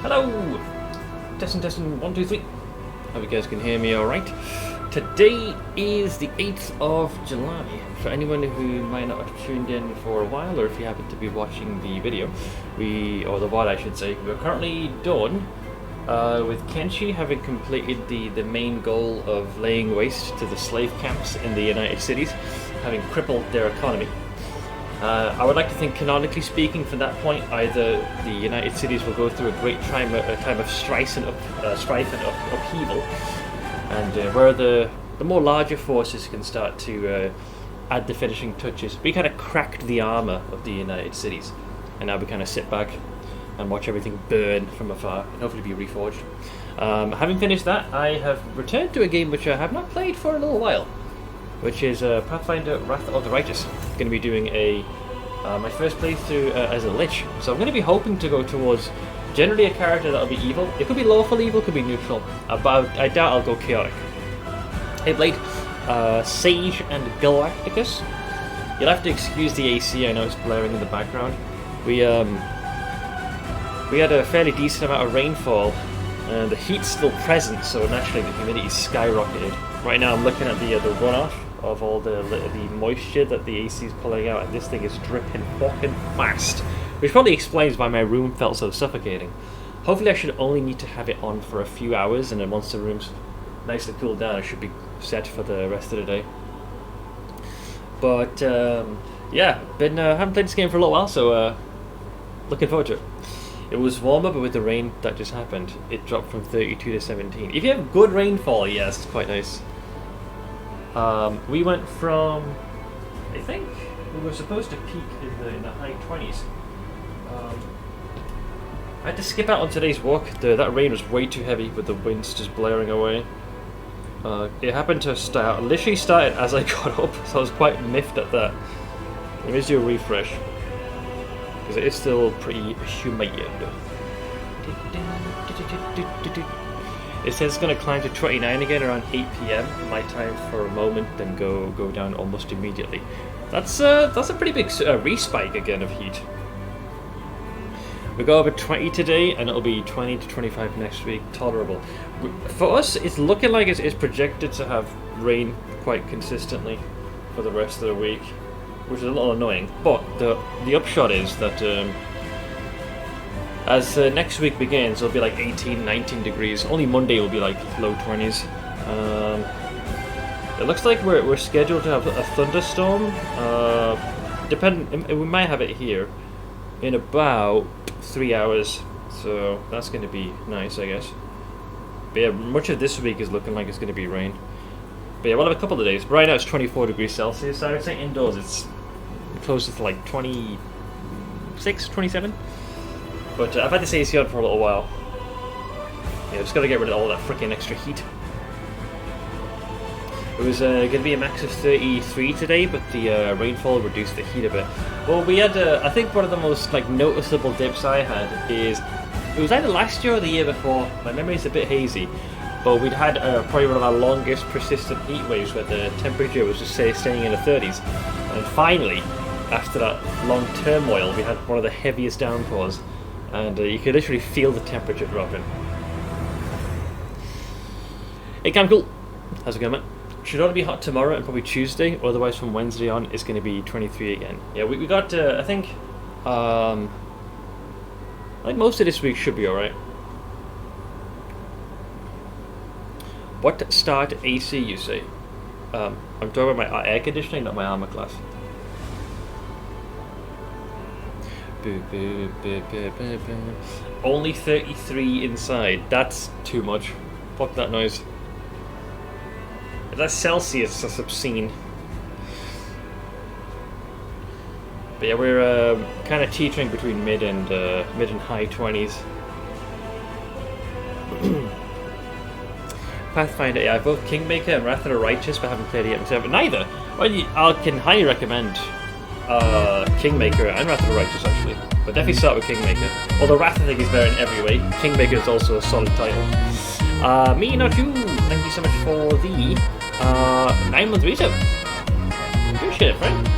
Hello! Testing, 1, 2, 3. Hope you guys can hear me alright. Today is the 8th of July. For anyone who might not have tuned in for a while, or if you happen to be watching the video, or the VOD I should say, we're currently done with Kenshi having completed the main goal of laying waste to the slave camps in the United Cities, having crippled their economy. I would like to think, canonically speaking, from that point, either the United Cities will go through a great time of strife and upheaval, and where the more larger forces can start to add the finishing touches. We kind of cracked the armor of the United Cities, and now we kind of sit back and watch everything burn from afar, and hopefully be reforged. Having finished that, I have returned to a game which I have not played for a little while, which is Pathfinder Wrath of the Righteous. I'm going to be doing my first playthrough as a Lich. So I'm going to be hoping to go towards generally a character that'll be evil. It could be lawful evil, could be neutral, but I doubt I'll go chaotic. Hey Blade, Sage and Galacticus. You'll have to excuse the AC, I know it's blaring in the background. We had a fairly decent amount of rainfall, and the heat's still present, so naturally the humidity's skyrocketed. Right now I'm looking at the runoff of all the moisture that the AC is pulling out, and this thing is dripping fucking fast, which probably explains why my room felt so suffocating. Hopefully I should only need to have it on for a few hours, and then once the room's nicely cooled down, I should be set for the rest of the day. But yeah, haven't played this game for a little while, so looking forward to it. It was warmer, but with the rain that just happened, it dropped from 32 to 17. If you have good rainfall, yes, it's quite nice. We went from, I think we were supposed to peak in the high 20s. I had to skip out on today's walk. That rain was way too heavy with the winds just blaring away. It happened to literally started as I got up, so I was quite miffed at that. Let me just do a refresh, because it is still pretty humid. It says it's going to climb to 29 again around 8 PM my time for a moment, then go down almost immediately. That's a pretty big respike again of heat. We go over 20 today, and it'll be 20 to 25 next week. Tolerable. For us, it's looking like it's projected to have rain quite consistently for the rest of the week, which is a little annoying. But the upshot is that as next week begins, it'll be like 18, 19 degrees. Only Monday will be like low 20s. It looks like we're scheduled to have a thunderstorm. We might have it here in about 3 hours, so that's going to be nice, I guess. But yeah, much of this week is looking like it's going to be rain. But yeah, we'll have a couple of days. Right now it's 24 degrees Celsius. So I would say indoors it's closer to like 26, 27. But I've had this AC on for a little while. Yeah, just got to get rid of all that freaking extra heat. It was going to be a max of 33 today, but the rainfall reduced the heat a bit. Well, we had, I think one of the most noticeable dips I had is, it was either last year or the year before, my memory's a bit hazy, but we'd had probably one of our longest persistent heat waves where the temperature was just staying in the 30s. And finally, after that long turmoil, we had one of the heaviest downpours, and you could literally feel the temperature dropping. Hey Cam Cool, how's it going, man? Should only be hot tomorrow and probably Tuesday, otherwise from Wednesday on it's going to be 23 again. Yeah, we got, I think most of this week should be alright. What start AC you say? I'm talking about my air conditioning, not my armor class. Only 33 inside. That's too much. Fuck that noise. If that's Celsius, that's obscene. But yeah, we're kind of teetering between mid and high 20s. Pathfinder, yeah, both Kingmaker and Wrath of the Righteous, but haven't played it yet myself. But neither. Well, I can highly recommend Kingmaker and Wrath of the Righteous, actually. But definitely start with Kingmaker. Although Wrath, I think, is better in every way. Kingmaker is also a solid title. Me, not you. Thank you so much for the 9-month resub. Appreciate it, friend.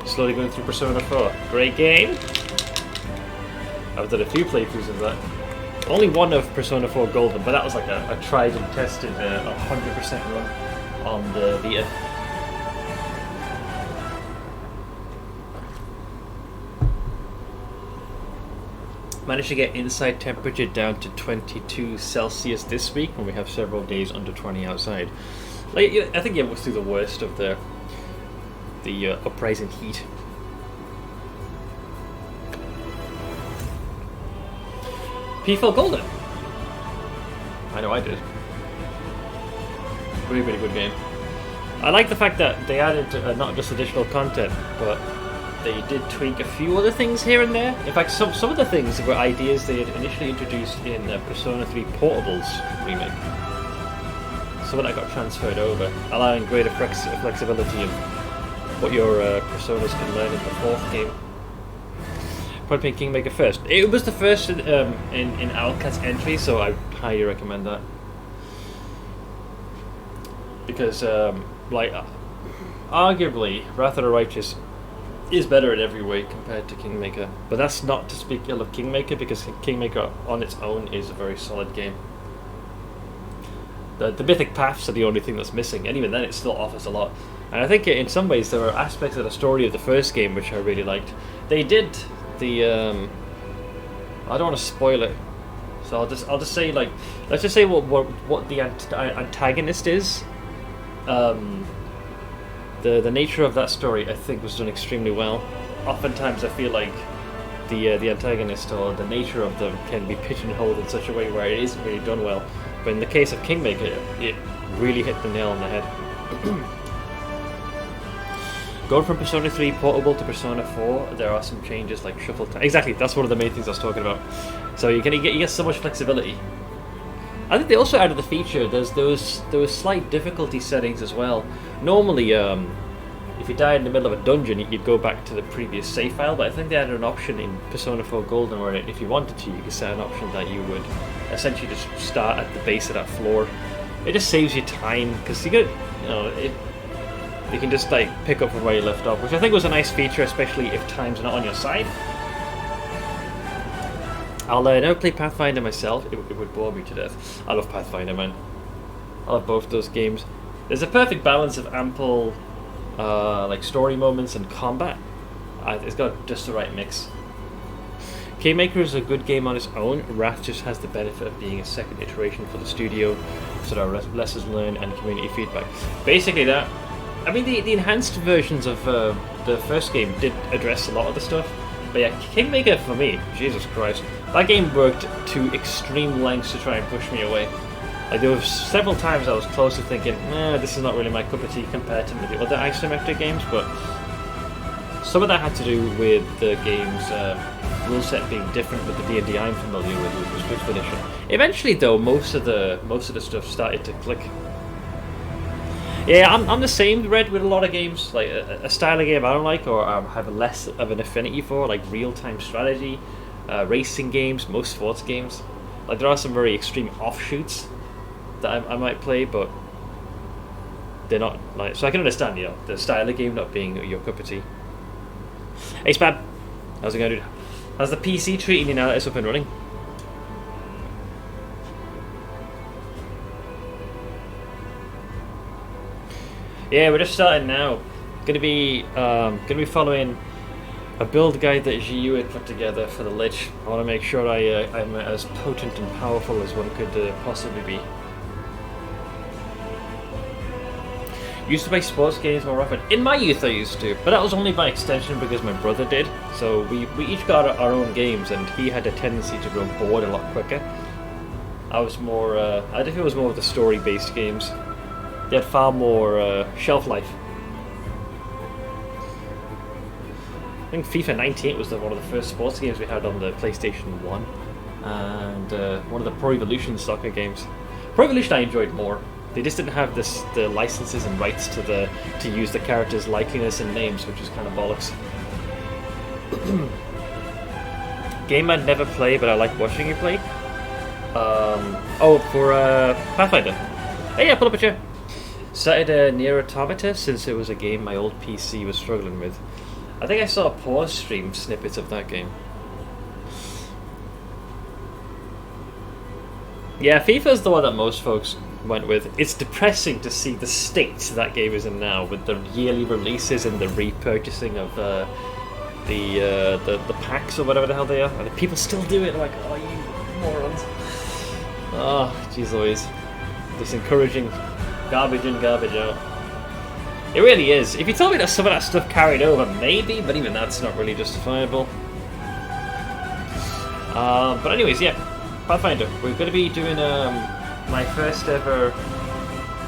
Slowly going through Persona 4. Great game. I've done a few playthroughs of that. Only one of Persona 4 Golden, but that was like a tried and tested 100% run on the Vita. Managed to get inside temperature down to 22 Celsius this week, and we have several days under 20 outside. Like, I think it was through the worst of the uprising heat. P4 Golden. I know I did. Really, really good game. I like the fact that they added not just additional content, but they did tweak a few other things here and there. In fact, some of the things were ideas they had initially introduced in Persona 3 Portable's remake. Some of that got transferred over, allowing greater flexibility of what your personas can learn in the fourth game. Probably playing Kingmaker first. It was the first in Alcat's entry, so I highly recommend that. Because, arguably, Wrath of the Righteous is better in every way compared to Kingmaker. But that's not to speak ill of Kingmaker, because Kingmaker on its own is a very solid game. The mythic paths are the only thing that's missing, and even then it still offers a lot. And I think in some ways there are aspects of the story of the first game which I really liked. They did the I don't want to spoil it, so I'll just say, like, let's just say what the antagonist is. The nature of that story, I think, was done extremely well. Oftentimes I feel like the antagonist or the nature of them can be pigeonholed in such a way where it isn't really done well. But in the case of Kingmaker, it really hit the nail on the head. Going from Persona 3 Portable to Persona 4, there are some changes like shuffle time. Exactly, that's one of the main things I was talking about. So you get so much flexibility. I think they also added the feature. There was slight difficulty settings as well. Normally, if you died in the middle of a dungeon, you'd go back to the previous save file. But I think they added an option in Persona 4 Golden where, if you wanted to, you could set an option that you would essentially just start at the base of that floor. It just saves you time because you can just like pick up from where you left off, which I think was a nice feature, especially if time's not on your side. I'll never play Pathfinder myself. It would bore me to death. I love Pathfinder, man. I love both those games. There's a perfect balance of ample like story moments and combat. It's got just the right mix. Kingmaker is a good game on its own. Wrath just has the benefit of being a second iteration for the studio, so there are lessons learned and community feedback. Basically that. I mean, the enhanced versions of the first game did address a lot of the stuff, but yeah, Kingmaker for me, Jesus Christ, that game worked to extreme lengths to try and push me away. Like, there were several times I was close to thinking, this is not really my cup of tea compared to the other isometric games, but some of that had to do with the game's rule set being different with the D&D I'm familiar with, which was 5th edition. Eventually, though, most of the stuff started to click. Yeah, I'm the same, Red, with a lot of games. Like a style of game I don't like or have less of an affinity for, like real-time strategy, racing games, most sports games. Like, there are some very extreme offshoots that I might play, but they're not like. So I can understand, the style of game not being your cup of tea. Hey, Spab, how's it going, dude? How's the PC treating you now that it's up and running? Yeah, we're just starting now. Gonna be following a build guide that Jiu had put together for the Lich. I want to make sure I'm as potent and powerful as one could possibly be. Used to play sports games more often. In my youth, I used to, but that was only by extension because my brother did. So we each got our own games, and he had a tendency to grow bored a lot quicker. I was more. I think it was more of the story-based games. They had far more shelf life. I think FIFA 98 was one of the first sports games we had on the PlayStation 1, and one of the Pro Evolution soccer games. Pro Evolution I enjoyed more. They just didn't have the licenses and rights to use the characters' likeliness and names, which is kind of bollocks. Game I'd never play, but I like watching you play. For Pathfinder. Hey, yeah, pull up a chair. Started Nier Automata since it was a game my old PC was struggling with. I think I saw pause stream snippets of that game. Yeah, FIFA's the one that most folks went with. It's depressing to see the state that game is in now, with the yearly releases and the repurchasing of the packs or whatever the hell they are. And people still do it. Like, oh, you morons! Oh, jeez Louise, this encouraging garbage in, garbage out. It really is. If you told me that some of that stuff carried over, maybe, but even that's not really justifiable. But anyways, yeah, Pathfinder. We're going to be doing my first ever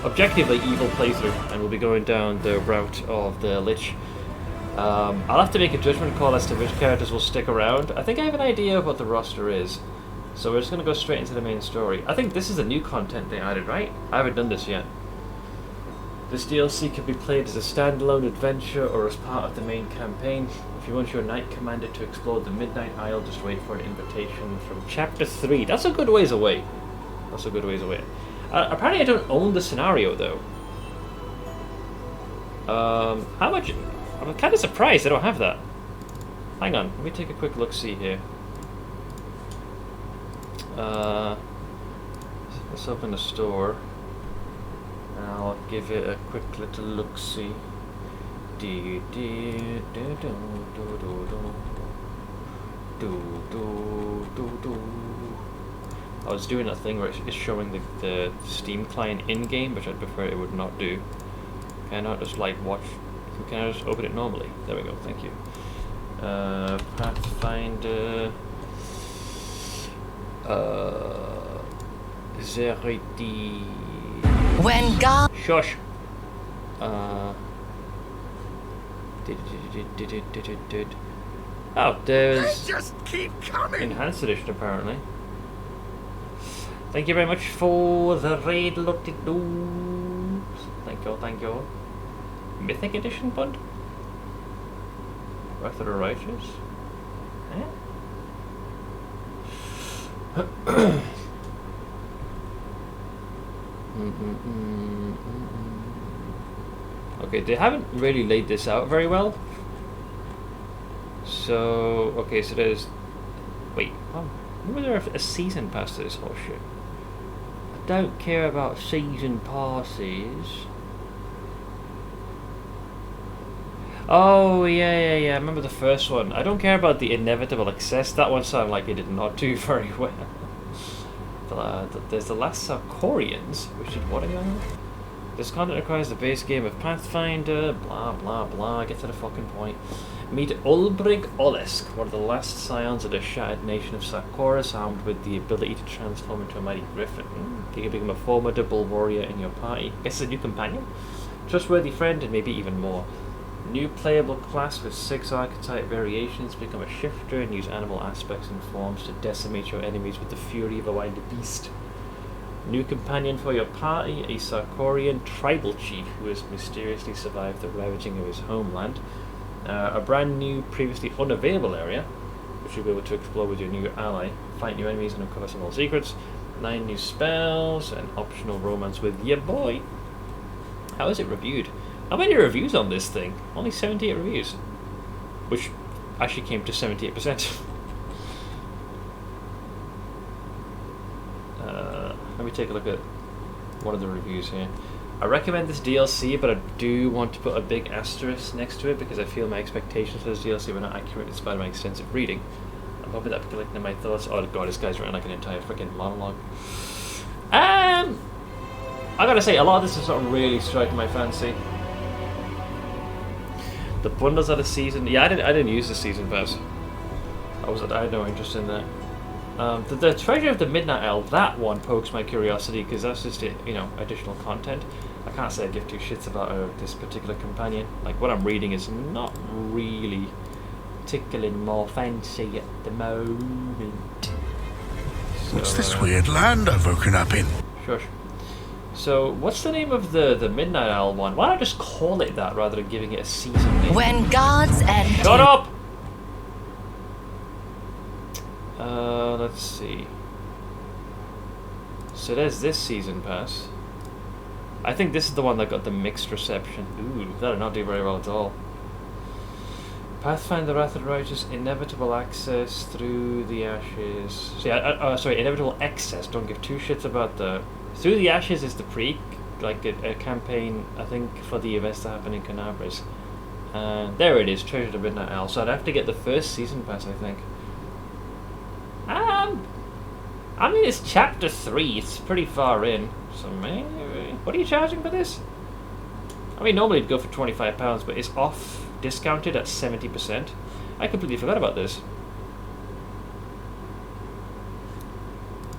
objectively evil playthrough, and we'll be going down the route of the Lich. I'll have to make a judgment call as to which characters will stick around. I think I have an idea of what the roster is, so we're just going to go straight into the main story. I think this is the new content they added, right? I haven't done this yet. This DLC can be played as a standalone adventure or as part of the main campaign. If you want your Knight Commander to explore the Midnight Isle, just wait for an invitation from Chapter 3. That's a good ways away. That's a good ways away. Apparently I don't own the scenario, though. How much? I'm kind of surprised I don't have that. Hang on, let me take a quick look-see here. Let's open the store. I'll give it a quick little look-see. I was doing that thing where it's showing the Steam client in-game, which I'd prefer it would not do. Can I not just like watch? Can I just open it normally? There we go, thank you. Pathfinder. Zerity. When God. Shush. Oh, there's They just keep coming. enhanced edition apparently. Thank you very much for the raid loaded. Thank you, thank you. Mythic edition bud? Wrath of the Righteous? Eh? Okay, they haven't really laid this out very well. So, okay, so there's... Wait, was there a season pass to this whole shit? I don't care about season passes. Oh, yeah, I remember the first one. I don't care about the inevitable excess. That one sounded like it did not do very well. There's the last Sarkorians, which did what again? This content requires the base game of Pathfinder, blah blah blah, get to the fucking point. Meet Ulbrig Olesk, one of the last scions of the shattered nation of Sarkoris, armed with the ability to transform into a mighty griffin. He can become a formidable warrior in your party. Guess a new companion? Trustworthy friend, and maybe even more. New playable class with 6 archetype variations. Become a shifter and use animal aspects and forms to decimate your enemies with the fury of a wild beast. New companion for your party, a Sarkorian tribal chief who has mysteriously survived the ravaging of his homeland. A brand new, previously unavailable area, which you'll be able to explore with your new ally. Fight new enemies and uncover some old secrets. 9 new spells, and optional romance with your boy. How is it reviewed? How many reviews on this thing? Only 78 reviews. Which actually came to 78%. Let me take a look at one of the reviews here. I recommend this DLC, but I do want to put a big asterisk next to it because I feel my expectations for this DLC were not accurate in spite of my extensive reading. I'm hoping that collecting my thoughts. Oh god, this guy's written like an entire freaking monologue. I gotta say, a lot of this is not really striking my fancy. The bundles of the season. Yeah, I didn't use the season pass. I had no interest in that. The Treasure of the Midnight Isle, that one pokes my curiosity because that's just additional content. I can't say I give two shits about this particular companion. Like what I'm reading is not really tickling more fancy at the moment. So, What's this weird land I've woken up in? Shush. So, what's the name of the Midnight Isle one? Why not just call it that rather than giving it a season name? When gods and... Shut up! Let's see. So there's this season pass. I think this is the one that got the mixed reception. Ooh, that did not do very well at all. Pathfinder Wrath of the Righteous, inevitable access through the ashes. See, sorry, inevitable access. Don't give two shits about the. Through the ashes is the pre, like a campaign, I think, for the events that happen in Canabras. There it is, Treasure to Midnight Isle. So I'd have to get the first season pass, I think. I mean, it's chapter 3. It's pretty far in. So maybe. What are you charging for this? I mean, normally it'd go for £25, but it's off, discounted at 70%. I completely forgot about this.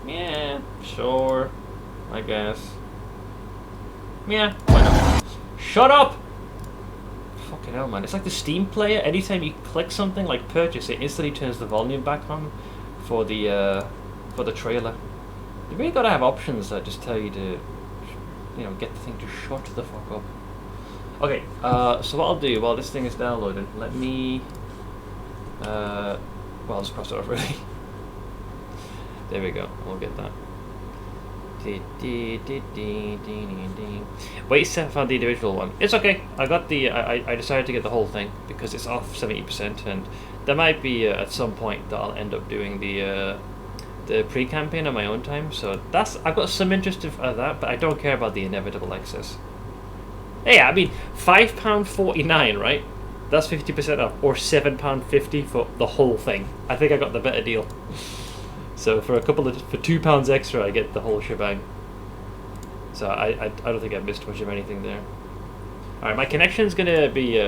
Yeah, sure, I guess. Yeah, why not? Shut up! Fucking hell, man. It's like the Steam player. Anytime you click something like purchase, it instantly turns the volume back on for the trailer. You really gotta have options that just tell you to, you know, get the thing to shut the fuck up. Okay, so what I'll do while this thing is downloading, let me, well, I'll just cross it off really. There we go, we'll get that. Wait, I found the individual one. It's okay, I got the, I decided to get the whole thing because it's off 70%, and there might be at some point that I'll end up doing the pre-campaign on my own time, so that's, I've got some interest in that, but I don't care about the inevitable access. Yeah, I mean, £5.49, right? That's 50% off, or £7.50 for the whole thing. I think I got the better deal. So for for £2 extra, I get the whole shebang. So I don't think I missed much of anything there. All right, my connection's gonna be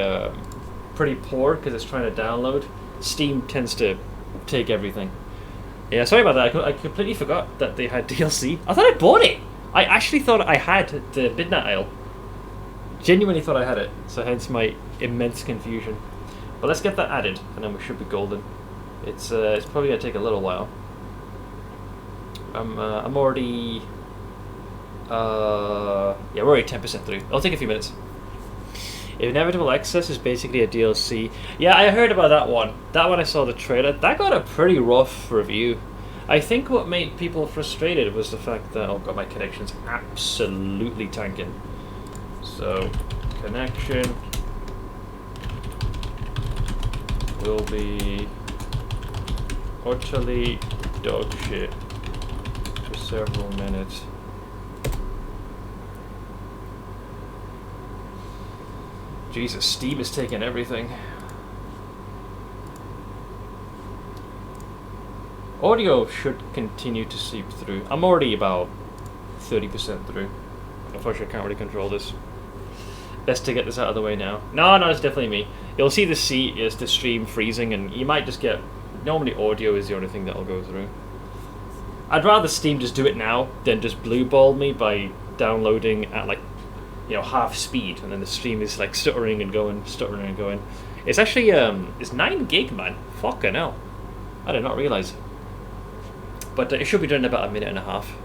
pretty poor because it's trying to download. Steam tends to take everything. Yeah, sorry about that. I completely forgot that they had DLC. I thought I bought it. I actually thought I had the Midnight Isle. Genuinely thought I had it, so hence my immense confusion. But let's get that added, and then we should be golden. It's probably gonna take a little while. I'm already yeah, we're already 10% through. It'll take a few minutes. Inevitable Access is basically a DLC. Yeah, I heard about that one. That one I saw the trailer. That got a pretty rough review. I think what made people frustrated was the fact that, oh god, my connection's absolutely tanking. So, connection will be utterly dog shit for several minutes. Jesus, Steam is taking everything. Audio should continue to seep through. I'm already about 30% through. Unfortunately, I can't really control this. Best to get this out of the way now. No, it's definitely me. You'll see the stream freezing, and you might just get... Normally audio is the only thing that'll go through. I'd rather Steam just do it now than just blue ball me by downloading at like, you know, half speed, and then the stream is like stuttering and going. It's actually it's 9 gig, man. Fucking hell. I did not realize. But it should be done in about a minute and a half.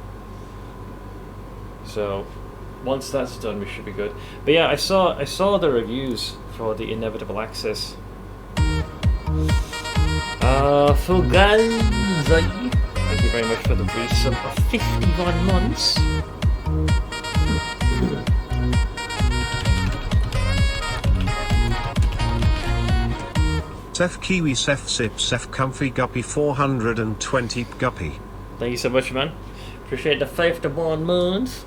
So once that's done, we should be good. But yeah, I saw the reviews for the Inevitable Access. Fugazi, thank you very much for the resub of 51 months. Sef Kiwi Sef Sip Sef Comfy Guppy 420 Guppy. Thank you so much, man. Appreciate the 51 months.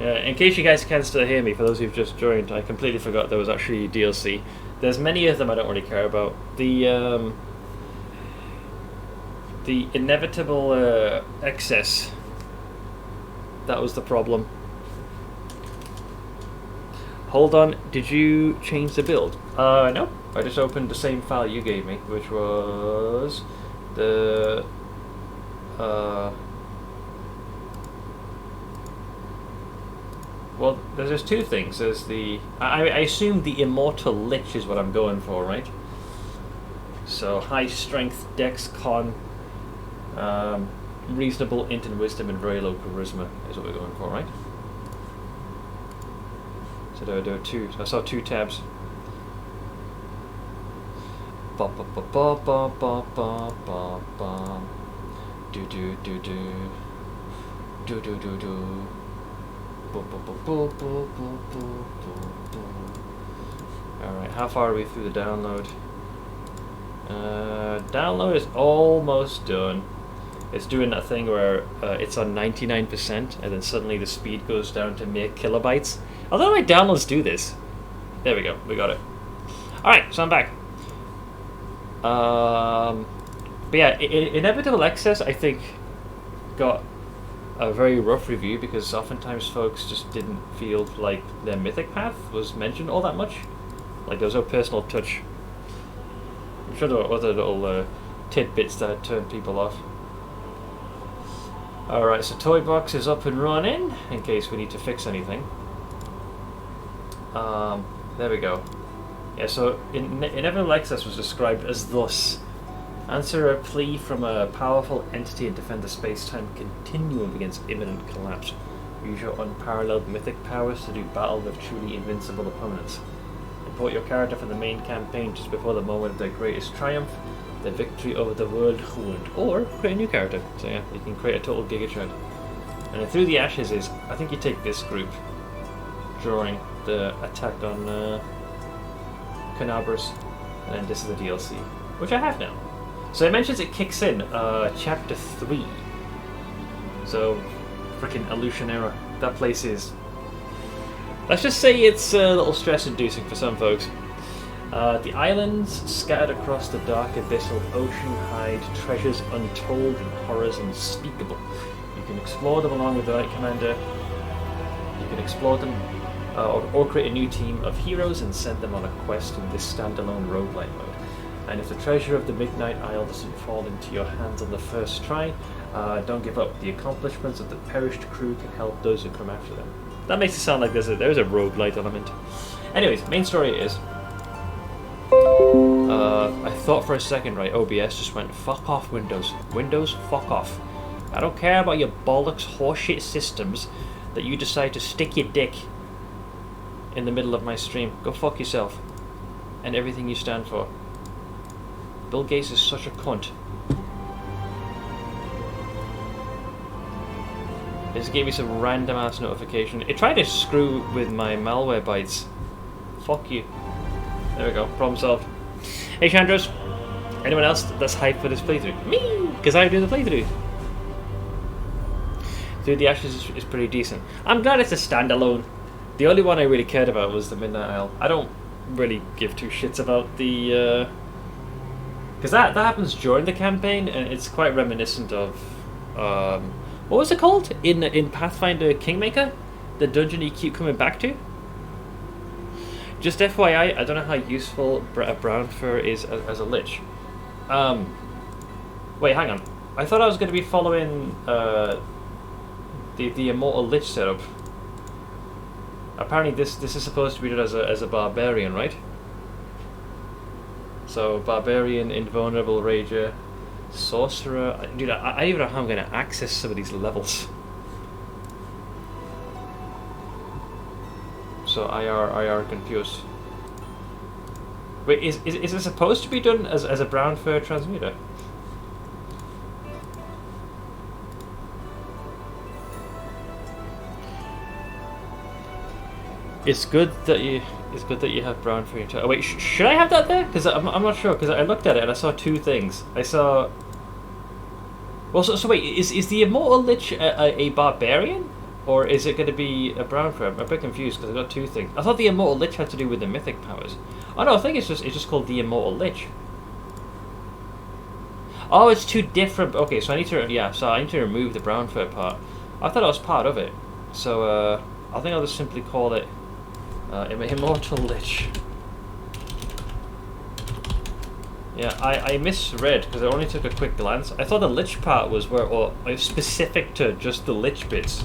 In case you guys can still hear me, for those who've just joined, I completely forgot there was actually DLC. There's many of them I don't really care about. The inevitable excess. That was the problem. Hold on, did you change the build? No. I just opened the same file you gave me, which was the well, there's two things. There's the I assume the Immortal Lich is what I'm going for, right? So high strength, dex, con, reasonable int and wisdom, and very low charisma is what we're going for, right? So there are two. I saw 2 tabs. Ba ba ba ba ba ba ba ba ba. Do do do do. Do do do do. how far are we through the download? Download is almost done. It's doing that thing where it's on 99% and then suddenly the speed goes down to mere kilobytes. Although my downloads do this. There we go, we got it. Alright, so I'm back. But yeah, Inevitable Excess, I think, got a very rough review because oftentimes folks just didn't feel like their mythic path was mentioned all that much. Like there was no personal touch. I'm sure there were other little tidbits that turned people off. Alright, so Toy Box is up and running in case we need to fix anything. There we go. Yeah, so Inevitable Excess was described as thus. Answer a plea from a powerful entity and defend the space-time continuum against imminent collapse. Use your unparalleled mythic powers to do battle with truly invincible opponents. Import your character from the main campaign just before the moment of their greatest triumph, the victory over the world Hund, or create a new character. So yeah, you can create a total Giga Chad. And then Through the Ashes is, I think you take this group during the attack on Canabras, and then this is the DLC, which I have now. So it mentions it kicks in chapter 3. So freaking Illusionera. That place is, let's just say it's a little stress inducing for some folks. The islands scattered across the dark abyssal ocean hide treasures untold and horrors unspeakable. You can explore them along with the Knight Commander. You can explore them or create a new team of heroes and send them on a quest in this standalone roguelite mode. And if the treasure of the Midnight Isle doesn't fall into your hands on the first try, don't give up. The accomplishments of the perished crew can help those who come after them. That makes it sound like there's a roguelite element. Anyways, main story is... I thought for a second, right, OBS just went, fuck off Windows. Windows, fuck off. I don't care about your bollocks horseshit systems that you decide to stick your dick in the middle of my stream. Go fuck yourself. And everything you stand for. Bill Gates is such a cunt. It just gave me some random ass notification. It tried to screw with my malware bytes. Fuck you. There we go, problem solved. Hey Chandros, anyone else that's hyped for this playthrough? Me! Because I do the playthrough. Through the Ashes is pretty decent. I'm glad it's a standalone. The only one I really cared about was the Midnight Isle. I don't really give two shits about the... Because that happens during the campaign, and it's quite reminiscent of... what was it called? In Pathfinder Kingmaker? The dungeon you keep coming back to? Just FYI, I don't know how useful a brown fur is as a lich. Wait, hang on. I thought I was going to be following the Immortal Lich setup. Apparently this is supposed to be done as a barbarian, right? So, barbarian, invulnerable rager, sorcerer... Dude, I don't even know how I'm going to access some of these levels. So IR confused. Wait, is it supposed to be done as a brown fur transmuter? It's good that you have brown fur. Oh wait, should I have that there? Because I'm not sure. Because I looked at it and I saw two things. I saw. Well, so wait, is the Immortal Lich a barbarian? Or is it going to be a brown fur? I'm a bit confused because I got two things. I thought the Immortal Lich had to do with the mythic powers. Oh no, I think it's just called the Immortal Lich. Oh, it's two different. Okay, so I need to remove the brown fur part. I thought it was part of it. So I think I'll just simply call it Immortal Lich. Yeah, I misread because I only took a quick glance. I thought the Lich part was specific to just the Lich bits.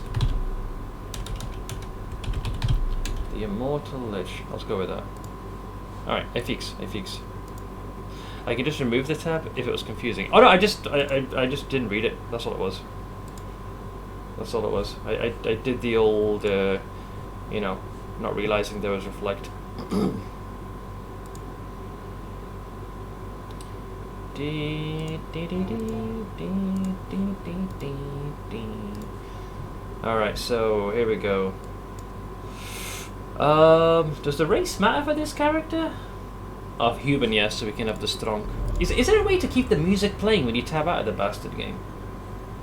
The Immortal Lich. Let's go with that. Alright, FX. I can just remove the tab if it was confusing. Oh no, I just didn't read it. That's all it was. That's all it was. I did the old, you know, not realizing there was reflect. Alright, so here we go. Does the race matter for this character? Of human, yes, so we can have the strong. Is there a way to keep the music playing when you tab out of the bastard game?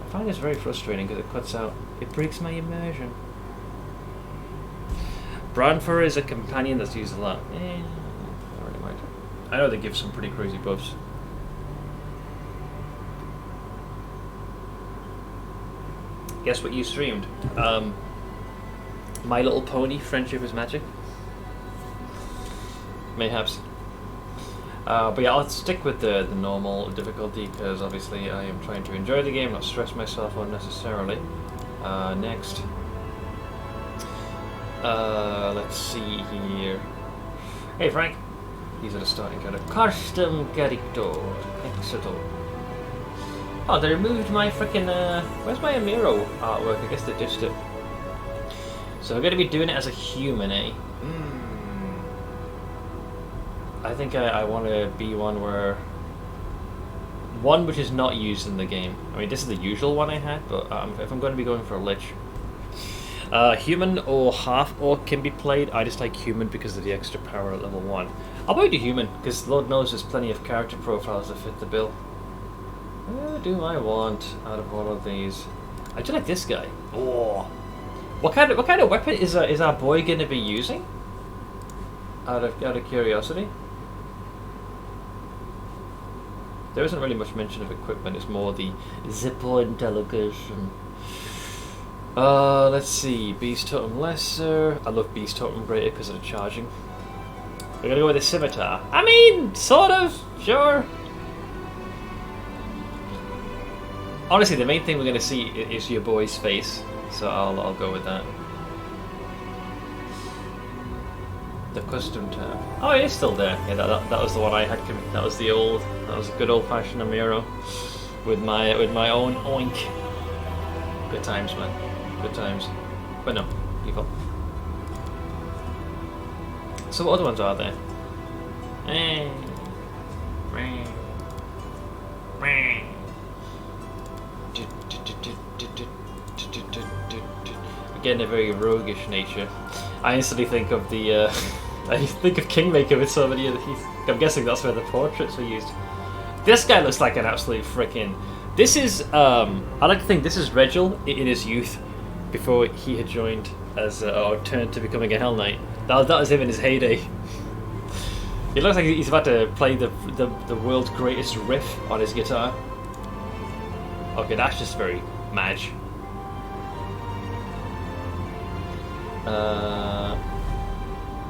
I find this very frustrating because it cuts out. It breaks my immersion. Branfur is a companion that's used a lot. Not really mind. I know they give some pretty crazy buffs. Guess what you streamed? My Little Pony, Friendship is Magic. Mayhaps. But yeah, I'll stick with the normal difficulty because obviously I am trying to enjoy the game, not stress myself unnecessarily. Next. Let's see here. Hey Frank. These are the starting character. Custom character. Exeter. Oh, they removed my freaking. Where's my Amiro artwork? I guess they ditched it. So we're going to be doing it as a human, eh? I think I want to be one where... One which is not used in the game. I mean, this is the usual one I had, but if I'm going to be going for a Lich... human or half-orc can be played. I just like human because of the extra power at level 1. I'll probably do human, because Lord knows there's plenty of character profiles that fit the bill. What do I want out of all of these? I do like this guy. Oh, what kind of weapon is our boy going to be using? Out of curiosity. There isn't really much mention of equipment. It's more the zipper and delegation. Let's see. Beast Totem Lesser. I love Beast Totem Greater because of the charging. We're gonna go with the Scimitar. I mean, sort of. Sure. Honestly, the main thing we're gonna see is your boy's face, so I'll go with that. The custom tab. Oh, it is still there. Yeah, that was the one I had. That was the old. That was a good old-fashioned Amiro with my own oink. Good times, man. Good times. But no, people. So what other ones are there? Again, a very roguish nature. I instantly think of the. I think of Kingmaker with so many of these. I'm guessing that's where the portraits were used. This guy looks like an absolute freaking. This is. I like to think this is Regil in his youth, before he had joined as or turned to becoming a Hell Knight. That was him in his heyday. He looks like he's about to play the world's greatest riff on his guitar. Okay, that's just very Madge.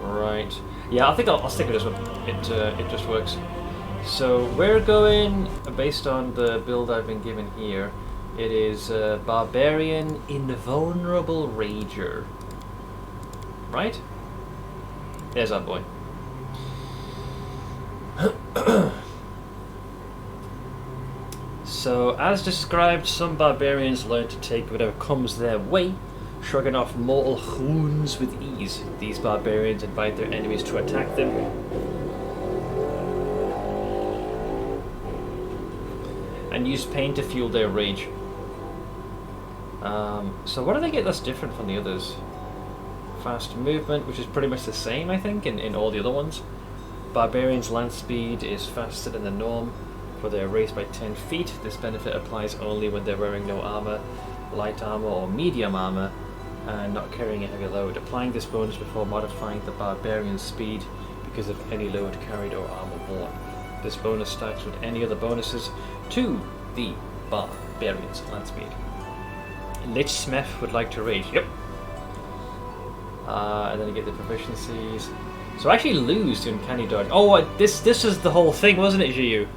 Right. Yeah, I think I'll stick with this one. It just works. So we're going based on the build I've been given here. It is Barbarian Invulnerable Rager. Right? There's our boy. So, as described, some barbarians learn to take whatever comes their way, shrugging off mortal wounds with ease. These barbarians invite their enemies to attack them. And use pain to fuel their rage. So what do they get that's different from the others? Fast movement, which is pretty much the same, I think, in all the other ones. Barbarians' land speed is faster than the norm, for they are raised by 10 feet. This benefit applies only when they're wearing no armor, light armor or medium armor, and not carrying a heavy load. Applying this bonus before modifying the barbarian's speed because of any load carried or armor worn. This bonus stacks with any other bonuses to the barbarian's land speed. Lich Smith would like to rage. Yep. And then you get the proficiencies. So I actually lose to Uncanny Dodge. Oh, this is the whole thing, wasn't it, Jiu?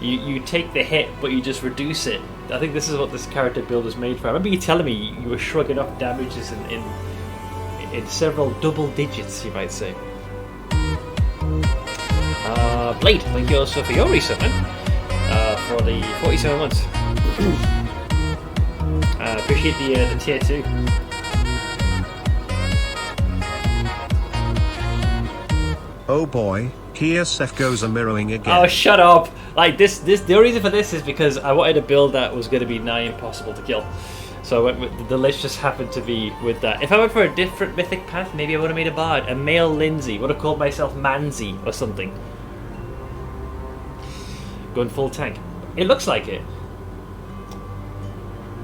You take the hit, but you just reduce it. I think this is what this character build is made for. I remember you telling me you were shrugging off damages in several double digits, you might say. Blade, thank you also for your resummon for the 47 months. Appreciate the tier 2. Oh boy, here Seth goes a mirroring again. Oh, shut up! Like this, the only reason for this is because I wanted a build that was going to be nigh impossible to kill. So I went with the Lich just happened to be with that. If I went for a different mythic path, maybe I would have made a bard, a male Lindsay. Would have called myself Manzi or something. going full tank. It looks like it.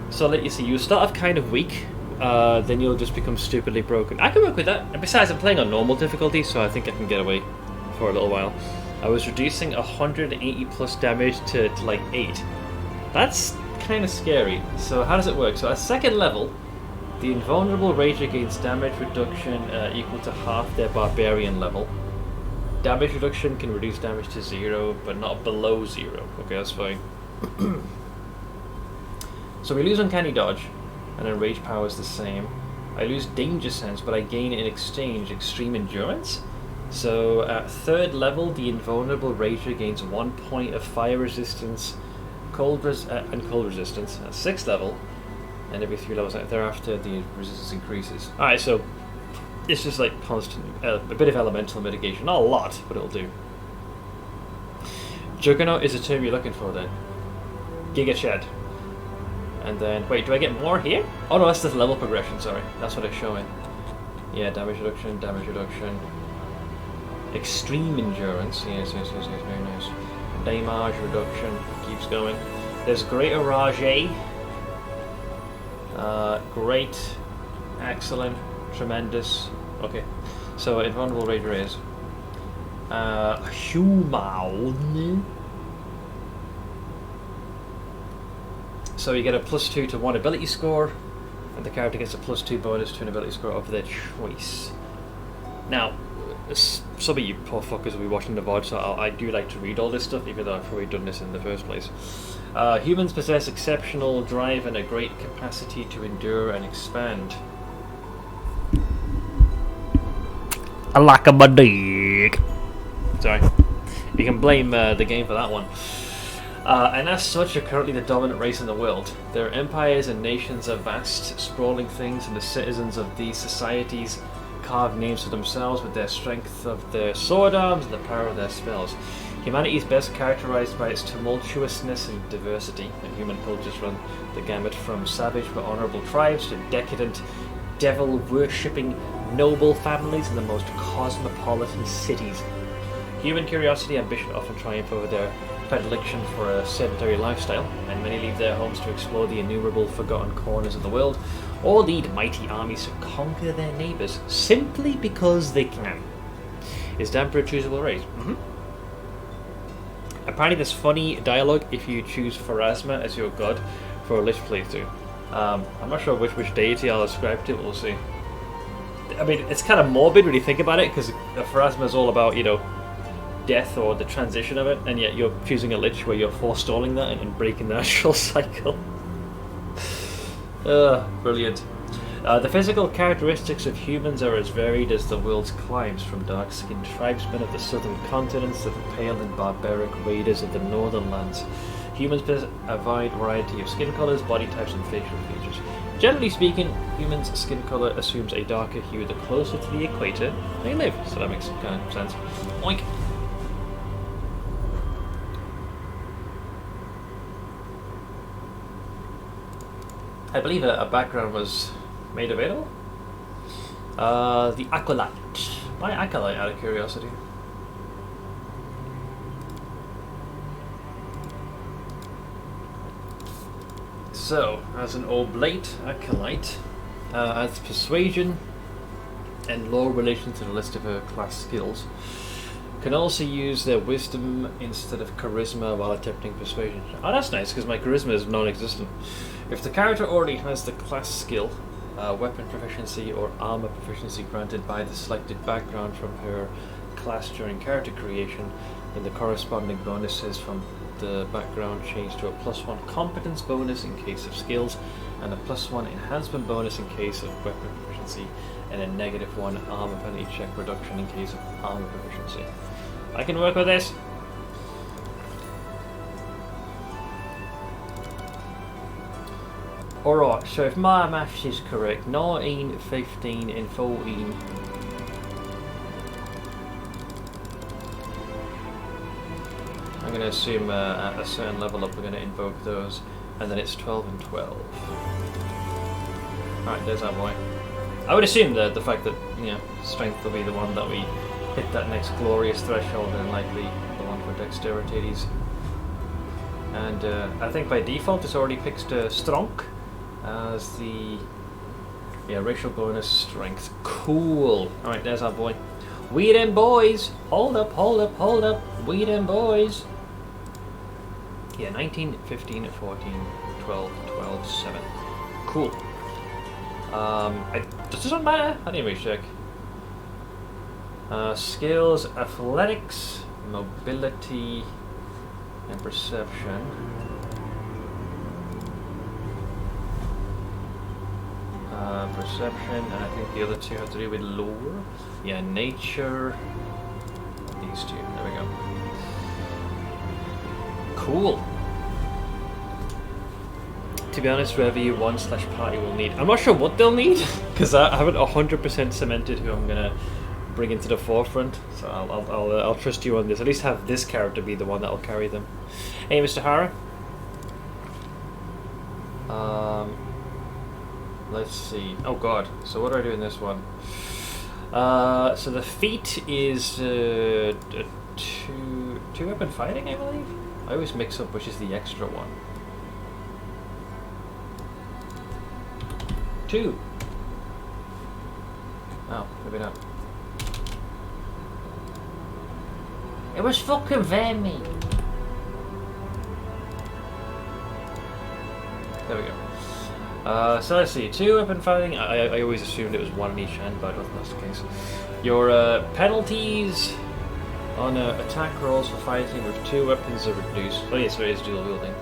So I'll let you see. You start off kind of weak, then you'll just become stupidly broken. I can work with that. And besides, I'm playing on normal difficulty, so I think I can get away for a little while. I was reducing 180 plus damage to like 8. That's kind of scary. So how does it work? So at second level, the invulnerable ranger gains damage reduction equal to half their barbarian level. Damage reduction can reduce damage to 0, but not below 0. Okay, that's fine. So we lose Uncanny Dodge, and then Rage Power is the same. I lose Danger Sense, but I gain in exchange Extreme Endurance. So at third level, the Invulnerable Rager gains 1 point of Fire Resistance and Cold Resistance. At sixth level, and every 3 levels thereafter, the resistance increases. Alright, so it's just like constant, a bit of elemental mitigation. Not a lot, but it'll do. Juggernaut is the term you're looking for then. Giga Shed. And then, wait, do I get more here? Oh no, that's the level progression, sorry. That's what it's showing. Yeah, damage reduction, Extreme Endurance, yes, very nice. Damage reduction, keeps going. There's Greater Rage. Great, excellent, tremendous. Okay, so Invulnerable Raider is Human. So you get a +2 to 1 ability score, and the character gets a +2 bonus to an ability score of their choice. Now, some of you poor fuckers will be watching the VOD, so I do like to read all this stuff, even though I've already done this in the first place. Humans possess exceptional drive and a great capacity to endure and expand. I like a dick. Sorry. You can blame the game for that one. And as such, are currently the dominant race in the world. Their empires and nations are vast, sprawling things, and the citizens of these societies carve names for themselves with their strength of their sword arms and the power of their spells. Humanity is best characterized by its tumultuousness and diversity, and human cultures run the gamut from savage but honorable tribes to decadent, devil-worshipping noble families in the most cosmopolitan cities. Human curiosity and ambition often triumph over their predilection for a sedentary lifestyle, and many leave their homes to explore the innumerable forgotten corners of the world, or lead mighty armies to conquer their neighbours simply because they can. Is Damper a choosable race? Apparently there's funny dialogue if you choose Pharasma as your god for a Lich playthrough. I'm not sure which deity I'll ascribe to, we'll see. I mean, it's kind of morbid when you think about it, because Pharasma is all about, you know, death or the transition of it, and yet you're choosing a Lich where you're forestalling that and breaking the natural cycle. Brilliant. The physical characteristics of humans are as varied as the world's climes, from dark-skinned tribesmen of the southern continents to the pale and barbaric raiders of the northern lands. Humans possess a wide variety of skin colours, body types, and facial features. Generally speaking, humans' skin colour assumes a darker hue the closer to the equator they live, so that makes kind of sense. Oink! I believe a background was made available. The Acolyte. Why Acolyte, out of curiosity? So, as an Oblate Acolyte, adds Persuasion and law relation to the list of her class skills. Can also use their Wisdom instead of Charisma while attempting Persuasion. Oh, that's nice, because my Charisma is non-existent. If the character already has the class skill, weapon proficiency or armor proficiency granted by the selected background from her class during character creation, then the corresponding bonuses from the background change to a +1 competence bonus in case of skills, and a +1 enhancement bonus in case of weapon proficiency, and a -1 armor penalty check reduction in case of armor proficiency. I can work with this. Alright, so if my maths is correct, 19, 15 and 14. I'm going to assume at a certain level up we're going to invoke those, and then it's 12 and 12. Alright, there's our boy. I would assume that the fact that, you know, strength will be the one that we hit that next glorious threshold, and likely the one for dexterity. And I think by default it's already picked Strong as the racial bonus strength. Cool. Alright, there's our boy. We them boys! Hold up, hold up, hold up. We them boys! Yeah, 19, 15, 14, 12, 12, 7. Cool. This doesn't matter. I didn't really check. Skills, athletics, mobility, and perception. Perception, and I think the other two have to do with lore. Yeah, nature. These two. There we go. Cool. To be honest, whoever you /party will need. I'm not sure what they'll need because I haven't 100% cemented who I'm gonna bring into the forefront. So I'll trust you on this. At least have this character be the one that'll carry them. Hey, Mr. Hara. Let's see. Oh God. So what do I do in this one? So the feat is two weapon fighting, I believe. I always mix up which is the extra one. 2. Oh, maybe not. It was fucking Vemi. There we go. So let's see. 2 weapon fighting. I always assumed it was 1 in each hand, but I don't think that's the case. Your penalties on attack rolls for fighting with 2 weapons are reduced. Oh yes, there is dual wielding.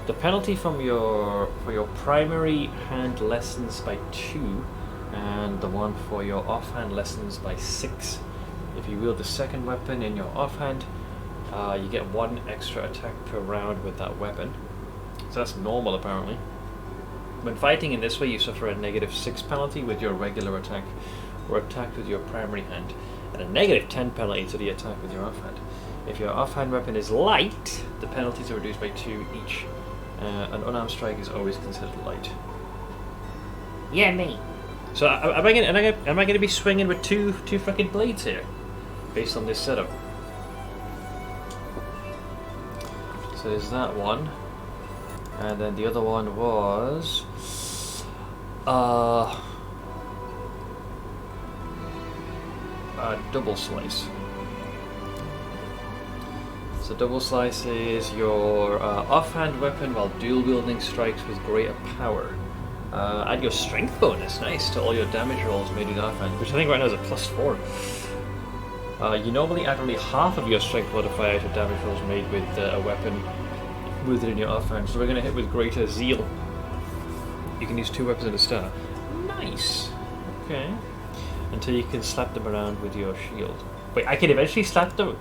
The penalty for your primary hand lessens by 2, and the one for your offhand lessens by 6. If you wield the second weapon in your offhand, you get 1 extra attack per round with that weapon. So that's normal apparently. When fighting in this way, you suffer a -6 penalty with your regular attack, or attacked with your primary hand, and a -10 penalty to the attack with your offhand. If your offhand weapon is light, the penalties are reduced by 2 each. An unarmed strike is always considered light. Yeah, me. So am I going to be swinging with two fucking blades here, based on this setup? So there's that one, and then the other one was a double slice. So double slice is your offhand weapon while dual wielding strikes with greater power. Add your strength bonus, nice, to all your damage rolls made with offhand, which I think right now is a +4. You normally add only half of your strength modifier to damage rolls made with a weapon wielded in your offhand. So we're going to hit with greater zeal. You can use 2 weapons at a start. Nice. Okay. Until you can slap them around with your shield. Wait, I can eventually slap them.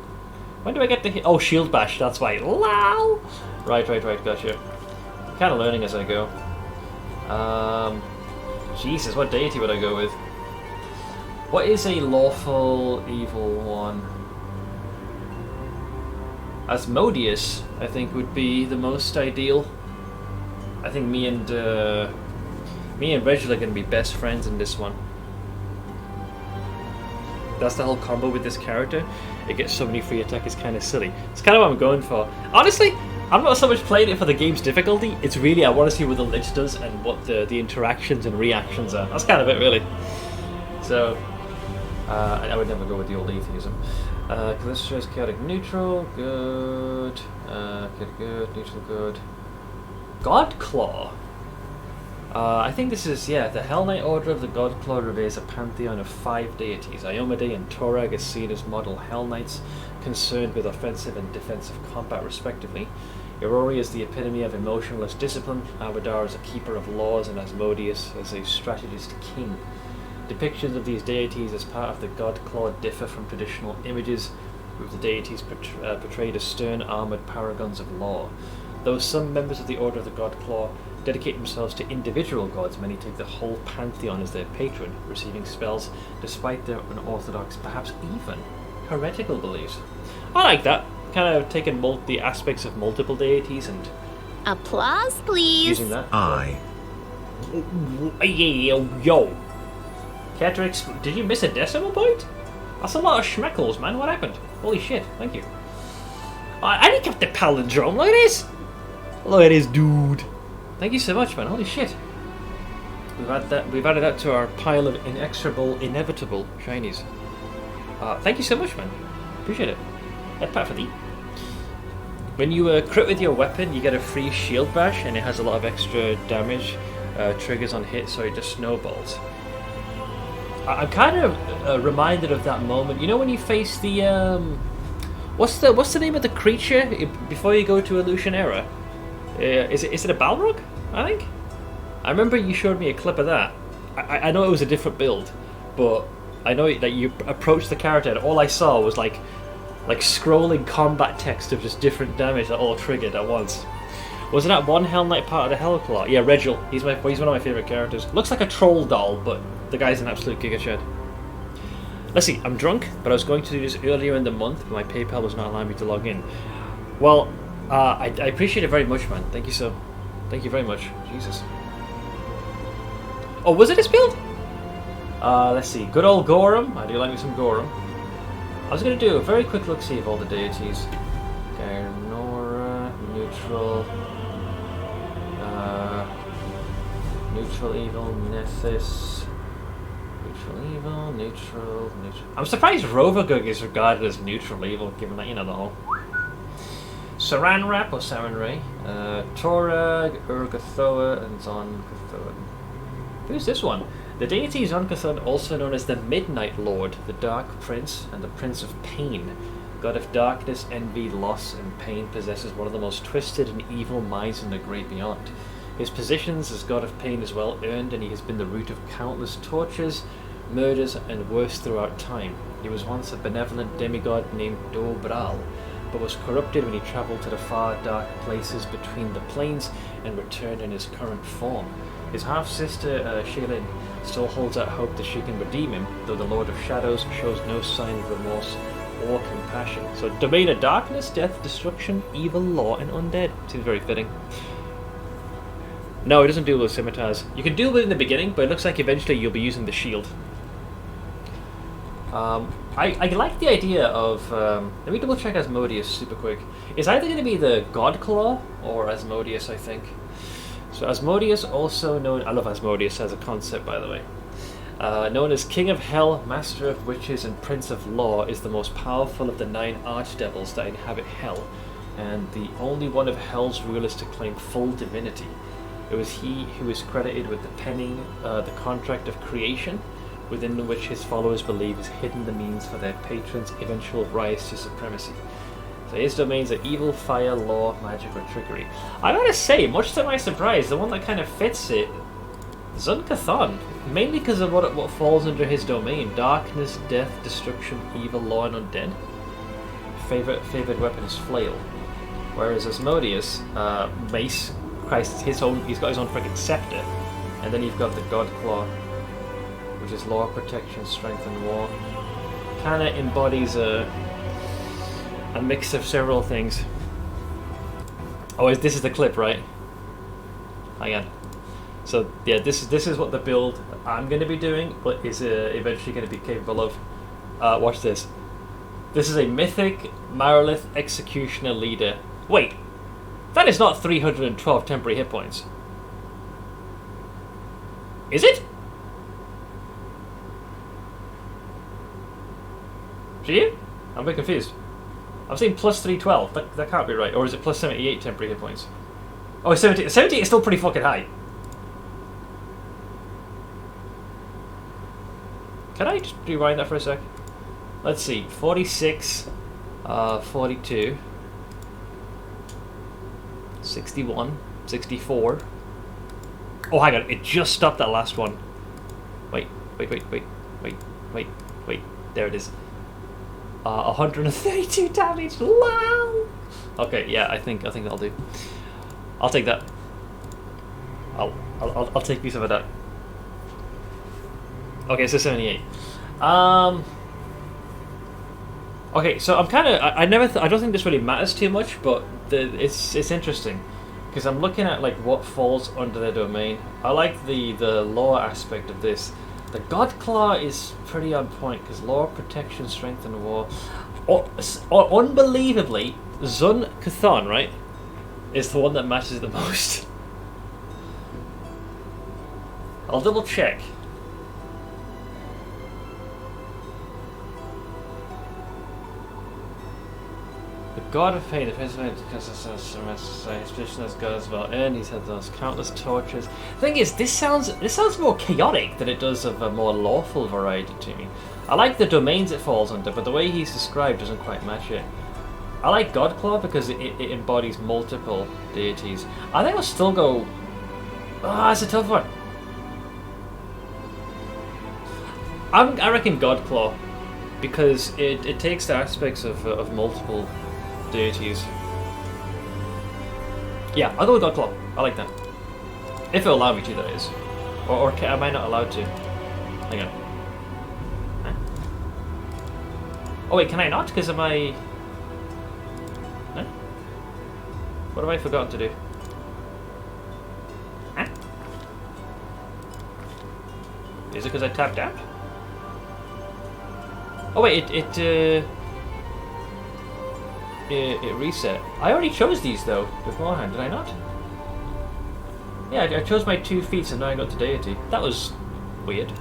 When do I get the hit? Oh, shield bash. That's why. Wow. Right. Gotcha. I'm kind of learning as I go. Jesus, what deity would I go with? What is a lawful evil one? Asmodeus, I think, would be the most ideal. I think me and Reggie are going to be best friends in this one. That's the whole combo with this character. It gets so many free attack, it's kind of silly. It's kind of what I'm going for. Honestly, I'm not so much playing it for the game's difficulty. It's really, I want to see what the Lich does and what the interactions and reactions are. That's kind of it, really. So, I would never go with the old atheism. Callisto's chaotic neutral, good. Good, neutral, good. Godclaw. I think this is, the Hell Knight Order of the Godclaw reveres a pantheon of 5 deities. Iomedae and Torag are seen as model Hell Knights, concerned with offensive and defensive combat respectively. Aurori is the epitome of emotionless discipline, Abadar is a keeper of laws, and Asmodeus is a strategist king. Depictions of these deities as part of the Godclaw differ from traditional images, with the deities portrayed as stern, armoured paragons of law. Though some members of the Order of the Godclaw dedicate themselves to individual gods, many take the whole pantheon as their patron, receiving spells despite their unorthodox, perhaps even heretical beliefs. I like that. Kind of taking the aspects of multiple deities and Applause, please. using that. Yo. Care to did you miss a decimal point? That's a lot of schmeckles, man. What happened? Holy shit, thank you. I didn't get the palindrome like this. Look at this dude. Thank you so much, man. Holy shit. We've added that to our pile of inevitable shinies. Thank you so much, man. Appreciate it. Head pat for thee. When you crit with your weapon, you get a free shield bash, and it has a lot of extra damage triggers on hit, so it just snowballs. I'm kind of reminded of that moment. You know when you face the what's the name of the creature before you go to Illusion Era? Is it a Balrog? I think. I remember you showed me a clip of that. I know it was a different build, but I know that you approached the character and all I saw was like scrolling combat text of just different damage that all triggered at once. Wasn't that one Hell Knight part of the Hellclaw? Yeah, Regil. He's one of my favourite characters. Looks like a troll doll, but the guy's an absolute gigachad. Let's see, I'm drunk, but I was going to do this earlier in the month, but my PayPal was not allowing me to log in. Well, I appreciate it very much, man. Thank you very much. Jesus. Oh, was it this build? Let's see. Good old Gorham. I do like me some Gorham. I was going to do a very quick look-see of all the deities. Garnora, neutral. Neutral evil, Nethys. Neutral evil, neutral. I'm surprised Rovagug is regarded as neutral evil, given that, you know, the whole Saranrap or Saranray. Torag, Urgathoa, and Zonkathoa. Who's this one? The deity Zonkathon, also known as the Midnight Lord, the Dark Prince, and the Prince of Pain. God of darkness, envy, loss, and pain, possesses one of the most twisted and evil minds in the great beyond. His positions as God of Pain is well earned, and he has been the root of countless tortures, murders, and worse throughout time. He was once a benevolent demigod named Dobral, but was corrupted when he travelled to the far dark places between the planes and returned in his current form. His half-sister, Shaylin, still holds out hope that she can redeem him, though the Lord of Shadows shows no sign of remorse or compassion. So, domain of darkness, death, destruction, evil, law, and undead. Seems very fitting. No, it doesn't deal with scimitars. You can deal with it in the beginning, but it looks like eventually you'll be using the shield. I like the idea of... let me double check Asmodeus super quick. It's either going to be the Godclaw or Asmodeus, I think. So Asmodeus, also known... I love Asmodeus as a concept, by the way. Known as King of Hell, Master of Witches, and Prince of Law, is the most powerful of the 9 archdevils that inhabit Hell, and the only one of Hell's rulers to claim full divinity. It was he who is credited with the penning the contract of creation, within which his followers believe is hidden the means for their patron's eventual rise to supremacy. So his domains are evil, fire, law, magic, or trickery. I gotta say, much to my surprise, the one that kind of fits it, Zunkathon, mainly because of what falls under his domain: darkness, death, destruction, evil, law, and undead. Favorite weapon is flail, whereas Asmodeus, mace. Christ, he's got his own freaking scepter, and then you've got the Godclaw, which is law, protection, strength, and war. Kind of embodies a mix of several things. Oh, this is the clip, right? Hang on. So yeah, this is what the build I'm going to be doing, but is eventually going to be capable of. Watch this. This is a Mythic Marilith Executioner Leader. Wait, that is not 312 temporary hit points. Is it? See you? I'm a bit confused. I'm saying plus 312. That can't be right. Or is it plus 78 temporary hit points? Oh, 70 is still pretty fucking high. Can I just rewind that for a sec? Let's see. 46, 42, 61, 64. Oh, hang on. It just stopped that last one. Wait. There it is. 132 damage. Wow. Okay, yeah, I think that'll do. I'll take that. I'll take me some of that. Okay, so 78. Okay, so I'm kind of I don't think this really matters too much, but it's interesting because I'm looking at like what falls under their domain. I like the law aspect of this. The Godclaw is pretty on point because law, protection, strength, and war. Unbelievably, Zun Cathon, right? is the one that matches the most. I'll double check. The god of fate, the president, because his position as god as well, and he's had those countless tortures. The thing is, this sounds more chaotic than it does of a more lawful variety to me. I like the domains it falls under, but the way he's described doesn't quite match it. I like Godclaw because it embodies multiple deities. I think I'll still go... Ah, it's a tough one. I reckon Godclaw, because it takes the aspects of multiple deities. Yeah, I'll go with Godclaw. I like that. If it'll allow me to, that is. Or am I not allowed to? Hang on. Huh? Oh wait, can I not? Because am I... Huh? What have I forgotten to do? Huh? Is it because I tapped out? Oh wait, it reset. I already chose these though beforehand, did I not? Yeah, I chose my 2 feats and now I got to deity. That was weird.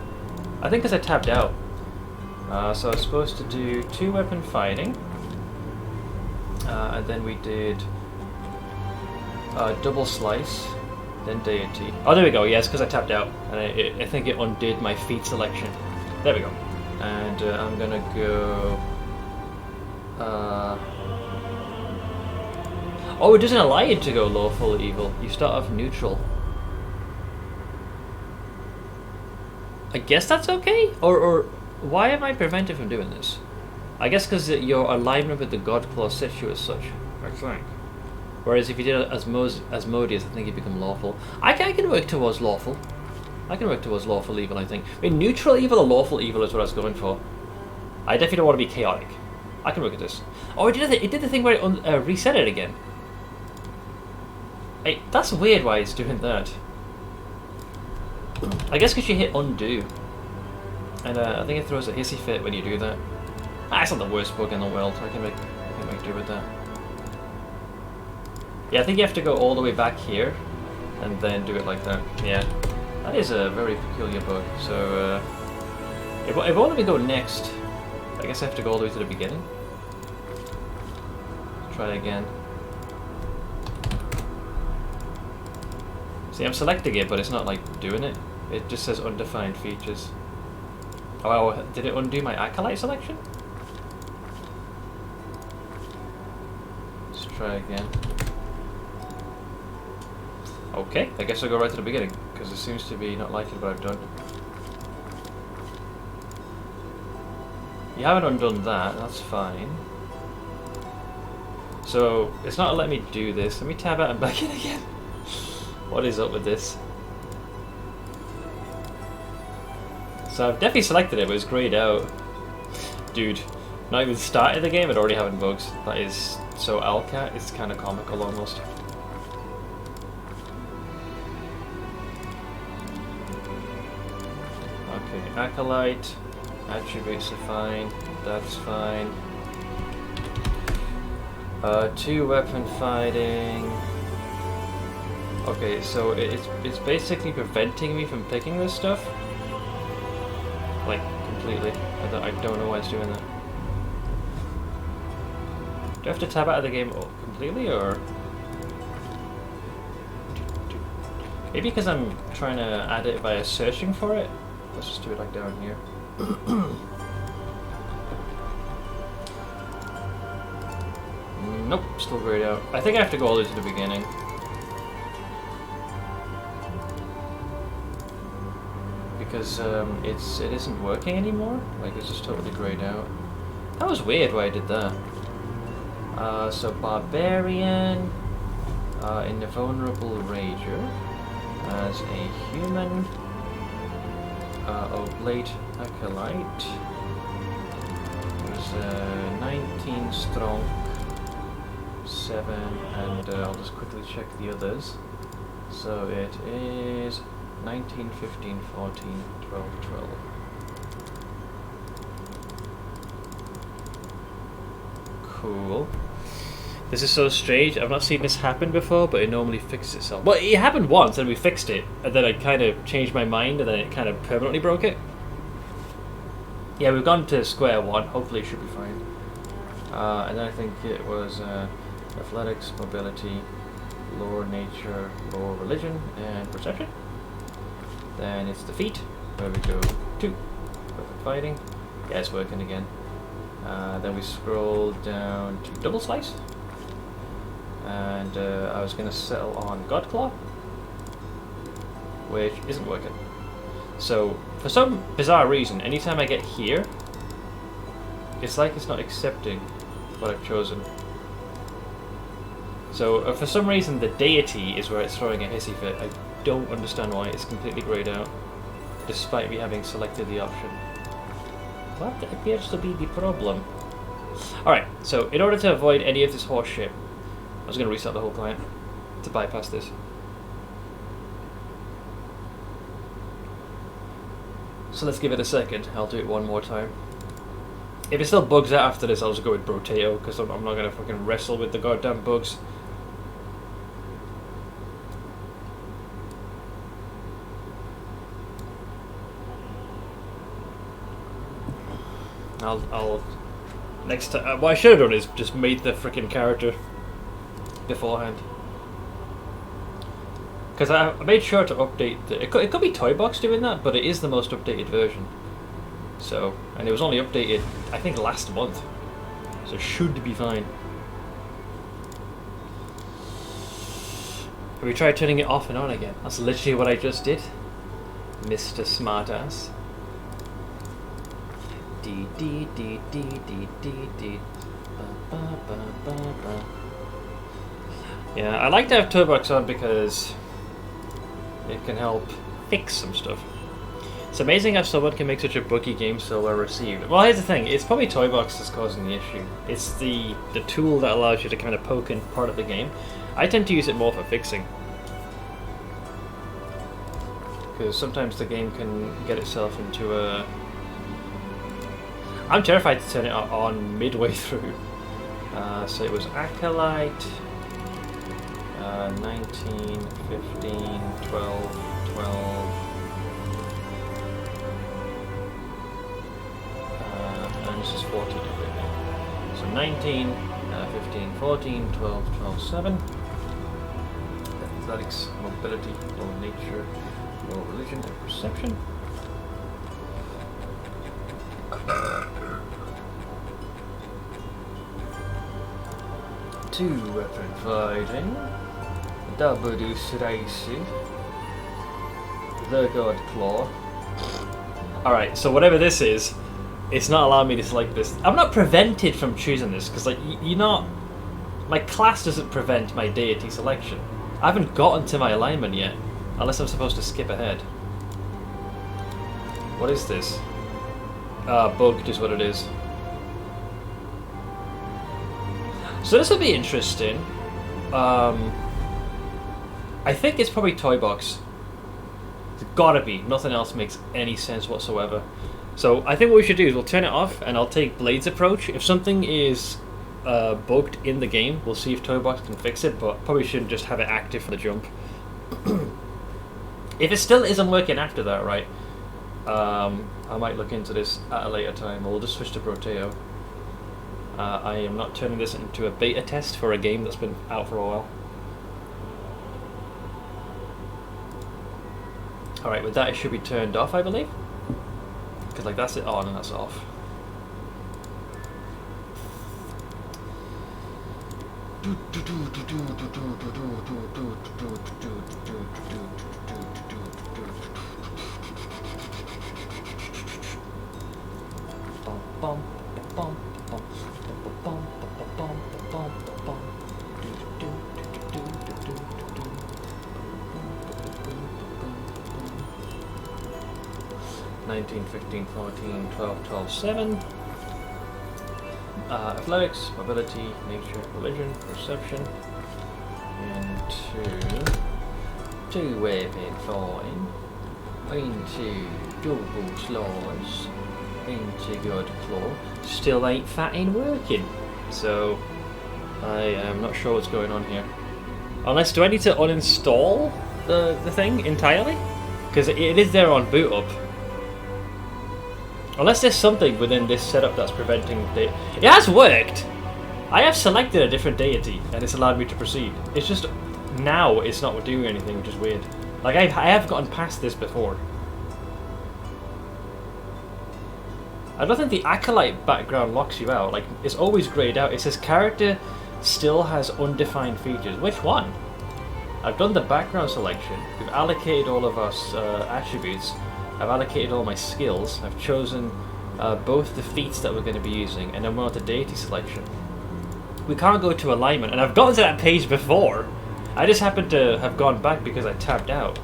I think because I tapped out. So I was supposed to do 2 weapon fighting. And then we did double slice, then deity. Oh, there we go. Yes, because I tapped out, and I think it undid my feat selection. There we go. And I'm gonna go. Oh, it doesn't allow you to go lawful evil. You start off neutral. I guess that's okay? Or why am I prevented from doing this? I guess because your alignment with the Godclaw sets you as such, I think. Whereas if you did it as Modius, I think you become lawful. I can work towards lawful. I can work towards lawful evil, I think. I mean, neutral evil or lawful evil is what I was going for. I definitely don't want to be chaotic. I can work at this. Oh, it did the thing where it reset it again. Hey, that's weird why it's doing that. I guess because you hit undo. And I think it throws a hissy fit when you do that. Ah, it's not the worst bug in the world. I can make do with that. Yeah, I think you have to go all the way back here and then do it like that. Yeah, that is a very peculiar bug. So if I want me to go next, I guess I have to go all the way to the beginning. Try again. See, I'm selecting it, but it's not like doing it. It just says undefined features. Oh, did it undo my acolyte selection? Let's try again. Okay, I guess I'll go right to the beginning, because it seems to be not liking what I've done. You haven't undone that, that's fine. So, it's not letting me do this. Let me tab out and back in again. What is up with this? So I've definitely selected it, but it's greyed out. Dude, not even started the game, and already having bugs. That is so Alcat, it's kind of comical almost. Okay, Acolyte, attributes are fine, that's fine. 2 weapon fighting. Okay, so it's basically preventing me from picking this stuff. Like, completely. I don't know why it's doing that. Do I have to tab out of the game completely, or...? Maybe because I'm trying to add it via searching for it? Let's just do it like down here. Nope, still grayed out. I think I have to go all the way to the beginning. Because it isn't working anymore. Like, it's just totally grayed out. That was weird why I did that. So Barbarian in the Vulnerable Rager as a human Oblate Acolyte. There's 19 strong, 7, and I'll just quickly check the others. So it is 19, 15, 14, 12, 12. Cool. This is so strange. I've not seen this happen before, but it normally fixes itself. Well, it happened once, and we fixed it, and then I kind of changed my mind, and then it kind of permanently broke it. Yeah, we've gone to square one. Hopefully it should be fine. And then I think it was athletics, mobility, lore, nature, lore, religion, and perception. Then it's the feat, where we go 2. Perfect fighting. Yeah, it's working again. Then we scroll down to double slice. And I was going to settle on Godclaw, which isn't working. So, for some bizarre reason, anytime I get here, it's like it's not accepting what I've chosen. So, for some reason, the deity is where it's throwing a hissy fit. I don't understand why it's completely greyed out, despite me having selected the option. What appears to be the problem? Alright, so in order to avoid any of this horse shit, I was going to restart the whole client to bypass this. So let's give it a second. I'll do it one more time. If it still bugs out after this, I'll just go with Brotato, because I'm not going to fucking wrestle with the goddamn bugs. I'll next time. What I should have done is just made the freaking character beforehand, because I made sure to update the. It could be Toybox doing that, but it is the most updated version. So, and it was only updated, I think, last month, so it should be fine. Have we tried turning it off and on again? That's literally what I just did, Mr. Smartass. D D D D D D D. Ba, ba, ba, ba, ba. Yeah, I like to have Toybox on because it can help fix some stuff. It's amazing how someone can make such a buggy game so well received. Well, here's the thing, it's probably Toybox that's causing the issue. It's the tool that allows you to kind of poke in part of the game. I tend to use it more for fixing, because sometimes the game can get itself into a... I'm terrified to turn it on midway through. So it was Acolyte, 19, 15, 12, 12, and this is 14 and 15. So 19, 15, 14, 12, 12, 7. Athletics, mobility, low nature, low religion, and perception. Two weapon fighting, double racing, the God Claw. Alright, so whatever this is, it's not allowing me to select this. I'm not prevented from choosing this, because like, you're not... My class doesn't prevent my deity selection. I haven't gotten to my alignment yet, unless I'm supposed to skip ahead. What is this? Bugged is what it is. So this will be interesting. I think it's probably Toybox. It's gotta be. Nothing else makes any sense whatsoever. So I think what we should do is we'll turn it off and I'll take Blade's approach. If something is bugged in the game, we'll see if Toybox can fix it, but probably shouldn't just have it active from the jump. If it still isn't working after that, right, I might look into this at a later time, or we'll just switch to Brotato. I am not turning this into a beta test for a game that's been out for a while. Alright, with that it should be turned off, I believe. Because like that's it on and that's off. Bum, bum, bum, bum, bum, bum, bum. 19, 15, 14, 12, 12, 7. Athletics, mobility, nature, religion, perception. Into weapon fighting. Into double slice. Into God Claw. Still ain't fatting working. So I am not sure what's going on here. Unless, do I need to uninstall the thing entirely? Because it is there on boot up. Unless there's something within this setup that's preventing it. It has worked! I have selected a different deity and it's allowed me to proceed. It's just now it's not doing anything, which is weird. Like I have gotten past this before. I don't think the Acolyte background locks you out. Like, it's always grayed out. It says character still has undefined features. Which one? I've done the background selection. We've allocated all of our attributes. I've allocated all my skills. I've chosen both the feats that we're going to be using, and then we're on to deity selection. We can't go to alignment, and I've gotten to that page before. I just happened to have gone back because I tabbed out,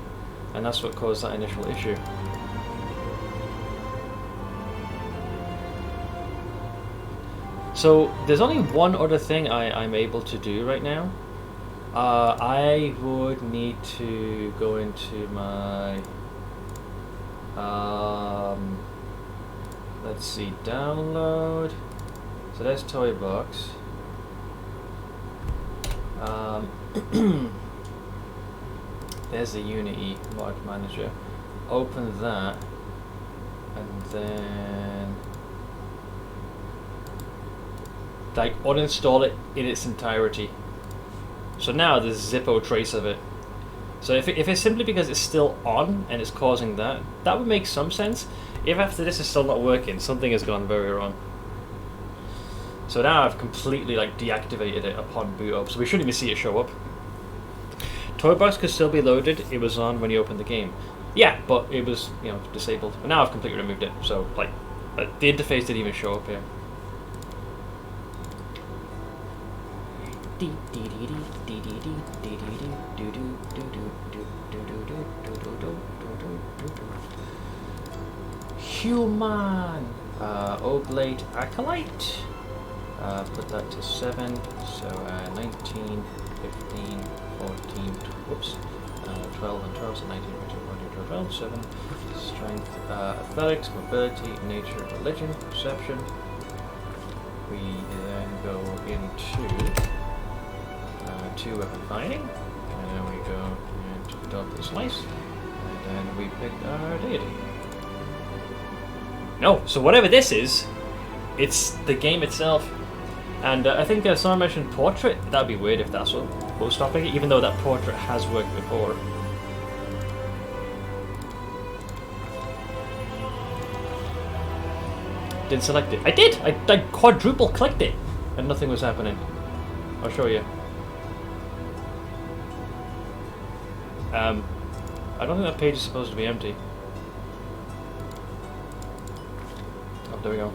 and that's what caused that initial issue. So there's only one other thing I'm able to do right now. I would need to go into my let's see, download. So there's Toy Box. There's the Unity mod manager. Open that, and then like uninstall it in its entirety. So now there's zippo trace of it. So if it's simply because it's still on and it's causing that, that would make some sense. If after this is still not working, something has gone very wrong. So now I've completely like deactivated it upon boot up, so we shouldn't even see it show up. Toybox could still be loaded. It was on when you opened the game. Yeah, but it was, you know, disabled. But now I've completely removed it. So like, the interface didn't even show up here. Human Oblate Acolyte. Put that to 7. So 19, 15, 14. Whoops. 12 and 12. So 19, 15, 14, 12, 7. Strength, athletics, mobility, nature, religion, perception. We then go into 2 weapon fighting, and then we go into Doctor Slice, and then we pick our deity. No, so whatever this is, it's the game itself. And I think someone mentioned portrait. That'd be weird if that's what was stopping it, even though that portrait has worked before. Didn't select it. I did! I quadruple clicked it, and nothing was happening. I'll show you. I don't think that page is supposed to be empty. Oh, there we go.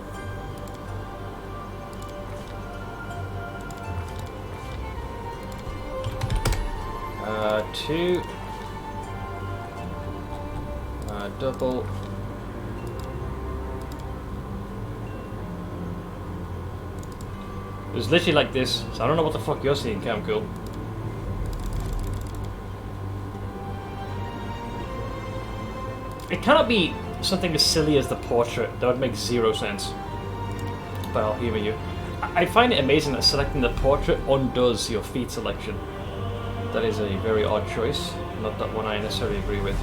Two. Double. It was literally like this, so I don't know what the fuck you're seeing, Cam Cool. It cannot be something as silly as the portrait. That would make zero sense. But I'll humor you. I find it amazing that selecting the portrait undoes your feat selection. That is a very odd choice. Not that one I necessarily agree with.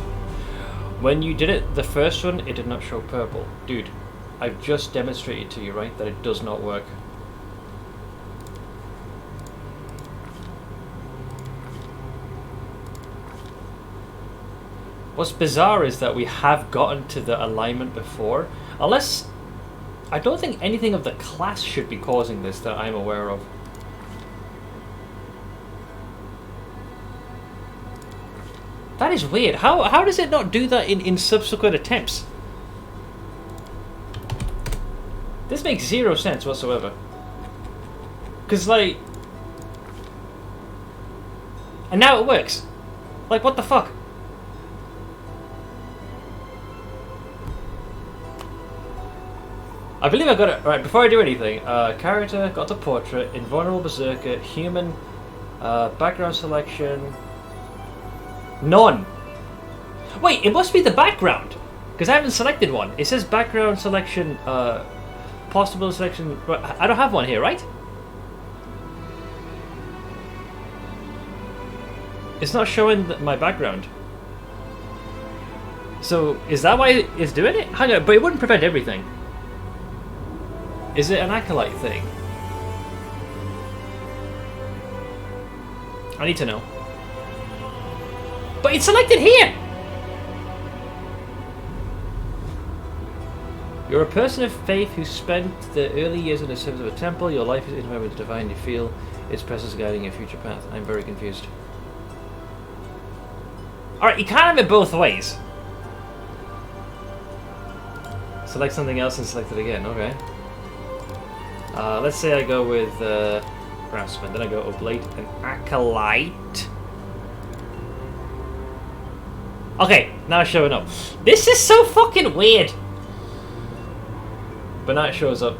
When you did it, the first one, it did not show purple. Dude, I've just demonstrated to you, right, that it does not work. What's bizarre is that we have gotten to the alignment before. Unless... I don't think anything of the class should be causing this that I'm aware of. That is weird. How does it not do that in subsequent attempts? This makes zero sense whatsoever. Because, like... And now it works. Like, what the fuck? I believe I got it right. Before I do anything, character, got the portrait, invulnerable berserker, human, background selection, none. Wait, it must be the background, because I haven't selected one. It says background selection, possible selection. I don't have one here, right? It's not showing my background. So, is that why it's doing it? Hang on, but it wouldn't prevent everything. Is it an acolyte thing? I need to know. But it's selected here! You're a person of faith who spent the early years in the service of a temple. Your life is intimate with the divine. You feel its presence guiding your future path. I'm very confused. Alright, you can't have it both ways. Select something else and select it again. Okay. Let's say I go with Craftsman, then I go Oblate and Acolyte. Okay, now it's showing up. This is so fucking weird. But now it shows up.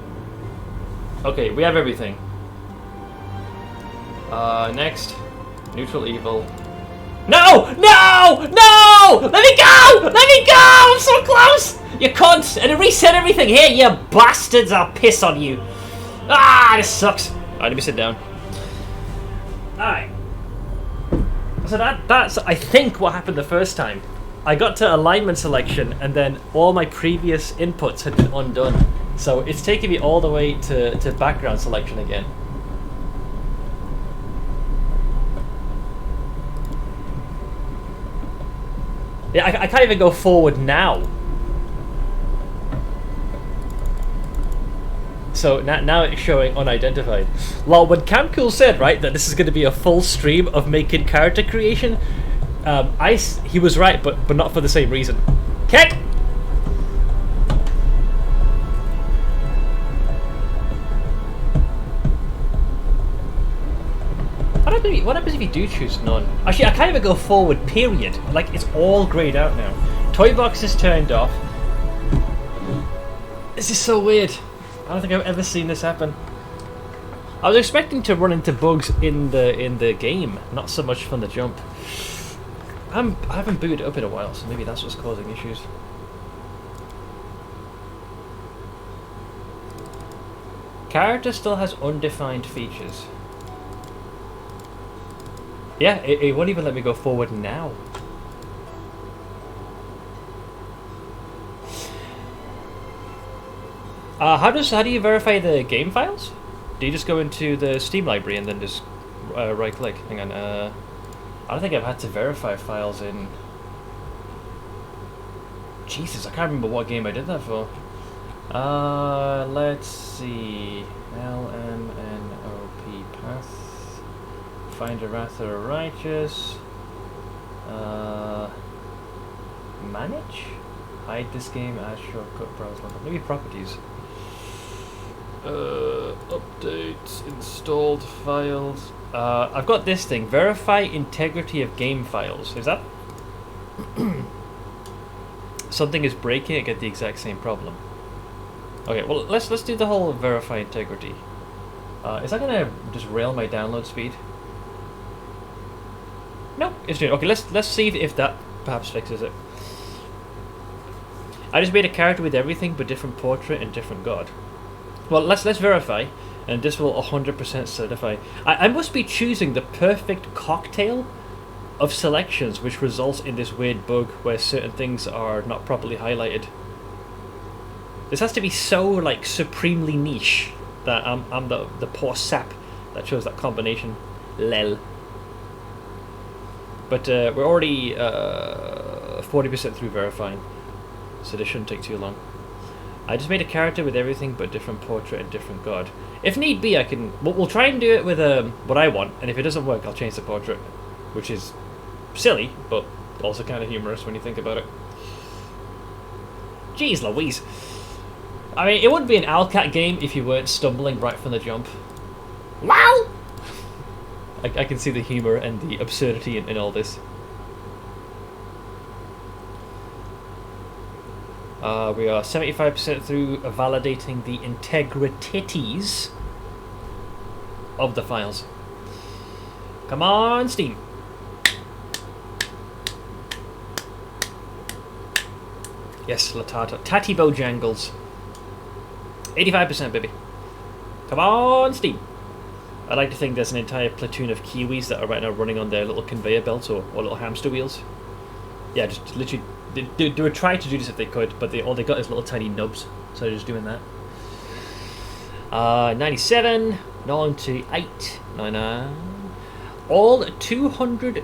Okay, we have everything. Next, neutral evil. No! No! No! Let me go! Let me go! I'm so close! You cunt! And it reset everything. Here, you bastards! I'll piss on you. Ah, this sucks. Alright, let me sit down. Alright. So that's, I think, what happened the first time. I got to alignment selection, and then all my previous inputs had been undone. So it's taking me all the way to background selection again. Yeah, I can't even go forward now. So now it's showing unidentified. Well, when Camcool said, right, that this is going to be a full stream of making character creation, he was right, but not for the same reason. Kick! What happens if you do choose none? Actually, I can't even go forward, period. Like, it's all greyed out now. Toy box is turned off. This is so weird. I don't think I've ever seen this happen. I was expecting to run into bugs in the game, not so much from the jump. I haven't booted up in a while, so maybe that's what's causing issues. Character still has undefined features. Yeah, it won't even let me go forward now. How do you verify the game files? Do you just go into the Steam library and then just right click? Hang on. I don't think I've had to verify files in. Jesus, I can't remember what game I did that for. Let's see. LMNOP path. Find a Wrath of the Righteous. Manage? Hide this game as shortcut browse login. Maybe properties. Updates, installed files. I've got this thing. Verify integrity of game files. Is that? Something is breaking, I get the exact same problem. Okay, well let's do the whole verify integrity. Is that gonna just rail my download speed? No, it's doing okay. Let's see if that perhaps fixes it. I just made a character with everything but different portrait and different god. Well, let's verify, and this will 100% certify. I must be choosing the perfect cocktail of selections, which results in this weird bug where certain things are not properly highlighted. This has to be so like supremely niche that I'm the poor sap that chose that combination. Lel. But we're already 40% through verifying, so this shouldn't take too long. I just made a character with everything but different portrait and different god. If need be, I can. We'll try and do it with what I want, and if it doesn't work, I'll change the portrait, which is silly, but also kind of humorous when you think about it. Jeez Louise. I mean, it wouldn't be an Owlcat game if you weren't stumbling right from the jump. Wow! I can see the humor and the absurdity in all this. We are 75% through validating the integrities of the files. Come on, Steam. Yes, Latata. Tatty Bojangles. 85%, baby. Come on, Steam. I like to think there's an entire platoon of Kiwis that are right now running on their little conveyor belts or little hamster wheels. Yeah, just literally, they would try to do this if they could, but all they got is little tiny nubs, so they're just doing that. 97, 98, 99. All 220,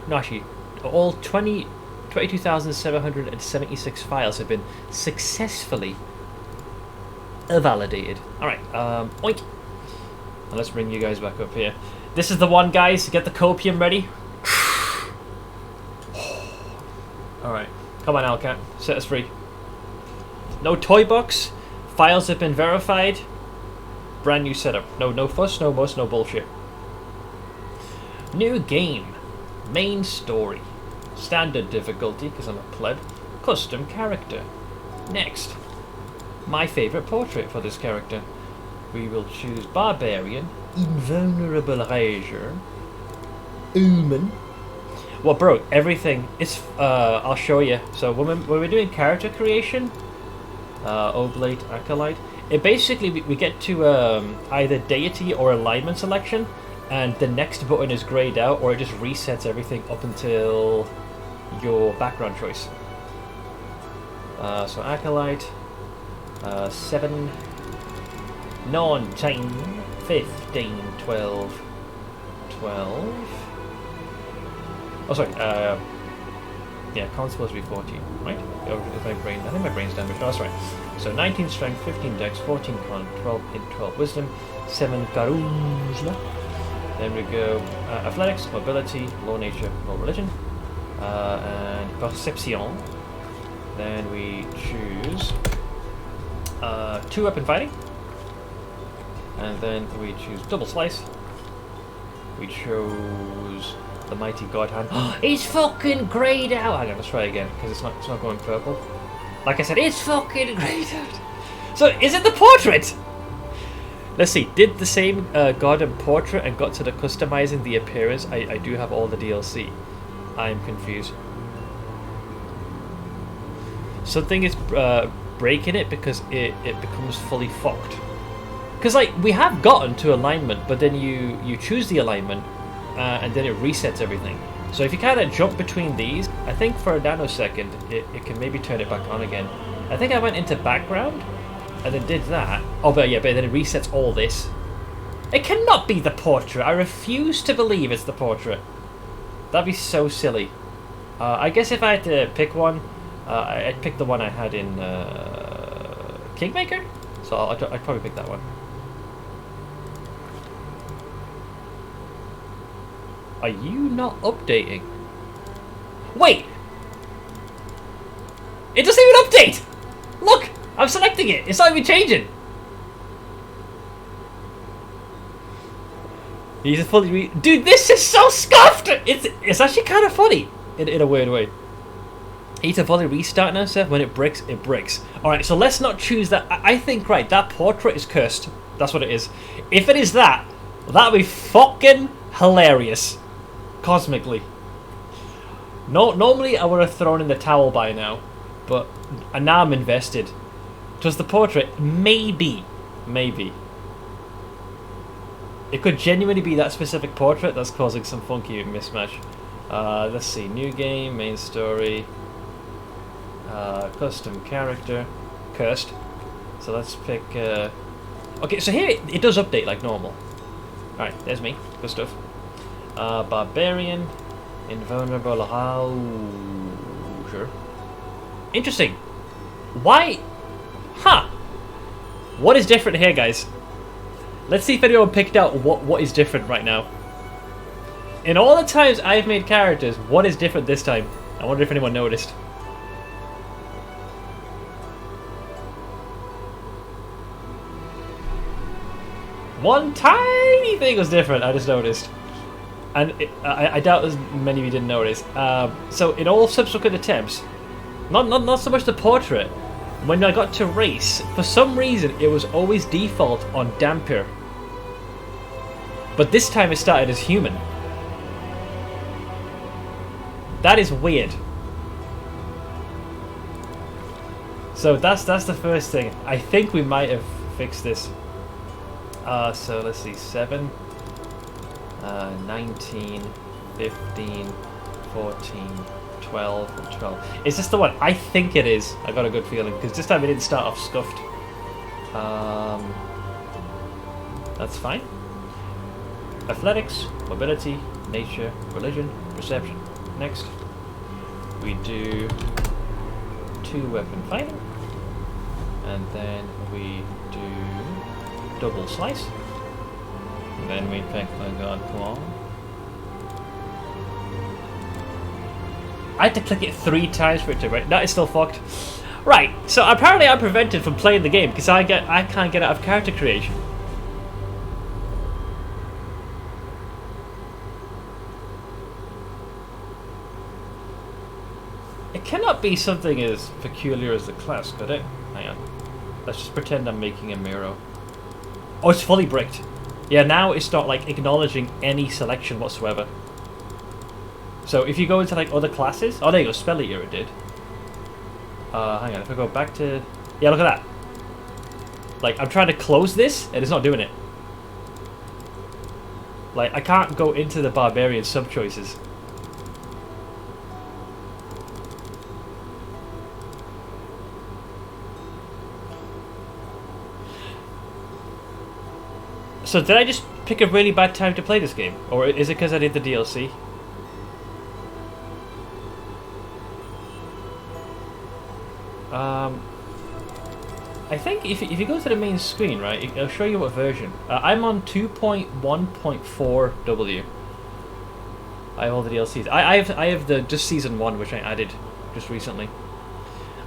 no actually, all 22,776 files have been successfully validated. Alright, oink. And let's bring you guys back up here. This is the one, guys. Get the copium ready. Alright, come on, Alcat. Set us free. No toy box. Files have been verified. Brand new setup. No fuss, no muss, no bullshit. New game. Main story. Standard difficulty, because I'm a pleb. Custom character. Next. My favourite portrait for this character. We will choose Barbarian, Invulnerable Rager, Omen. Well, bro, everything is. I'll show you. So when we're doing character creation, Oblate, Acolyte, it basically we get to either deity or alignment selection, and the next button is grayed out, or it just resets everything up until your background choice. So Acolyte, 7, 19, 15, 12, 12. Oh, sorry. Yeah, con's supposed to be 14, right? If my brain, I think my brain's damaged. Oh, that's right. So 19 strength, 15 dex, 14 con, 12 int, 12 wisdom, 7 charisma. Then we go athletics, mobility, law nature, law religion, and perception. Then we choose 2 weapon fighting. And then we choose double slice. We chose the mighty god hand. It's fucking grayed out. Hang on, let's try again because it's not going purple. Like I said, it's fucking grayed out. So is it the portrait? Let's see. Did the same god and portrait and got to the customizing the appearance. I do have all the DLC. I'm confused. Something is breaking it because it becomes fully fucked. Because like we have gotten to alignment, but then you choose the alignment, and then it resets everything. So if you kind of jump between these, I think for a nanosecond it can maybe turn it back on again. I think I went into background, and then did that. Oh, but then it resets all this. It cannot be the portrait. I refuse to believe it's the portrait. That'd be so silly. I guess if I had to pick one, I'd pick the one I had in Kingmaker. So I'd probably pick that one. Are you not updating? Wait! It doesn't even update! Look! I'm selecting it! It's not even changing! He's a fully Dude, this is so scuffed! It's actually kind of funny in a weird way. He's a fully restart now, sir. When it breaks, it breaks. Alright, so let's not choose that. I think, right, that portrait is cursed. That's what it is. If it is that, that'd be fucking hilarious. Cosmically. No, normally I would have thrown in the towel by now, but now I'm invested. Just the portrait, maybe. It could genuinely be that specific portrait that's causing some funky mismatch. Let's see, new game, main story, custom character, cursed. So let's pick. Okay, so here it does update like normal. All right, there's me. Good stuff. Barbarian, invulnerable. Sure. Interesting. Why? Huh. What is different here, guys? Let's see if anyone picked out what is different right now. In all the times I've made characters, what is different this time? I wonder if anyone noticed. One tiny thing was different, I just noticed. And I doubt as many of you didn't notice. So in all subsequent attempts, not so much the portrait, when I got to race, for some reason it was always default on Dampier. But this time it started as human. That is weird. So that's the first thing. I think we might have fixed this. So let's see, 7, 19, 15, 14, 12, and 12. Is this the one? I think it is. I got a good feeling, because this time it didn't start off scuffed. That's fine. Athletics, mobility, nature, religion, perception. Next, we do 2 weapon fighting, and then we do double slice. And then we pick the god claw. I had to click it 3 times for it to right. No, it's still fucked. Right, so apparently I'm prevented from playing the game because I can't get out of character creation. It cannot be something as peculiar as the class, could it? Hang on. Let's just pretend I'm making a Miro. Oh, it's fully bricked. Yeah, now it's not like acknowledging any selection whatsoever. So if you go into like other classes, oh there you go, Spell Eater it did. Hang on, if I go back to, yeah, look at that. Like I'm trying to close this and it's not doing it. Like I can't go into the Barbarian sub choices. So did I just pick a really bad time to play this game? Or is it because I did the DLC? I think if you go to the main screen, right, it'll show you what version. I'm on 2.1.4W. I have all the DLCs. I have the just season 1, which I added just recently.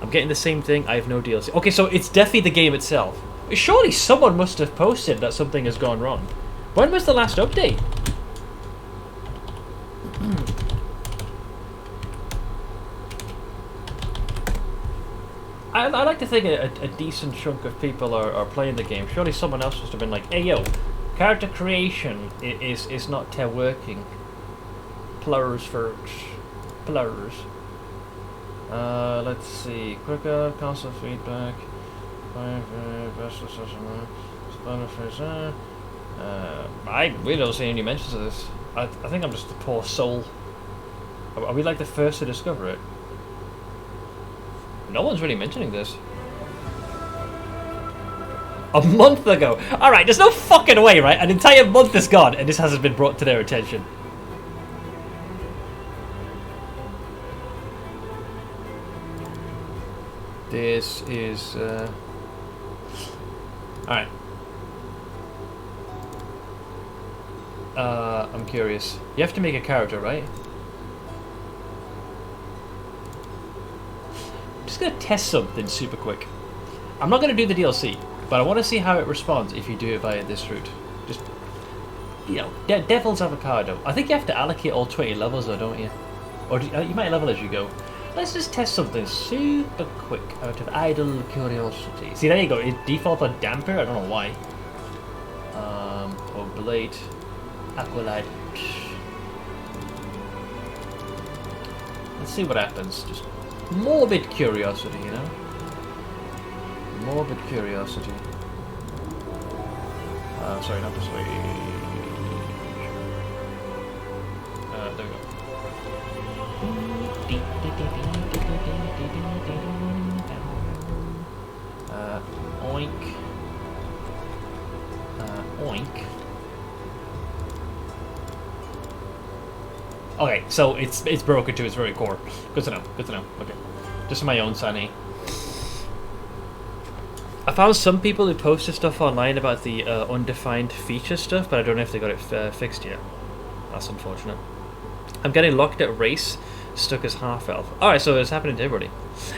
I'm getting the same thing. I have no DLC. Okay, so it's definitely the game itself. Surely someone must have posted that something has gone wrong. When was the last update? I like to think a decent chunk of people are playing the game. Surely someone else must have been like, hey yo, character creation is not working. Plurs first. Plurs. Let's see. Quicker, constant feedback. I really don't see any mentions of this. I think I'm just the poor soul. Are we like the first to discover it? No one's really mentioning this. A month ago! Alright, there's no fucking way, right? An entire month is gone and this hasn't been brought to their attention. This is... Alright. I'm curious. You have to make a character, right? I'm just gonna test something super quick. I'm not gonna do the DLC, but I want to see how it responds if you do it via this route. Just, you know, Devil's Avocado. I think you have to allocate all 20 levels though, don't you? Or you might level as you go. Let's just test something super quick out of idle curiosity. See, there you go. It defaults on Damper. I don't know why. Oblate. Aqualite. Let's see what happens. Just morbid curiosity, you know? Morbid curiosity. Sorry, not this way. There we go. Oink. Oink. Okay, so it's broken to its very core. Good to know. Good to know. Okay, just my own sanity. I found some people who posted stuff online about the undefined feature stuff, but I don't know if they got it fixed yet. That's unfortunate. I'm getting locked at race, stuck as half-elf. Alright, so it's happening to everybody.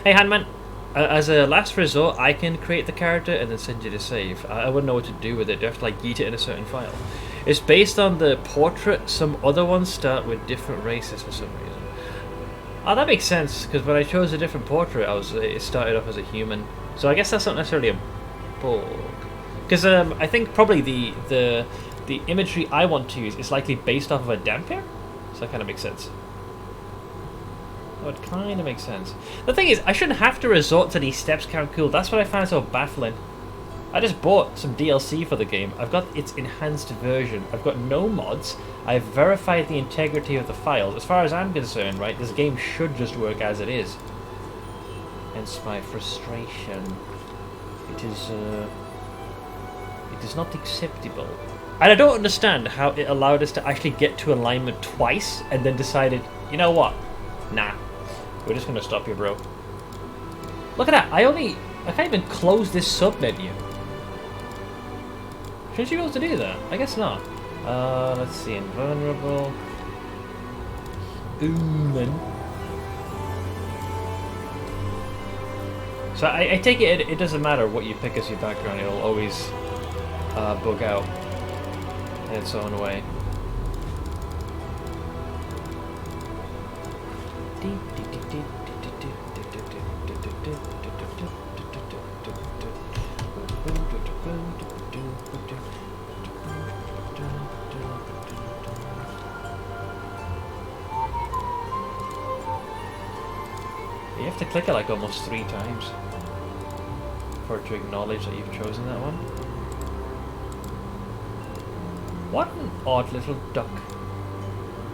Hey, Handman, as a last resort, I can create the character and then send you to save. I wouldn't know what to do with it. Do I have to like yeet it in a certain file? It's based on the portrait. Some other ones start with different races for some reason. Oh, that makes sense, because when I chose a different portrait, it started off as a human. So I guess that's not necessarily a bug. Because I think probably the imagery I want to use is likely based off of a damper. So that kind of makes sense. Oh, it kind of makes sense. The thing is, I shouldn't have to resort to these steps count cool. That's what I find so baffling. I just bought some DLC for the game. I've got its enhanced version. I've got no mods. I've verified the integrity of the files. As far as I'm concerned, right, this game should just work as it is. Hence my frustration. It is not acceptable. And I don't understand how it allowed us to actually get to alignment twice and then decided, you know what? Nah. We're just gonna stop you, bro. Look at that. I can't even close this sub menu. Shouldn't you be able to do that? I guess not. Let's see. Invulnerable. Human. So I take it doesn't matter what you pick as your background. It'll always bug out in its own way. You have to click it like almost 3 times for it to acknowledge that you've chosen that one. What an odd little duck.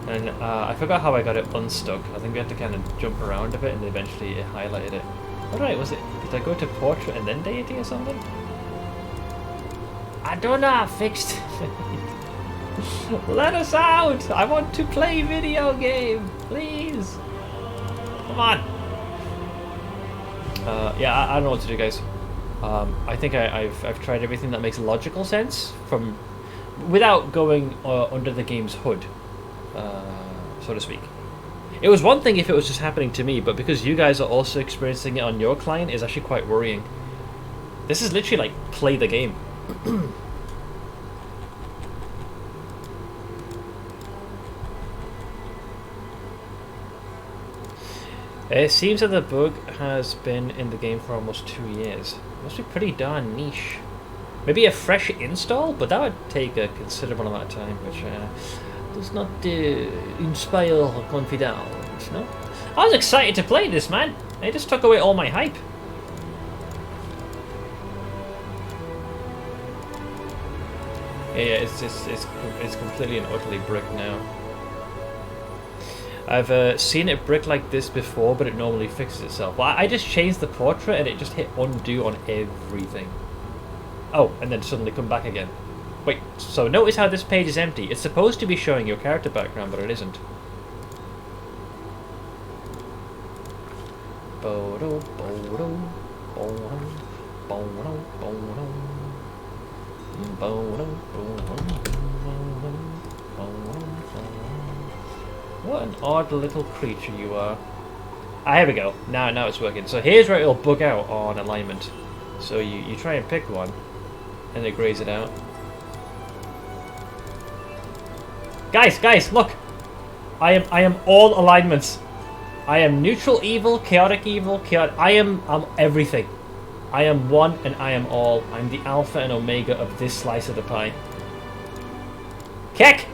And I forgot how I got it unstuck. I think we had to kind of jump around a bit and eventually it highlighted it. Alright, was it? Did I go to portrait and then deity or something? I don't know, I fixed it. Let us out! I want to play video game! Please! Come on! Yeah, I don't know what to do, guys. I think I've tried everything that makes logical sense from without going under the game's hood, so to speak. It was one thing if it was just happening to me, but because you guys are also experiencing it on your client, is actually quite worrying. This is literally like play the game. It seems that the bug has been in the game for almost 2 years. Must be pretty darn niche. Maybe a fresh install, but that would take a considerable amount of time, which does not inspire confidence, no? I was excited to play this, man. It just took away all my hype. Yeah, it's completely and utterly brick now. I've seen it brick like this before, but it normally fixes itself. Well, I just changed the portrait and it just hit undo on everything. Oh, and then suddenly come back again. Wait, so notice how this page is empty. It's supposed to be showing your character background, but it isn't. What an odd little creature you are. Ah, here we go. Now it's working. So here's where it'll bug out on alignment. So you try and pick one, and it grays it out. Guys, look! I am all alignments. I am neutral evil, chaotic evil, I'm everything. I am one and I am all. I'm the alpha and omega of this slice of the pie. Kick!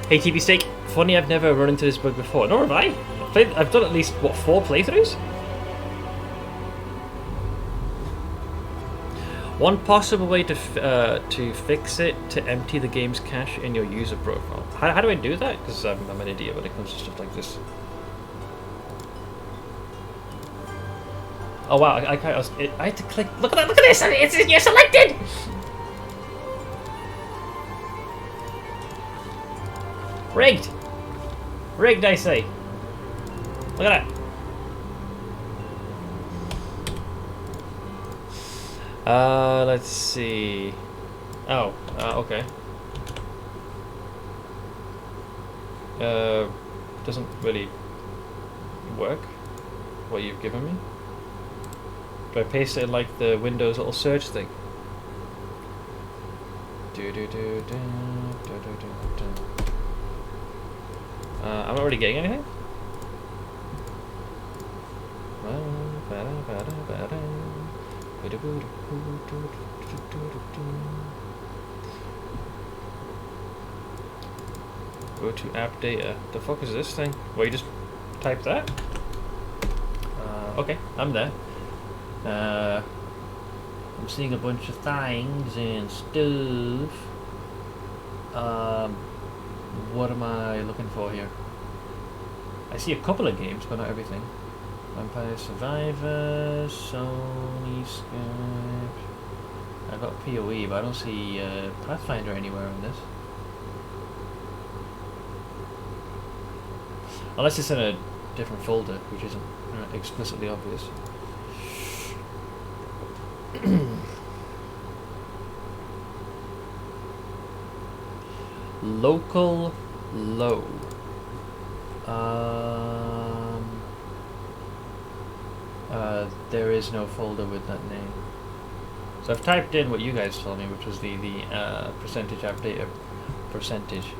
Hey TB Steak, funny I've never run into this bug before. Nor have I. I've done at least, what, 4 playthroughs? One possible way to fix it, to empty the game's cache in your user profile. How do I do that? Because I'm an idiot when it comes to stuff like this. Oh wow, I had to click. Look at this! You're selected! Rigged! Rigged, I say. Look at that. Let's see. Oh, okay. Doesn't really work, what you've given me. Do I paste it like the Windows little search thing? I'm not really getting anything. Go to app data. The fuck is this thing? Well, you just type that? Okay, I'm there. I'm seeing a bunch of things and stuff. What am I looking for here? I see a couple of games, but not everything. Vampire Survivors, Sony, Skype. I got PoE, but I don't see Pathfinder anywhere in this. Unless it's in a different folder, which isn't explicitly obvious. Local low. There is no folder with that name. So I've typed in what you guys told me, which was the percentage update percentage.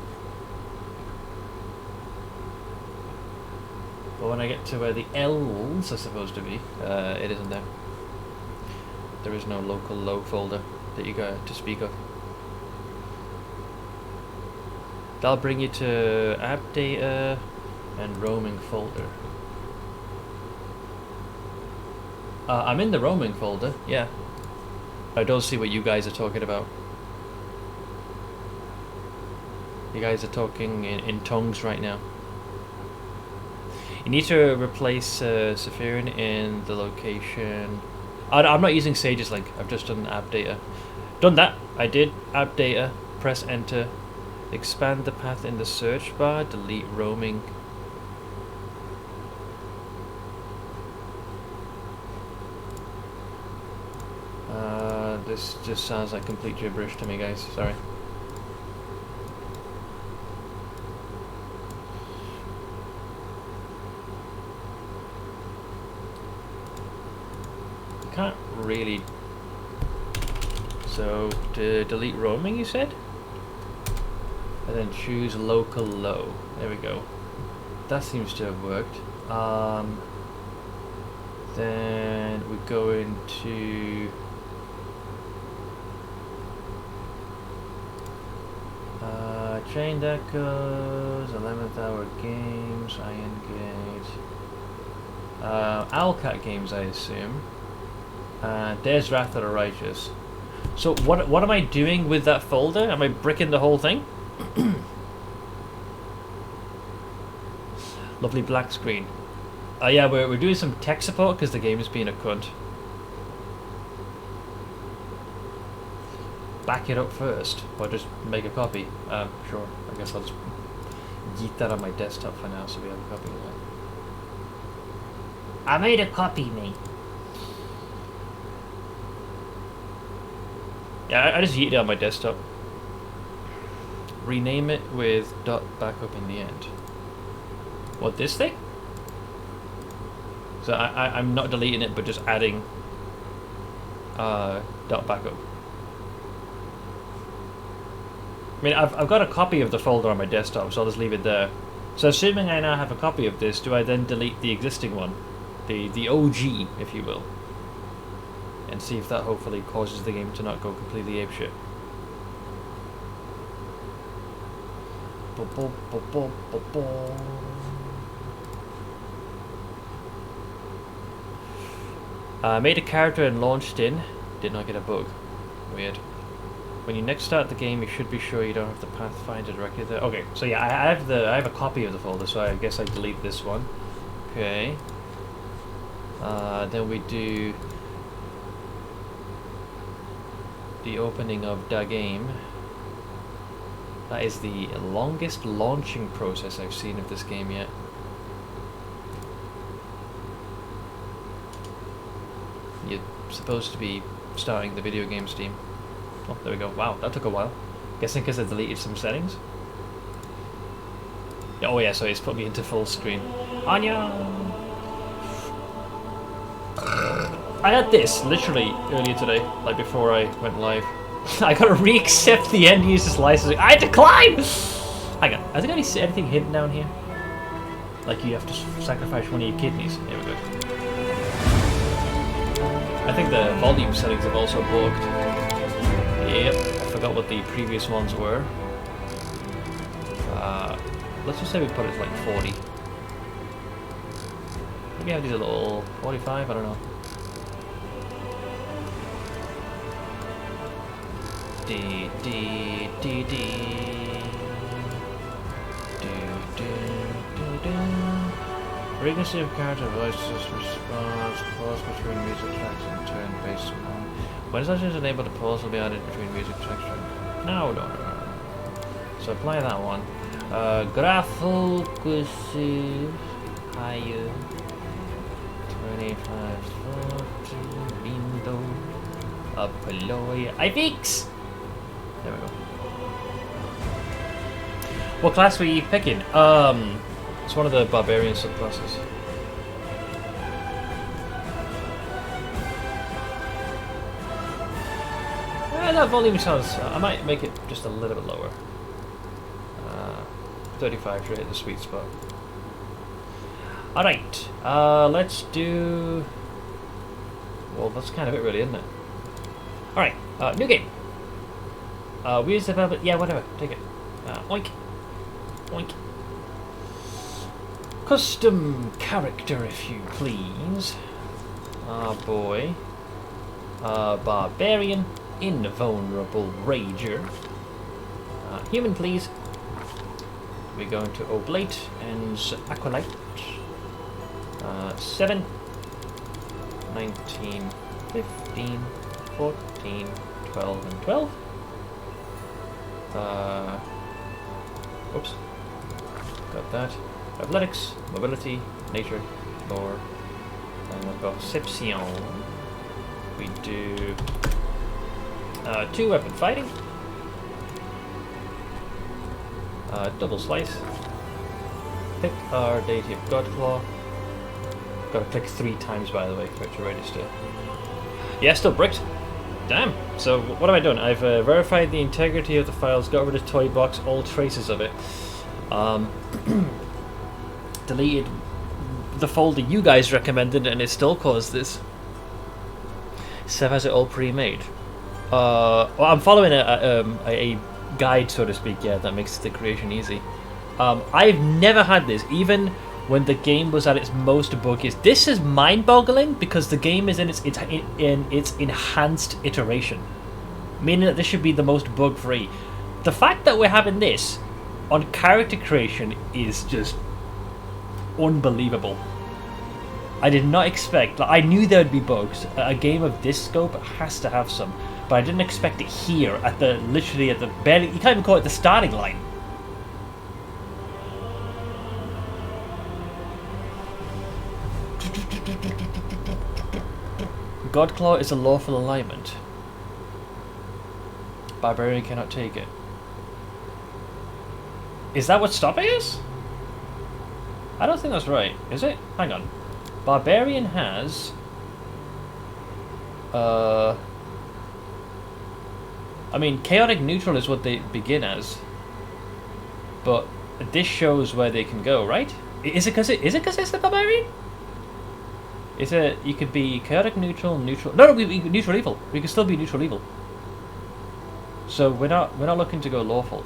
But when I get to where the L's are supposed to be, it isn't there. There is no local low folder that you got to speak of. That'll bring you to app data and roaming folder. I'm in the roaming folder, yeah. I don't see what you guys are talking about. You guys are talking in tongues right now. You need to replace Sephirin in the location. I'm not using Sage's link, I've just done app data. Done that, I did app data, press enter, expand the path in the search bar, delete roaming. This just sounds like complete gibberish to me, guys, sorry. Can't really. So to delete roaming, you said, and then choose local low. There we go. That seems to have worked. Then we go into Chained Echoes, 11th Hour Games, Iron Gate, Owlcat Games, I assume. There's Wrath of the Righteous. So what am I doing with that folder? Am I bricking the whole thing? Lovely black screen. Yeah, we're doing some tech support because the game is being a cunt. Back it up first, or just make a copy. Sure. I guess I'll just yeet that on my desktop for now, so we have a copy of that. I made a copy, mate. Yeah, I just yeeted it on my desktop. Rename it with .backup in the end. What, this thing? So I'm not deleting it, but just adding .backup. I mean, I've got a copy of the folder on my desktop, so I'll just leave it there. So assuming I now have a copy of this, do I then delete the existing one? The OG, if you will. And see if that hopefully causes the game to not go completely apeshit. Made a character and launched in. Did not get a bug. Weird. When you next start the game, you should be sure you don't have the Pathfinder directly there. Okay, so yeah, I have a copy of the folder, so I guess I delete this one. Okay. Then we do the opening of the game. That is the longest launching process I've seen of this game yet. You're supposed to be starting the video game Steam. Oh, there we go. Wow, that took a while. Guessing because I deleted some settings. Oh yeah, so it's put me into full screen. Anya! I had this literally earlier today, like before I went live. I gotta re-accept the end user's license. I decline! Hang on, I think I see anything hidden down here. Like you have to sacrifice one of your kidneys. Here we go. I think the volume settings have also bugged. Yep, I forgot what the previous ones were. let's just say we put it to like 40. Maybe have these a little 45, I don't know. D D D D do do do do. Frequency of character voices response pause between music tracks and turn-based mode. When such is enabled, a pause will be added between music tracks. No. So apply that one. Graph focuses higher. 25, 40, window, apply. I fix. There we go. What class were you picking? It's one of the barbarian subclasses. That volume sounds. I might make it just a little bit lower. 35 to hit the sweet spot. Alright, let's do. Well, that's kind of it, really, isn't it? Alright, new game. We use the velvet. Yeah, whatever, take it. Oink. Oink. Custom character, if you please. Boy. Barbarian. Invulnerable Rager. Human, please. We're going to Oblate and Acolyte. 7, 19, 15, 14, 12, and 12. Oops. Got that. Athletics, mobility, nature, lore, and we've got perception. We do 2 weapon fighting, double slice, pick our deity of Godclaw. Got to click 3 times, by the way, for it to register. Yeah, still bricked. Damn. So what have I done? I've verified the integrity of the files, got rid of toy box, all traces of it. Deleted the folder you guys recommended, and it still caused this. Seth has it all pre-made. Well, I'm following a guide, so to speak, yeah, that makes the creation easy. I've never had this, even when the game was at its most buggiest. This is mind-boggling because the game is in its enhanced iteration, meaning that this should be the most bug-free. The fact that we're having this on character creation is just unbelievable. I did not expect. Like, I knew there would be bugs. A game of this scope has to have some, but I didn't expect it here at the barely. You can't even call it the starting line. Godclaw is a lawful alignment. Barbarian cannot take it. Is that what's stopping us? I don't think that's right. Is it? Hang on. Barbarian has... I mean, chaotic neutral is what they begin as. But this shows where they can go, right? Is it because it's the barbarian? Is it? You could be chaotic neutral. No, we neutral evil. We can still be neutral evil. So we're not looking to go lawful.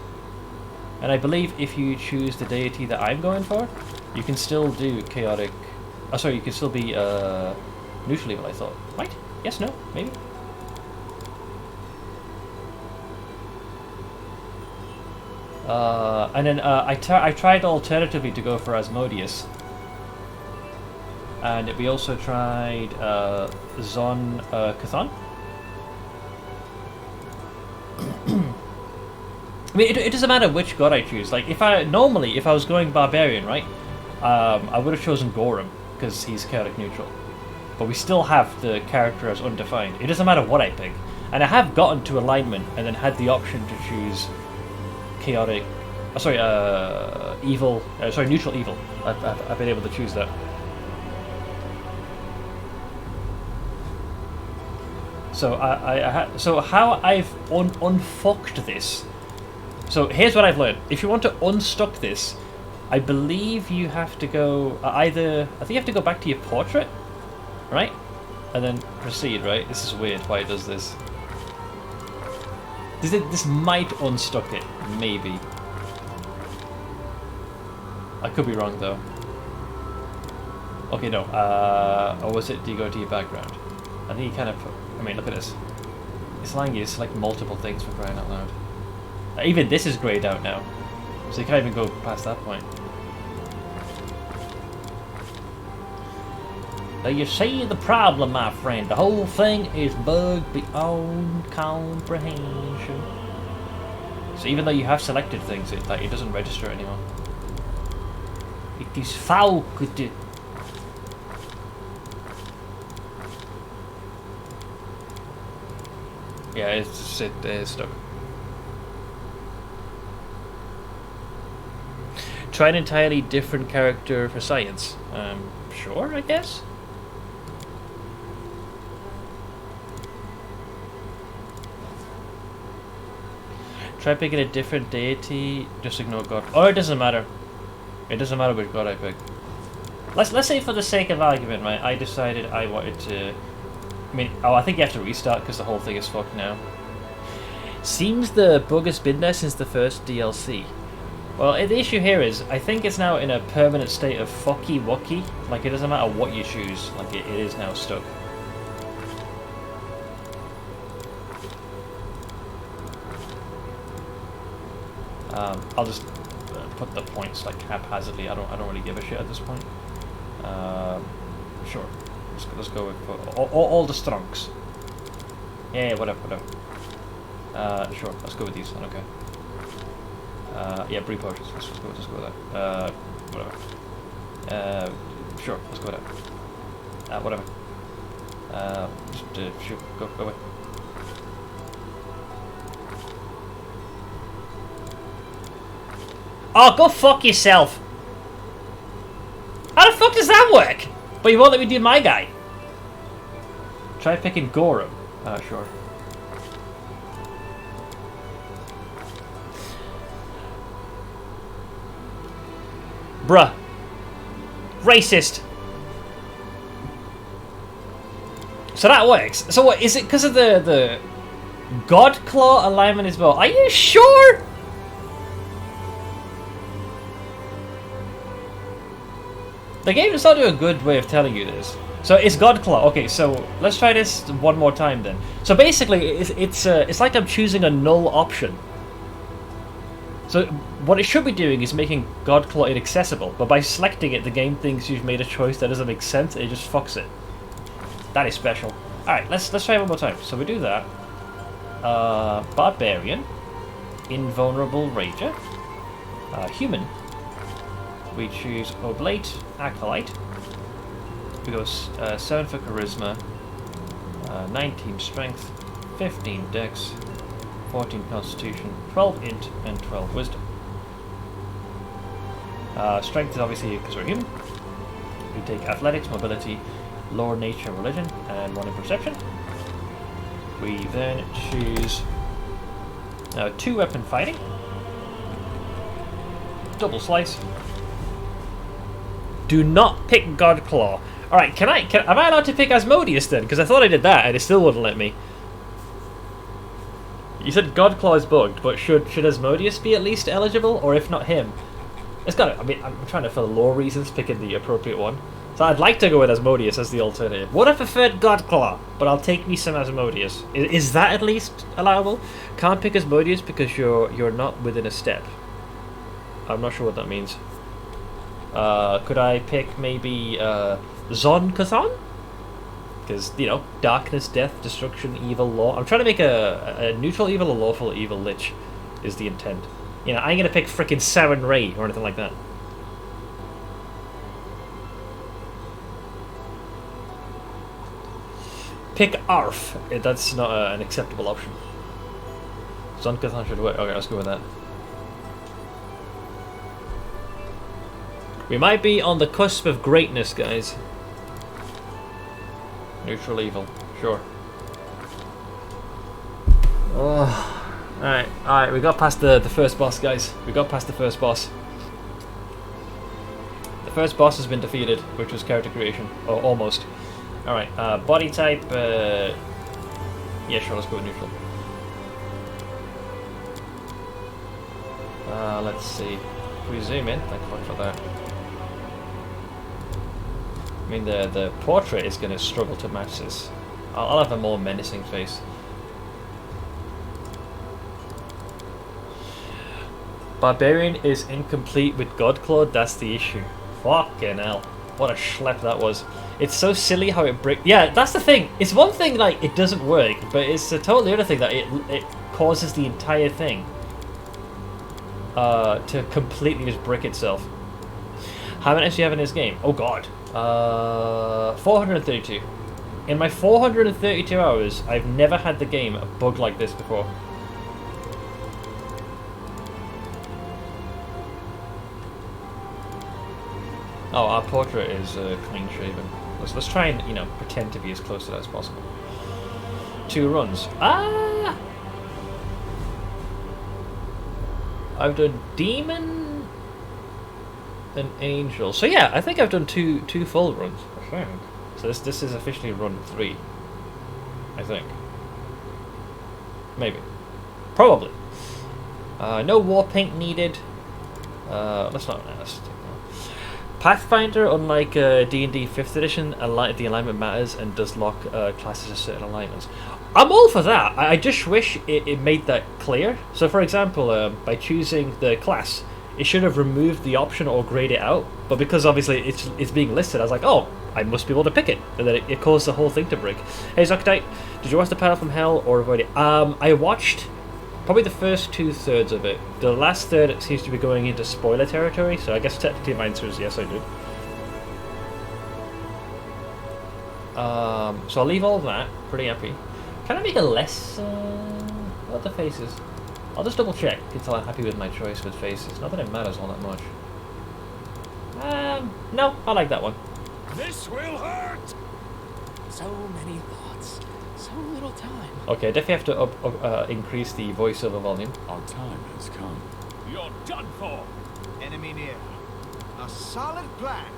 And I believe if you choose the deity that I'm going for, you can still do chaotic. Oh, sorry, you can still be neutral evil. I thought. Right? Yes. No. Maybe. And then I tried alternatively to go for Asmodeus. And we also tried Zon Cthon. I mean, it doesn't matter which god I choose. Like, if I was going barbarian, right, I would have chosen Gorham because he's chaotic neutral. But we still have the character as undefined. It doesn't matter what I pick. And I have gotten to alignment and then had the option to choose chaotic. Evil. Neutral evil. I've been able to choose that. So so how I've unfucked this. So here's what I've learned. If you want to unstuck this, I believe you have to go I think you have to go back to your portrait, right? And then proceed, right? This is weird why it does this. This might unstuck it, maybe. I could be wrong though. Okay, no. Or was it, do you go to your background? I think you kind of put, I mean, look at this. It's allowing you to select multiple things for crying out loud. Even this is greyed out now. So you can't even go past that point. Now you see the problem, my friend. The whole thing is bugged beyond comprehension. So even though you have selected things, it doesn't register anymore. It is fogged. Yeah, it's stuck. Try an entirely different character for science. Sure, I guess. Try picking a different deity. Just ignore God. Or it doesn't matter. It doesn't matter which God I pick. Let's say for the sake of argument, right? I decided I wanted to. I mean, I think you have to restart because the whole thing is fucked now. Seems the bug has been there since the first DLC. Well, the issue here is, I think it's now in a permanent state of fucky wucky. Like, it doesn't matter what you choose, like, it is now stuck. I'll just put the points, like, haphazardly. I don't really give a shit at this point. Sure. Let's go with all the strunks. Yeah, whatever. Sure, let's go with these. I don't care. Yeah, brew potions. Let's go with that. Whatever. Sure, let's go with that. Whatever. Just shoot. Go away. Oh, go fuck yourself! How the fuck does that work? But you won't let me do my guy. Try picking Gorum. Sure. Bruh. Racist. So that works. So what, is it because of the God Claw alignment as well? Are you sure? The game is not doing a good way of telling you this. So it's God Claw. Okay, so let's try this one more time then. So basically, it's like I'm choosing a null option. So what it should be doing is making God Claw inaccessible, but by selecting it, the game thinks you've made a choice that doesn't make sense. It just fucks it. That is special. All right, let's try it one more time. So we do that. Barbarian, Invulnerable Rager, Human. We choose Oblate, Acolyte. We go 7 for Charisma, 19 Strength, 15 Dex, 14 Constitution, 12 Int, and 12 Wisdom. Strength is obviously because we're human. We take Athletics, Mobility, Lore, Nature, Religion, and 1 in Perception. We then choose 2 Weapon Fighting, Double Slice. Do not pick Godclaw. Alright, am I allowed to pick Asmodeus then? Because I thought I did that and it still wouldn't let me. You said Godclaw is bugged, but should Asmodeus be at least eligible? Or if not him? It's gotta, I mean, I'm trying to, for lore reasons, picking the appropriate one. So I'd like to go with Asmodeus as the alternative. What if I preferred Godclaw? But I'll take me some Asmodeus. Is that at least allowable? Can't pick Asmodeus because you're not within a step. I'm not sure what that means. Could I pick maybe Zon Kathon? Because, you know, darkness, death, destruction, evil, law. I'm trying to make a neutral evil, a lawful evil lich is the intent. You know, I ain't gonna pick frickin' Saren Ray or anything like that. Pick Arf. That's not an acceptable option. Zon Kathon should work. Okay, let's go with that. We might be on the cusp of greatness, guys. Neutral evil, sure. Oh, alright, we got past the first boss, guys. We got past the first boss. The first boss has been defeated, which was character creation, or almost. Alright, body type, yeah, sure, let's go with neutral. Let's see. If we zoom in, thank fuck for that. I mean, the portrait is going to struggle to match this. I'll have a more menacing face. Barbarian is incomplete with Godclaw, that's the issue. Fucking hell. What a schlep that was. It's so silly how it breaks. Yeah, that's the thing. It's one thing, like, it doesn't work, but it's a totally other thing that it causes the entire thing to completely just brick itself. How many do you have in this game? Oh god. 432. In my 432 hours, I've never had the game bug like this before. Oh, our portrait is clean shaven. Let's try and, you know, pretend to be as close to that as possible. 2 runs. Ah! I've done demon and angel. So yeah, I think I've done two full runs. I think. So this is officially run 3. I think. Maybe. Probably. No war paint needed. Let's not ask. Pathfinder, unlike D&D 5th edition, the alignment matters and does lock classes to certain alignments. I'm all for that. I just wish it made that clear. So for example, by choosing the class, it should have removed the option or grayed it out. But because obviously it's being listed, I was like, oh, I must be able to pick it. And then it caused the whole thing to break. Hey Zoctite, did you watch The Path from Hell or avoid it? I watched probably the first 2/3 of it. The last third seems to be going into spoiler territory, so I guess technically my answer is yes, I do. So I'll leave all of that. Pretty happy. Can I make a less... what are the faces? I'll just double check until I'm happy with my choice with faces. Not that it matters all that much. No, I like that one. This will hurt! So many thoughts, so little time. Okay, definitely have to increase the voiceover volume. Our time has come. You're done for! Enemy near. A solid plan.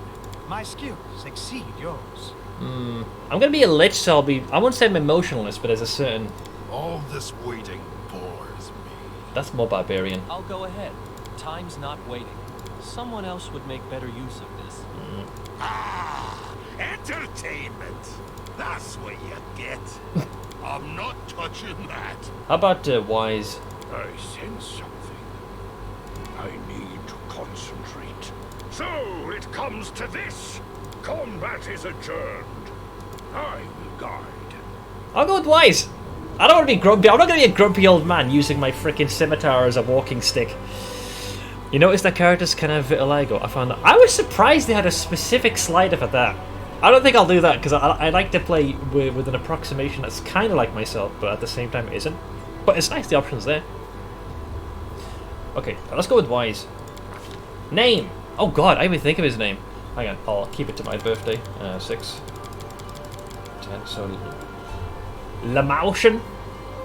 My skills exceed yours. I'm gonna be a lich, so I won't say I'm emotionless, but there's a certain... All this waiting bores me. That's more barbarian. I'll go ahead. Time's not waiting. Someone else would make better use of this. Ah! Entertainment! That's what you get. I'm not touching that. How about wise? I sense something. I need to concentrate. So it comes to this. Combat is adjourned. I will guide. I'll go with wise. I don't want to be grumpy. I'm not going to be a grumpy old man using my freaking scimitar as a walking stick. You notice that characters can have vitiligo. I found that. I was surprised they had a specific slider for that. I don't think I'll do that because I like to play with an approximation that's kind of like myself, but at the same time it isn't. But it's nice, the option's there. Okay, let's go with wise. Name. Oh god, I even think of his name. Hang on, I'll keep it to my birthday. 6, 10. So Lamaution.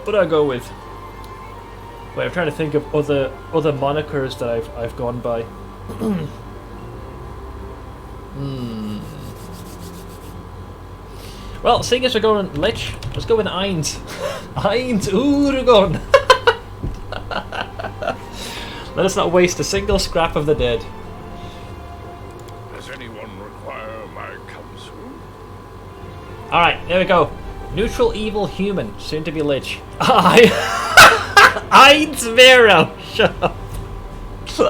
What do I go with? Wait, I'm trying to think of other monikers that I've gone by. Well, seeing as we're going Lich, let's go with Ainz. Ainz Uragon. Let us not waste a single scrap of the dead. Does anyone require my counsel? Alright, there we go. Neutral evil human, soon to be Lich. Ainz Vero. Shut up.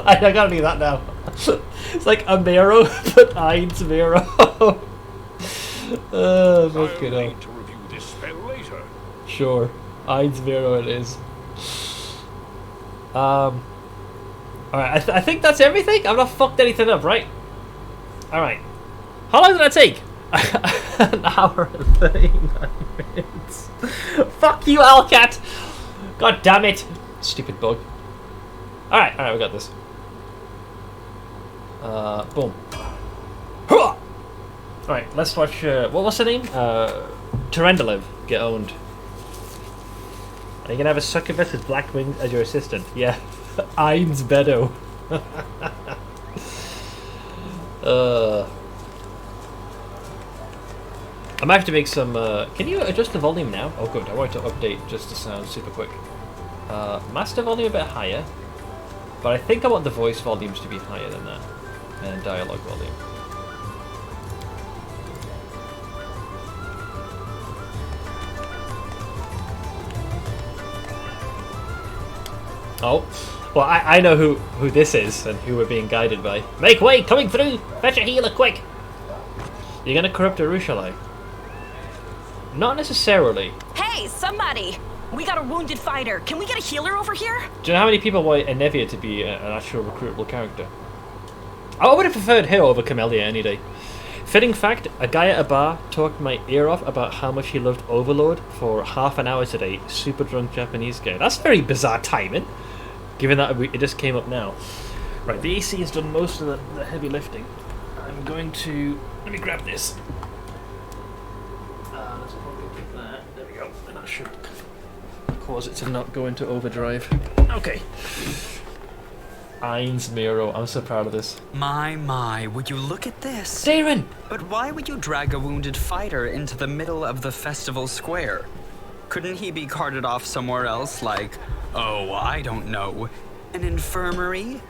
I gotta do that now. It's like Amero, but Ainz Vero. Fucking hell. Need to review this spell later. Sure. Ainz Vero it is. Alright, I think that's everything. I've not fucked anything up, right? Alright. How long did that take? An hour and 39 minutes. Fuck you, Alcat! God damn it! Stupid bug. Alright, we got this. Boom. Alright, let's watch, what's the name? Terendelev get owned. Are you gonna have a succubus with black wings as your assistant? Yeah. Ainz Bedo. I might have to make some, can you adjust the volume now? Oh good, I want to update just the sound super quick. Master volume a bit higher. But I think I want the voice volumes to be higher than that. And dialogue volume. Oh, well, I know who this is and who we're being guided by. Make way, coming through! Fetch a healer, quick! You're gonna corrupt her, shall I? Not necessarily. Hey, somebody! We got a wounded fighter. Can we get a healer over here? Do you know how many people want Enevia to be an actual recruitable character? I would have preferred her over Camellia any day. Fitting fact, a guy at a bar talked my ear off about how much he loved Overlord for half an hour today. Super drunk Japanese guy. That's very bizarre timing, given that it just came up now. Right, the AC has done most of the heavy lifting. I'm going to... Let me grab this. Let's probably pick that. There we go. And that should cause it to not go into overdrive. Okay. Eins Miro. I'm so proud of this. My, would you look at this? Darren! But why would you drag a wounded fighter into the middle of the festival square? Couldn't he be carted off somewhere else, like, oh, I don't know, an infirmary?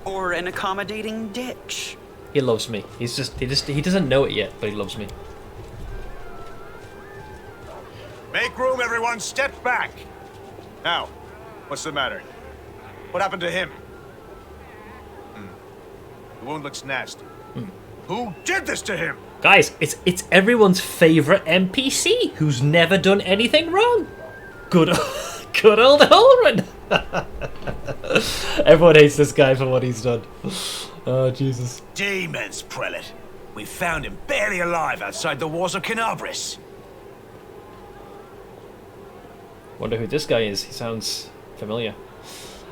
Or an accommodating ditch? He loves me. He doesn't know it yet, but he loves me. Make room, everyone. Step back. Now, what's the matter? What happened to him? The wound looks nasty. Who did this to him? Guys, it's everyone's favourite NPC who's never done anything wrong. Good old overrun. Everyone hates this guy for what he's done. Oh, Jesus. Demons, prelate. We found him barely alive outside the walls of Canabris. Wonder who this guy is. He sounds familiar.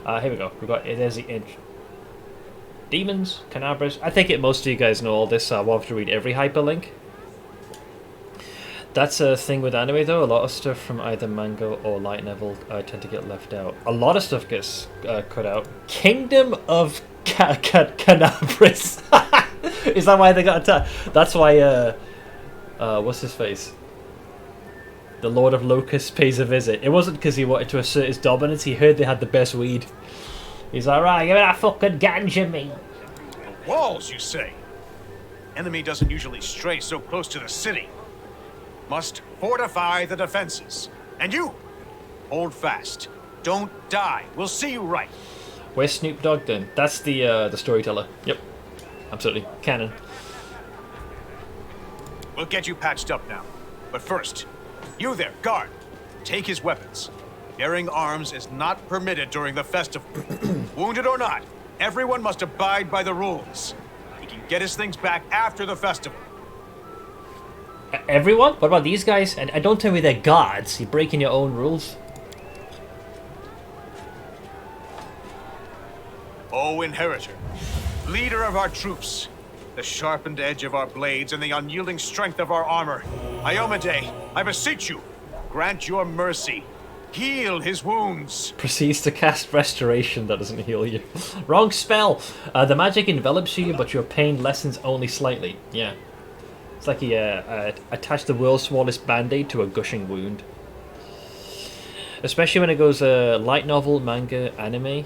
Here we go. We've got there's the edge. Demons, Canabris. I think most of you guys know all this, so I won't have to read every hyperlink. That's a thing with anime though. A lot of stuff from either manga or light novel tend to get left out. A lot of stuff gets cut out. Kingdom of Canabris. Is that why they got attacked? That's why what's his face? The Lord of Locusts pays a visit. It wasn't because he wanted to assert his dominance. He heard they had the best weed. He's like, right, give me that fucking ganja, me. Walls, you say? Enemy doesn't usually stray so close to the city. Must fortify the defenses. And you, hold fast. Don't die. We'll see you right. Where's Snoop Dogg then? That's the storyteller. Yep, absolutely canon. We'll get you patched up now. But first, you there, guard. Take his weapons. Bearing arms is not permitted during the festival. Wounded or not, everyone must abide by the rules. He can get his things back after the festival. Everyone? What about these guys? And don't tell me they're gods. You're breaking your own rules. O Inheritor, leader of our troops, the sharpened edge of our blades and the unyielding strength of our armor, Iomade, I beseech you, grant your mercy. Heal his wounds. Proceeds to cast restoration. That doesn't heal you. Wrong spell. The magic envelops you, but your pain lessens only slightly. Yeah. It's like he attached the world's smallest band-aid to a gushing wound. Especially when it goes light novel, manga, anime,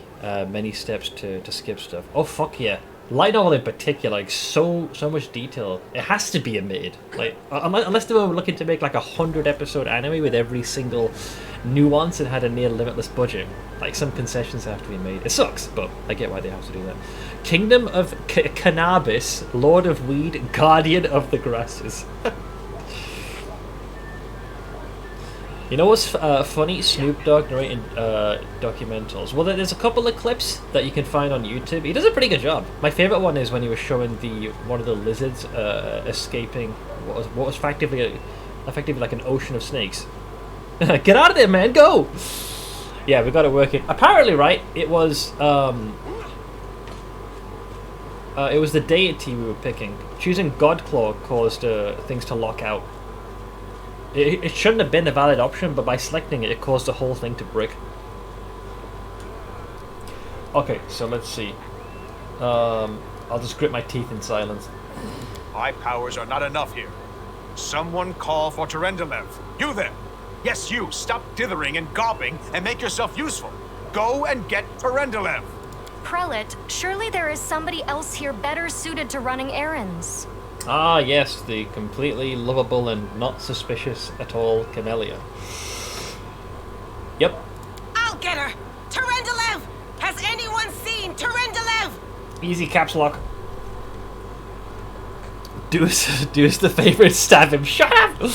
many steps to skip stuff. Oh fuck yeah. Light novel in particular, like so much detail. It has to be omitted. Like unless they were looking to make like 100 episode anime with every single nuance and had a near limitless budget. Like some concessions have to be made. It sucks, but I get why they have to do that. Kingdom of Cannabis, Lord of Weed, Guardian of the Grasses. You know what's funny? Snoop Dogg narrating documentals. Well, there's a couple of clips that you can find on YouTube. He does a pretty good job. My favorite one is when he was showing one of the lizards escaping what was effectively like an ocean of snakes. Get out of there, man! Go! Yeah, we got it working. Apparently, right? It was the deity we were picking. Choosing Godclaw caused things to lock out. It shouldn't have been a valid option, but by selecting it, it caused the whole thing to brick. Okay, so let's see. I'll just grit my teeth in silence. My powers are not enough here. Someone call for Terendelev. You there! Yes, you! Stop dithering and gawping and make yourself useful! Go and get Terendelev! Prelate, surely there is somebody else here better suited to running errands. Ah, yes, the completely lovable and not suspicious at all Camellia. Yep. I'll get her! Terendelev! Has anyone seen Terendelev? Easy caps lock. Do us the favour, stab him. Shut up!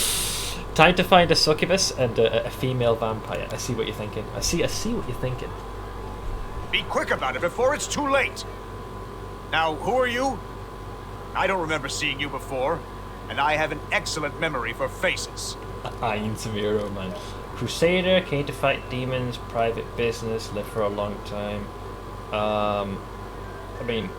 Time to find a succubus and a female vampire. I see what you're thinking. I see what you're thinking. Be quick about it before it's too late. Now, who are you? I don't remember seeing you before, and I have an excellent memory for faces. Ain's Miro, man. Crusader, came to fight demons, private business, lived for a long time. I mean,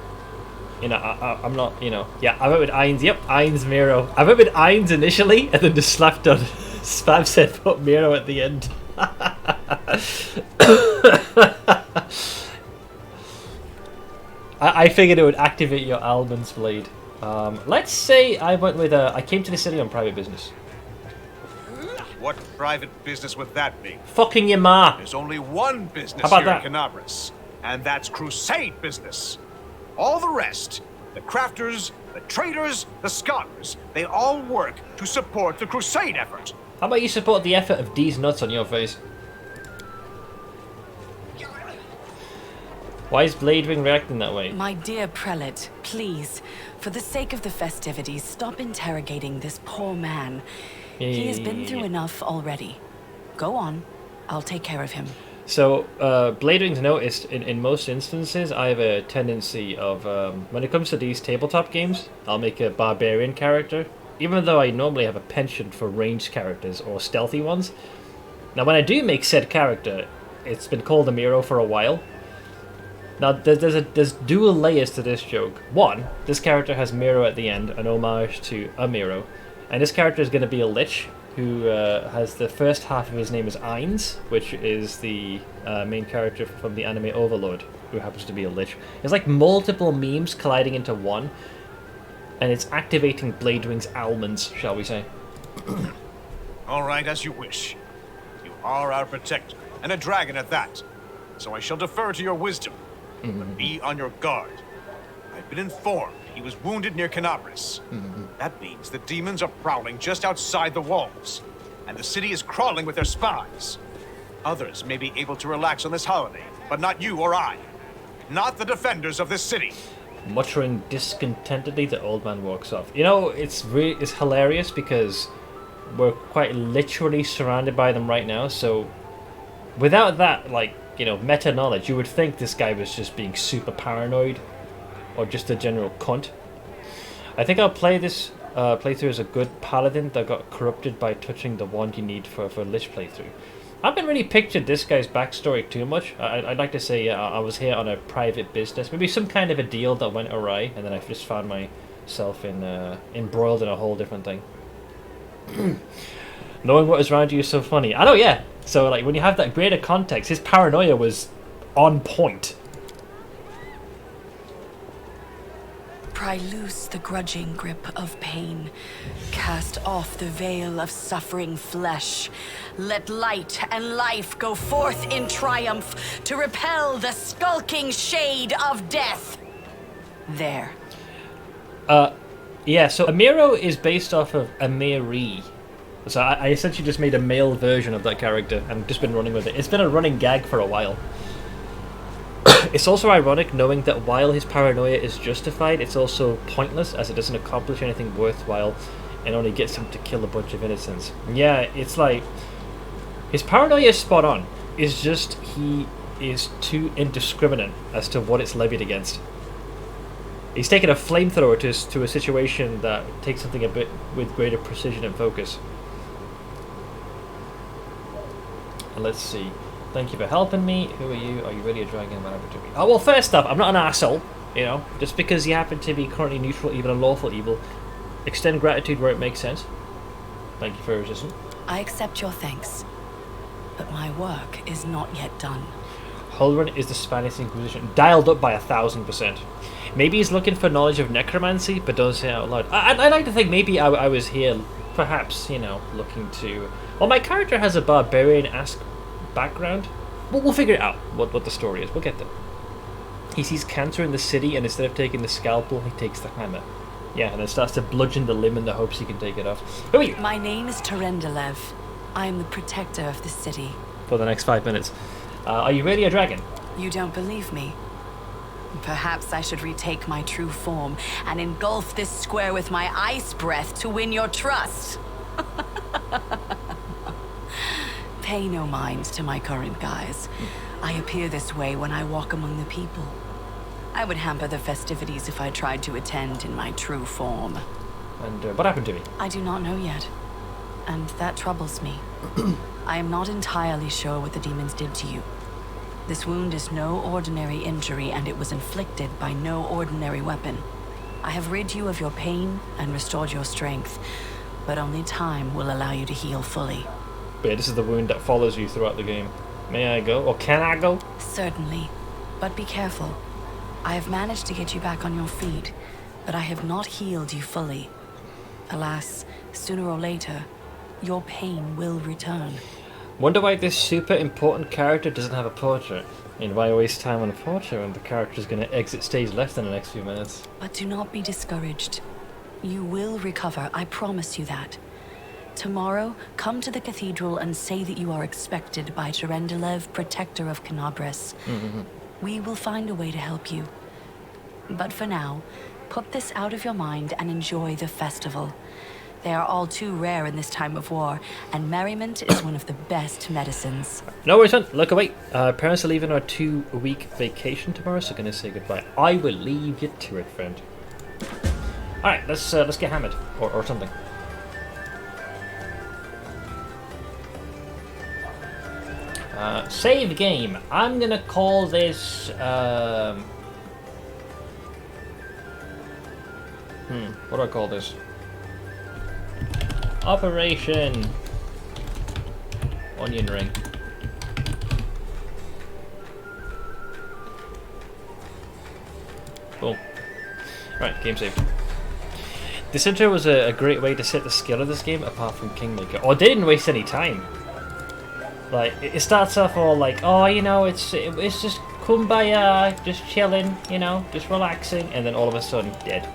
you know, I'm not, you know, yeah, I went with Ain's, yep, Ain's Miro. I went with Ain's initially, and then just slapped on, Spam said put Miro at the end. I figured it would activate your Alban's Blade. Let's say I went with, I came to the city on private business. What private business would that be? Fucking your ma! There's only one business How about here that? in Canabras, and that's crusade business. All the rest, the crafters, the traders, the scholars, they all work to support the crusade effort. How about you support the effort of these nuts on your face? Why is Bladewing reacting that way? My dear prelate, please, for the sake of the festivities, stop interrogating this poor man. He has been through enough already. Go on. I'll take care of him. So, Bladewing's noticed in most instances, I have a tendency of, when it comes to these tabletop games, I'll make a barbarian character, even though I normally have a penchant for ranged characters or stealthy ones. Now, when I do make said character, it's been called a Miro for a while. Now, there's dual layers to this joke. One, this character has Miro at the end, an homage to a Miro. And this character is going to be a Lich, who has the first half of his name is Ainz, which is the main character from the anime Overlord, who happens to be a Lich. It's like multiple memes colliding into one, and it's activating Bladewing's almonds, shall we say. All right, as you wish. You are our protector, and a dragon at that. So I shall defer to your wisdom. But be on your guard. I've been informed he was wounded near Canabras. That means the demons are prowling just outside the walls, and the city is crawling with their spies. Others may be able to relax on this holiday, but not you or I. Not the defenders of this city. Muttering discontentedly, the old man walks off. You know, it's hilarious because we're quite literally surrounded by them right now, so without that, like, you know, meta knowledge, you would think this guy was just being super paranoid or just a general cunt. I think I'll play this playthrough as a good paladin that got corrupted by touching the wand you need for a Lich playthrough. I haven't really pictured this guy's backstory too much. I'd like to say I was here on a private business, maybe some kind of a deal that went awry, and then I just found myself embroiled in a whole different thing. Knowing what is around you is so funny. I know, yeah. So, like, when you have that greater context, his paranoia was on point. Pry loose the grudging grip of pain. Cast off the veil of suffering flesh. Let light and life go forth in triumph to repel the skulking shade of death. There. Yeah, so Amiro is based off of Amiri. So I essentially just made a male version of that character and just been running with it. It's been a running gag for a while. It's also ironic knowing that while his paranoia is justified, it's also pointless as it doesn't accomplish anything worthwhile and only gets him to kill a bunch of innocents. Yeah, it's like, his paranoia is spot on. It's just he is too indiscriminate as to what it's levied against. He's taken a flamethrower to a situation that takes something a bit with greater precision and focus. And let's see. Thank you for helping me. Who are you? Are you really a dragon? Whatever to me. Oh, well, first up, I'm not an asshole. You know, just because you happen to be currently neutral, even a lawful evil, extend gratitude where it makes sense. Thank you for your resistance. I accept your thanks, but my work is not yet done. Holrun is the Spanish Inquisition, dialed up by 1,000%. Maybe he's looking for knowledge of necromancy, but don't say it out loud. I'd like to think maybe I was here, perhaps, you know, looking to... Well, my character has a barbarian-esque background. We'll figure it out, what the story is. We'll get there. He sees cancer in the city, and instead of taking the scalpel, he takes the hammer. Yeah, and then starts to bludgeon the limb in the hopes he can take it off. Who are you? My name is Terendelev. I am the protector of the city. For the next 5 minutes. Are you really a dragon? You don't believe me? Perhaps I should retake my true form and engulf this square with my ice breath to win your trust. Pay no mind to my current guise. I appear this way when I walk among the people. I would hamper the festivities if I tried to attend in my true form. And what happened to me? I do not know yet, and that troubles me. I am not entirely sure what the demons did to you. This wound is no ordinary injury, and it was inflicted by no ordinary weapon. I have rid you of your pain and restored your strength, but only time will allow you to heal fully. But yeah, this is the wound that follows you throughout the game. May I go? Or can I go? Certainly, but be careful. I have managed to get you back on your feet, but I have not healed you fully. Alas, sooner or later, your pain will return. Wonder why this super important character doesn't have a portrait. I mean, why waste time on a portrait when the character's going to exit stage left in the next few minutes? But do not be discouraged. You will recover, I promise you that. Tomorrow, come to the cathedral and say that you are expected by Terendelev, protector of Canabras. We will find a way to help you. But for now, put this out of your mind and enjoy the festival. They are all too rare in this time of war, and merriment is one of the best medicines. No worries, son. Look away. Parents are leaving on a 2-week vacation tomorrow, so gonna say goodbye. I will leave you to it, friend. All right, let's get hammered or something. Save game. I'm gonna call this. What do I call this? Operation Onion Ring. Boom. Right, game save. This intro was a great way to set the skill of this game, apart from Kingmaker. Oh, they didn't waste any time. Like, it starts off all like, oh, you know, it's just kumbaya, just chilling, you know, just relaxing, and then all of a sudden, dead.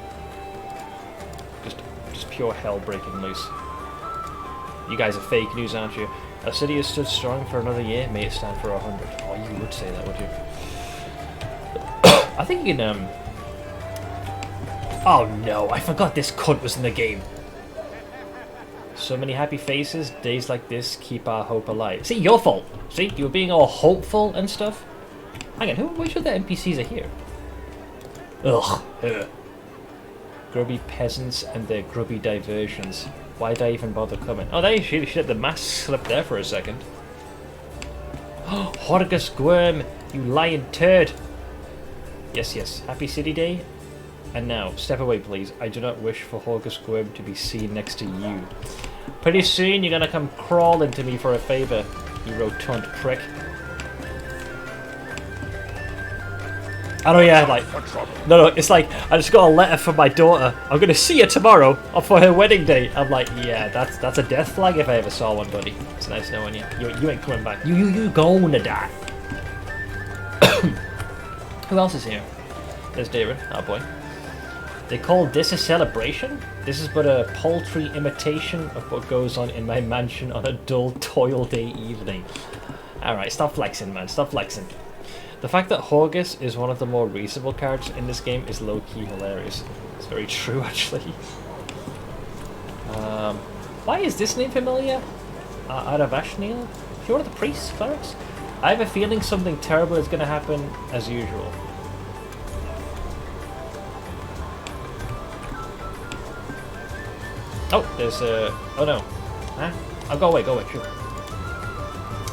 Just pure hell breaking loose. You guys are fake news, aren't you? A city has stood strong for another year, may it stand for 100. Oh, you would say that, would you? I think you can, Oh no, I forgot this cunt was in the game. So many happy faces, days like this keep our hope alive. See, your fault. See, you were being all hopeful and stuff. Hang on, which of the NPCs are here? Ugh. Grubby peasants and their grubby diversions. Why'd I even bother coming? Oh, they should let the mask slip there for a second. Horgus Gwyrm, you lying turd. Yes, yes. Happy City Day. And now, step away, please. I do not wish for Horgus Gwyrm to be seen next to you. Pretty soon, you're gonna come crawling to me for a favor, you rotund prick. I know, yeah, like, no, it's like, I just got a letter from my daughter. I'm gonna see her tomorrow for her wedding day. I'm like, yeah, that's a death flag if I ever saw one, buddy. It's nice knowing you. You ain't coming back. You gonna die. Who else is here? There's David, our boy. They call this a celebration? This is but a paltry imitation of what goes on in my mansion on a dull toil day evening. Alright, stop flexing, man. Stop flexing. The fact that Horgus is one of the more reasonable characters in this game is low-key hilarious. It's very true, actually. Why is this name familiar? Aravashnil? Is he one of the priests, clerics? I have a feeling something terrible is going to happen as usual. Oh, there's oh no. Huh? Oh, go away, sure.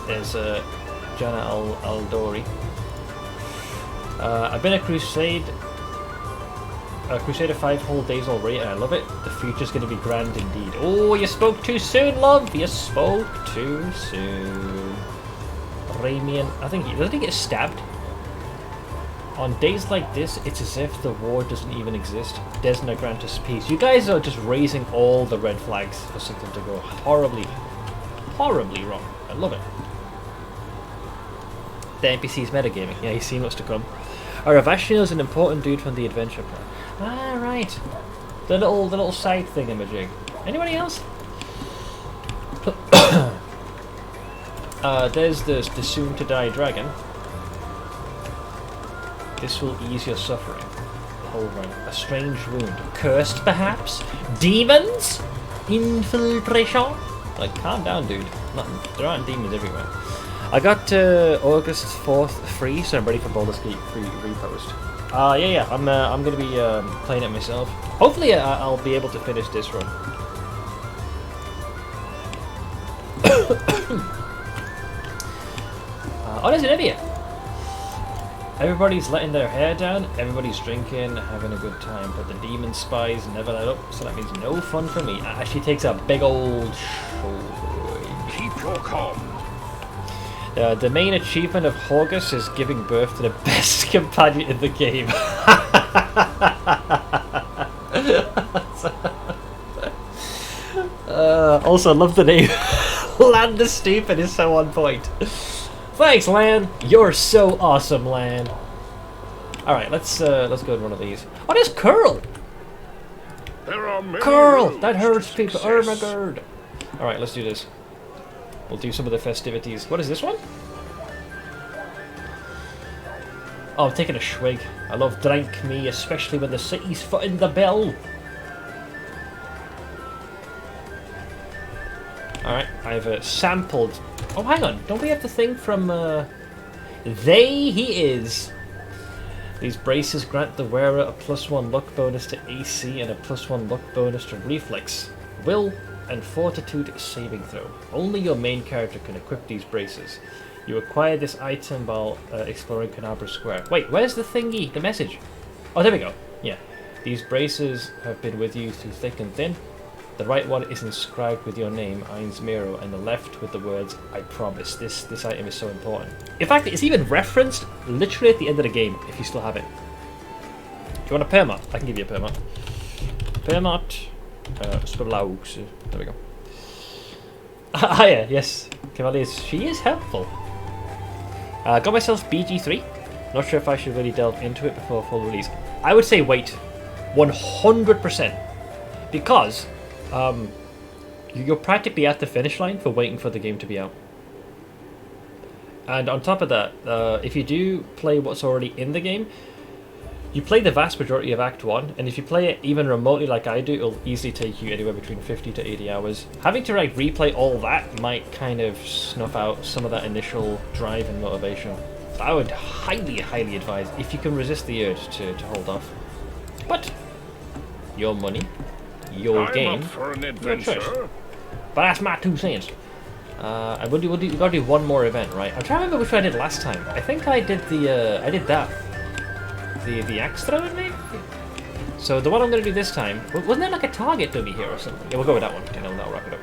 There's Jana Aldori. I've been a crusader 5 whole days already, and I love it. The future's going to be grand indeed. Oh, you spoke too soon, love. You spoke too soon. Ramian, I think doesn't he get stabbed? On days like this, it's as if the war doesn't even exist. Desna grant us peace. You guys are just raising all the red flags for something to go horribly, horribly wrong. I love it. The NPC's metagaming. Yeah, he's seen what's to come. Ravashio is an important dude from the adventure plan. Ah, right. The little side thingamajig. Anybody else? There's the soon-to-die dragon. This will ease your suffering. Overrun. A strange wound. Cursed, perhaps? Demons? Infiltration? Like, calm down, dude. There aren't demons everywhere. I got August 4th free, so I'm ready for Baldur's Gate free repost. Yeah. I'm gonna be playing it myself. Hopefully, I'll be able to finish this run. Oh, there's Olivia. Everybody's letting their hair down, everybody's drinking, having a good time, but the demon spies never let up, so that means no fun for me. She takes a big old Keep your calm. The main achievement of Horgus is giving birth to the best companion in the game. Also, love the name. Land the Stupid is so on point. Thanks, Lan. You're so awesome, Lan. All right, let's go to one of these. Oh, there's Curl. There are many Curl. roads That hurts to people. Oh my success. god. All right, let's do this. We'll do some of the festivities. What is this one? Oh, I'm taking a swig. I love drink me, especially when the city's footing the bill. Alright, I've sampled... Oh, hang on. Don't we have the thing from... They He Is. These braces grant the wearer a +1 luck bonus to AC and a +1 luck bonus to reflex, will, and fortitude saving throw. Only your main character can equip these braces. You acquire this item while exploring Canabra Square. Wait, where's the thingy? The message? Oh, there we go. Yeah. These braces have been with you through thick and thin. The right one is inscribed with your name, Ainz Miro, and the left with the words, I promise. This item is so important. In fact, it's even referenced literally at the end of the game, if you still have it. Do you want a permot? I can give you a permot. Permot. Spurlaux. There we go. Ah, yeah, yes. Cavaliers. She is helpful. Got myself BG3. Not sure if I should really delve into it before full release. I would say wait. 100%. Because you're practically at the finish line for waiting for the game to be out. And on top of that, if you do play what's already in the game, you play the vast majority of Act 1, and if you play it even remotely like I do, it'll easily take you anywhere between 50 to 80 hours. Having to replay all that might kind of snuff out some of that initial drive and motivation. So I would highly, highly advise, if you can resist the urge, to hold off. But, your money, your game, up for an your adventure. choice. But that's my 2 cents. I would do, we gotta do one more event, right? I'm trying to remember which one I did last time. I think I did I did that. The axe throwing, maybe? So the one I'm going to do this time, wasn't there like a target dummy here or something? Yeah, we'll go with that one. Okay, that'll wrap it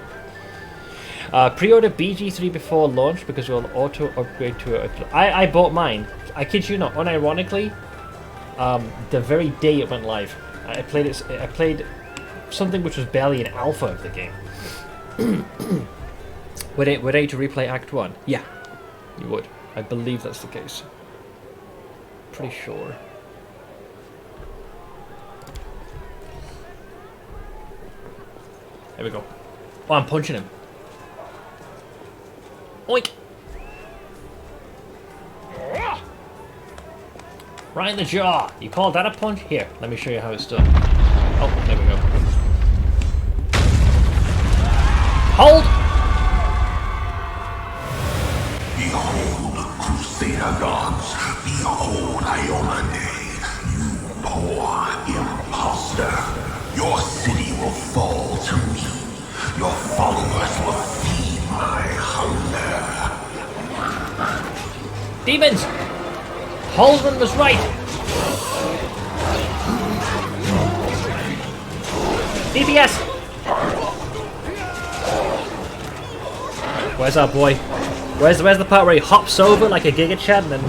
up. Pre-order BG3 before launch because we'll auto-upgrade to a... I bought mine. I kid you not, unironically, the very day it went live. I played something which was barely an alpha of the game. Would I to replay Act 1? Yeah, you would. I believe that's the case. Pretty sure. There we go. Oh, I'm punching him. Oink! Right in the jaw. You call that a punch? Here, let me show you how it's done. Oh, there we go. Hold! Behold, Crusader gods. Behold, Iomane. You poor imposter. Your city will fall to me. Your followers will feed my hunger. Demons! Holden was right! DPS! Where's our boy? Where's the part where he hops over like a Giga Chad and then...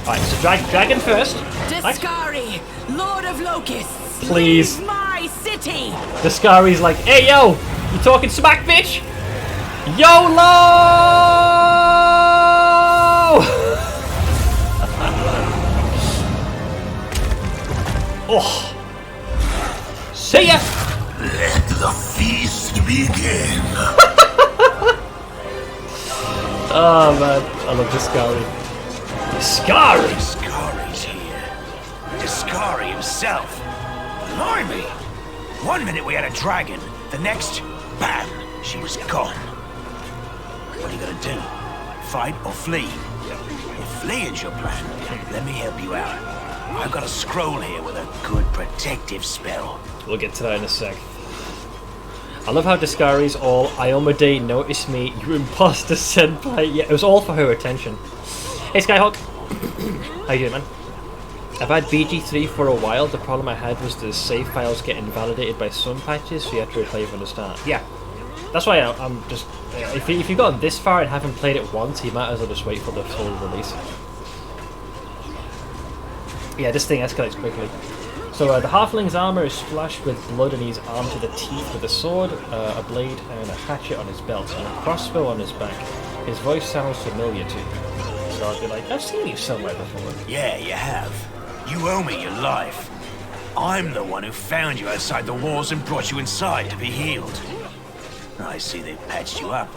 Alright, so dragon first. Discari, Lord of Locusts. Please. Leave my city. Discari's like, hey yo! You talking smack, bitch? YOLO! Oh! See ya! Let the feast begin. Oh man, I love Discari. Discari! Discari's here. Discari himself. Blimey! One minute we had a dragon, the next, bam, she was gone. What are you gonna do? Fight or flee? If fleeing's your plan, let me help you out. I've got a scroll here with a good protective spell. We'll get to that in a sec. I love how Discari's all, Iomade, notice me, you imposter senpai. Yeah, it was all for her attention. Hey Skyhawk. How you doing, man? I've had BG3 for a while. The problem I had was the save files get invalidated by some patches, so you have to replay from the start. Yeah, that's why I'm just... If you've gotten this far and haven't played it once, you might as well just wait for the full release. Yeah, this thing escalates quickly. So the halfling's armor is splashed with blood and he's armed to the teeth with a sword, a blade and a hatchet on his belt and a crossbow on his back. His voice sounds familiar to you. So I'll be like, I've seen you somewhere before. Yeah, you have. You owe me your life. I'm the one who found you outside the walls and brought you inside to be healed. I see they patched you up.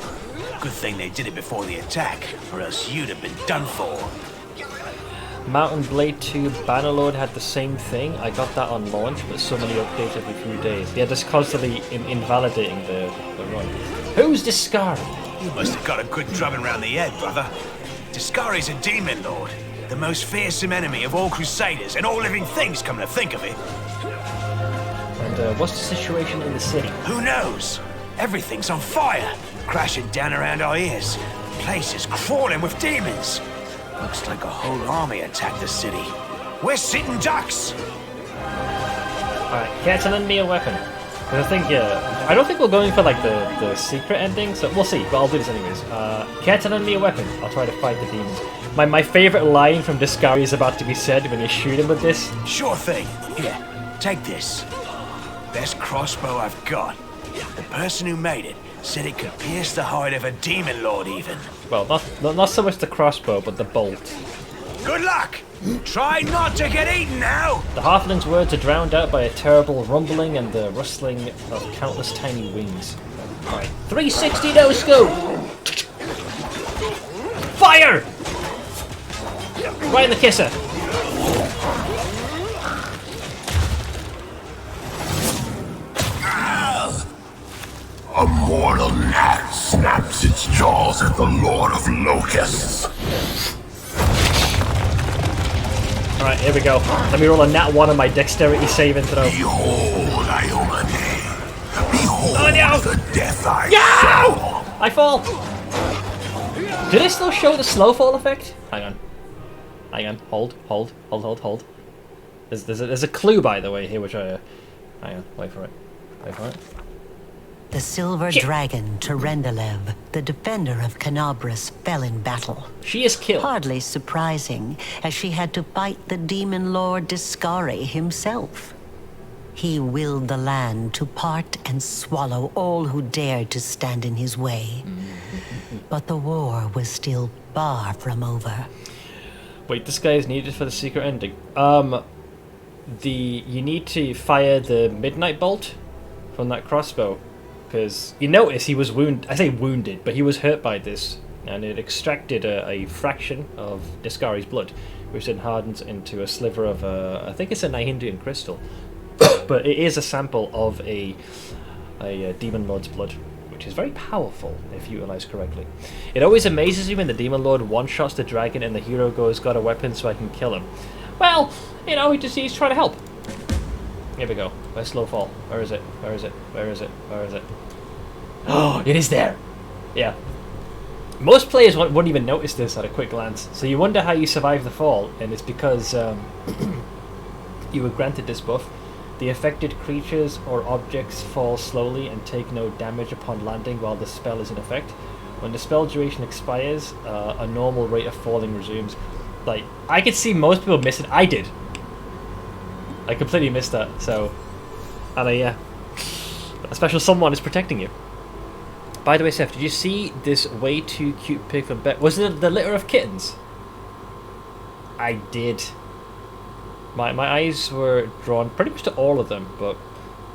Good thing they did it before the attack, or else you'd have been done for. Mountain Blade 2 Bannerlord had the same thing. I got that on launch, but so many updates every few days. They're just constantly invalidating the run. Who's Discari? You must have got a good drubbing round the head, brother. Discari's a demon lord. The most fearsome enemy of all crusaders and all living things, come to think of it. And what's the situation in the city? Who knows? Everything's on fire, crashing down around our ears. The place is crawling with demons. Looks like a whole army attacked the city. We're sitting ducks! Alright, can't lend me a weapon. Because I think, I don't think we're going for like the secret ending, so we'll see, but I'll do this anyways. Can't lend me a weapon. I'll try to fight the demons. My favourite line from Discari is about to be said when you shoot him with this. Sure thing. Here, take this. Best crossbow I've got. The person who made it said it could pierce the hide of a demon lord even. Well, not so much the crossbow, but the bolt. Good luck! Try not to get eaten now! The halfling's words are drowned out by a terrible rumbling and the rustling of countless tiny wings. Alright, 360 no scope! Fire! Right in the kisser! A mortal gnat snaps its jaws at the Lord of Locusts. Alright, here we go. Let me roll a nat 1 on my dexterity saving throw. Behold, Iomade. Behold the death I saw. I fall! Did it still show the slow fall effect? Hang on. Hang on. Hold. There's a clue, by the way, here, which I... hang on. Wait for it. The silver dragon, Terendelev, the defender of Canabras, fell in battle. She is killed. Hardly surprising, as she had to fight the demon lord Discari himself. He willed the land to part and swallow all who dared to stand in his way. But the war was still far from over. Wait, this guy is needed for the secret ending. You need to fire the midnight bolt from that crossbow. Because you notice he was wounded. I say wounded, but he was hurt by this, and it extracted a fraction of Discari's blood, which then hardens into a sliver of I think it's a Nihindian crystal, but it is a sample of a demon lord's blood, which is very powerful if utilized correctly. It always amazes me when the demon lord one-shots the dragon and the hero goes, "Got a weapon so I can kill him." Well, you know, he's trying to help. Here we go. Where's slow fall? Where is it? Oh, it is there! Yeah. Most players wouldn't even notice this at a quick glance, so you wonder how you survive the fall, and it's because you were granted this buff. The affected creatures or objects fall slowly and take no damage upon landing while the spell is in effect. When the spell duration expires, a normal rate of falling resumes. Like, I could see most people miss it. I did. I completely missed that, so... and yeah. A special someone is protecting you. By the way, Seth, did you see this way too cute pic from Bet? Was it the litter of kittens? I did. My eyes were drawn pretty much to all of them, but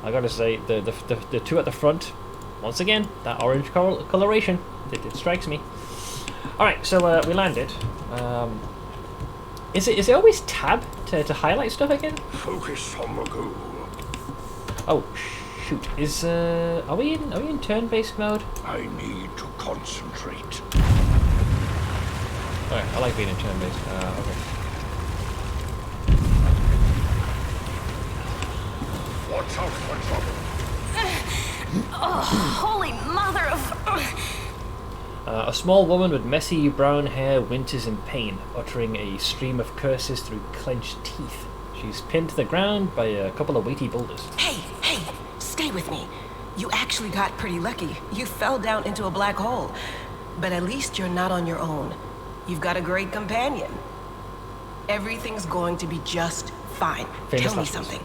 I gotta say, the two at the front, once again, that orange coloration, it strikes me. Alright, so we landed. Is it always tab to highlight stuff again? Focus on the goal. Oh shoot! Are we in turn-based mode? I need to concentrate. Alright, I like being in turn-based. Okay. Watch out for trouble. Oh, holy mother of... A small woman with messy brown hair winters in pain, uttering a stream of curses through clenched teeth. She's pinned to the ground by a couple of weighty boulders. Hey, stay with me. You actually got pretty lucky. You fell down into a black hole. But at least you're not on your own. You've got a great companion. Everything's going to be just fine. Tell me something.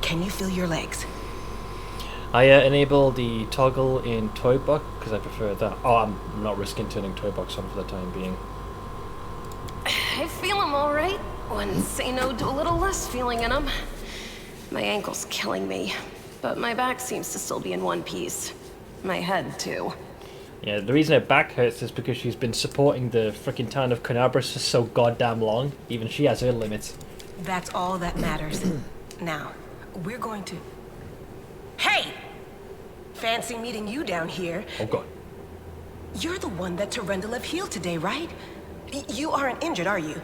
Can you feel your legs? I enable the toggle in Toybox because I prefer that. Oh, I'm not risking turning Toybox on for the time being. I feel him all right. Wouldn't say no to a little less feeling in him. My ankle's killing me, but my back seems to still be in one piece. My head, too. Yeah, the reason her back hurts is because she's been supporting the frickin' town of Canabras for so goddamn long. Even she has her limits. That's all that matters. Now, we're going to... Hey! Fancy meeting you down here. Oh god. You're the one that Terendelev healed today, right? You aren't injured, are you?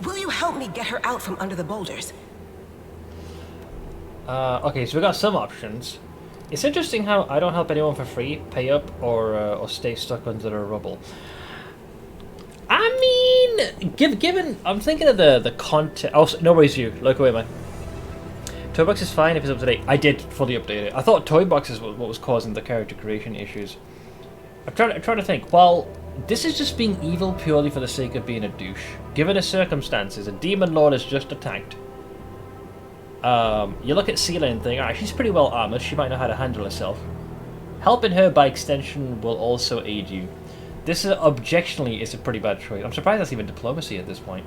Will you help me get her out from under the boulders? Okay, so we got some options. It's interesting how I don't help anyone for free, pay up, or stay stuck under the rubble. I mean, given I'm thinking of the content. Oh, no worries, you. Look away, man. Toybox is fine if it's up to date. I did fully update it. I thought Toybox is what was causing the character creation issues. I'm trying to think. Well, this is just being evil purely for the sake of being a douche. Given the circumstances, a demon lord has just attacked. You look at Seela and think, alright, she's pretty well armored. She might know how to handle herself. Helping her by extension will also aid you. This objectionally is a pretty bad choice. I'm surprised that's even diplomacy at this point.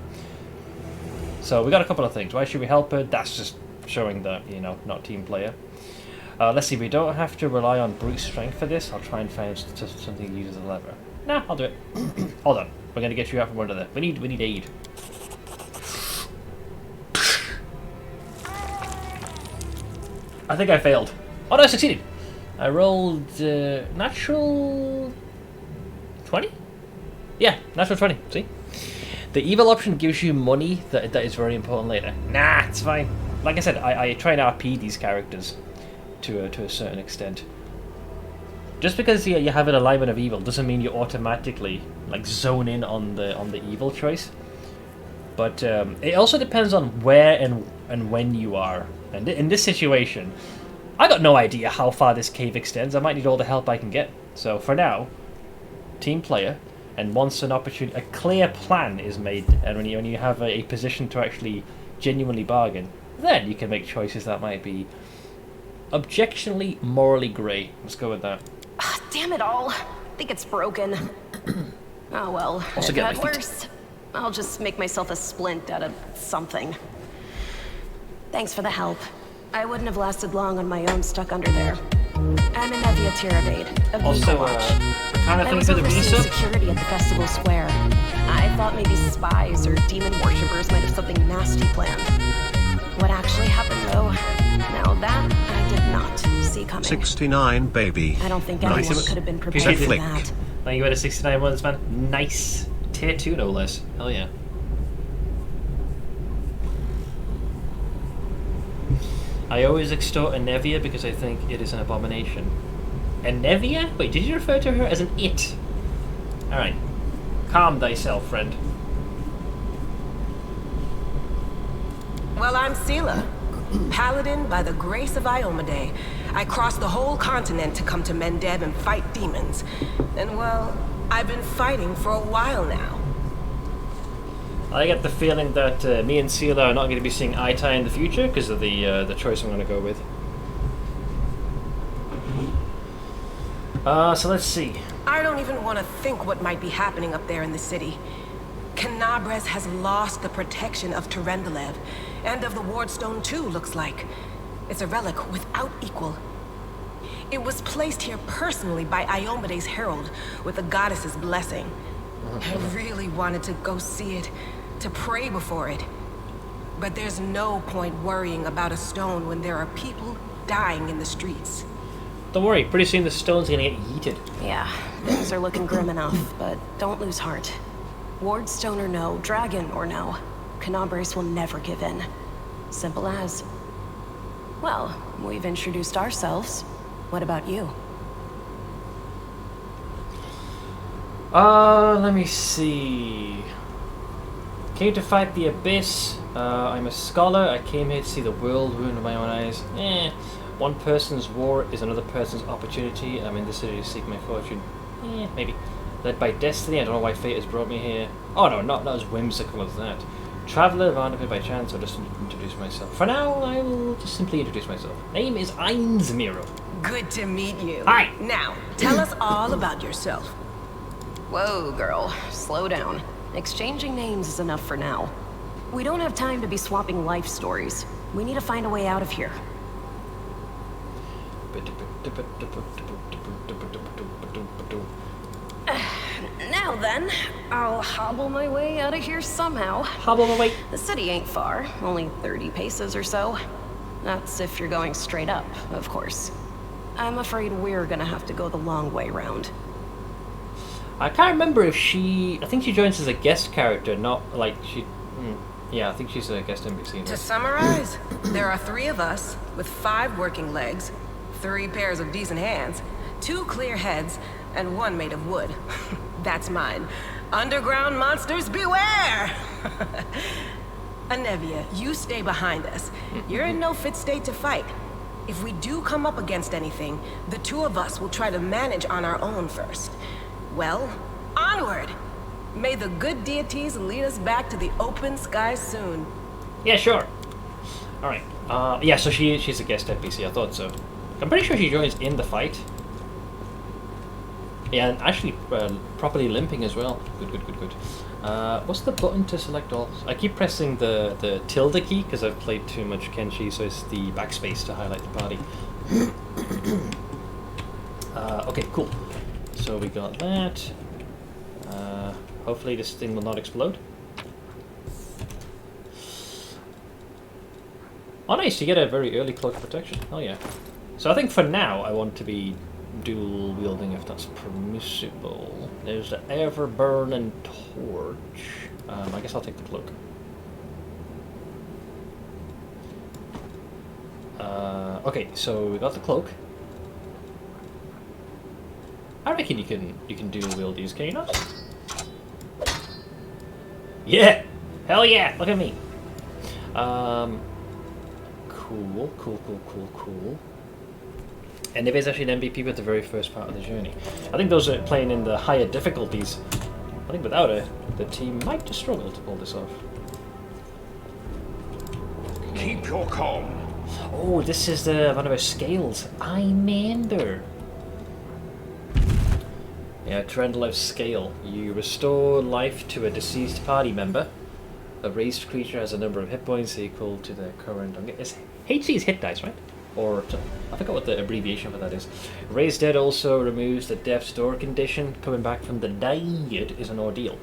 So we got a couple of things. Why should we help her? That's just showing that, you know, not team player. Let's see, we don't have to rely on brute strength for this. I'll try and find something that uses a lever. Nah, I'll do it. Hold on, we're gonna get you out from under there. We need aid. I think I failed. Oh no, I succeeded. I rolled natural 20. Yeah, natural 20. See, the evil option gives you money that is very important later. Nah, it's fine. Like I said, I try and RP these characters to a certain extent. Just because you have an alignment of evil doesn't mean you automatically like zone in on the evil choice. But it also depends on where and when you are. And in this situation, I got no idea how far this cave extends. I might need all the help I can get. So for now, team player. And once an opportunity, a clear plan is made, and when you have a position to actually genuinely bargain, then you can make choices that might be objectionably morally grey. Let's go with that. Damn it all. I think it's broken. Oh well, Also if get got my feet. worse, I'll just make myself a splint out of something. Thanks for the help. I wouldn't have lasted long on my own stuck under there. I'm an Evia Tirabade of Also, Watch. kind of I thing was for the overseeing visa. security at the festival square. I thought maybe spies or demon worshippers might have something nasty planned. What actually happened, though? Now that I did not see coming. 69 baby. I don't think Nice. anyone could have been prepared Appreciate for it. that. Thank you for the 69 ones, man. Nice. Tier 2, no less. Hell yeah. I always extort a Nevia because I think it is an abomination. A Nevia? Wait, did you refer to her as an it? Alright. Calm thyself, friend. Well, I'm Seela, paladin by the grace of Iomade. I crossed the whole continent to come to Mendeb and fight demons. And well, I've been fighting for a while now. I get the feeling that me and Seela are not going to be seeing eye to eye in the future because of the choice I'm going to go with. So let's see. I don't even want to think what might be happening up there in the city. Canabres has lost the protection of Terendelev, and of the Wardstone too, looks like. It's a relic without equal. It was placed here personally by Iomede's herald, with the goddess's blessing. I really wanted to go see it, to pray before it. But there's no point worrying about a stone when there are people dying in the streets. Don't worry, pretty soon the stone's gonna get yeeted. Yeah, things are looking grim enough, but don't lose heart. Wardstone or no, dragon or no, Canabres will never give in. Simple as. Well, we've introduced ourselves. What about you? Let me see. Came to fight the Abyss. I'm a scholar. I came here to see the world ruined with my own eyes. One person's war is another person's opportunity. I'm in the city to seek my fortune. Maybe. Led by destiny. I don't know why fate has brought me here. Oh no, not as whimsical as that. Traveller, rounded by chance. I'll just introduce myself. For now, I will just simply introduce myself. Name is Einsmiro. Good to meet you. Hi. Now, tell us all about yourself. Whoa, girl. Slow down. Exchanging names is enough for now. We don't have time to be swapping life stories. We need to find a way out of here. Now then, I'll hobble my way out of here somehow. Hobble my way. The city ain't far, only 30 paces or so. That's if you're going straight up, of course. I'm afraid we're gonna have to go the long way round. I can't remember if she... I think she joins as a guest character, not like she... Yeah, I think she's a guest NPC. To summarize, there are 3 of us, with 5 working legs, 3 pairs of decent hands, 2 clear heads, and 1 made of wood. That's mine. Underground monsters beware! Anevia, you stay behind us. You're in no fit state to fight. If we do come up against anything, the 2 of us will try to manage on our own first. Well, onward! May the good deities lead us back to the open sky soon. Yeah, sure. Alright. Yeah, so she's a guest NPC, I thought so. I'm pretty sure she joins in the fight. Yeah, and actually properly limping as well. Good. What's the button to select all? I keep pressing the tilde key because I've played too much Kenshi, so it's the backspace to highlight the party. Okay, cool. So we got that. Hopefully this thing will not explode. Oh nice, you get a very early cloak of protection. Oh yeah. So I think for now I want to be dual wielding if that's permissible. There's the ever burning torch. I guess I'll take the cloak. Okay, so we got the cloak. I reckon you can dual wield these, can you not? Yeah! Hell yeah! Look at me! Cool. And there is actually an MVP with the very first part of the journey. I think those are playing in the higher difficulties. I think without it, the team might just struggle to pull this off. Keep your calm. Oh, this is the one of our scales. Imander. Yeah, Terendelev scale. You restore life to a deceased party member. A raised creature has a number of hit points equal to the current... HC is hit dice, right? Or... I forgot what the abbreviation for that is. Raised Dead also removes the death's door condition. Coming back from the dead is an ordeal.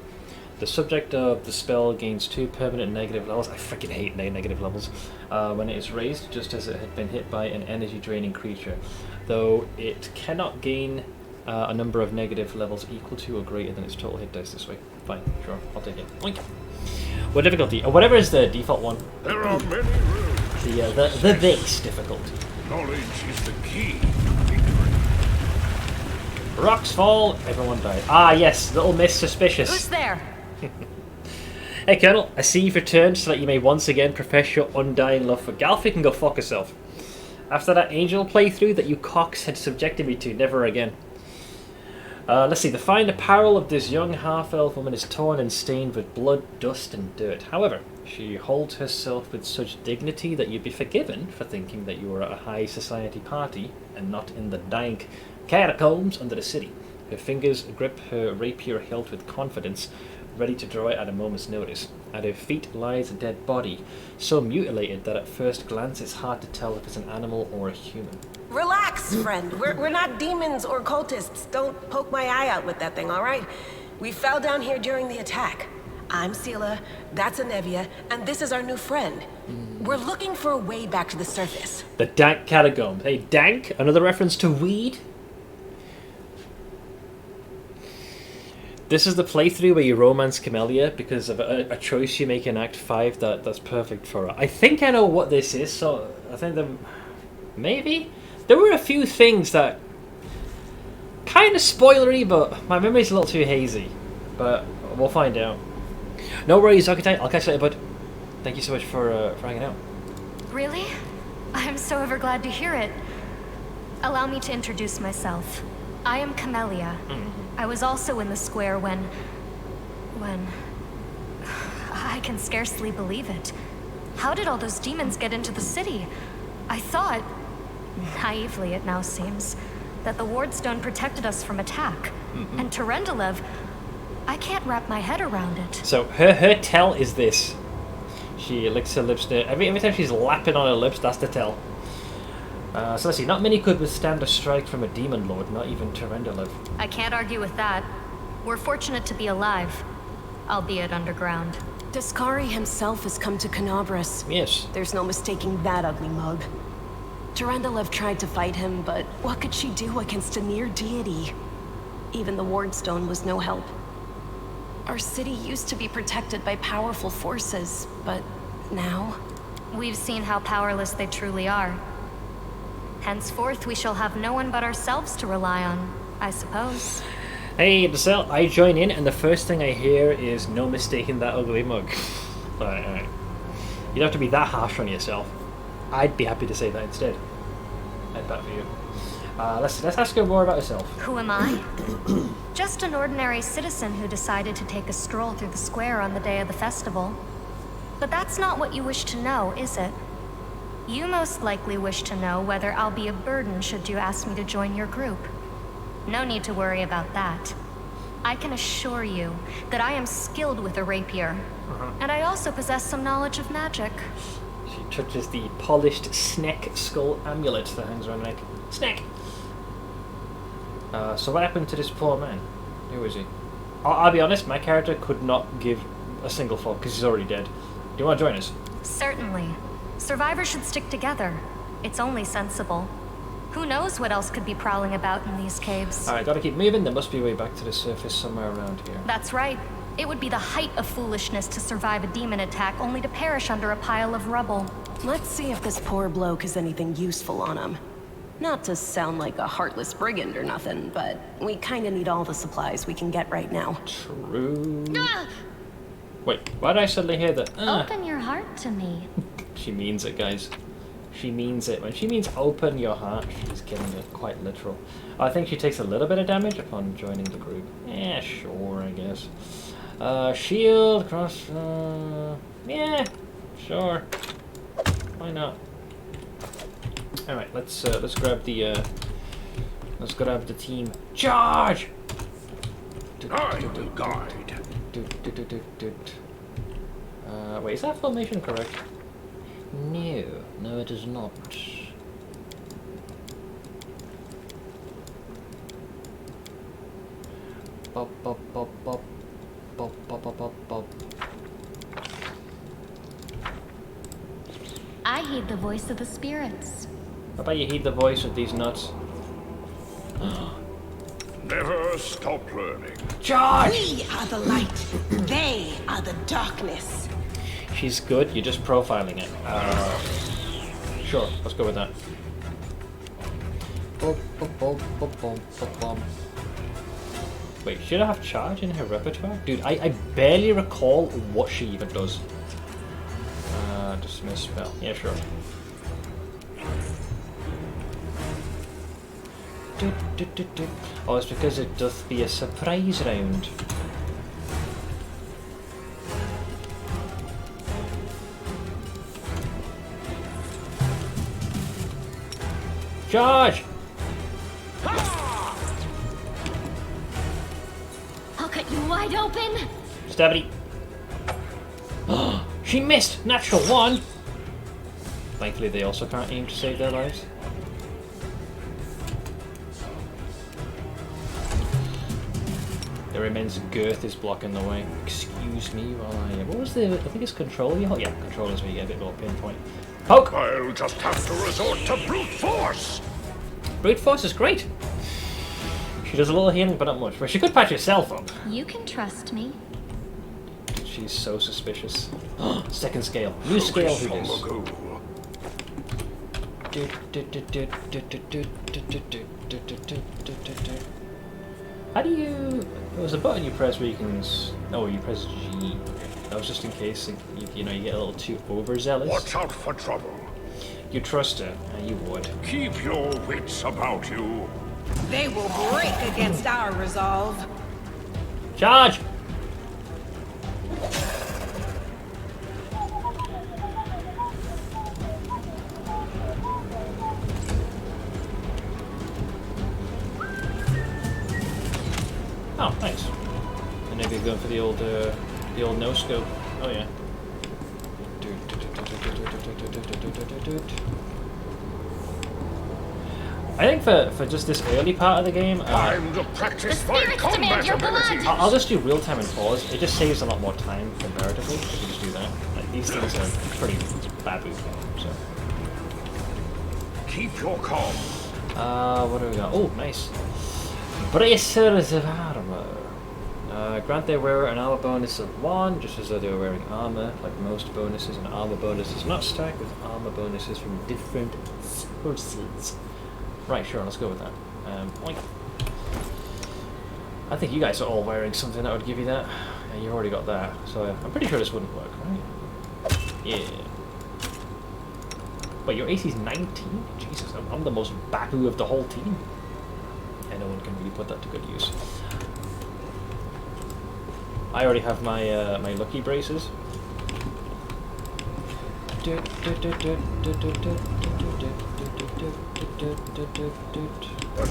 The subject of the spell gains 2 permanent negative levels. I freaking hate negative levels. When it is raised, just as it had been hit by an energy-draining creature. Though it cannot gain a number of negative levels equal to or greater than its total hit dice this way. Fine, sure, I'll take it. Oink. What difficulty? Or whatever is the default one. There are many roads. The base difficulty. Knowledge is the key. Rocks fall, everyone dies. Ah yes, Little Miss Suspicious. Who's there? Hey Colonel, I see you've returned so that you may once again profess your undying love for Galfi can go fuck herself. After that angel playthrough that you cocks had subjected me to, never again. Let's see, the fine apparel of this young half-elf woman is torn and stained with blood, dust and dirt. However, she holds herself with such dignity that you'd be forgiven for thinking that you were at a high society party and not in the dank catacombs under the city. Her fingers grip her rapier hilt with confidence. ready to draw it at a moment's notice. At her feet lies a dead body, so mutilated that at first glance it's hard to tell if it's an animal or a human. Relax, friend. We're not demons or cultists. Don't poke my eye out with that thing, all right? We fell down here during the attack. I'm Sela, that's Anevia, and this is our new friend. We're looking for a way back to the surface. The dank catacombs. Hey, dank? Another reference to weed? This is the playthrough where you romance Camellia because of a choice you make in Act 5 that's perfect for her. I think I know what this is, so I think maybe? There were a few things that kind of spoilery, but my memory's a little too hazy. But we'll find out. No worries, Archetype. I'll catch you later, bud. Thank you so much for hanging out. Really? I'm so ever glad to hear it. Allow me to introduce myself. I am Camellia. I was also in the square when... I can scarcely believe it. How did all those demons get into the city? I thought, naively it now seems, that the Wardstone protected us from attack. And Terendelev, I can't wrap my head around it. So her tell is this. She licks her lips. Every time she's lapping on her lips, that's the tell. So let's see, not many could withstand a strike from a demon lord, not even Terendelev. I can't argue with that. We're fortunate to be alive, albeit underground. Discari himself has come to Canobras. Yes. There's no mistaking that ugly mug. Terendelev tried to fight him, but what could she do against a near deity? Even the Wardstone was no help. Our city used to be protected by powerful forces, but now... We've seen how powerless they truly are. Henceforth, we shall have no one but ourselves to rely on, I suppose. Hey, Decel, I join in, and the first thing I hear is no mistaking that ugly mug. Alright. You don't have to be that harsh on yourself. I'd be happy to say that instead. I'd bet for you. Let's ask her more about herself. Who am I? Just an ordinary citizen who decided to take a stroll through the square on the day of the festival. But that's not what you wish to know, is it? You most likely wish to know whether I'll be a burden should you ask me to join your group. No need to worry about that. I can assure you that I am skilled with a rapier, and I also possess some knowledge of magic. She touches the polished Sneck skull amulet that hangs around her neck. Sneck! So what happened to this poor man? Who is he? I'll be honest, my character could not give a single fuck because he's already dead. Do you want to join us? Certainly. Survivors should stick together. It's only sensible. Who knows what else could be prowling about in these caves? Alright, gotta keep moving. There must be a way back to the surface somewhere around here. That's right. It would be the height of foolishness to survive a demon attack only to perish under a pile of rubble. Let's see if this poor bloke has anything useful on him. Not to sound like a heartless brigand or nothing, but we kinda need all the supplies we can get right now. True. Wait, why did I suddenly hear that? Open your heart to me. She means it, guys. She means it. When she means open your heart, she's getting it quite literal. I think she takes a little bit of damage upon joining the group. Yeah, sure, I guess. Shield, cross... yeah, sure. Why not? Alright, let's grab the team. Charge! I will guide. Wait, is that formation correct? No, it is not. Bop, bop, bop, bop. Bop, bop, bop, bop, bop. I heed the voice of the spirits. How about you heed the voice of these nuts? Never stop learning. Charge! We are the light. They are the darkness. She's good, you're just profiling it. Sure, let's go with that. Wait, should I have charge in her repertoire? Dude, I barely recall what she even does. Dismiss spell. Yeah, sure. Oh, it's because it doth be a surprise round. Charge! I'll cut you wide open. Stabby. She missed! Natural 1! Thankfully they also can't aim to save their lives. Their immense girth is blocking the way. Excuse me while I... What was the... I think it's control. Yeah, control is where you get a bit more pinpoint. Poke! I'll just have to resort to brute force! Brute force is great! She does a little healing, but not much. Well, she could patch herself up. You can trust me. She's so suspicious. Second scale. New scale who this? How do you... There's a button you press where you can... Oh, you press G. That was just in case, you know, you get a little too overzealous. Watch out for trouble. You trust her. You would. Keep your wits about you. They will break against our resolve. Charge! Oh, nice. And maybe going for the old no scope. Oh yeah. I think for just this early part of the game, time to practice my combat abilities. I'll just do real time and pause. It just saves a lot more time comparatively if you just do that. Like these things are pretty babu. So. Keep your calm. What do we got? Oh, nice. Bracers of armor. Grant their wearer an armor bonus of 1, just as though they were wearing armor. Like most bonuses, an armor bonus is not stacked with armor bonuses from different sources. Right, sure, let's go with that. Oink. I think you guys are all wearing something that would give you that. Yeah, you already got that, so I'm pretty sure this wouldn't work, right? Yeah. But your AC's 19? Jesus, I'm the most babu of the whole team. And no one can really put that to good use. I already have my my lucky braces. The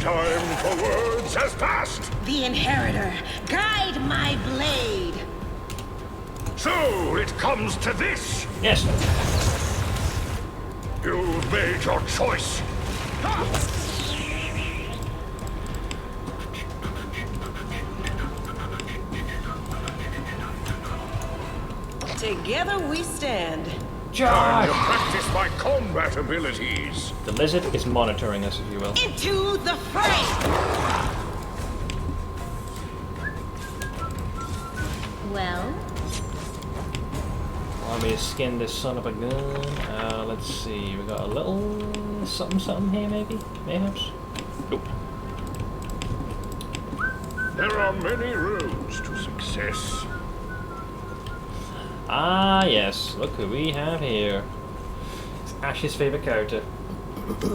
time for words has passed! The Inheritor, guide my blade! So, it comes to this! Yes! You've made your choice! Together we stand. Time to practice my combat abilities! The lizard is monitoring us, if you will. Into the fray! Well? Want me to skin this son of a gun? Let's see. We got a little something here, maybe? Mayhaps? Nope. There are many roads to success. Ah, yes. Look who we have here. It's Ash's favorite character.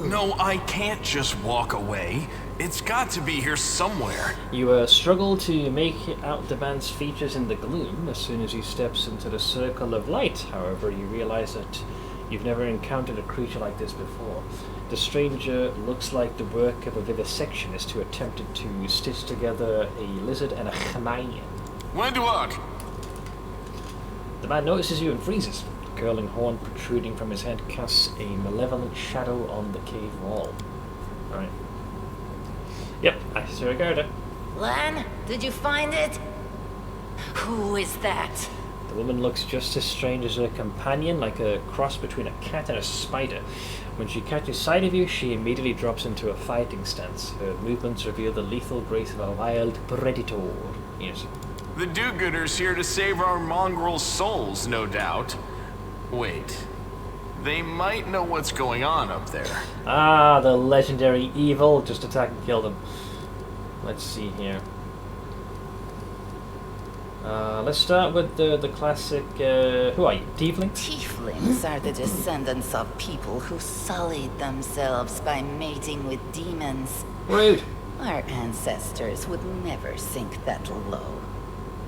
No, I can't just walk away. It's got to be here somewhere. You struggle to make out the band's features in the gloom as soon as he steps into the circle of light. However, you realize that you've never encountered a creature like this before. The stranger looks like the work of a vivisectionist who attempted to stitch together a lizard and a chameleon. When to walk? The man notices you and freezes. The curling horn protruding from his head casts a malevolent shadow on the cave wall. Alright. Yep, I see a garter. Lan, did you find it? Who is that? The woman looks just as strange as her companion, like a cross between a cat and a spider. When she catches sight of you, she immediately drops into a fighting stance. Her movements reveal the lethal grace of a wild predator. Yes. The do-gooders here to save our mongrel souls, no doubt. Wait. They might know what's going on up there. Ah, the legendary evil. Just attack and kill them. Let's see here. Let's start with the classic, who are you, Tiefling? Tieflings are the descendants of people who sullied themselves by mating with demons. Rude. Our ancestors would never sink that low.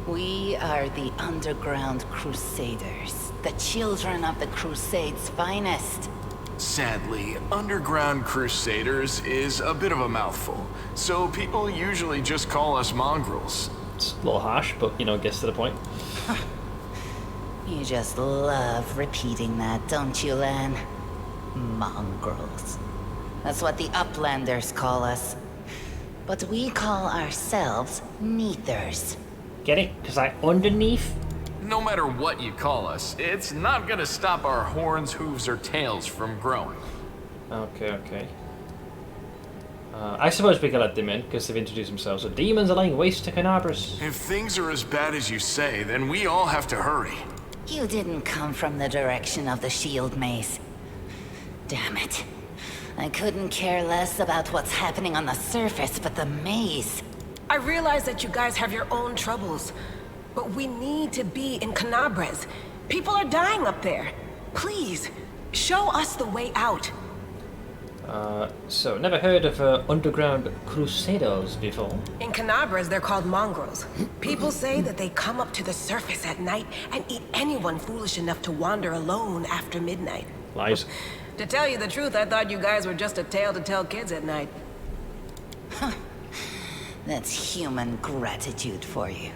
We are the underground crusaders, the children of the Crusades' finest. Sadly, underground crusaders is a bit of a mouthful, so people usually just call us mongrels. It's a little harsh, but, you know, gets to the point. You just love repeating that, don't you, Lan? Mongrels. That's what the Uplanders call us. But we call ourselves Neathers. Get it? Because I underneath? No matter what you call us, it's not gonna stop our horns, hooves, or tails from growing. Okay. I suppose we can let them in, because they've introduced themselves. So demons are laying waste to Canabras. If things are as bad as you say, then we all have to hurry. You didn't come from the direction of the shield maze. Damn it. I couldn't care less about what's happening on the surface, but the maze. I realize that you guys have your own troubles, but we need to be in Canabras. People are dying up there. Please, show us the way out. So, never heard of underground crusaders before. In Canabras, they're called mongrels. People say that they come up to the surface at night and eat anyone foolish enough to wander alone after midnight. Lies. To tell you the truth, I thought you guys were just a tale to tell kids at night. That's human gratitude for you.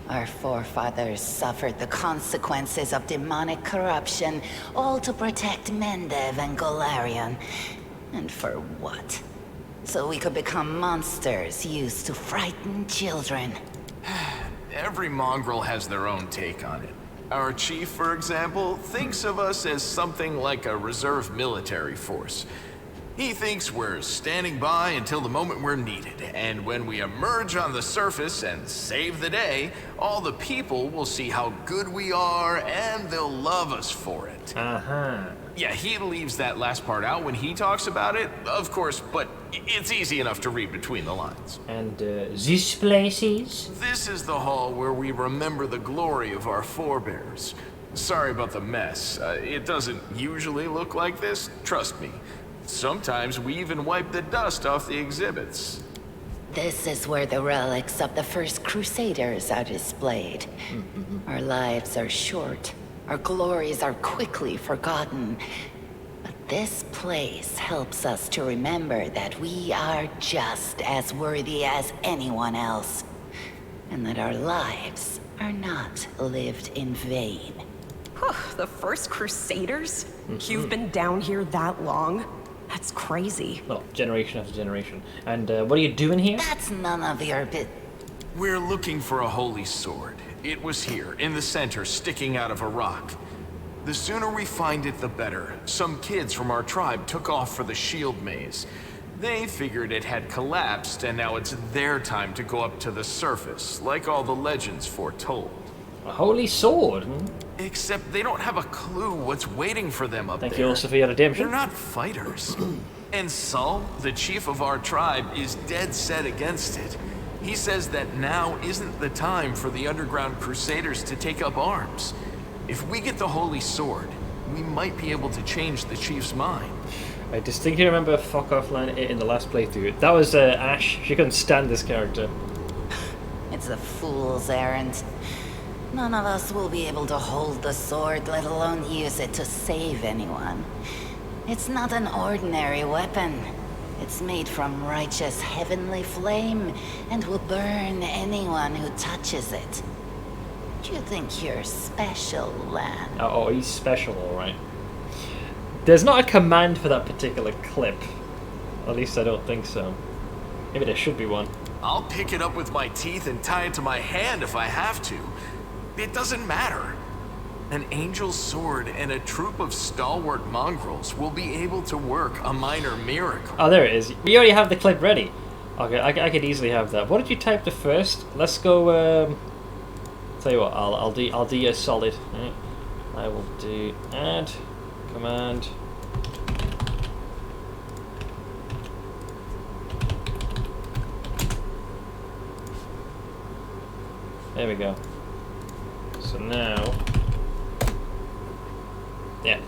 Our forefathers suffered the consequences of demonic corruption, all to protect Mendev and Golarion. And for what? So we could become monsters used to frighten children. Every mongrel has their own take on it. Our chief, for example, thinks of us as something like a reserve military force. He thinks we're standing by until the moment we're needed, and when we emerge on the surface and save the day, all the people will see how good we are, and they'll love us for it. Yeah, he leaves that last part out when he talks about it, of course, but it's easy enough to read between the lines. And this place is? This is the hall where we remember the glory of our forebears. Sorry about the mess. It doesn't usually look like this, trust me. Sometimes we even wipe the dust off the exhibits. This is where the relics of the first Crusaders are displayed. Our lives are short. Our glories are quickly forgotten. But this place helps us to remember that we are just as worthy as anyone else. And that our lives are not lived in vain. The first Crusaders? You've been down here that long? That's crazy. Well, generation after generation. And what are you doing here? That's none of your bit. We're looking for a holy sword. It was here, in the center, sticking out of a rock. The sooner we find it, the better. Some kids from our tribe took off for the shield maze. They figured it had collapsed, and now it's their time to go up to the surface, like all the legends foretold. A holy sword? Except they don't have a clue what's waiting for them up there. Thank you also for your redemption. They're not fighters. And Saul, the chief of our tribe, is dead set against it. He says that now isn't the time for the underground crusaders to take up arms. If we get the holy sword, we might be able to change the chief's mind. I distinctly remember fuck off line in the last playthrough. That was Ash. She couldn't stand this character. It's a fool's errand. None of us will be able to hold the sword, let alone use it to save anyone. It's not an ordinary weapon. It's made from righteous heavenly flame and will burn anyone who touches it. Do you think you're special, Lan? Oh, he's special, alright. There's not a command for that particular clip. At least I don't think so. Maybe there should be one. I'll pick it up with my teeth and tie it to my hand if I have to. It doesn't matter. An angel's sword and a troop of stalwart mongrels will be able to work a minor miracle. Oh, there it is. We already have the clip ready. Okay, I could easily have that. What did you type the first? Let's go. Tell you what, I'll do a solid. Right. I will do add command. There we go. So now, yeah,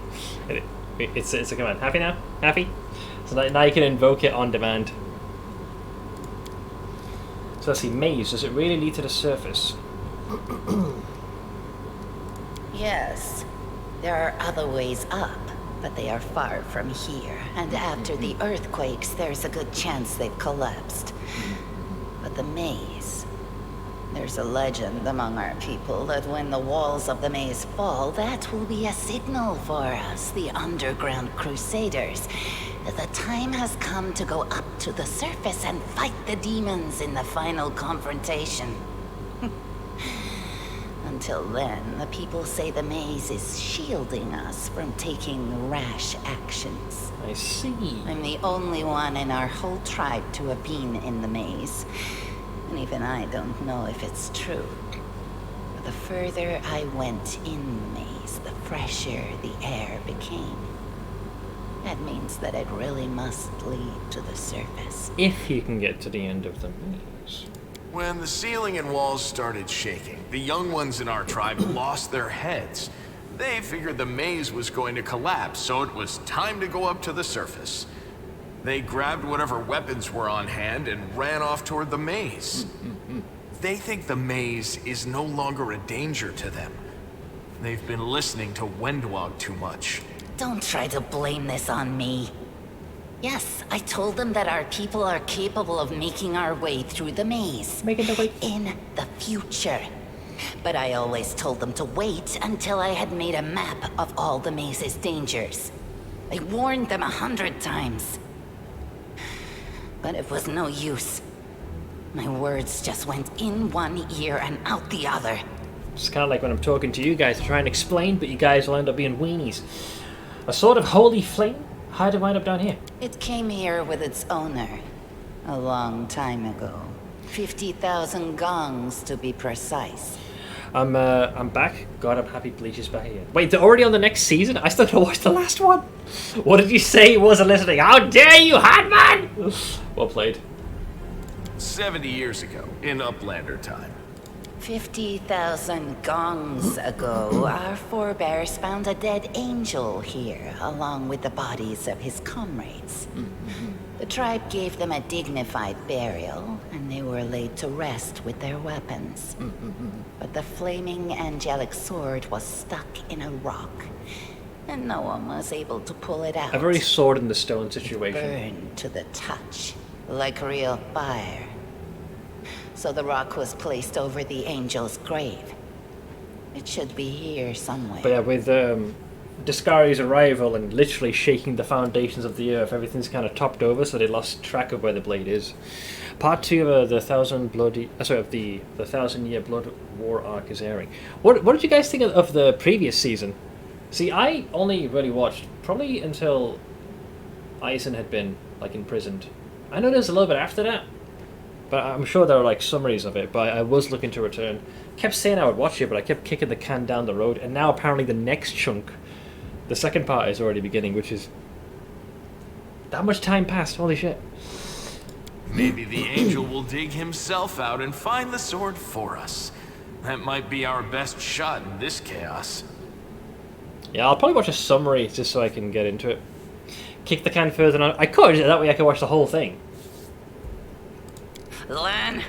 it's a command. Happy now? Happy? So now you can invoke it on demand. So let's see, maze, does it really lead to the surface? Yes, there are other ways up, but they are far from here. And after the earthquakes, there's a good chance they've collapsed. But the maze, There's a legend among our people that when the walls of the maze fall, that will be a signal for us, the underground crusaders, that the time has come to go up to the surface and fight the demons in the final confrontation. Until then, the people say the maze is shielding us from taking rash actions. I see. I'm the only one in our whole tribe to have been in the maze. And even I don't know if it's true. But the further I went in the maze, the fresher the air became. That means that it really must lead to the surface. If you can get to the end of the maze. When the ceiling and walls started shaking, the young ones in our tribe lost their heads. They figured the maze was going to collapse, so it was time to go up to the surface. They grabbed whatever weapons were on hand and ran off toward the maze. They think the maze is no longer a danger to them. They've been listening to Wendwog too much. Don't try to blame this on me. Yes, I told them that our people are capable of making our way through the maze. Making the way in the future. But I always told them to wait until I had made a map of all the maze's dangers. I warned them 100 times. But it was no use. My words just went in one ear and out the other. It's kind of like when I'm talking to you guys to try and explain, but you guys will end up being weenies. A sort of holy flame? How did it wind up down here? It came here with its owner. A long time ago. 50,000 gongs to be precise. I'm back. God, I'm happy Bleach is back again. Wait, they're already on the next season? I still gotta watch the last one. What did you say you wasn't listening? How dare you, Hatman! Well played. 70 years ago, in Uplander time. 50,000 gongs ago, our forebears found a dead angel here, along with the bodies of his comrades. The tribe gave them a dignified burial, and they were laid to rest with their weapons. But the flaming angelic sword was stuck in a rock, and no one was able to pull it out. A very sword in the stone situation. It burned to the touch, like real fire. So the rock was placed over the angel's grave. It should be here somewhere. But yeah, with Discari's arrival and literally shaking the foundations of the earth, everything's kind of topped over, so they lost track of where the blade is. Part 2 of the 1,000-year blood war arc is airing. What did you guys think of the previous season? See, I only really watched probably until Eisen had been like imprisoned. I know there's a little bit after that, but I'm sure there are like summaries of it. But I was looking to return. Kept saying I would watch it, but I kept kicking the can down the road. And now apparently the next chunk, the second part, is already beginning, which is that much time passed. Holy shit! Maybe the angel will dig himself out and find the sword for us. That might be our best shot in this chaos. Yeah, I'll probably watch a summary just so I can get into it. Kick the can further on. I could, that way I could watch the whole thing. Lan,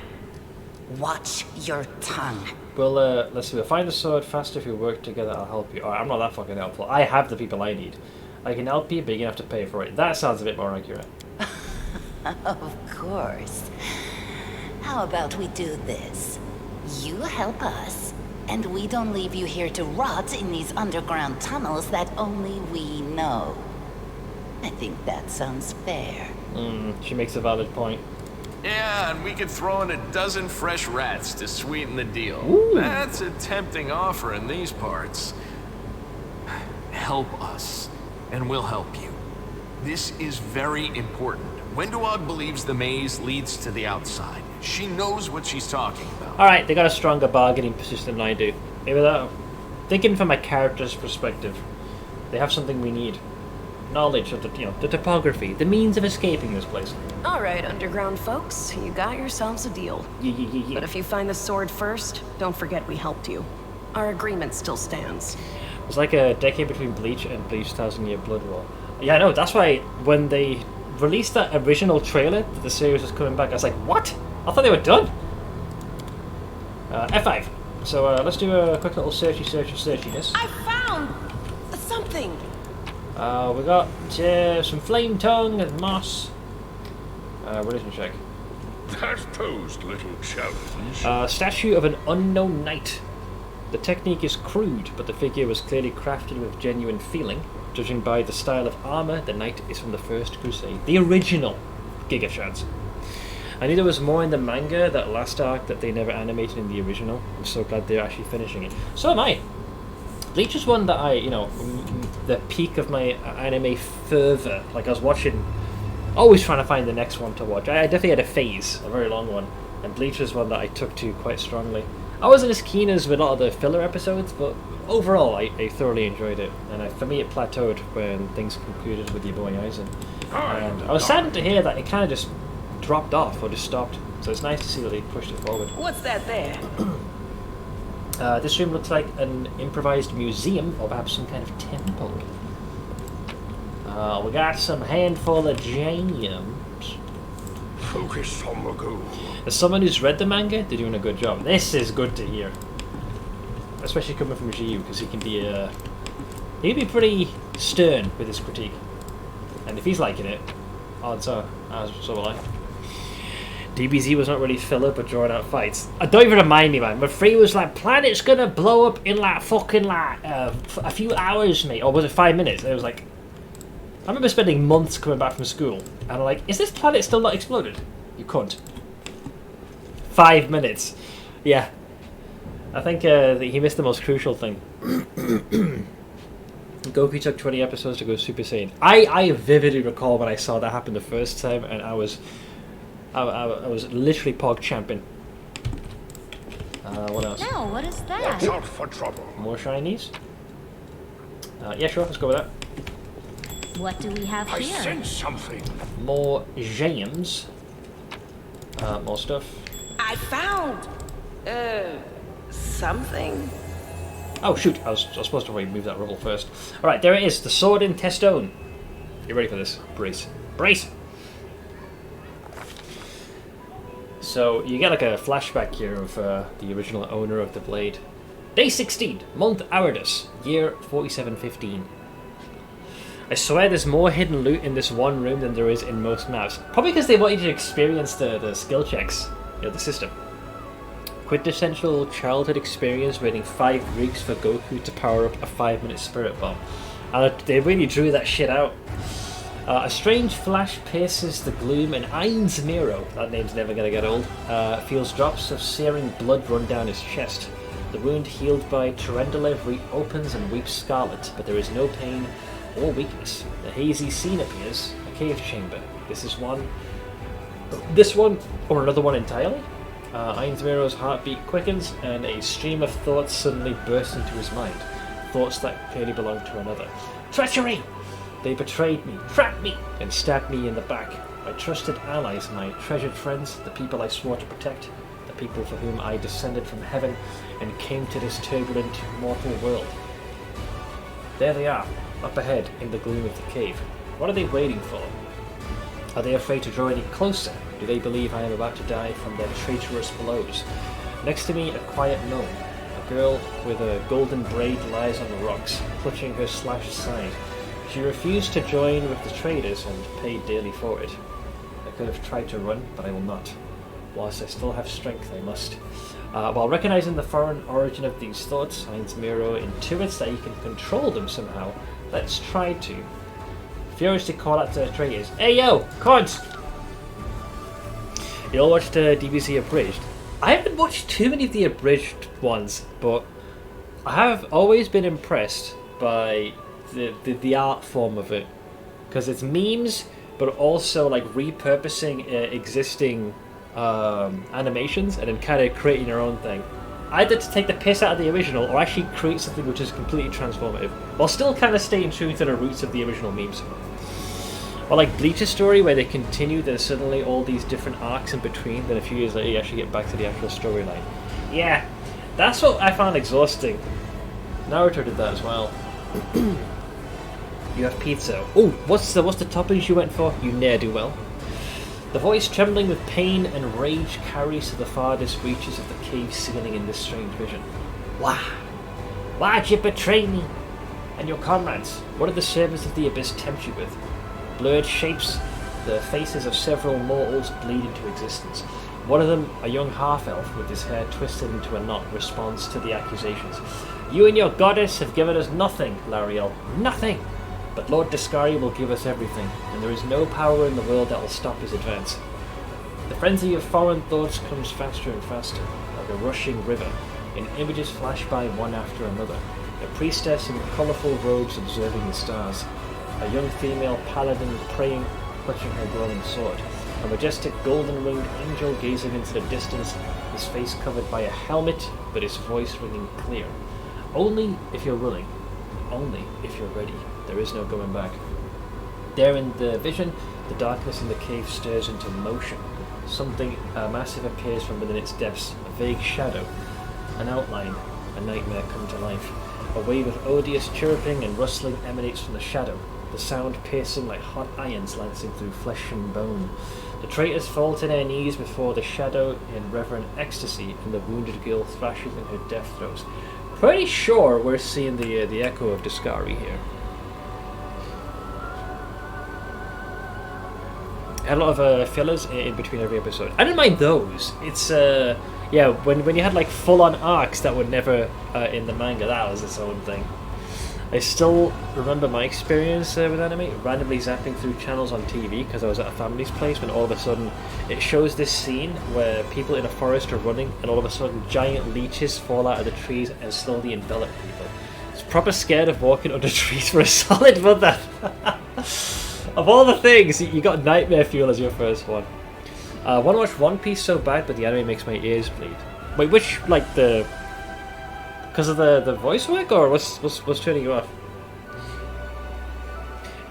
watch your tongue. Well, let's see. We'll find the sword faster if we work together. I'll help you. Alright, I'm not that fucking helpful. I have the people I need. I can help you, but you're gonna have to pay for it. That sounds a bit more accurate. Of course. How about we do this? You help us, and we don't leave you here to rot in these underground tunnels that only we know. I think that sounds fair. She makes a valid point. Yeah, and we could throw in a dozen fresh rats to sweeten the deal. Ooh. That's a tempting offer in these parts. Help us, and we'll help you. This is very important. Wendwog believes the maze leads to the outside. She knows what she's talking about. Alright, they got a stronger bargaining position than I do. Maybe that. Thinking from my character's perspective, they have something we need. Knowledge of the topography, the means of escaping this place. All right, underground folks, you got yourselves a deal. Yeah. But if you find the sword first, don't forget we helped you. Our agreement still stands. It's like a decade between Bleach and Bleach 1,000-Year Blood War. Yeah, I know. That's why when they released that original trailer that the series was coming back, I was like, what? I thought they were done. F5. So let's do a quick little searchiness. I found something. We got some flame tongue and moss. Religion check. That posed little challenge. Statue of an unknown knight. The technique is crude, but the figure was clearly crafted with genuine feeling. Judging by the style of armor, the knight is from the First Crusade. The original Giga Chads. I knew there was more in the manga, that last arc, that they never animated in the original. I'm so glad they're actually finishing it. So am I. Bleach is one that I, the peak of my anime fervor. Like, I was watching, always trying to find the next one to watch. I definitely had a phase, a very long one. And Bleach was one that I took to quite strongly. I wasn't as keen as with a lot of the filler episodes, but overall I thoroughly enjoyed it. And for me it plateaued when things concluded with your boy Aizen. And I was saddened to hear that it kind of just dropped off or just stopped. So it's nice to see that they pushed it forward. What's that there? This room looks like an improvised museum or perhaps some kind of temple. We got some handful of gems. Focus on the goal. As someone who's read the manga, they're doing a good job. This is good to hear. Especially coming from Jiu, because he can be pretty stern with his critique. And if he's liking it, odds are, so will I. DBZ was not really filler, but drawn out fights. Don't even remind me, man. But Free was like, planet's gonna blow up in like fucking like a few hours, mate. Or was it 5 minutes? And it was like, I remember spending months coming back from school, and I'm like, is this planet still not exploded? You cunt. 5 minutes. Yeah. I think he missed the most crucial thing. Goku took 20 episodes to go Super Saiyan. I vividly recall when I saw that happen the first time, and I was literally pog champing. What else? No, what is that? Watch out for trouble. More shinies? Yeah, sure, let's go with that. What do we have I here? sense something. More gems. More stuff. I found something. Oh shoot, I was supposed to remove that rubble first. Alright, there it is, the sword in Testone. You ready for this? Brace. Brace! So, you get like a flashback here of the original owner of the blade. Day 16, month Aridus, year 4715. I swear there's more hidden loot in this one room than there is in most maps. Probably because they want you to experience the skill checks, the system. Quintessential childhood experience waiting 5 weeks for Goku to power up a 5-minute spirit bomb. And they really drew that shit out. A strange flash pierces the gloom and Ainz Miro, that name's never gonna get old, feels drops of searing blood run down his chest. The wound healed by Turendelev reopens and weeps scarlet, but there is no pain or weakness. A hazy scene appears, a cave chamber. This one, or another one entirely? Ainz Miro's heartbeat quickens, and a stream of thoughts suddenly bursts into his mind. Thoughts that clearly belong to another. Treachery! They betrayed me, trapped me, and stabbed me in the back. My trusted allies, my treasured friends, the people I swore to protect, the people for whom I descended from heaven and came to this turbulent, mortal world. There they are, up ahead in the gloom of the cave. What are they waiting for? Are they afraid to draw any closer? Do they believe I am about to die from their traitorous blows? Next to me, a quiet gnome. A girl with a golden braid lies on the rocks, clutching her slashed side. She refused to join with the traders and paid dearly for it. I could have tried to run, but I will not. Whilst I still have strength, I must. While recognizing the foreign origin of these thoughts, Ainz Miro intuits that he can control them somehow. Let's try to. Furiously call out to the traders. Hey yo, cons! You all watched DBZ Abridged. I haven't watched too many of the abridged ones, but I have always been impressed by the art form of it, because it's memes but also like repurposing existing animations and then kind of creating your own thing, either to take the piss out of the original or actually create something which is completely transformative while still kind of staying true to the roots of the original memes. Or like Bleach's story, where they continue, there's suddenly all these different arcs in between, then a few years later you actually get back to the actual storyline. Yeah, that's what I found exhausting. Naruto did that as well. You have pizza. Oh, what's the toppings you went for? You ne'er-do-well. The voice, trembling with pain and rage, carries to the farthest reaches of the cave ceiling in this strange vision. Why? Why'd you betray me? And your comrades? What did the servants of the abyss tempt you with? Blurred shapes, the faces of several mortals bleed into existence. One of them, a young half-elf with his hair twisted into a knot, responds to the accusations. You and your goddess have given us nothing, Lariel. Nothing! But Lord Discari will give us everything, and there is no power in the world that will stop his advance. The frenzy of foreign thoughts comes faster and faster, like a rushing river, and images flash by one after another. A priestess in colourful robes observing the stars. A young female paladin praying, clutching her glowing sword. A majestic golden-winged angel gazing into the distance, his face covered by a helmet, but his voice ringing clear. Only if you're willing. Only if you're ready. There is no going back. There in the vision, the darkness in the cave stirs into motion. Something massive appears from within its depths, a vague shadow, an outline, a nightmare come to life. A wave of odious chirruping and rustling emanates from the shadow, the sound piercing like hot irons lancing through flesh and bone. The traitors fall to their knees before the shadow in reverent ecstasy, and the wounded girl thrashes in her death throes. Pretty sure we're seeing the echo of Discari here. A lot of fillers in between every episode. I didn't mind those. It's yeah, when you had like full-on arcs that were never in the manga, that was its own thing. I still remember my experience with anime, randomly zapping through channels on TV because I was at a family's place when all of a sudden it shows this scene where people in a forest are running and all of a sudden giant leeches fall out of the trees and slowly envelop people. It's proper scared of walking under trees for a solid month. Of all the things, you got Nightmare Fuel as your first one. I want to watch One Piece so bad, but the anime makes my ears bleed. Wait, which, like, the... Because of the voice work, or what's turning you off?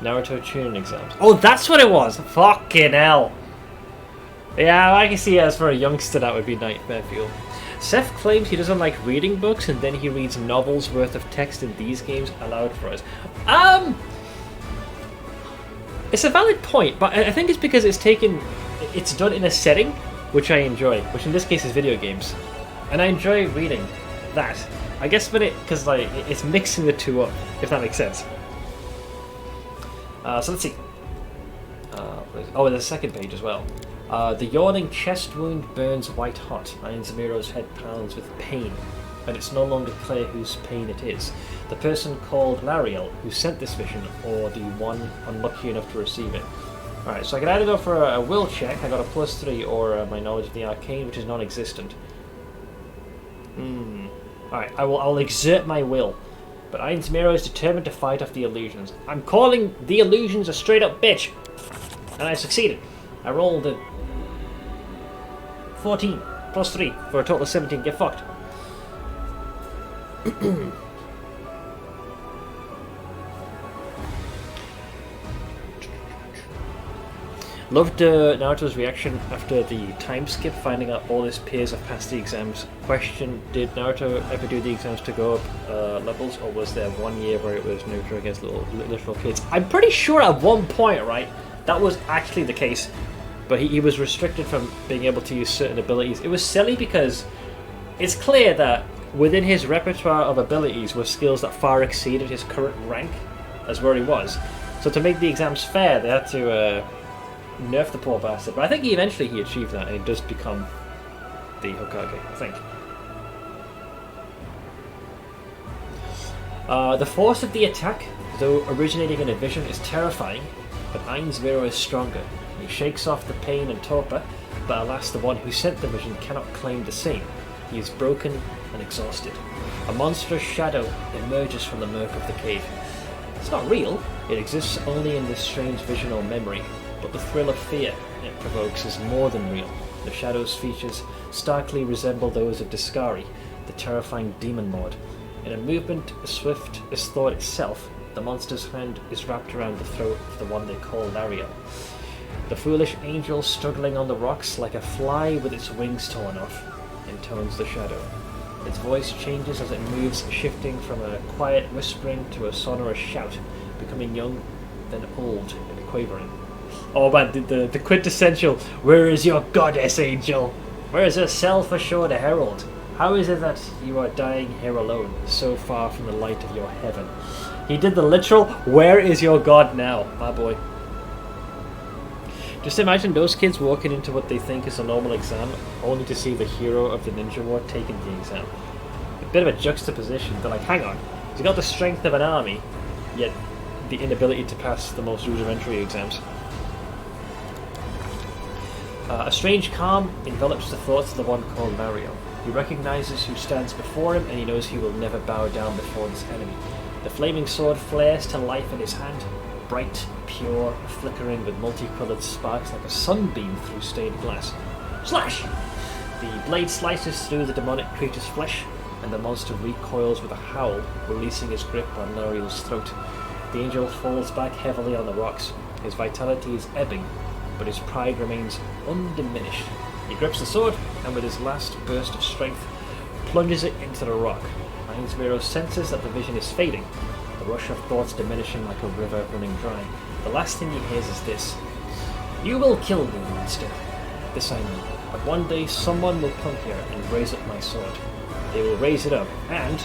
Naruto tuning exams. Oh, that's what it was! Fucking hell! Yeah, I can see as for a youngster that would be Nightmare Fuel. Seth claims he doesn't like reading books, and then he reads novels worth of text in these games aloud for us. It's a valid point, but I think it's because it's done in a setting which I enjoy, which in this case is video games, and I enjoy reading that. I guess because like it's mixing the two up, if that makes sense. So let's see. Oh, there's a second page as well. The yawning chest wound burns white hot. Iron Zamiro's head pounds with pain, and it's no longer clear whose pain it is. The person called Lariel who sent this vision, or the one unlucky enough to receive it. Alright, so I can either go for a will check, I got a +3, or my knowledge of the arcane, which is non-existent. Alright, I'll exert my will. But Iron Zamiro is determined to fight off the illusions. I'm calling the illusions a straight up bitch! And I succeeded. I rolled a 14 +3 for a total of 17. Get fucked. Loved Naruto's reaction after the time skip, finding out all his peers have passed the exams. Question, did Naruto ever do the exams to go up levels, or was there 1 year where it was Naruto against literal kids? I'm pretty sure at one point, right, that was actually the case, but he was restricted from being able to use certain abilities. It was silly because it's clear that within his repertoire of abilities were skills that far exceeded his current rank as where he was. So to make the exams fair, they had to nerf the poor bastard. But I think eventually he achieved that, and he does become the Hokage, I think. The force of the attack, though originating in a vision, is terrifying, but Iron Zamiro is stronger. He shakes off the pain and torpor, but alas, the one who sent the vision cannot claim the same. He is broken and exhausted. A monstrous shadow emerges from the murk of the cave. It's not real, it exists only in this strange vision or memory, but the thrill of fear it provokes is more than real. The shadow's features starkly resemble those of Discari, the terrifying demon lord. In a movement as swift as thought itself, the monster's hand is wrapped around the throat of the one they call Lariel. The foolish angel struggling on the rocks like a fly with its wings torn off, intones the shadow. Its voice changes as it moves, shifting from a quiet whispering to a sonorous shout, becoming young, then old and quavering. Oh man, the quintessential, where is your goddess, angel? Where is herself assured a herald? How is it that you are dying here alone, so far from the light of your heaven? He did the literal, where is your god now, my boy? Just imagine those kids walking into what they think is a normal exam, only to see the hero of the ninja war taking the exam. A bit of a juxtaposition. They're like, hang on, he's got the strength of an army, yet the inability to pass the most rudimentary exams. A strange calm envelops the thoughts of the one called Mario. He recognizes who stands before him, and he knows he will never bow down before this enemy. The flaming sword flares to life in his hand, bright, pure, flickering with multicolored sparks like a sunbeam through stained glass. Slash! The blade slices through the demonic creature's flesh, and the monster recoils with a howl, releasing his grip on Mario's throat. The angel falls back heavily on the rocks. His vitality is ebbing, but his pride remains undiminished. He grips the sword, and with his last burst of strength, plunges it into the rock. Miro senses that the vision is fading, the rush of thoughts diminishing like a river running dry. The last thing he hears is this: "You will kill me, monster. This I know, but one day someone will come here and raise up my sword. They will raise it up and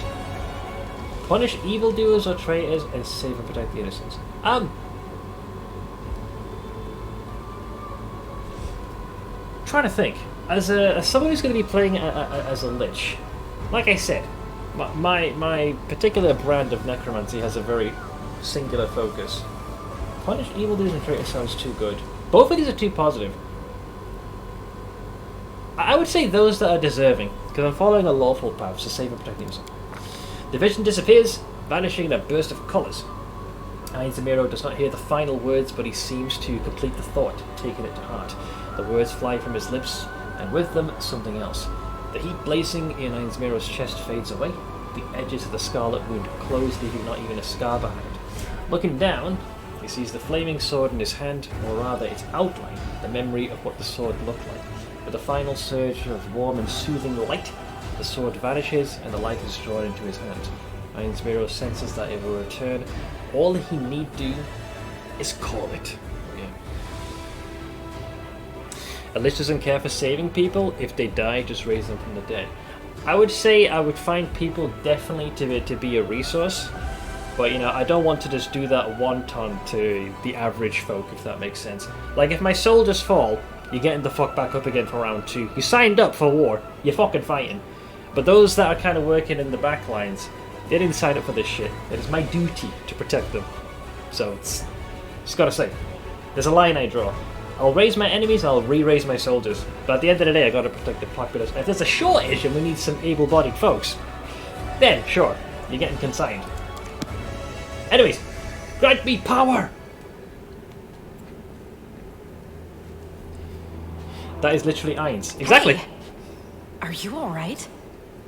punish evildoers or traitors and save and protect the innocents." Trying to think. As someone who's going to be playing as a Lich, like I said, my particular brand of necromancy has a very singular focus. Punish evildoers and traitors sounds too good. Both of these are too positive. I would say those that are deserving, because I'm following a lawful path to save and protect himself. The vision disappears, vanishing in a burst of colours. Miro does not hear the final words, but he seems to complete the thought, taking it to heart. The words fly from his lips, and with them, something else. The heat blazing in Miro's chest fades away. The edges of the scarlet wound close, leaving not even a scar behind. Looking down, he sees the flaming sword in his hand, or rather its outline, the memory of what the sword looked like. With a final surge of warm and soothing light, the sword vanishes, and the light is drawn into his hand. Miro senses that it will return. All he need do is call it. A Lich doesn't care for saving people. If they die, just raise them from the dead. I would say I would find people definitely to be a resource, but I don't want to just do that one-ton to the average folk, if that makes sense. Like, if my soldiers fall, you're getting the fuck back up again for round 2. You signed up for war, you're fucking fighting. But those that are kind of working in the back lines, they didn't sign up for this shit. It is my duty to protect them. So just gotta say, there's a line I draw. I'll raise my enemies, I'll re-raise my soldiers. But at the end of the day, I gotta protect the populace. If there's a shortage and we need some able-bodied folks, then sure, you're getting consigned. Anyways, grant me power! That is literally Ainz. Exactly. Hey, are you alright?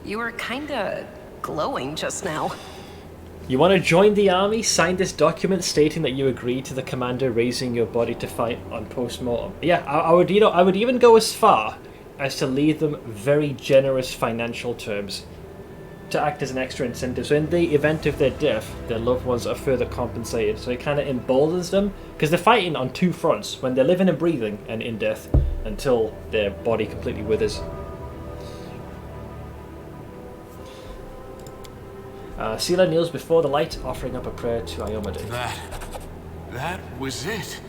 You were kinda glowing just now. You want to join the army? Sign this document stating that you agree to the commander raising your body to fight on post-mortem. Yeah, I would even go as far as to leave them very generous financial terms to act as an extra incentive. So in the event of their death, their loved ones are further compensated. So it kind of emboldens them, because they're fighting on two fronts, when they're living and breathing and in death, until their body completely withers. Sela kneels before the light, offering up a prayer to Iomedae. That was it.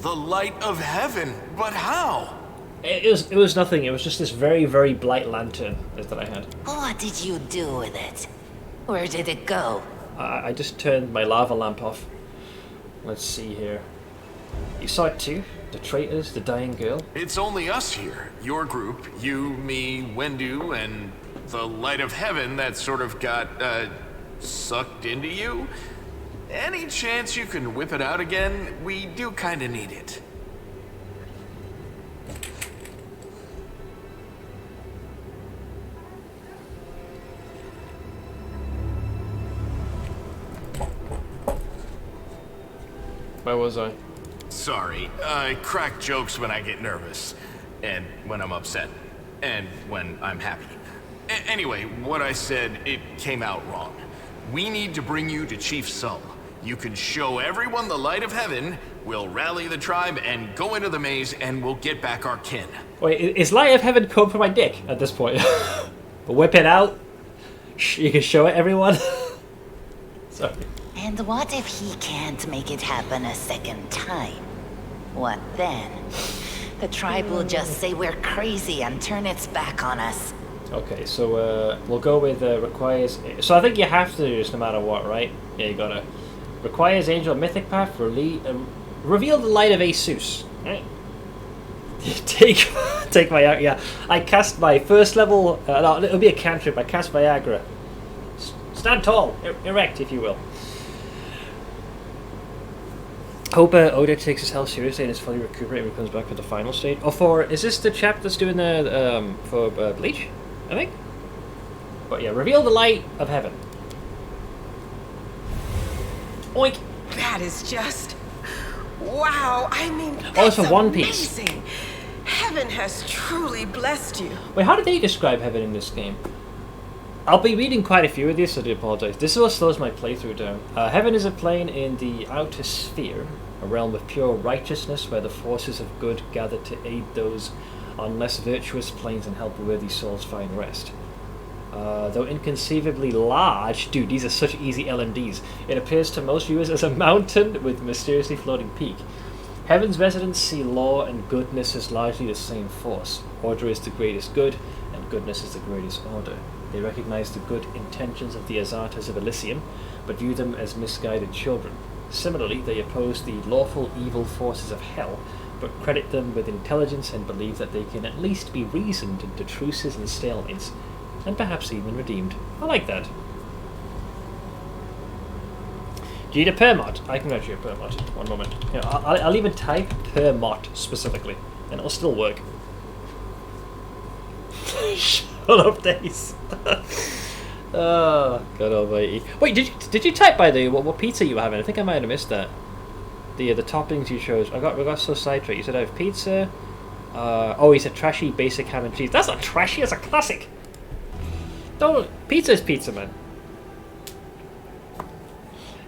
The light of heaven. But how? It was nothing. It was just this very, very bright lantern that I had. What did you do with it? Where did it go? I just turned my lava lamp off. Let's see here. You saw it too? The traitors, the dying girl? It's only us here. Your group, you, me, Wendu, and the light of heaven that sort of got, sucked into you? Any chance you can whip it out again? We do kinda need it. Where was I? Sorry, I crack jokes when I get nervous, and when I'm upset, and when I'm happy. Anyway, what I said, it came out wrong. We need to bring you to Chief Sull. You can show everyone the light of heaven, we'll rally the tribe and go into the maze, and we'll get back our kin. Wait, is light of heaven code for my dick at this point? But whip it out? You can show it everyone? Sorry. And what if he can't make it happen a second time? What then? The tribe will just say we're crazy and turn its back on us. Okay, so we'll go with requires. So I think you have to do this no matter what, right? Yeah, you gotta. Requires Angel Mythic Path. Reveal the light of Asus. Right. take my yeah. I cast my first level. No, it'll be a cantrip. I cast Viagra. Stand tall, erect, if you will. Hope Oda takes his health seriously and is fully recuperated when he comes back for the final stage. Oh, is this the chap that's doing the for Bleach? I think. But yeah, reveal the light of heaven. Oink. That is just wow. I mean, Oh, it's that's for One Piece. amazing. Heaven has truly blessed you. Wait, how do they describe heaven in this game? I'll be reading quite a few of these, so I do apologise. This is what slows my playthrough down. Heaven is a plane in the outer sphere, a realm of pure righteousness where the forces of good gather to aid those on less virtuous planes and help worthy souls find rest. Though inconceivably large, dude, these are such easy LMDs. It appears to most viewers as a mountain with a mysteriously floating peak. Heaven's residents see law and goodness as largely the same force. Order is the greatest good, and goodness is the greatest order. They recognize the good intentions of the Azartas of Elysium, but view them as misguided children. Similarly, they oppose the lawful evil forces of hell, but credit them with intelligence and believe that they can at least be reasoned into truces and stalemates, and perhaps even redeemed. I like that. Do you need a permot? I can grant you a permot. One moment. You know, I'll even type permot specifically, and it'll still work. Shut up, Dace. Oh, God almighty. Wait, did you type by the what pizza you were having? I think I might have missed that. The toppings you chose. We got so sidetracked. You said I have pizza. Oh, he said trashy basic ham and cheese. That's not trashy. That's a classic. Pizza is pizza, man.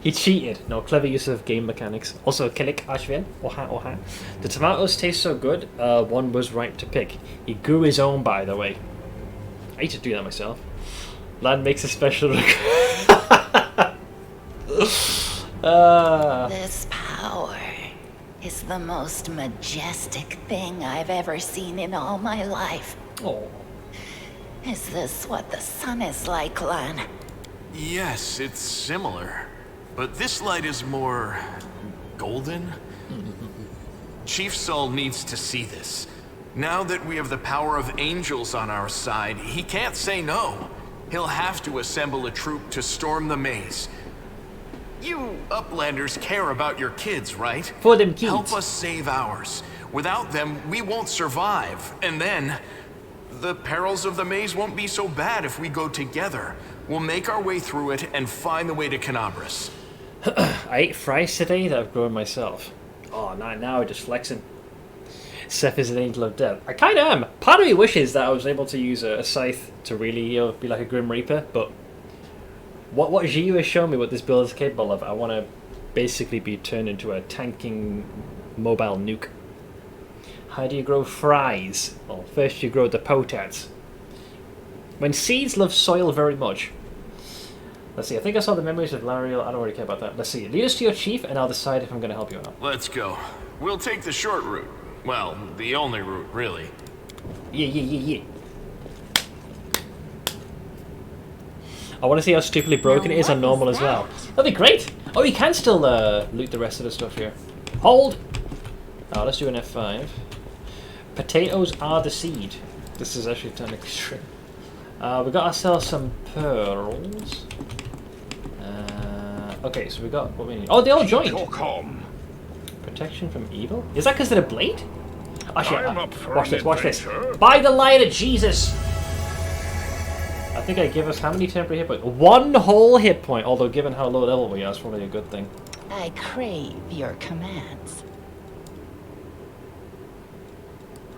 He cheated. No, clever use of game mechanics. Also, Kilik Ashvin. Oha. The tomatoes taste so good, one was right to pick. He grew his own, by the way. I need to do that myself. Land makes a special This power is the most majestic thing I've ever seen in all my life. Oh. Is this what the sun is like, Lan? Yes, it's similar. But this light is more golden? Chief Saul needs to see this. Now that we have the power of angels on our side, he can't say no. He'll have to assemble a troop to storm the maze. You Uplanders care about your kids, right? For them kids. Help us save ours. Without them, we won't survive. And then, the perils of the maze won't be so bad if we go together. We'll make our way through it and find the way to Canabras. I ate fries today that I've grown myself. Oh, now I'm just flexing. Seth is an angel of death. I kind of am. Part of me wishes that I was able to use a scythe to really be like a Grim Reaper, but what Jiu has shown me what this build is capable of, I want to basically be turned into a tanking mobile nuke. How do you grow fries? Well, first you grow the potats. When seeds love soil very much. Let's see, I think I saw the memories of Lariel. I don't really care about that. Let's see, lead us to your chief and I'll decide if I'm going to help you or not. Let's go. We'll take the short route. Well, the only route, really. Yeah. I want to see how stupidly broken it is on normal as well. That'd be great. Oh, you can still loot the rest of the stuff here. Hold! Oh, let's do an F5. Potatoes are the seed. This is actually technically true. We got ourselves some pearls. Okay, so we got what we need. Oh, they all joined. Protection from evil? Is that because of the blade? Actually, watch this. By the light of Jesus! I think I give us how many temporary hit points? 1 whole hit point, although given how low level we are, it's probably a good thing. I crave your commands.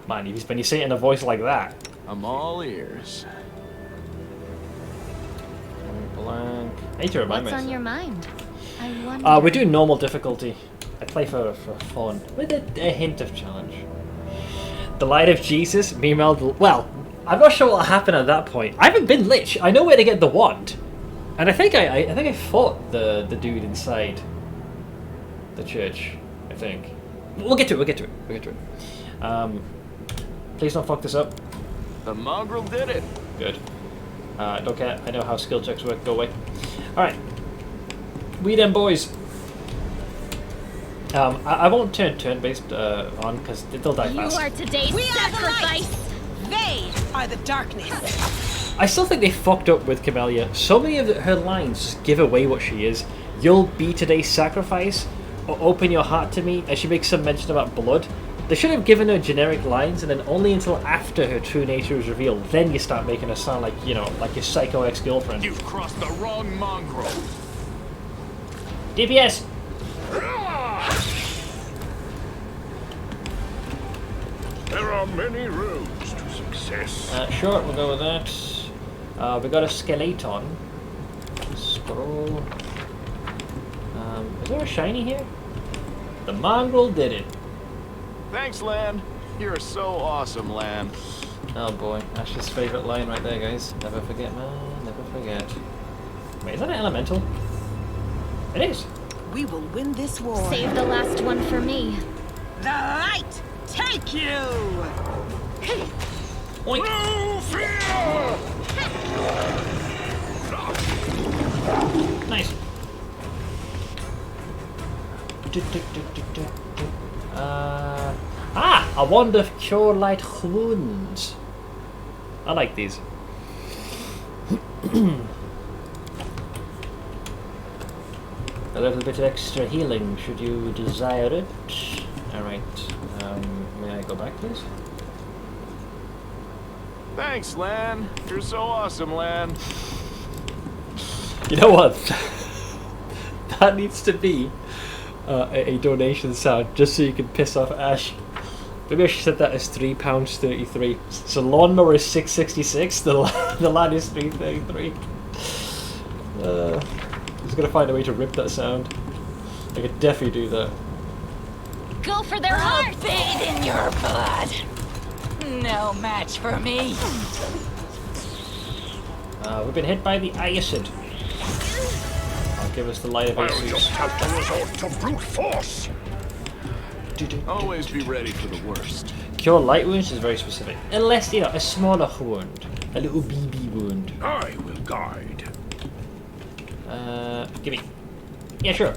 Man, when you say it in a voice like that. I'm all ears. Blank. I need to remind What's myself. on your mind? I wonder. We're doing normal difficulty. I play for fun, with a hint of challenge. The light of Jesus, meanwhile, well, I'm not sure what'll happen at that point. I haven't been Lich. I know where to get the wand, and I think I fought the dude inside the church. I think. We'll get to it. Please don't fuck this up. The mongrel did it. Good. Don't care. I know how skill checks work. Go away. Alright. We them boys. I won't turn turn-based on because they'll die fast. You are today's sacrifice. They are the darkness. I still think they fucked up with Camellia. So many of her lines give away what she is. You'll be today's sacrifice, or open your heart to me, and she makes some mention about blood. They should have given her generic lines, and then only until after her true nature is revealed, then you start making her sound like, you know, like your psycho ex-girlfriend. You've crossed the wrong mongrel. DPS! There are many roads to success. Sure, we'll go with that. We got a skeleton. Scroll. Is there a shiny here? The mongrel did it. Thanks, Lan. You're so awesome, Lan. Oh boy, Ash's favourite line right there, guys. Never forget, man. Never forget. Wait, is that an elemental? It is. We will win this war. Save the last one for me. The light take you. Oink. No fear! Nice. A wand of cure light wounds. I like these. A little bit of extra healing should you desire it. Alright, may I go back please? Thanks, Lan. You're so awesome, Lan. You know what? That needs to be a donation sound just so you can piss off Ash. Maybe I should set that as £3.33. So lawnmower is $6.66. The lad is $3.33. I was gonna find a way to rip that sound. I could definitely do that. Go for their heart! Bathe in your blood. No match for me. We've been hit by the acid. I'll give us the light of I'll Asus. just have to resort to brute force. Always be ready for the worst. Cure light wounds is very specific. Unless, you know, a smaller wound. A little BB wound. I will guide. Give me. Yeah, sure.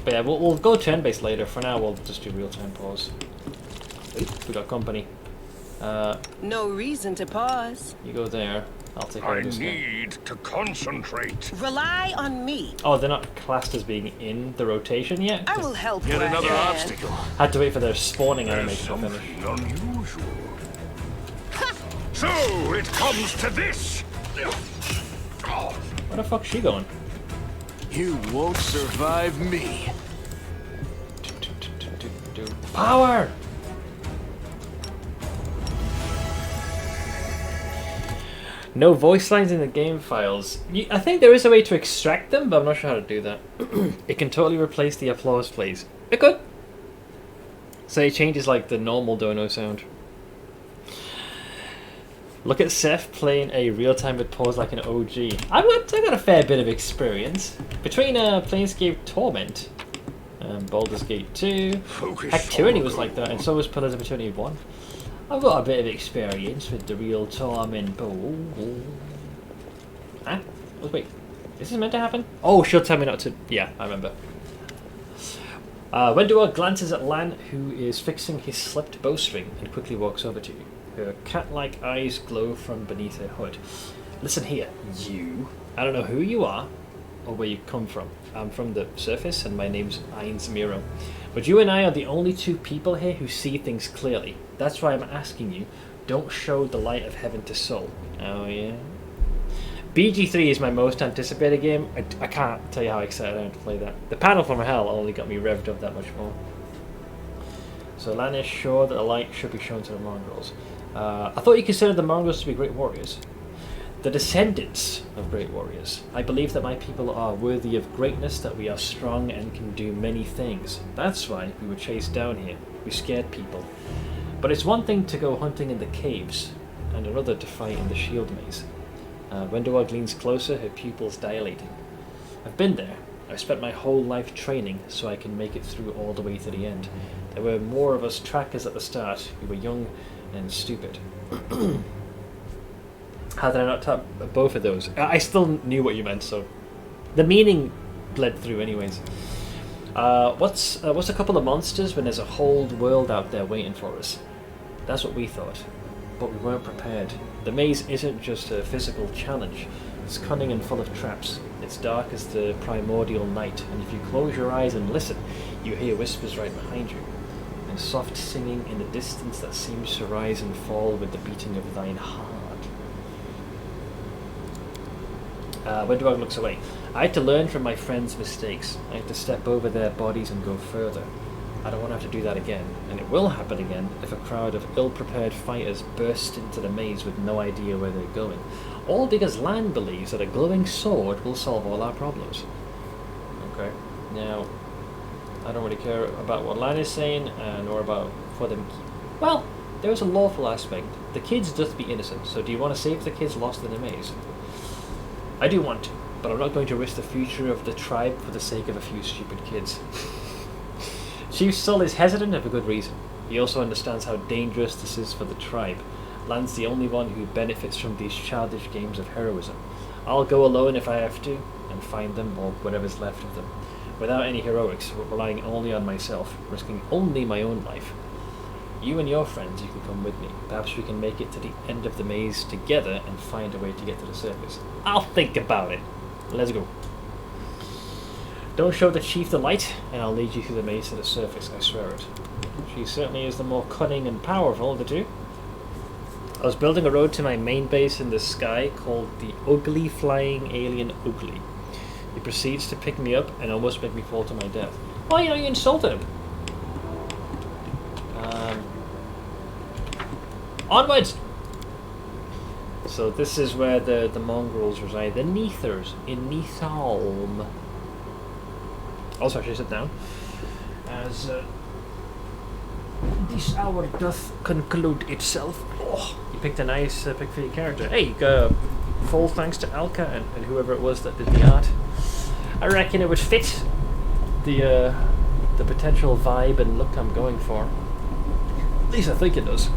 But yeah, we'll go turn-based later. For now, we'll just do real-time pause. We got company. No reason to pause. You go there. I'll take care I of this guy. need to concentrate. Rely on me. Oh, they're not classed as being in the rotation yet? I will help Yet where I another can. obstacle. Had to wait for their spawning There's animation to finish. something unusual. So it comes to this. Where the fuck's she going? You won't survive me. Power! No voice lines in the game files. I think there is a way to extract them, but I'm not sure how to do that. It can totally replace the applause, please. It could. So it changes like the normal dono sound. Look at Seth playing a real-time with pause like an OG. I've got a fair bit of experience. Between Planescape Torment, Baldur's Gate 2, heck, Tyranny was like that, and so was Pillars of Eternity 1. I've got a bit of experience with the real Torment. Huh? Oh, wait, is this meant to happen? Oh, she'll tell me not to. Yeah, I remember. Wendoa glances at Lan, who is fixing his slipped bowstring, and quickly walks over to you. Her cat-like eyes glow from beneath her hood. Listen here, you. I don't know who you are, or where you come from. I'm from the surface, and my name's Ainz Miro. But you and I are the only two people here who see things clearly. That's why I'm asking you, don't show the light of heaven to Soul. Oh yeah? BG3 is my most anticipated game. I can't tell you how excited I am to play that. The panel from hell only got me revved up that much more. So Lan is sure that the light should be shown to the mongrels. I thought you considered the mongrels to be great warriors. The descendants of great warriors. I believe that my people are worthy of greatness, that we are strong and can do many things. That's why we were chased down here. We scared people. But it's one thing to go hunting in the caves, and another to fight in the shield maze. Wendoa leans closer, her pupils dilating. I've been there. I've spent my whole life training so I can make it through all the way to the end. There were more of us trackers at the start. We were young and stupid. How did I not tap both of those? I still knew what you meant, so the meaning bled through anyways. What's a couple of monsters when there's a whole world out there waiting for us? That's what we thought, but we weren't prepared. The maze isn't just a physical challenge. It's cunning and full of traps. It's dark as the primordial night, and if you close your eyes and listen, you hear whispers right behind you, and soft singing in the distance that seems to rise and fall with the beating of thine heart. Windward looks away. I had to learn from my friends' mistakes. I had to step over their bodies and go further. I don't want to have to do that again, and it will happen again if a crowd of ill-prepared fighters burst into the maze with no idea where they're going. All because Lan believes that a glowing sword will solve all our problems. Okay, now, I don't really care about what Lan is saying, nor about for them. Well, there is a lawful aspect. The kids doth be innocent, so do you want to save the kids lost in the maze? I do want to, but I'm not going to risk the future of the tribe for the sake of a few stupid kids. Chief Sol is hesitant for good reason. He also understands how dangerous this is for the tribe. Lan's the only one who benefits from these childish games of heroism. I'll go alone if I have to, and find them, or whatever's left of them. Without any heroics, relying only on myself, risking only my own life. You and your friends, you can come with me. Perhaps we can make it to the end of the maze together and find a way to get to the surface. I'll think about it. Let's go. Don't show the chief the light, and I'll lead you through the maze to the surface, I swear it. She certainly is the more cunning and powerful of the two. I was building a road to my main base in the sky called the Ugly Flying Alien Ugly. He proceeds to pick me up and almost make me fall to my death. Oh, you know, you insulted him. Onwards! So this is where the mongrels reside. The Neathers in Neathalm. Also, actually sit down. As this hour doth conclude itself. Oh, you picked a nice pick for your character. Hey, full thanks to Alka and whoever it was that did the art. I reckon it would fit the potential vibe and look I'm going for. At least I think it does.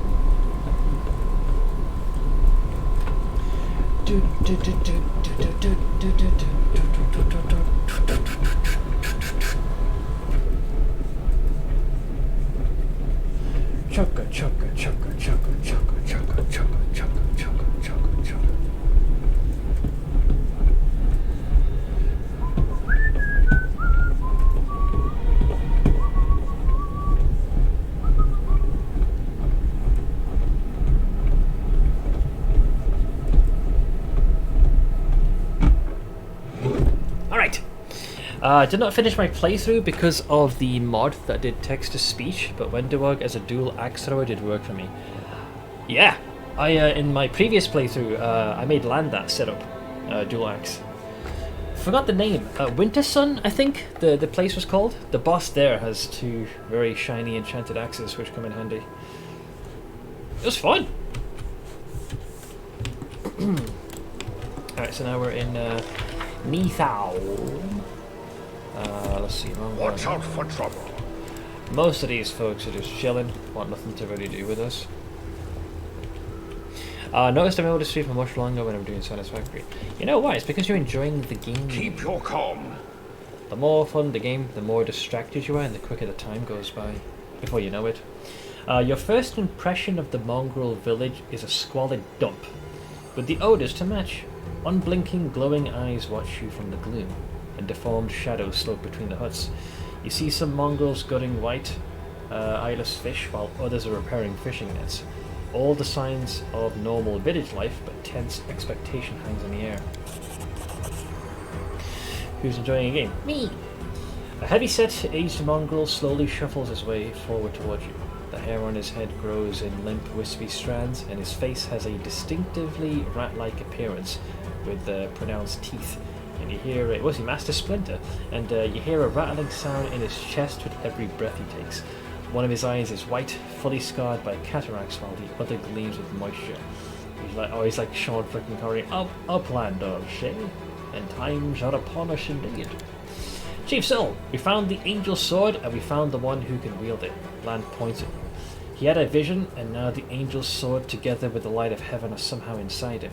Chugga chugga chugga chugga chugga chugga chugga chugga chugga chugga chugga. Alright. I did not finish my playthrough because of the mod that did text-to-speech, but Wendiwog as a dual axe thrower did work for me. Yeah, I in my previous playthrough, I made Lan that setup, dual axe. Forgot the name. Wintersun, I think the place was called. The boss there has two very shiny enchanted axes which come in handy. It was fun! Alright, so now we're in Neathal. Let's see. Watch out for trouble. Most of these folks are just chilling, want nothing to really do with us. Noticed I'm able to sleep for much longer when I'm doing Satisfactory. You know why? It's because you're enjoying the game. Keep your calm. The more fun the game, the more distracted you are, and the quicker the time goes by. Before you know it. Your first impression of the mongrel village is a squalid dump, with the odours to match. Unblinking, glowing eyes watch you from the gloom, and deformed shadows slope between the huts. You see some mongrels gutting white, eyeless fish, while others are repairing fishing nets. All the signs of normal village life, but tense expectation hangs in the air. Who's enjoying a game? Me! A heavy-set, aged mongrel slowly shuffles his way forward towards you. The hair on his head grows in limp, wispy strands, and his face has a distinctively rat-like appearance, with pronounced teeth. And you hear it was he Master Splinter, and you hear a rattling sound in his chest with every breath he takes. One of his eyes is white, fully scarred by cataracts, while the other gleams with moisture. He's like Sean freaking Connery. Upland of Shay, and times are upon us indeed. Chief Soul, we found the Angel's Sword and we found the one who can wield it. Lan pointed. He had a vision, and now the Angel's Sword together with the light of heaven are somehow inside him.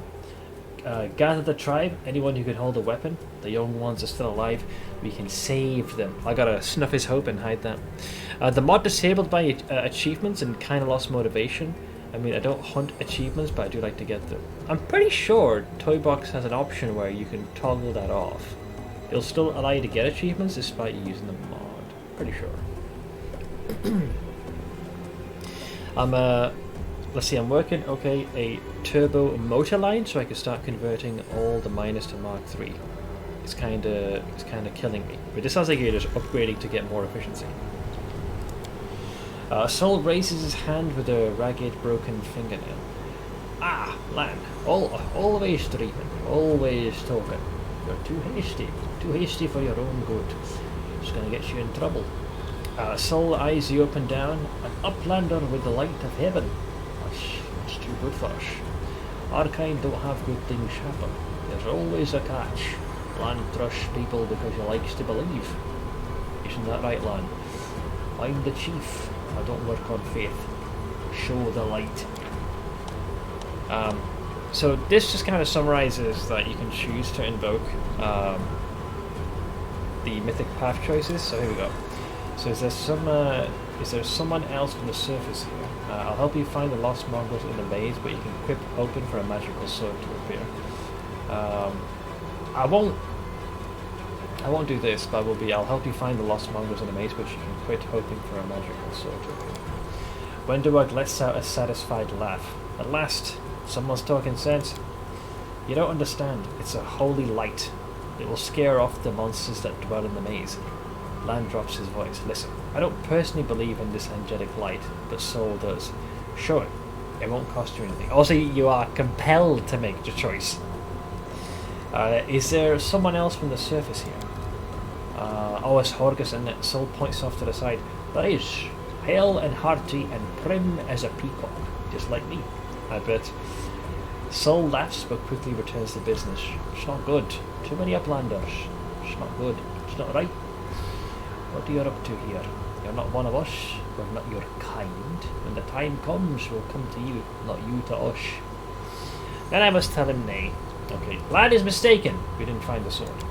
Gather the tribe, anyone who can hold a weapon. The young ones are still alive. We can save them. I gotta snuff his hope and hide that. The mod disabled by achievements and kinda lost motivation. I mean, I don't hunt achievements, but I do like to get them. I'm pretty sure Toybox has an option where you can toggle that off. It'll still allow you to get achievements despite you using the mod. Pretty sure. Let's see, I'm working, okay, a turbo motor line so I can start converting all the miners to Mark III. It's kinda killing me. But this sounds like you're just upgrading to get more efficiency. Soul raises his hand with a ragged, broken fingernail. Ah, Lan, always dreaming, always talking. You're too hasty for your own good. It's gonna get you in trouble. Soul eyes you up and down. An uplander with the light of heaven. That's too good for us. Our kind don't have good things happen. There's always a catch. Lan trusts people because he likes to believe. Isn't that right, Lan? I'm the chief. I don't work on faith. Show the light. So this just kind of summarizes that you can choose to invoke the mythic path choices. So here we go. So is there someone else from the surface here? I'll help you find the lost mongrels in the maze, but you can equip hoping for a magical sword to appear. I won't do this, but I'll help you find the lost mongrels in the maze, but you can quit hoping for a magical sword to appear. Wenduag lets out a satisfied laugh. At last, someone's talking sense. You don't understand. It's a holy light. It will scare off the monsters that dwell in the maze. Lan drops his voice. Listen, I don't personally believe in this angelic light, but Soul does. Show it. It won't cost you anything. Also, you are compelled to make the choice. Is there someone else from the surface here? Oh, it's Horgus, and it. Soul points off to the side. There is. Hale and hearty and prim as a peacock. Just like me, I bet. Soul laughs, but quickly returns to business. It's not good. Too many uplanders. It's not good. It's not right. What are you up to here? You're not one of us. We're not your kind. When the time comes, we'll come to you, not you to us. Then I must tell him nay. Okay, Lan is mistaken. We didn't find the sword.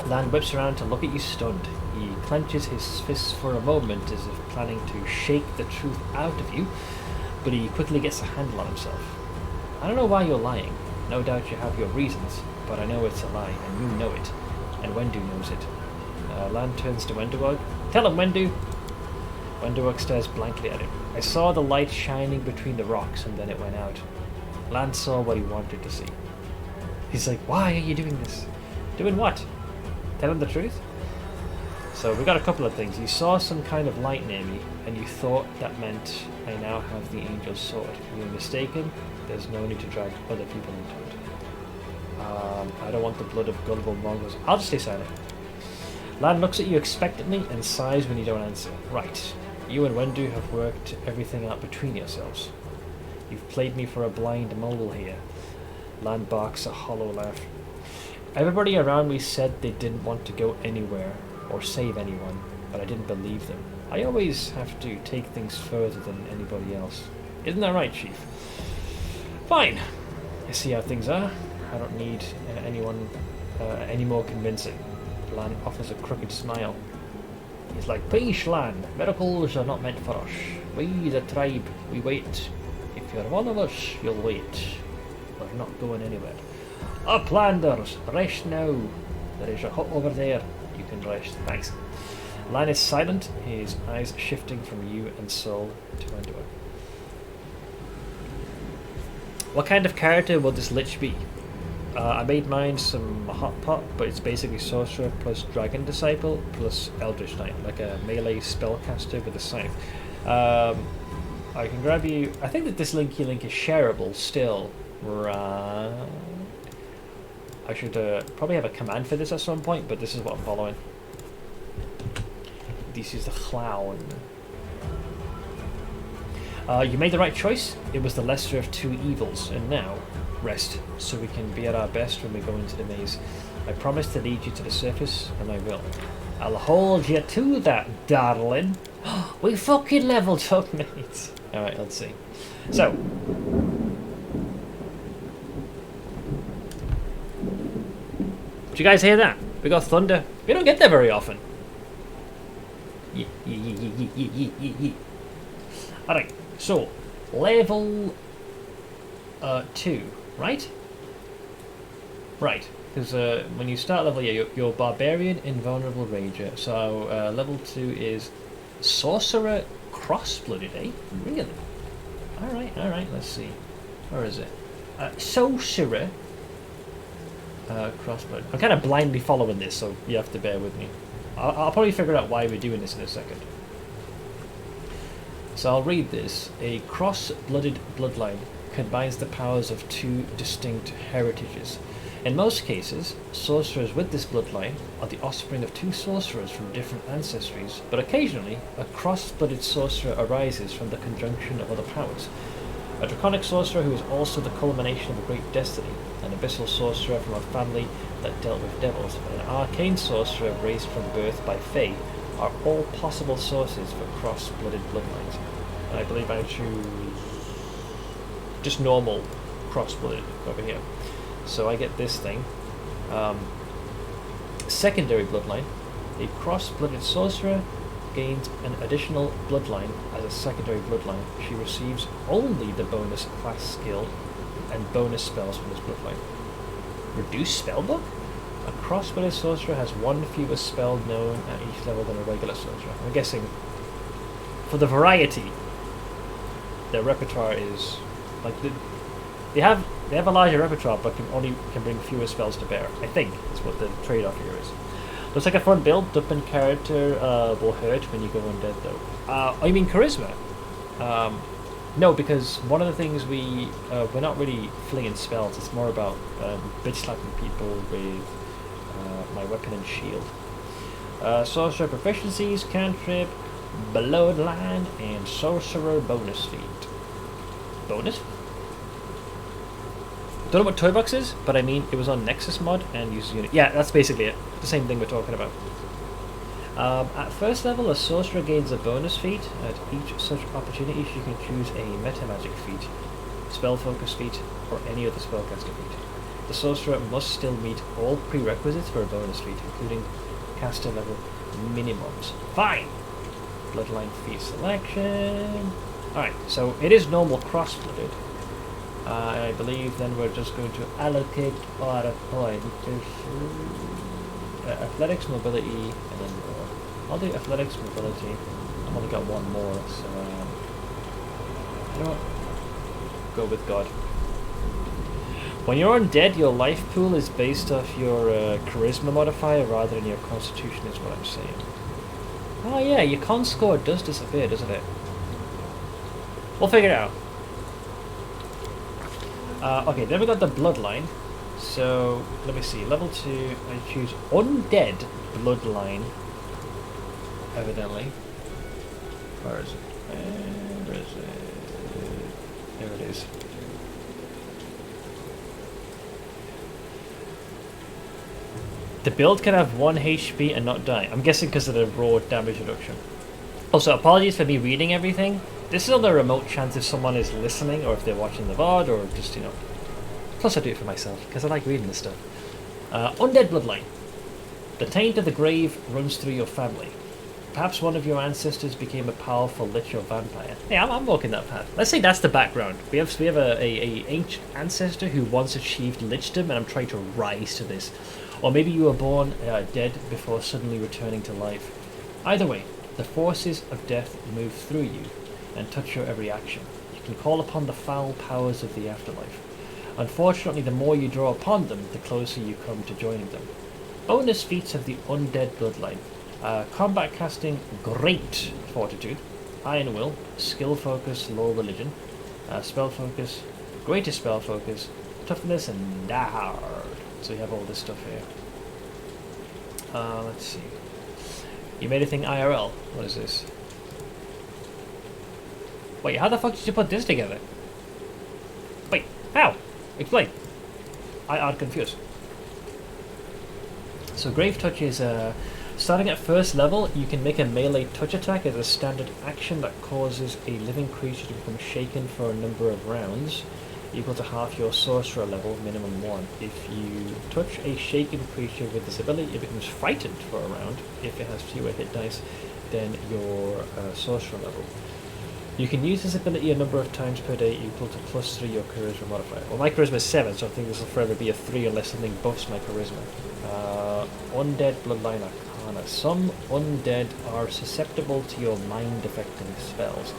Lan whips around to look at you stunned. He clenches his fists for a moment as if planning to shake the truth out of you, but he quickly gets a handle on himself. I don't know why you're lying. No doubt you have your reasons, but I know it's a lie, and you know it. And Wendu knows it. Lan turns to Wenduag. Tell him, Wendu! Wenduag stares blankly at him. I saw the light shining between the rocks, and then it went out. Lan saw what he wanted to see. He's like, why are you doing this? Doing what? Tell him the truth? So we got a couple of things. You saw some kind of light near me, and you thought that meant I now have the Angel's Sword. You're mistaken. There's no need to drag other people into it. I don't want the blood of gullible mongrels. I'll just stay silent. Lan looks at you expectantly and sighs when you don't answer. Right. You and Wendu have worked everything out between yourselves. You've played me for a blind mole here. Lan barks a hollow laugh. Everybody around me said they didn't want to go anywhere or save anyone, but I didn't believe them. I always have to take things further than anybody else. Isn't that right, Chief? Fine. I see how things are. I don't need anyone any more convincing. Lan offers a crooked smile. He's like, peace, Lan. Miracles are not meant for us. We, the tribe, we wait. If you're one of us, you'll wait. We're not going anywhere. Uplanders, rest now. There is a hut over there. You can rest. Thanks. Lan is silent, his eyes shifting from you and Soul to Wenduag. What kind of character will this Lich be? I made mine some hot pot, but it's basically sorcerer plus dragon disciple plus eldritch knight, like a melee spellcaster with a scythe. I can grab you. I think that this linky link is shareable still, right? I should probably have a command for this at some point, but this is what I'm following. This is the clown. You made the right choice. It was the lesser of two evils, and now rest, so we can be at our best when we go into the maze. I promise to lead you to the surface, and I will. I'll hold you to that, darling. We fucking leveled up, mate. Alright, let's see. So. Did you guys hear that? We got thunder. We don't get there very often. Alright, so. Level 2, right? Right. Because when you start level, yeah, you're Barbarian, Invulnerable Ranger. So level 2 is Sorcerer Crossblooded, eh? Really? Alright, let's see. Where is it? Sorcerer Crossblooded. I'm kind of blindly following this, so you have to bear with me. I'll probably figure out why we're doing this in a second. So I'll read this. A cross-blooded bloodline combines the powers of two distinct heritages. In most cases, sorcerers with this bloodline are the offspring of two sorcerers from different ancestries, but occasionally a cross-blooded sorcerer arises from the conjunction of other powers. A draconic sorcerer who is also the culmination of a great destiny, an abyssal sorcerer from a family that dealt with devils, and an arcane sorcerer raised from birth by Fae are all possible sources for cross-blooded bloodlines. And I believe I choose just normal cross-blooded over here. So I get this thing. Secondary bloodline. A cross-blooded sorcerer gains an additional bloodline as a secondary bloodline. She receives only the bonus class skill and bonus spells from this bloodline. Reduced spellbook? A cross-blooded sorcerer has one fewer spell known at each level than a regular sorcerer. I'm guessing for the variety, their repertoire is like they have a larger repertoire, but can bring fewer spells to bear. I think is what the trade-off here is. Looks like a fun build. Dumping character will hurt when you go undead, though. I mean charisma. No, because one of the things we're not really flinging spells. It's more about bitch slapping people with my weapon and shield. Sorcerer proficiencies, cantrip, bloodline, and sorcerer bonus feat. Bonus? Don't know what Toy Box is, but I mean it was on Nexus mod and uses unit. Yeah, that's basically it. The same thing we're talking about. At first level, a sorcerer gains a bonus feat. At each such opportunity, she can choose a meta magic feat, spell focus feat, or any other spellcaster feat. The sorcerer must still meet all prerequisites for a bonus feat, including caster level minimums. Fine. Bloodline feat selection. Alright, so it is normal cross-blooded. I believe then we're just going to allocate our points. Athletics, mobility, and then more. I'll do athletics, mobility. I've only got one more, so you know what? Go with God. When you're undead, your life pool is based off your charisma modifier rather than your constitution, is what I'm saying. Oh yeah, your con score does disappear, doesn't it? We'll figure it out. Okay, then we got the bloodline. So let me see. Level 2, I choose undead bloodline. Evidently. Where is it? Where is it? There it is. The build can have 1 HP and not die. I'm guessing because of the raw damage reduction. Also, apologies for me reading everything. This is on the remote chance if someone is listening or if they're watching the VOD or just, you know. Plus I do it for myself because I like reading this stuff. Undead bloodline. The taint of the grave runs through your family. Perhaps one of your ancestors became a powerful lich or vampire. Hey, I'm walking that path. Let's say that's the background. We have a ancient ancestor who once achieved lichdom and I'm trying to rise to this. Or maybe you were born dead before suddenly returning to life. Either way, the forces of death move through you and touch your every action. You can call upon the foul powers of the afterlife. Unfortunately, the more you draw upon them, the closer you come to joining them. Bonus feats of the undead bloodline. Combat casting, great fortitude. Iron will, skill focus, low religion. Spell focus, greater spell focus, toughness, and hard. So you have all this stuff here. Let's see. You made a thing IRL. What is this? Wait, how the fuck did you put this together? Wait, how? Explain. I'm confused. So Grave Touch is Starting at first level, you can make a melee touch attack as a standard action that causes a living creature to become shaken for a number of rounds, equal to half your sorcerer level, minimum 1. If you touch a shaken creature with this ability, it becomes frightened for a round. If it has fewer hit dice than your sorcerer level. You can use this ability a number of times per day, equal to +3 your charisma modifier. Well, my charisma is 7, so I think this will forever be a 3 unless something buffs my charisma. Undead Bloodline Arcana. Some undead are susceptible to your mind-affecting spells.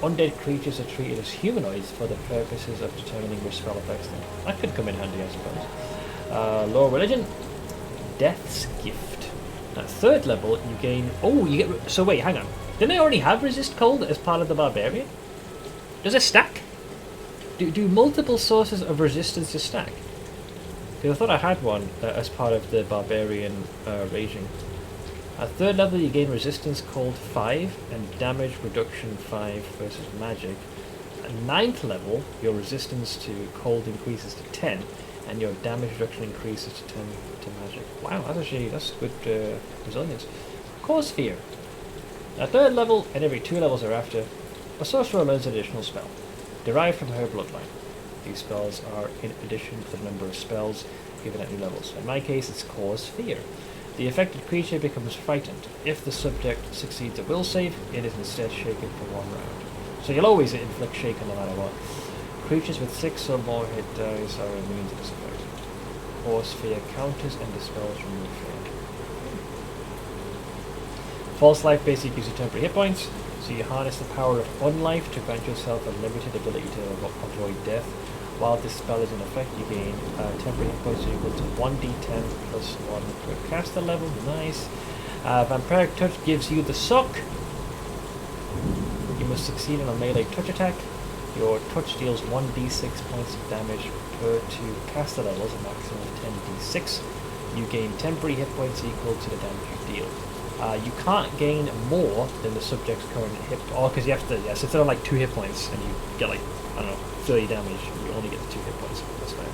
Undead creatures are treated as humanoids for the purposes of determining which spell affects them. That could come in handy, I suppose. Lower religion. Death's Gift. At 3rd level, you gain... Oh, you get... So wait, hang on. Didn't I already have Resist Cold as part of the Barbarian? Does it stack? Do multiple sources of resistance stack? Because I thought I had one as part of the Barbarian Raging. At 3rd level you gain Resistance Cold 5 and Damage Reduction 5 versus Magic. At 9th level your Resistance to Cold increases to 10 and your Damage Reduction increases to 10 to Magic. Wow, that's good resilience. Cause Fear. At 3rd level, and every 2 levels thereafter, a sorcerer learns an additional spell, derived from her bloodline. These spells are in addition to the number of spells given at new levels. In my case, it's Cause Fear. The affected creature becomes frightened. If the subject succeeds a will save, it is instead shaken for 1 round. So you'll always inflict shaken no matter what. Creatures with 6 or more hit dice are immune to this effect. Cause Fear counters and dispels remove fear. False Life basically gives you temporary hit points, so you harness the power of Unlife to grant yourself a limited ability to avoid death. While this spell is in effect, you gain temporary hit points equal to 1d10 plus 1 per caster level. Nice. Vampiric Touch gives you the suck. You must succeed on a melee touch attack. Your touch deals 1d6 points of damage per 2 caster levels, a maximum of 10d6. You gain temporary hit points equal to the damage you deal. You can't gain more than the subject's current hit... Oh, because you have to... Yes, instead of like 2 hit points and you get like, I don't know, 30 damage, you only get the 2 hit points. That's fine.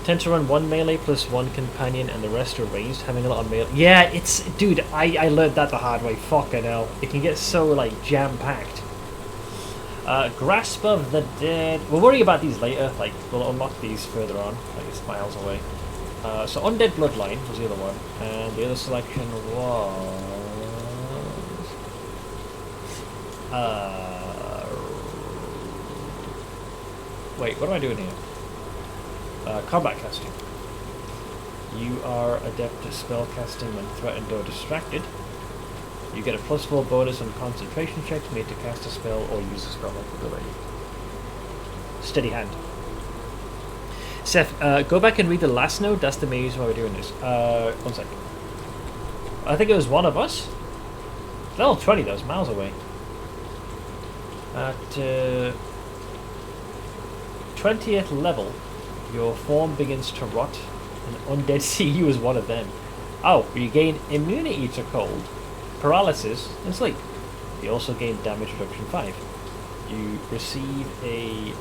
Tend to run 1 melee plus 1 companion and the rest are ranged, having a lot of melee... Yeah, it's... Dude, I learned that the hard way. Fucking hell. It can get so, like, jam-packed. Grasp of the Dead... We'll worry about these later. Like, we'll unlock these further on. Like, it's miles away. So Undead Bloodline was the other one, and the other selection was... Wait, what am I doing here? Combat casting. You are adept at spell casting when threatened or distracted. You get a +4 bonus on concentration checks made to cast a spell or use a spell-like ability. Steady Hand. Seth, go back and read the last note. That's the main reason why we're doing this. 1 second. I think it was one of us. Level 20, that was miles away. At 20th level, your form begins to rot, and undead see you as one of them. Oh, you gain immunity to cold, paralysis, and sleep. You also gain damage reduction 5. You receive a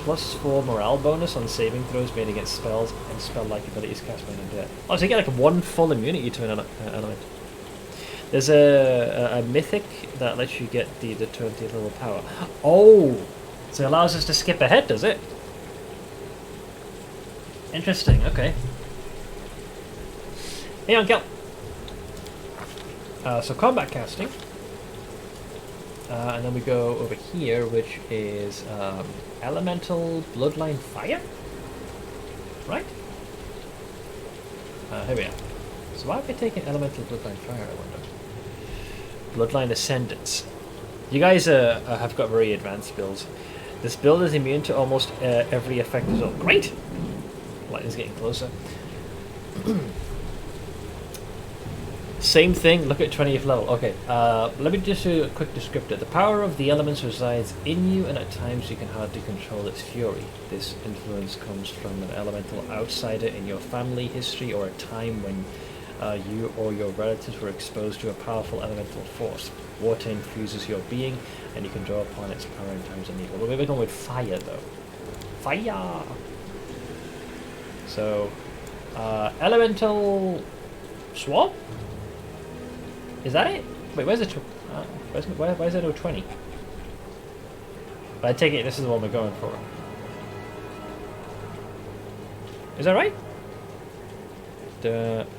+4 morale bonus on saving throws made against spells and spell-like abilities cast by undead. Oh, so you get like 1 full immunity to an element. There's a mythic that lets you get the 20th level power. Oh! So it allows us to skip ahead, does it? Interesting, okay. Hey on, Kel! So combat casting. And then we go over here, which is Elemental Bloodline Fire? Right? Here we are. So why have I taken Elemental Bloodline Fire, I wonder? Bloodline Ascendants. You guys have got very advanced builds. This build is immune to almost every effect as well. Great! Lightning's getting closer. Same thing, look at 20th level. Okay, let me just do a quick descriptor. The power of the elements resides in you, and at times you can hardly control its fury. This influence comes from an elemental outsider in your family history or a time when you or your relatives were exposed to a powerful elemental force. Water infuses your being, and you can draw upon its power in times of need. Well, we're going with fire, though. Fire! So, Elemental Swamp? Is that it? Wait, where's the... why is there no 20? But I take it this is the one we're going for. Is that right?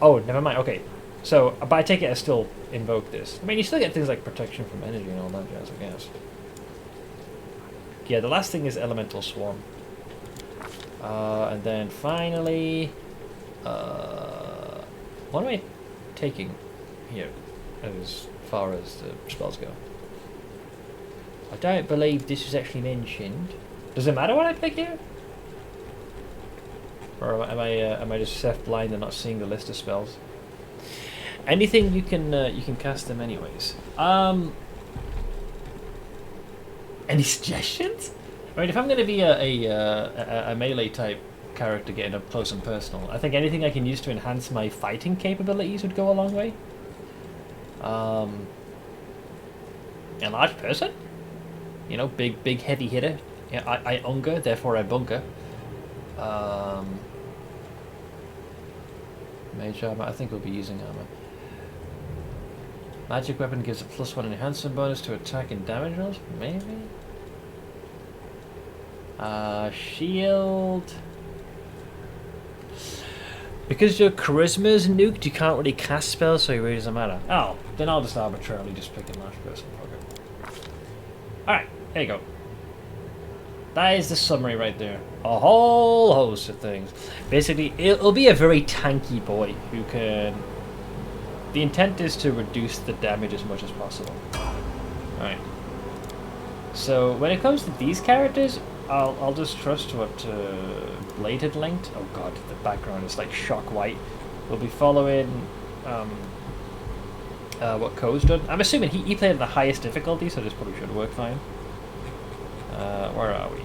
Oh, never mind. Okay. So, but I take it I still invoke this. I mean, you still get things like protection from energy and all that jazz, I guess. Yeah, the last thing is Elemental Swarm. And then finally... what am I taking here as far as the spells go? I don't believe this is actually mentioned. Does it matter what I pick here? Or am I just Seth blind and not seeing the list of spells? Anything you can cast them anyways. Any suggestions? I mean, if I'm going to be a melee type character getting up close and personal, I think anything I can use to enhance my fighting capabilities would go a long way. A large person, you know, big heavy hitter. Yeah, I hunger, therefore I bunker. Mage armor. I think we'll be using armor. Magic weapon gives a +1 enhancement bonus to attack and damage rolls. Maybe. Shield. Because your charisma is nuked, you can't really cast spells, so it really doesn't matter. Oh, then I'll just arbitrarily just pick a large person. Okay. Alright, there you go. That is the summary right there. A whole host of things. Basically, it'll be a very tanky boy who can... The intent is to reduce the damage as much as possible. Alright. So, when it comes to these characters, I'll just trust what Blade had linked. Oh god, the background is like shock white. We'll be following what Ko's done. I'm assuming he played at the highest difficulty, so this probably should work fine. Where are we?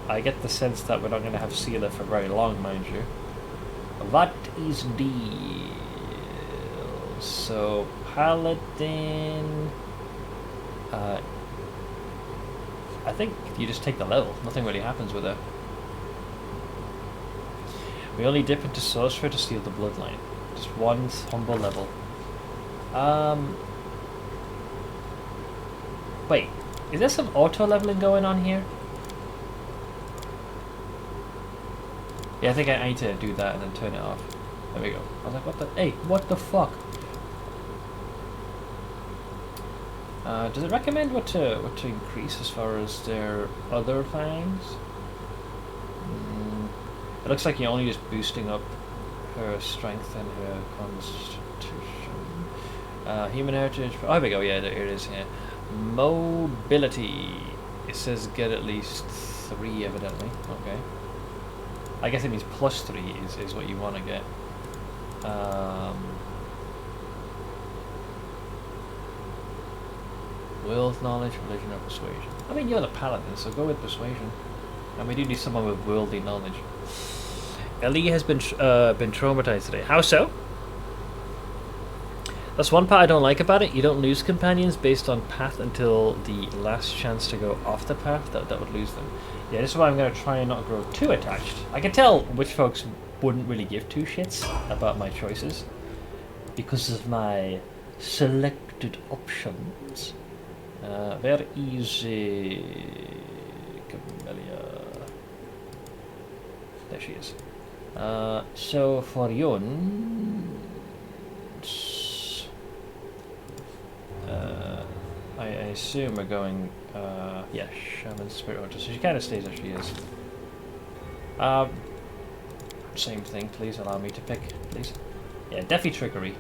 I get the sense that we're not going to have Sealer for very long, mind you. What is deal? So, Paladin... I think you just take the level. Nothing really happens with it. We only dip into Sorcerer to seal the bloodline. Just one humble level. Wait, is there some auto-leveling going on here? Yeah, I think I need to do that and then turn it off. There we go. I was like, what the... Hey, what the fuck? Does it recommend what to increase as far as their other things? It looks like you're only just boosting up her strength and her constitution. Human heritage. Oh, here we go. Yeah, there it is. Yeah. Mobility. It says get at least 3, evidently. Okay. I guess it means +3 is what you want to get. Will, knowledge, religion, or persuasion. I mean, you're the paladin, so go with persuasion. And we do need someone with worldly knowledge. Ellie has been traumatized today. How so? That's one part I don't like about it. You don't lose companions based on path until the last chance to go off the path. That would lose them. Yeah, this is why I'm going to try and not grow too attached. I can tell which folks wouldn't really give two shits about my choices because of my selected options. Where is Camellia? There she is. So for Yun, I assume we're going, yeah, Shaman Spirit Hunter, so she kind of stays as she is. Same thing, please allow me to pick, please. Yeah, Deafy Trickery.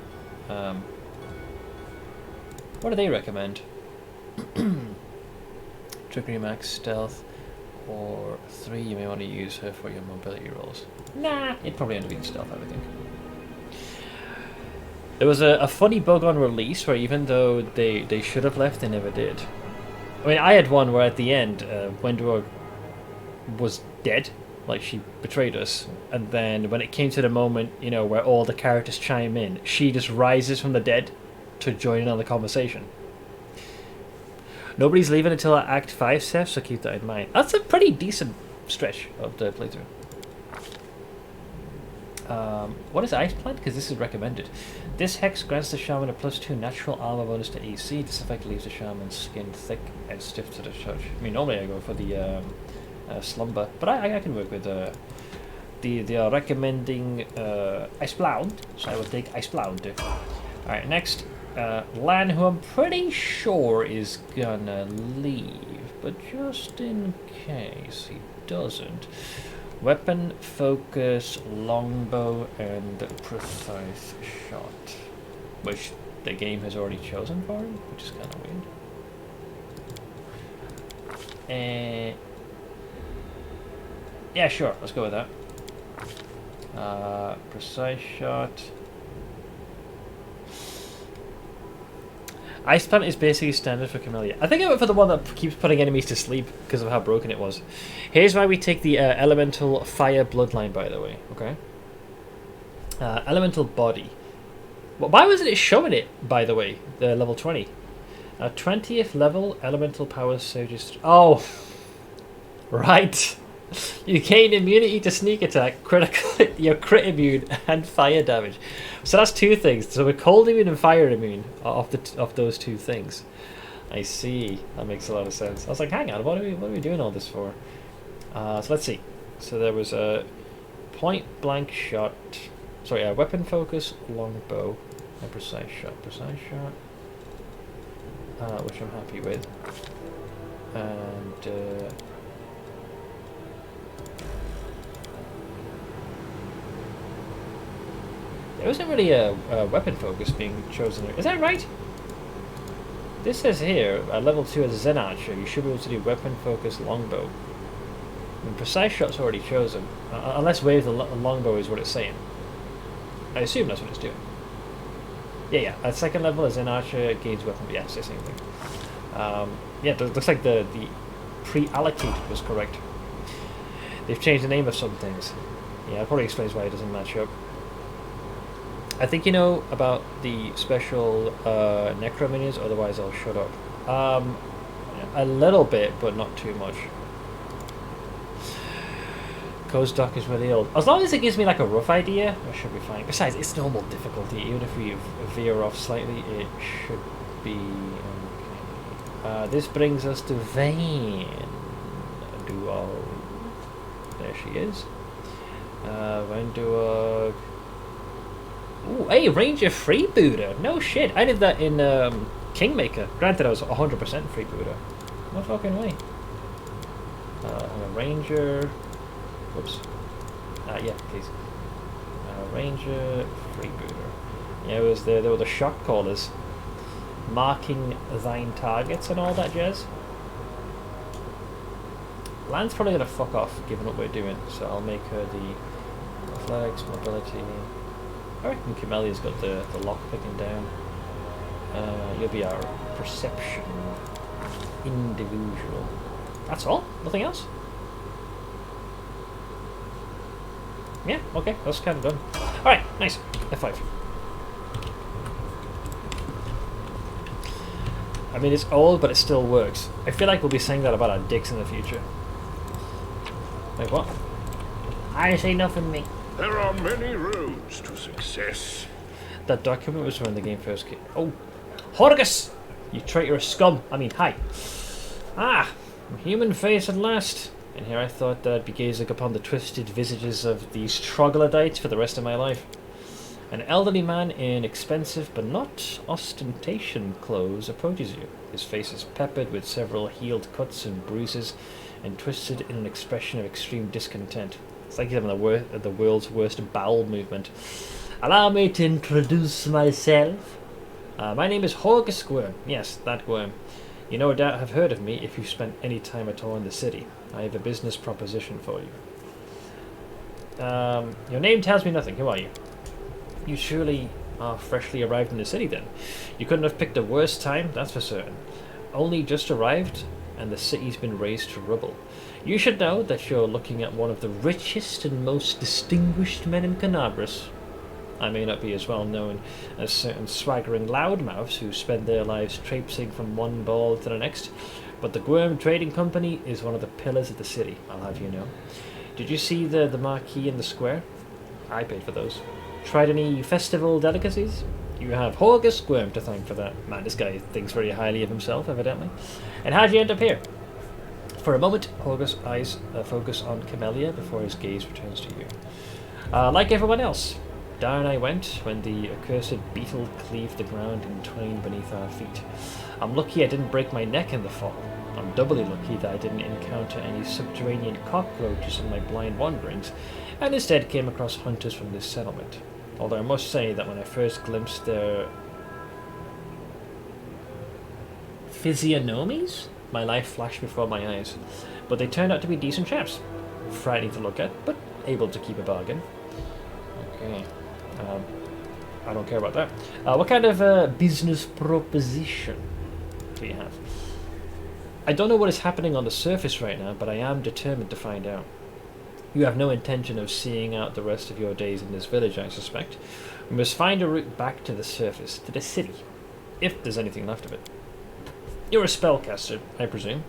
What do they recommend? Trickery Max, Stealth, or 3, you may want to use her for your mobility rolls. Nah, it'd probably end up being Stealth, I would think. There was a funny bug on release where even though they should have left, they never did. I mean, I had one where at the end, Wendor was dead, like she betrayed us, and then when it came to the moment, you know, where all the characters chime in, she just rises from the dead to join in on the conversation. Nobody's leaving until Act 5, Seth, so keep that in mind. That's a pretty decent stretch of the playthrough. What is Ice Plant? Because this is recommended. This hex grants the shaman a +2 natural armor bonus to AC. This effect leaves the shaman's skin thick and stiff to the touch. I mean, normally I go for the slumber, but I can work with they are recommending Ice Plant, so I will take Ice Plant. Alright, next, Lan, who I'm pretty sure is gonna leave, but just in case he doesn't. Weapon, focus, longbow, and precise shot. Which the game has already chosen for him, which is kind of weird. Yeah, sure, let's go with that. Precise shot. Ice Plant is basically standard for Camellia. I think I went for the one that keeps putting enemies to sleep because of how broken it was. Here's why we take the Elemental Fire Bloodline, by the way. Okay. Elemental Body. Well, why wasn't it showing it, by the way? The level 20. 20th level Elemental Power Surges. Oh! Right! You gain immunity to sneak attack, critical, your crit immune, and fire damage. So that's two things. So we're cold immune and fire immune off those two things. I see. That makes a lot of sense. I was like, hang on, what are we doing all this for? So let's see. So there was a point blank shot. Sorry, a weapon focus, longbow, and precise shot. Precise shot, which I'm happy with. And there wasn't really a weapon focus being chosen. Is that right? This says here, at level 2 as a Zen Archer, you should be able to do weapon focus longbow. And precise shot's already chosen. Unless wave the longbow is what it's saying. I assume that's what it's doing. Yeah, at second level as Zen Archer gains weapon. Yeah, it's the same thing. Yeah, it looks like the pre-allocated was correct. They've changed the name of some things. Yeah, that probably explains why it doesn't match up. I think you know about the special Necro minions, otherwise I'll shut up. A little bit, but not too much. Coast Dock is really old. As long as it gives me like a rough idea, I should be fine. Besides, it's normal difficulty. Even if we veer off slightly, it should be okay. This brings us to Vayne. There she is. Vayne Duog. Ooh, hey, Ranger Freebooter. No shit. I did that in Kingmaker. Granted, I was 100% Freebooter. No fucking way. And a Ranger. Whoops. Yeah, please. Ranger Freebooter. Yeah, it was there were the shot callers. Marking thine targets and all that jazz. Lan's probably gonna fuck off given what we're doing, so I'll make her the athletics, mobility. I reckon Camelia's got the lock picking down. You'll be our perception individual. That's all? Nothing else? Yeah, okay, that's kind of done. Alright, nice. F5. I mean, it's old, but it still works. I feel like we'll be saying that about our dicks in the future. Wait, what? I say nothing, mate. There are many roads to success. That document was when the game first came. Oh, Horgus! You traitorous scum. I mean, hi. Ah, human face at last. And here I thought that I'd be gazing upon the twisted visages of these troglodytes for the rest of my life. An elderly man in expensive but not ostentation clothes approaches you. His face is peppered with several healed cuts and bruises and twisted in an expression of extreme discontent. It's like he's having the world's worst bowel movement. Allow me to introduce myself. My name is Horgus Worm. Yes, that worm. You no doubt have heard of me if you've spent any time at all in the city. I have a business proposition for you. Your name tells me nothing. Who are you? You surely are freshly arrived in the city then. You couldn't have picked a worse time, that's for certain. Only just arrived, and the city's been razed to rubble. You should know that you're looking at one of the richest and most distinguished men in Canabras. I may not be as well known as certain swaggering loudmouths who spend their lives traipsing from one ball to the next, but the Gwyrm Trading Company is one of the pillars of the city, I'll have you know. Did you see the marquee in the square? I paid for those. Tried any festival delicacies? You have Horgus Squirm to thank for that. Man, this guy thinks very highly of himself, evidently. And how'd you end up here? For a moment, Horgus' eyes focus on Camellia before his gaze returns to you. Like everyone else, down I went when the accursed beetle cleaved the ground in twain beneath our feet. I'm lucky I didn't break my neck in the fall. I'm doubly lucky that I didn't encounter any subterranean cockroaches in my blind wanderings, and instead came across hunters from this settlement. Although I must say that when I first glimpsed their physiognomies, my life flashed before my eyes. But they turned out to be decent chaps. Frightening to look at, but able to keep a bargain. Okay. I don't care about that. What kind of business proposition do you have? I don't know what is happening on the surface right now, but I am determined to find out. You have no intention of seeing out the rest of your days in this village, I suspect. We must find a route back to the surface, to the city, if there's anything left of it. You're a spellcaster, I presume.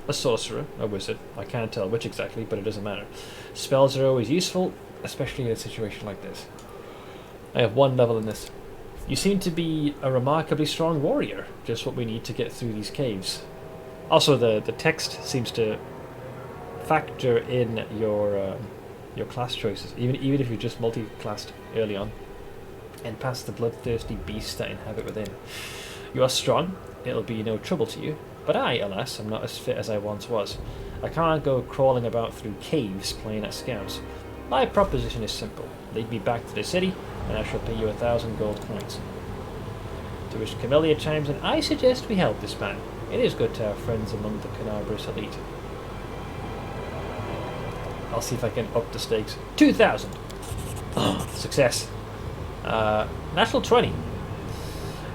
A sorcerer, a wizard. I can't tell which exactly, but it doesn't matter. Spells are always useful, especially in a situation like this. I have 1 level in this. You seem to be a remarkably strong warrior, just what we need to get through these caves. Also, the text seems to factor in your class choices, even if you're just multi-classed early on, and past the bloodthirsty beasts that inhabit within. You are strong, it'll be no trouble to you, but I, alas, am not as fit as I once was. I can't go crawling about through caves playing at scouts. My proposition is simple. Lead me back to the city, and I shall pay you 1,000 gold coins. To which Camellia chimes in, I suggest we help this man. It is good to have friends among the Canabrus elite. I'll see if I can up the stakes. 2,000! Success. Natural 20.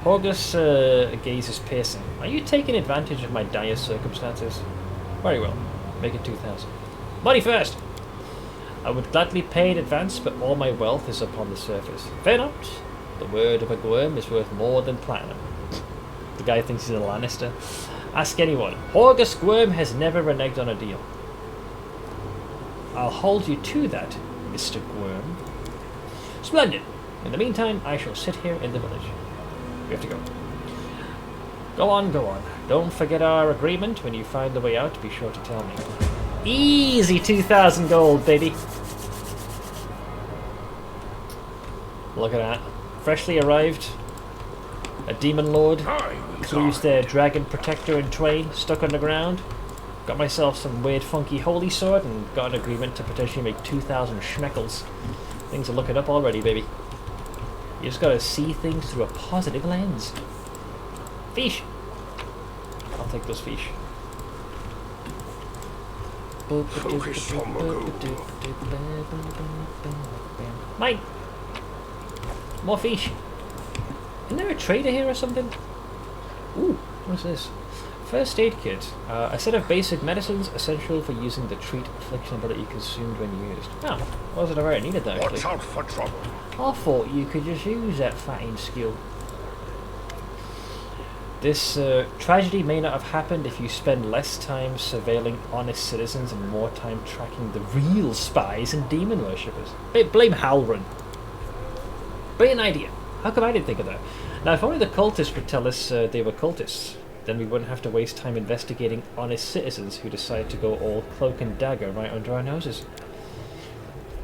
Horgus' gaze is piercing. Are you taking advantage of my dire circumstances? Very well. Make it 2,000. Money first! I would gladly pay in advance, but all my wealth is upon the surface. Fear not. The word of a Gwyrm is worth more than platinum. The guy thinks he's a Lannister. Ask anyone. Horgus Gwyrm has never reneged on a deal. I'll hold you to that, Mr. Gwyrm. Splendid. In the meantime, I shall sit here in the village. We have to go. Go on, go on. Don't forget our agreement. When you find the way out, be sure to tell me. Easy 2,000 gold, baby. Look at that. Freshly arrived. A demon lord. Cleaves their dragon protector in twain, stuck on the ground. Got myself some weird funky holy sword and got an agreement to potentially make 2,000 schmeckles. Things are looking up already, baby. You just gotta see things through a positive lens. Fish! I'll take those fish. Focus on the goal. Mine! More fish! Isn't there a trader here or something? Ooh, what's this? First aid kit. A set of basic medicines essential for using the treat affliction ability consumed when used. Oh, wasn't aware I needed that actually. Watch out for trouble. I thought you could just use that fatting skill. This tragedy may not have happened if you spend less time surveilling honest citizens and more time tracking the real spies and demon worshippers. Blame Halrun. Brilliant idea. How come I didn't think of that? Now, if only the cultists could tell us they were cultists, then we wouldn't have to waste time investigating honest citizens who decide to go all cloak and dagger right under our noses.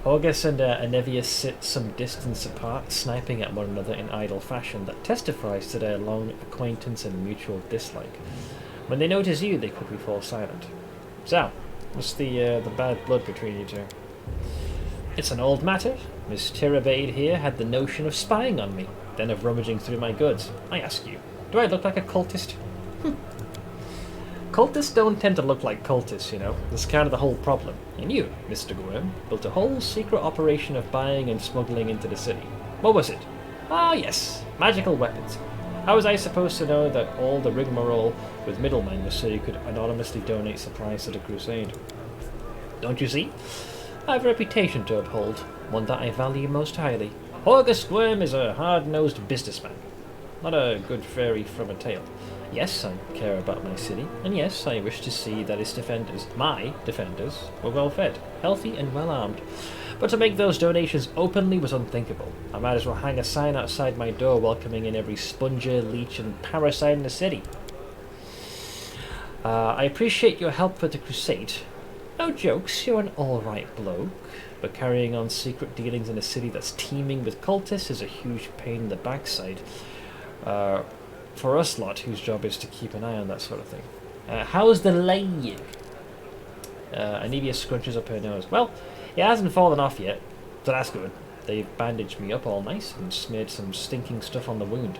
Horgus and Anevius sit some distance apart, sniping at one another in idle fashion that testifies to their long acquaintance and mutual dislike. When they notice you, they quickly fall silent. So, what's the bad blood between you two? It's an old matter. Miss Tirabade here had the notion of spying on me, then of rummaging through my goods. I ask you, do I look like a cultist? Cultists don't tend to look like cultists, you know. That's kind of the whole problem. And you, Mr. Gwyrm, built a whole secret operation of buying and smuggling into the city. What was it? Ah, yes, magical weapons. How was I supposed to know that all the rigmarole with middlemen was so you could anonymously donate supplies to the crusade? Don't you see? I have a reputation to uphold, one that I value most highly. Horgus Gwyrm is a hard-nosed businessman, not a good fairy from a tale. Yes, I care about my city, and yes, I wish to see that its defenders, my defenders, were well fed, healthy and well armed. But to make those donations openly was unthinkable. I might as well hang a sign outside my door welcoming in every sponger, leech and parasite in the city. I appreciate your help with the crusade. No jokes, you're an alright bloke. But carrying on secret dealings in a city that's teeming with cultists is a huge pain in the backside. For us lot, whose job is to keep an eye on that sort of thing. How's the leg? Anivia scrunches up her nose. Well, it hasn't fallen off yet, so that's good. They've bandaged me up all nice and smeared some stinking stuff on the wound.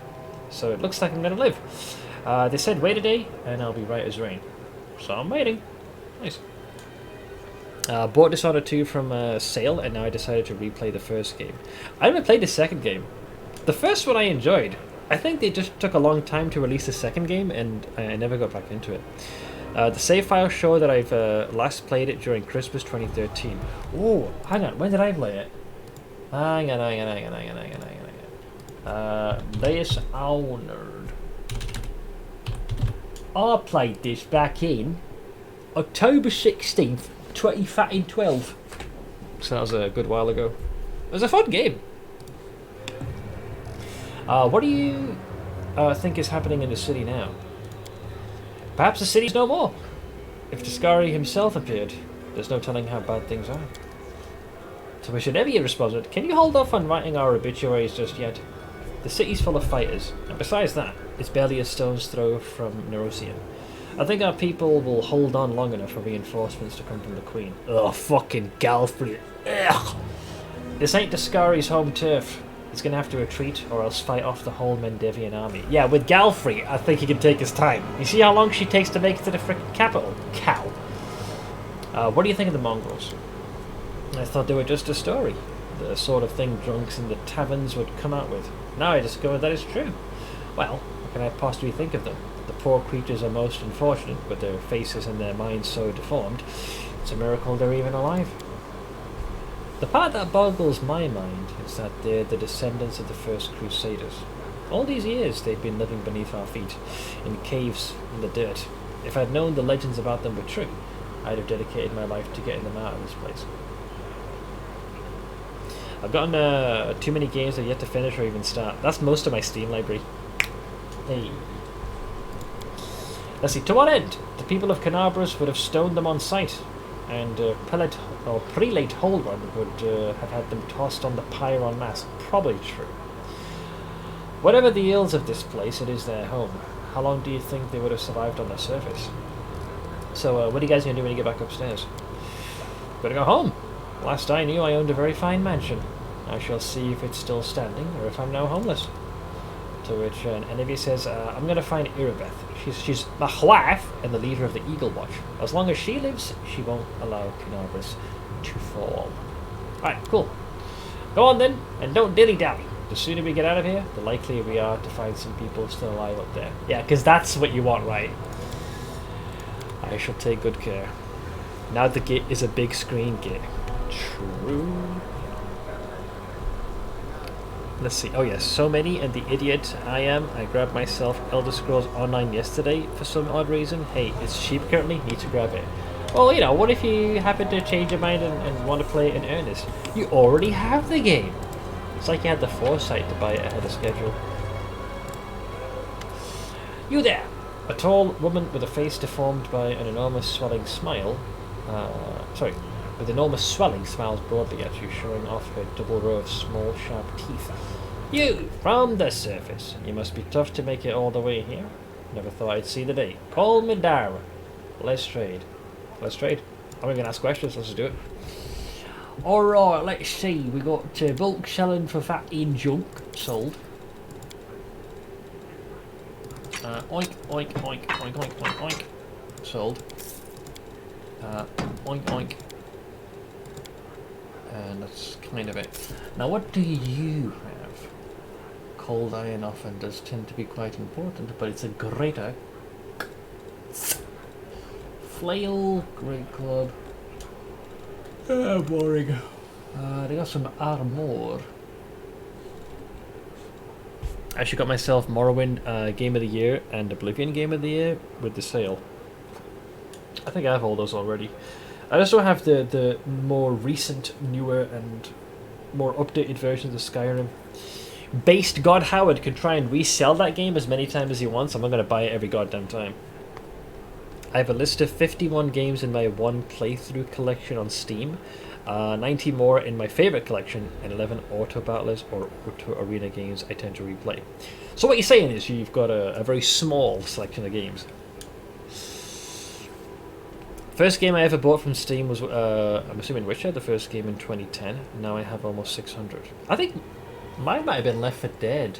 So it looks like I'm going to live. They said wait a day, and I'll be right as rain. So I'm waiting. Nice. Bought Dishonored 2 from sale, and now I decided to replay the first game. I haven't played the second game. The first one I enjoyed. I think they just took a long time to release the second game, and I never got back into it. The save files show that I've last played it during Christmas 2013. Oh, hang on, when did I play it? Hang on. Dishonored. I played this back in October 16th, 2012. So that was a good while ago. It was a fun game. What do you think is happening in the city now? Perhaps the city's no more. If Discari himself appeared, there's no telling how bad things are. To which Anevia responded, can you hold off on writing our obituaries just yet? The city's full of fighters, and besides that, it's barely a stone's throw from Nerosian. I think our people will hold on long enough for reinforcements to come from the Queen. Ugh, fucking Galfrey. Ugh. This ain't Discari's home turf. He's going to have to retreat or else fight off the whole Mendevian army. Yeah, with Galfrey, I think he can take his time. You see how long she takes to make it to the frickin' capital? Cow. What do you think of the Mongols? I thought they were just a story. The sort of thing drunks in the taverns would come out with. Now I discovered that it's true. Well, what can I possibly think of them? The poor creatures are most unfortunate, with their faces and their minds so deformed. It's a miracle they're even alive. The part that boggles my mind is that they're the descendants of the first Crusaders. All these years they've been living beneath our feet, in caves in the dirt. If I'd known the legends about them were true, I'd have dedicated my life to getting them out of this place. I've gotten too many games I've yet to finish or even start. That's most of my Steam library. Hey. Let's see, to what end? The people of Canabras would have stoned them on sight, and Prelate Holrun would have had them tossed on the pyre en masse. Probably true. Whatever the ills of this place, it is their home. How long do you think they would have survived on the surface? So, what are you guys going to do when you get back upstairs? Gonna go home. Last I knew, I owned a very fine mansion. I shall see if it's still standing, or if I'm now homeless. To which Anivia says, I'm going to find Irabeth. She's my wife and the leader of the Eagle Watch. As long as she lives, she won't allow Canabras to fall. Alright, cool. Go on then, and don't dilly-dally. The sooner we get out of here, the likelier we are to find some people still alive up there. Yeah, because that's what you want, right? I shall take good care. Now the gate is a big screen gate. True. Let's see. Oh yes, so many, and the idiot I am. I grabbed myself Elder Scrolls Online yesterday for some odd reason. Hey, it's cheap currently, need to grab it. Well, you know, what if you happen to change your mind and want to play it in earnest? You already have the game. It's like you had the foresight to buy it ahead of schedule. You there! A tall woman with a face deformed by an enormous swelling smile. With enormous swelling smiles broadly at you, showing off her double row of small, sharp teeth. You, from the surface. You must be tough to make it all the way here. Never thought I'd see the day. Call me Dara. Let's trade. Let's trade. I'm not going to ask questions, let's just do it. Alright, let's see. We got bulk selling for fatty junk. Sold. Oink, oink, oink, oink, oink, oink, oink. Sold. Oink, oink. And that's kind of it. Now what do you have? Cold iron often does tend to be quite important, but it's a greater. Flail, great club. Boring. They got some armor. I actually got myself Morrowind Game of the Year and Oblivion Game of the Year with the sale. I think I have all those already. I also have the more recent, newer, and more updated versions of Skyrim. Based God Howard can try and resell that game as many times as he wants. I'm not going to buy it every goddamn time. I have a list of 51 games in my one playthrough collection on Steam, 90 more in my favorite collection, and 11 auto battlers or auto arena games I tend to replay. So what you're saying is you've got a very small selection of games. First game I ever bought from Steam was, I'm assuming Witcher, the first game in 2010. Now I have almost 600. I think mine might have been Left 4 Dead,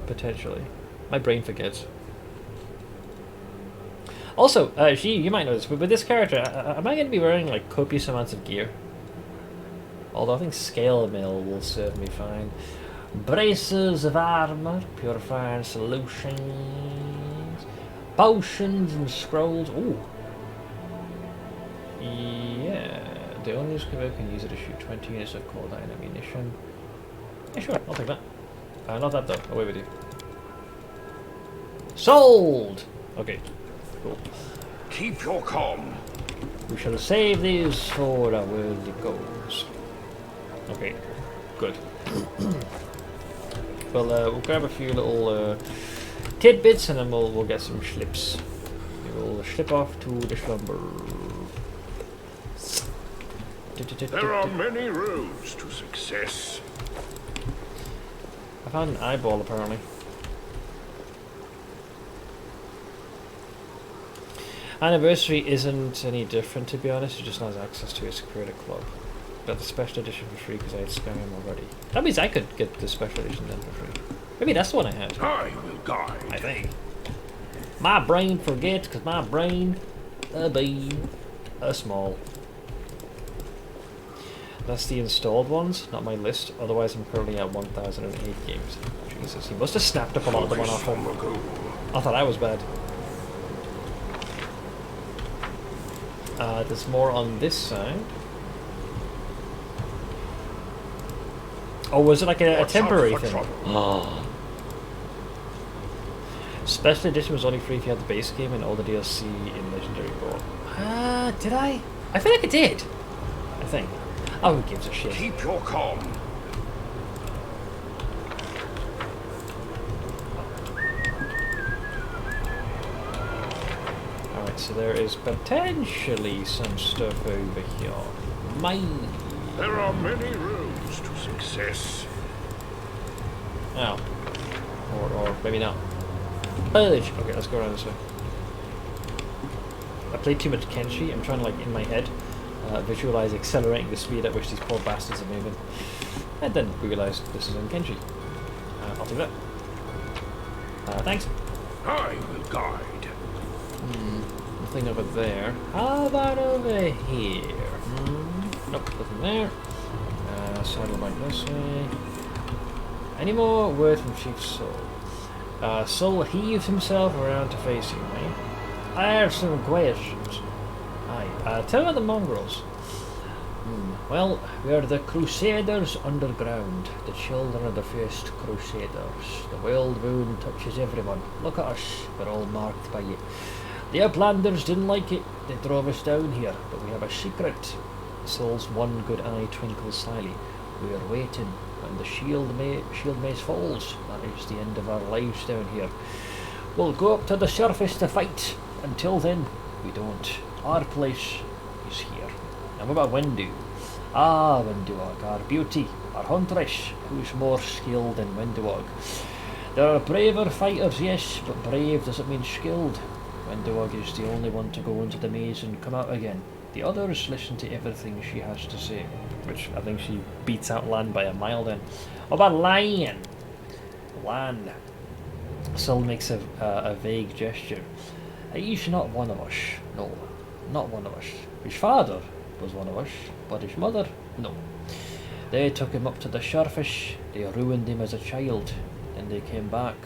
potentially. My brain forgets. Also, you might know this, but with this character, am I going to be wearing like copious amounts of gear? Although I think Scale Mill will serve me fine. Braces of armor, purifying solutions, potions and scrolls. Ooh. Yeah, the owner's convert can use it to shoot 20 units of cold iron ammunition. Yeah, sure, I'll take that. Not that though, away with you. Sold! Okay, cool. Keep your calm. We shall save these for our worthy goals. Okay, good. Well, we'll grab a few little tidbits and then we'll get some schlips. We will slip off to the slumber. There are many roads to success. I found an eyeball apparently. Anniversary isn't any different, to be honest. It just has access to its creator club. Got the special edition for free because I had Skyrim already. That means I could get the special edition then for free. Maybe that's the one I had. I will guide. I think. My brain forgets because my brain be small. That's the installed ones, not my list. Otherwise, I'm currently at 1,008 games. Jesus, he must have snapped up a lot of them on offer. I thought I was bad. There's more on this side. Oh, was it like a temporary thing? Oh. Special edition was only free if you had the base game and all the DLC in Legendary bought. Did I? I feel like I did. I think. Oh, who gives a shit? Keep your calm. Alright, so there is potentially some stuff over here. Mine. There are many roads to success. Oh. Or maybe not. Purge! Okay, let's go around this way. I played too much Kenshi. I'm trying to, like, in my head, visualize accelerating the speed at which these poor bastards are moving. And then realize this is in Kenshi. I'll do that. Thanks. I will guide. Nothing over there. How about over here? Nope, nothing there. Saddleback this way. Any more word from Chief Soul? Soul heaves himself around to face you, mate. I have some questions. Aye, tell me about the mongrels. Well, we are the Crusaders underground, the children of the first Crusaders. The wild wound touches everyone. Look at us, we're all marked by it. The Uplanders didn't like it, they drove us down here, but we have a secret. Soul's one good eye twinkles slyly. We are waiting. When the shield mace falls, that is the end of our lives down here. We'll go up to the surface to fight. Until then, we don't. Our place is here. And what about Windu? Ah, Winduog, our beauty, our huntress, who's more skilled than Winduog. There are braver fighters, yes, but brave doesn't mean skilled. Winduog is the only one to go into the maze and come out again. The others listen to everything she has to say, which I think she beats out Lan by a mile then. What about Lion? Lan. Sol makes a vague gesture. He's not one of us. No, not one of us. His father was one of us, but his mother, no. They took him up to the surface, they ruined him as a child, then they came back.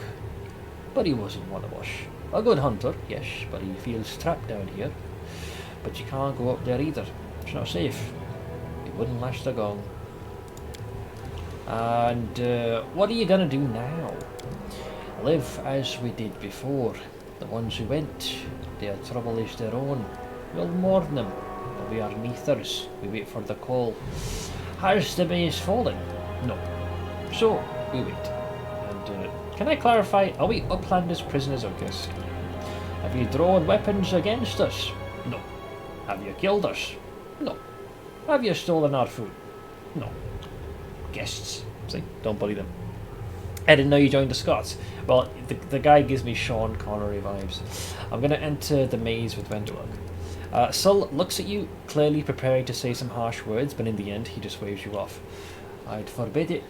But he wasn't one of us. A good hunter, yes, but he feels trapped down here. But you can't go up there either. It's not safe. It wouldn't last a gong. And what are you gonna do now? Live as we did before. The ones who went, their trouble is their own. We'll mourn them, but We are neithers. We wait for the call. Has the maze fallen? No. So, we wait. And can I clarify, are we uplanders, prisoners, or guests? Have you drawn weapons against us? No. Have you killed us? No. Have you stolen our food? No. Guests. See? Don't bully them. I didn't know you joined the Scots. Well, the guy gives me Sean Connery vibes. I'm going to enter the maze with Wendelog. Sul looks at you, clearly preparing to say some harsh words, but in the end he just waves you off. I'd forbid it,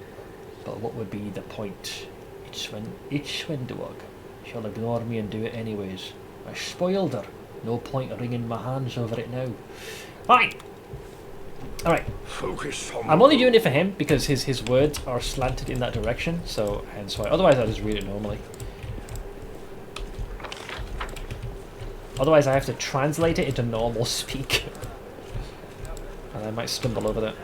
but what would be the point? It's Wendelog. She'll ignore me and do it anyways. I spoiled her. No point wringing my hands over it now. Fine! Alright. I'm only doing it for him because his words are slanted in that direction, so hence why. Otherwise I just read it normally. Otherwise I have to translate it into normal speak. And I might stumble over that.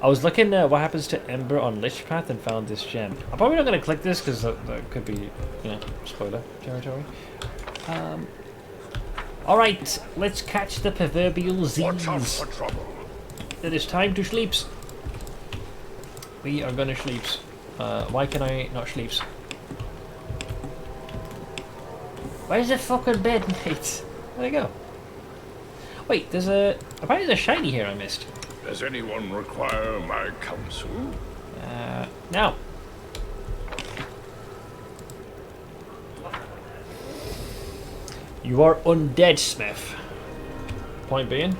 I was looking at what happens to Ember on Lich Path and found this gem. I'm probably not going to click this because that could be, you know, spoiler territory. Alright, let's catch the proverbial Z's. It is time to sleeps. We are gonna sleeps. Why can I not sleeps? Where's the fucking bed, mate? Where'd it go? Wait, apparently there's a shiny here I missed. Does anyone require my counsel? No. You are undead, Smith. Point being,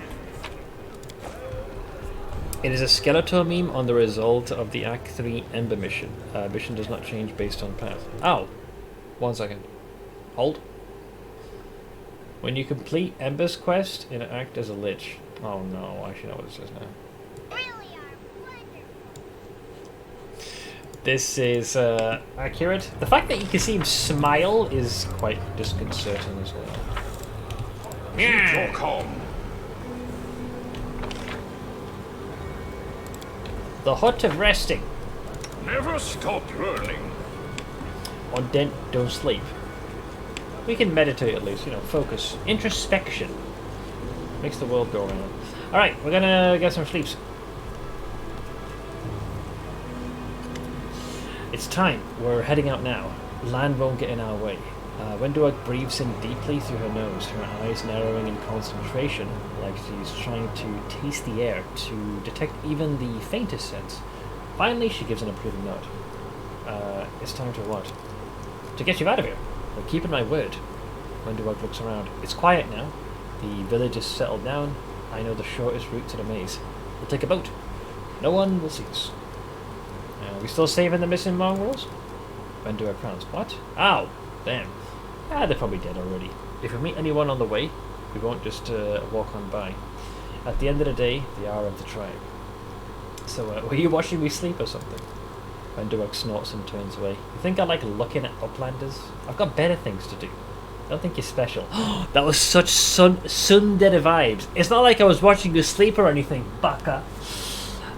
it is a Skeletor meme on the result of the Act 3 Ember mission. Mission does not change based on path. Ow! 1 second. Hold. When you complete Ember's quest, interact as a Lich. Oh no, I actually know what it says now. This is accurate. The fact that you can see him smile is quite disconcerting as well. Keep your calm. The Hut of Resting. Never stop learning. Undead don't sleep. We can meditate at least, you know, focus. Introspection. Makes the world go around. Alright, we're gonna get some sleeps. It's time. We're heading out now. Land won't get in our way. Wendelog breathes in deeply through her nose, her eyes narrowing in concentration, like she's trying to taste the air to detect even the faintest sense. Finally, she gives an approving nod. It's time to what? To get you out of here. Well, keeping my word. Wendelog looks around. It's quiet now. The village is settled down. I know the shortest route to the maze. We'll take a boat. No one will see us. We still saving the missing mongrels? Wendelog frowns. What? Ow! Damn. They're probably dead already. If we meet anyone on the way, we won't just walk on by. At the end of the day, they are of the tribe. So, were you watching me sleep or something? Wendelog snorts and turns away. You think I like looking at uplanders? I've got better things to do. I don't think you're special. That was such Sundere vibes. It's not like I was watching you sleep or anything, baka.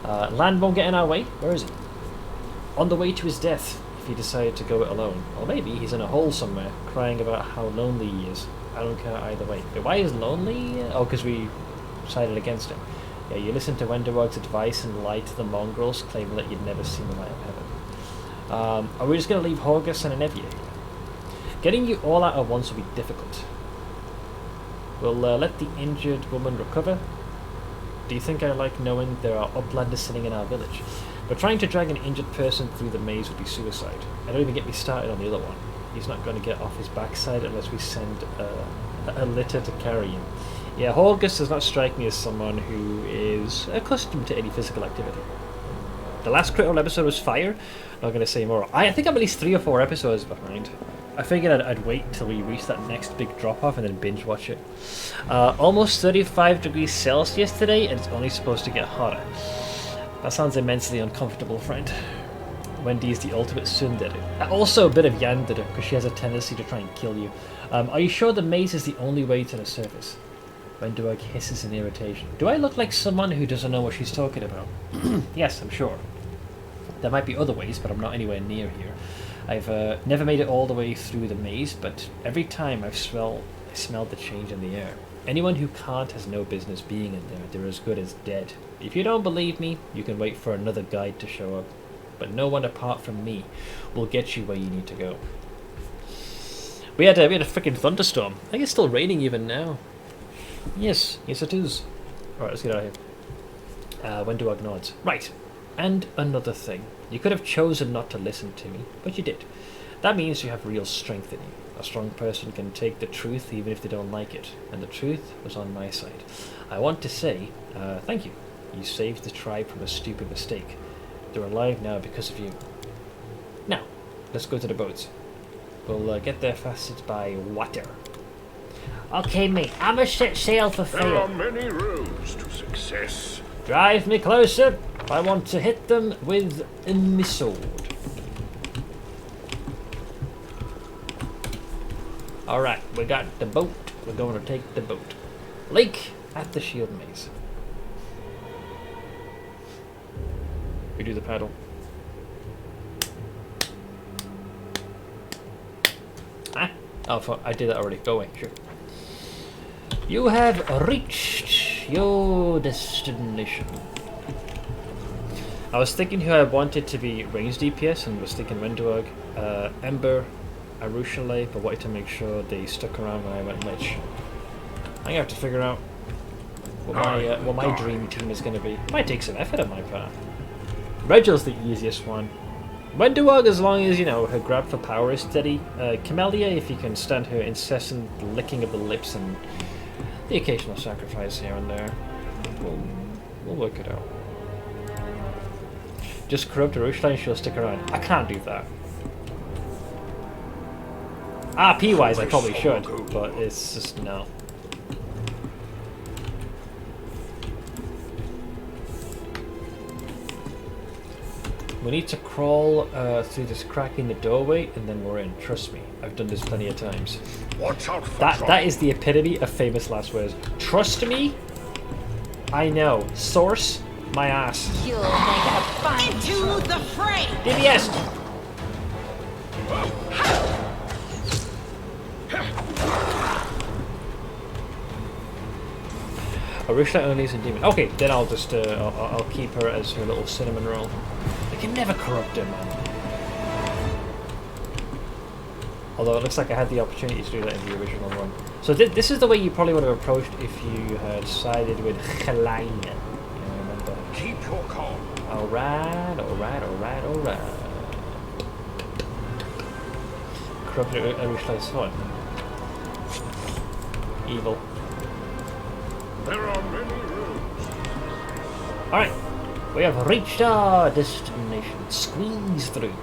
Land won't get in our way. Where is he? On the way to his death, if he decided to go it alone. Or maybe he's in a hole somewhere, crying about how lonely he is. I don't care either way. But why is lonely? Oh, because we sided against him. Yeah, you listened to Wendelog's advice and lied to the mongrels, claiming that you'd never seen the light of heaven. Are we just going to leave Horgus and Anevia? Getting you all out at once will be difficult. We'll let the injured woman recover. Do you think I like knowing there are uplanders sitting in our village? But trying to drag an injured person through the maze would be suicide. And don't even get me started on the other one. He's not going to get off his backside unless we send a litter to carry him. Yeah, Horgus does not strike me as someone who is accustomed to any physical activity. The last critical episode was fire. Not going to say more. I think I'm at least 3 or 4 episodes behind. I figured I'd wait till we reach that next big drop-off and then binge watch it. Almost 35 degrees Celsius today, and it's only supposed to get hotter. That sounds immensely uncomfortable, friend. Wendy is the ultimate tsundere. Also a bit of yandere, because she has a tendency to try and kill you. Are you sure the maze is the only way to the surface? Wendelog hisses in irritation. Do I look like someone who doesn't know what she's talking about? Yes, I'm sure. There might be other ways, but I'm not anywhere near here. I've never made it all the way through the maze, but every time I've smelled the change in the air. Anyone who can't has no business being in there. They're as good as dead. If you don't believe me, you can wait for another guide to show up. But no one apart from me will get you where you need to go. We had a freaking thunderstorm. I think it's still raining even now. Yes it is. Alright, let's get out of here. When do I nods? Right. And another thing. You could have chosen not to listen to me, but you did. That means you have real strength in you. A strong person can take the truth even if they don't like it. And the truth was on my side. I want to say, thank you. You saved the tribe from a stupid mistake. They're alive now because of you. Now, let's go to the boats. We'll get there fastest by water. Okay, mate. I'ma set sail for There fail. are many roads to success. Drive me closer. I want to hit them with my sword. Alright, we got the boat. We're going to take the boat. Lake at the shield maze. We do the paddle. Ah? Oh, fuck. I did that already. Go away. Sure. You have reached your destination. I was thinking who I wanted to be ranged DPS and was thinking Wenduag, Ember, Arushale, but wanted to make sure they stuck around when I went Lich. I'm gonna have to figure out what my dream team is gonna be. Might take some effort on my part. Regel's the easiest one. Wenduag, as long as, you know, her grab for power is steady. Camellia, if you can stand her incessant licking of the lips and the occasional sacrifice here and there. We'll work it out. Just corrupt Arushale and she'll stick around. I can't do that. RP wise I probably should, but it's just no. We need to crawl through this crack in the doorway and then we're in. Trust me, I've done this plenty of times. Watch out for That is the epitome of famous last words. Trust me? I know. Source? My ass. You'll make a fine Into the fray! DBS! Arushale only is a demon. Okay, then I'll just I'll keep her as her little cinnamon roll. I can never corrupt her, man. Although it looks like I had the opportunity to do that in the original run. So this is the way you probably would have approached if you had sided with Geleine. Keep your calm. Alright. Corrupted Arushale's sword. Evil. There are many roads. Alright, we have reached our destination. Squeeze through.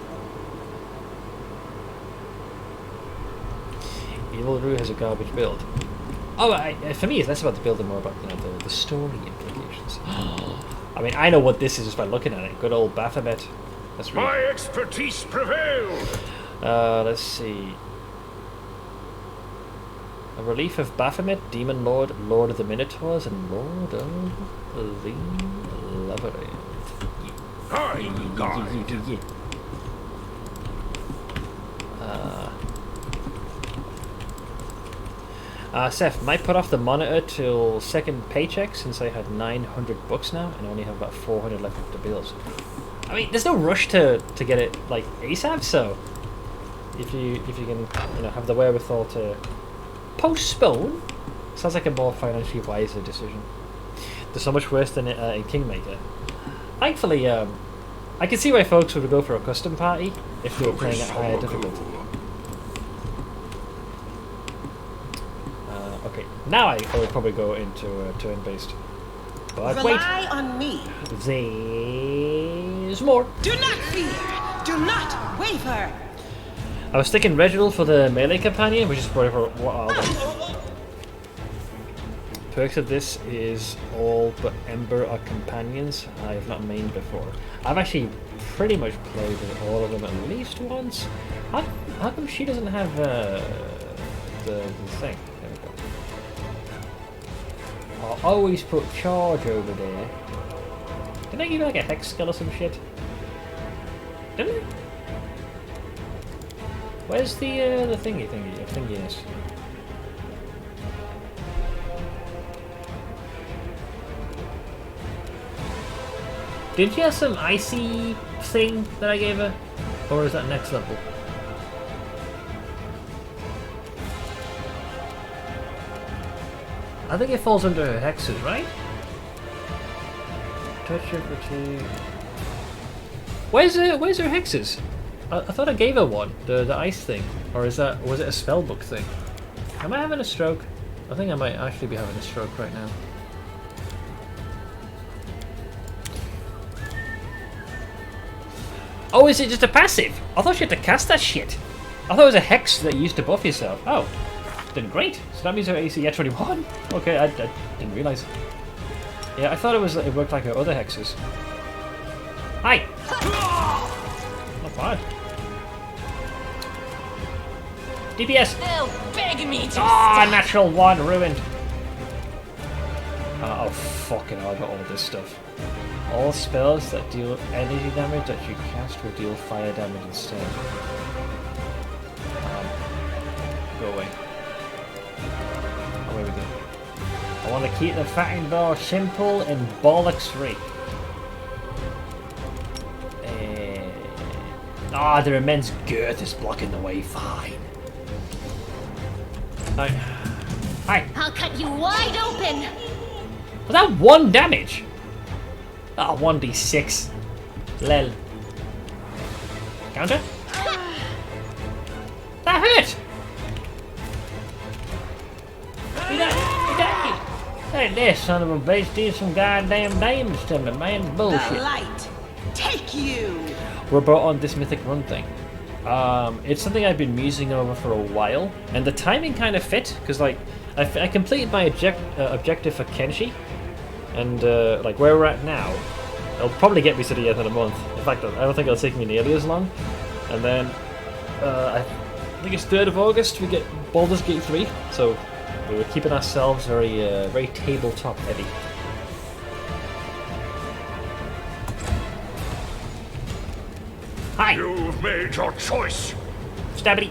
Evil Rue has a garbage build. Oh, for me, it's less about the build and more about the story implications. I mean, I know what this is just by looking at it. Good old Baphomet. Let's read. My expertise prevailed. Let's see. A relief of Baphomet, Demon Lord, Lord of the Minotaurs, and Lord of the Labyrinth. Seth, might put off the monitor till second paycheck since I had 900 bucks now and only have about 400 left of the bills. I mean, there's no rush to get it like ASAP, so if you can have the wherewithal to postpone, sounds like a more financially wiser decision. There's so much worse than in Kingmaker. Thankfully, I can see why folks would go for a custom party if they were playing at higher difficulty. Okay, now I would probably go into turn-based. But Rely on me. There's more. Do not fear. Do not waver. I was thinking Reginald for the melee companion, which is probably for what are perks of this is all but Ember are companions. I have not mained before. I've actually pretty much played with all of them at least once. How come she doesn't have the thing? There we go. I'll always put charge over there. Didn't I give you like a hex skill or some shit? Didn't I? Where's the thinginess? Did she have some icy thing that I gave her? Or is that next level? I think it falls under her hexes, right? Touch of fatigue. Where's her hexes? I thought I gave her one, the ice thing. Or was it a spellbook thing? Am I having a stroke? I think I might actually be having a stroke right now. Oh, is it just a passive? I thought you had to cast that shit. I thought it was a hex that you used to buff yourself. Oh, then great. So that means her AC at 21. Okay, I didn't realize. Yeah, I thought it worked like her other hexes. Hi. Not bad. DPS. They'll beg me to stop. Natural one ruined. Oh fucking hell! I got all this stuff. All spells that deal energy damage that you cast will deal fire damage instead. Go away. Away we go. I want to keep the fighting ball simple and bollocks free. Their immense girth is blocking the way. Fine. Hi. I'll cut you wide open. Was that 1 damage? 1d6. Lel. Counter? That hurt! Hey, this son of a bitch did some goddamn damage to me, man. Bullshit. The light. Take you! We're brought on this Mythic Run thing. It's something I've been musing over for a while, and the timing kind of fit, because like, I completed my objective for Kenshi, and like where we're at now, it'll probably get me to the end of the month. In fact, I don't think it'll take me nearly as long. And then, I think it's 3rd of August, we get Baldur's Gate 3, so we were keeping ourselves very tabletop heavy. Hi! You've made your choice! Stabby!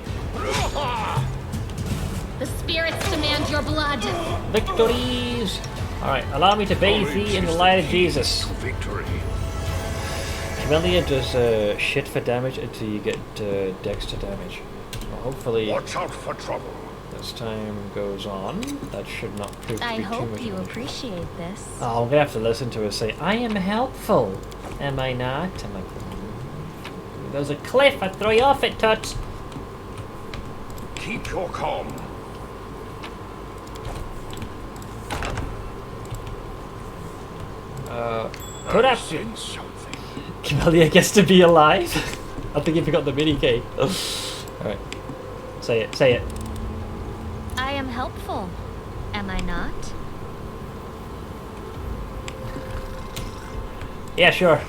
The spirits demand your blood. Victories! Alright, allow me to bathe thee in the light of Jesus. Victory. Camellia does shit for damage until you get dex to damage. Well, hopefully, watch out for trouble. As time goes on, that should not prove to be too much. I hope you appreciate this. Oh, I'm gonna have to listen to her say, I am helpful. Am I not? I'm like, there's a cliff, I'd throw you off it, Toots. Keep your calm. Put up. Camellia gets to be alive. I think you forgot the mini game. Alright. Say it, say it. I am helpful. Am I not? Yeah, sure.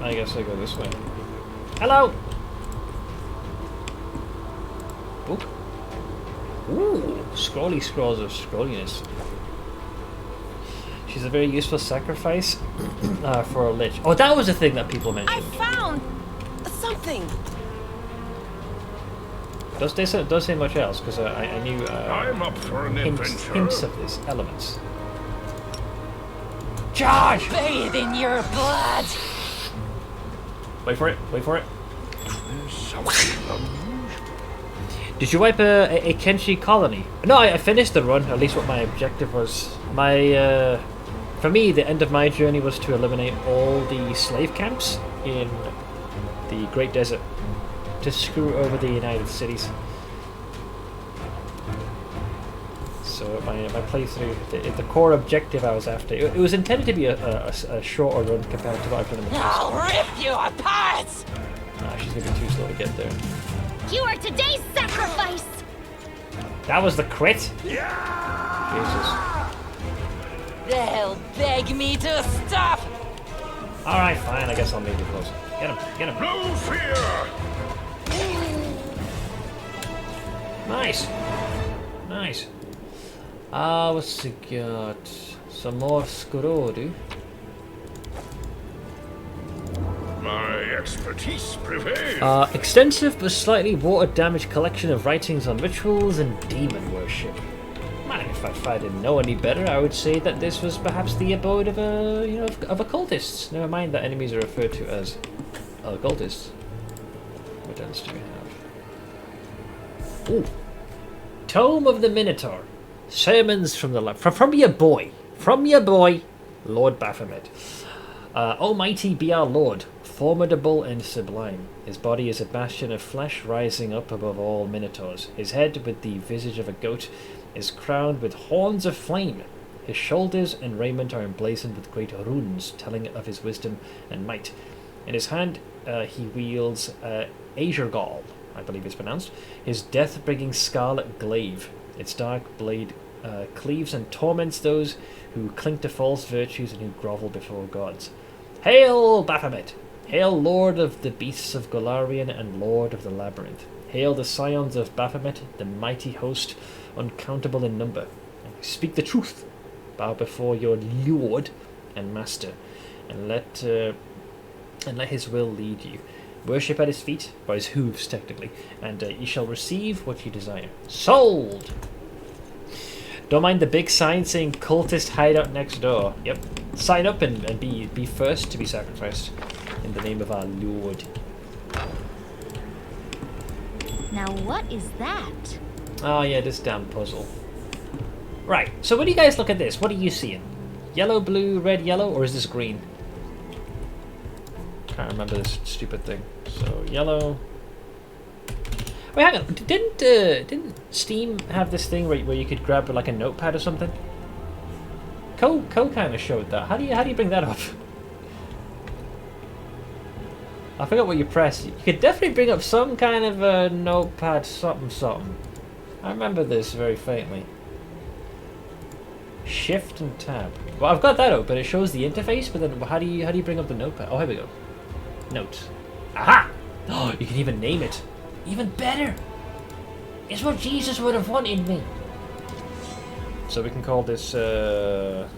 I guess I go this way. Hello! Ooh, scrolly scrolls of scrolliness. She's a very useful sacrifice for a Lich. Oh, that was the thing that people mentioned. I found something. Does say much else, because I knew I'm up for an adventure. Hints of this, elements. Charge! Bathe in your blood. Wait for it, wait for it. Did you wipe a Kenshi colony? No, I finished the run, at least what my objective was. For me, the end of my journey was to eliminate all the slave camps in the Great Desert to screw over the United Cities. So my playthrough, the core objective I was after, it was intended to be a shorter run compared to what I've done in the past. I'll rip you apart! She's gonna be too slow to get there. You are today's sacrifice. That was the crit? Yeah! Jesus. They'll beg me to stop! Alright, fine, I guess I'll move you closer. Get him, get him. No fear! Nice. Nice. What's it got? Some more Skorodu. My expertise prevail. Extensive but slightly water-damaged collection of writings on rituals and demon worship. Man, if I didn't know any better, I would say that this was perhaps the abode of of occultists. Never mind that enemies are referred to as occultists. What else do we have? Ooh, Tome of the Minotaur. Sermons from the from your boy, Lord Baphomet. Almighty be our Lord, formidable and sublime. His body is a bastion of flesh rising up above all minotaurs. His head, with the visage of a goat, is crowned with horns of flame. His shoulders and raiment are emblazoned with great runes, telling of his wisdom and might. In his hand he wields Aegirgall, I believe it's pronounced, his death-bringing scarlet glaive. Its dark blade cleaves and torments those who cling to false virtues and who grovel before gods. Hail, Baphomet! Hail, Lord of the Beasts of Golarion and Lord of the Labyrinth! Hail the scions of Baphomet, the mighty host, uncountable in number. Speak the truth. Bow before your Lord and Master, and let his will lead you. Worship at his feet, or his hooves technically, and you shall receive what you desire. Sold! Don't mind the big sign saying cultist hideout next door. Yep. Sign up and be first to be sacrificed in the name of our Lord. Now what is that? Oh yeah, this damn puzzle. Right, so when you guys look at this, what are you seeing? Yellow, blue, red, yellow, or is this green? Can't remember this stupid thing. So, yellow. Wait, hang on. Didn't Steam have this thing where you could grab like a notepad or something? Co kind of showed that. How do you bring that up? I forgot what you press. You could definitely bring up some kind of a notepad, something. I remember this very faintly. Shift and tab. Well, I've got that open. It shows the interface, but then how do you bring up the notepad? Oh, here we go. Notes. Aha! Oh, you can even name it. Even better. It's what Jesus would have wanted me. So we can call this painting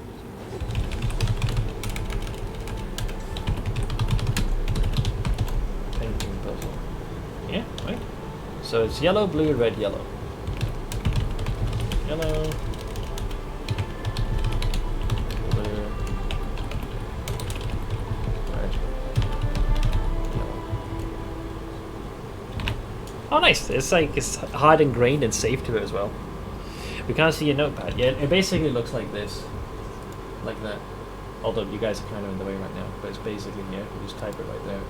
puzzle. Yeah, right. So it's yellow, blue, red, yellow. Yellow. Oh, nice. It's hard ingrained and safe to it as well. We can't see your notepad. Yeah, it basically looks like this. Like that. Although you guys are kind of in the way right now. But it's basically, yeah, you just type it right there.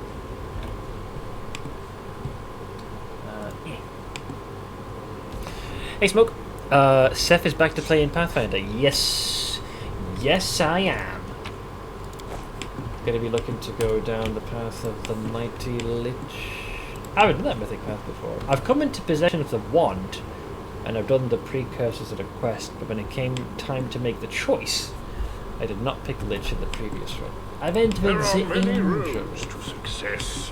Hey, Smoke. Seth is back to play in Pathfinder. Yes. Yes, I am. Gonna be looking to go down the path of the mighty Lich. I haven't done that mythic path before. I've come into possession of the wand, and I've done the precursors of the quest, but when it came time to make the choice, I did not pick Lich in the previous run. I've entered the many roads to success.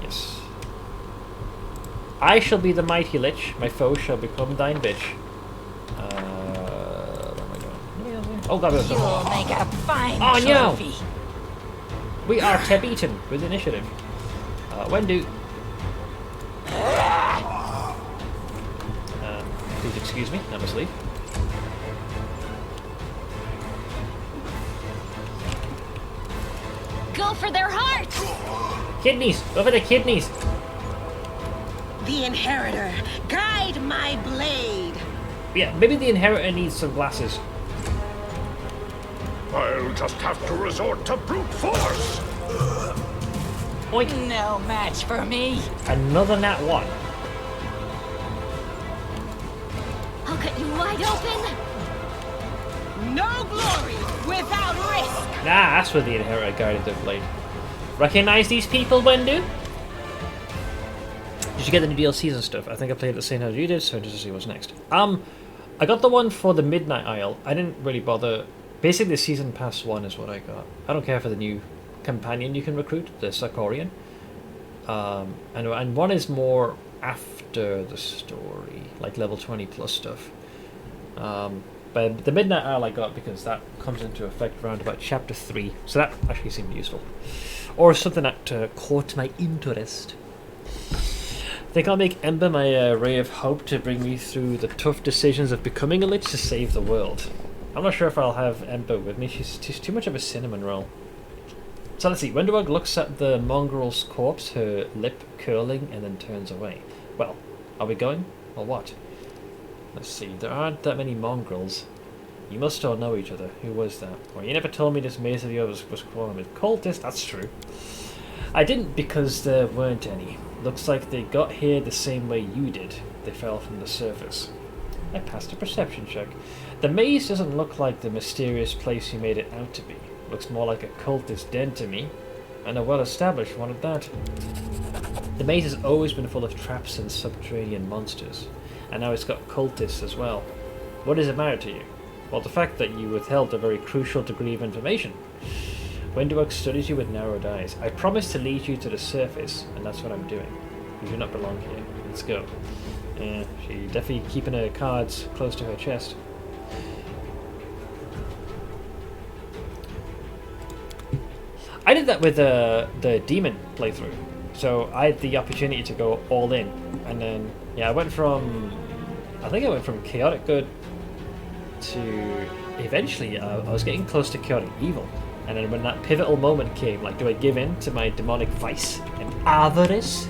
Yes. I shall be the mighty Lich, my foe shall become thine bitch. Where am I going? Oh god, you'll make a fine trophy. No! We are beaten with initiative. Wendu. Please excuse me, I must leave. Go for their heart! Kidneys! Go for the kidneys! The Inheritor, guide my blade! Yeah, maybe the Inheritor needs some glasses. I'll just have to resort to brute force! Oink. No match for me. Another nat 1. I'll cut you wide open. No glory without risk. Nah, that's where the Inheritor guided their blade. Recognize these people, Wendu? Did you get the new DLCs and stuff? I think I played the same as you did, so just to see what's next. I got the one for the Midnight Isle. I didn't really bother. Basically, the Season Pass 1 is what I got. I don't care for the new companion you can recruit, the Sarkorian. And one is more after the story, like level 20 plus stuff. But But the Midnight Isle I got because that comes into effect around about chapter 3. So that actually seemed useful. Or something that caught my interest. Think I'll make Ember my ray of hope to bring me through the tough decisions of becoming a Lich to save the world. I'm not sure if I'll have Ember with me. She's too much of a cinnamon roll. So let's see. Wenderburg looks at the mongrel's corpse, her lip curling, and then turns away. Well, are we going? Or what? Let's see. There aren't that many mongrels. You must all know each other. Who was that? Well, you never told me this Mythic Hero was crawling with cultists. That's true. I didn't because there weren't any. Looks like they got here the same way you did. They fell from the surface. I passed a perception check. The maze doesn't look like the mysterious place you made it out to be. Looks more like a cultist den to me. And a well-established one at that. The maze has always been full of traps and subterranean monsters. And now it's got cultists as well. What does it matter to you? Well, the fact that you withheld a very crucial degree of information. Wenderburg studies you with narrowed eyes. I promised to lead you to the surface, and that's what I'm doing. You do not belong here. Let's go. Yeah, she's definitely keeping her cards close to her chest. I did that with the demon playthrough. So I had the opportunity to go all in. And then, yeah, I went from chaotic good to eventually I was getting close to chaotic evil. And then when that pivotal moment came, like, do I give in to my demonic vice and avarice?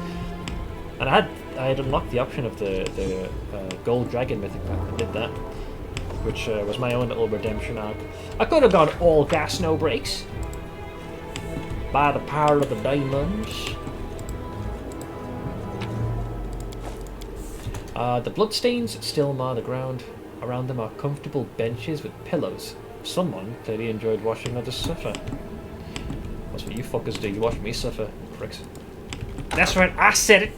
And I had unlocked the option of the gold dragon mythic pack. I did that, which was my own little redemption arc. I could have gone all gas, no brakes. By the power of the diamonds. The bloodstains still mar the ground. Around them are comfortable benches with pillows. Someone clearly enjoyed watching others suffer. That's what you fuckers do. You watch me suffer, pricks. That's right, I said it!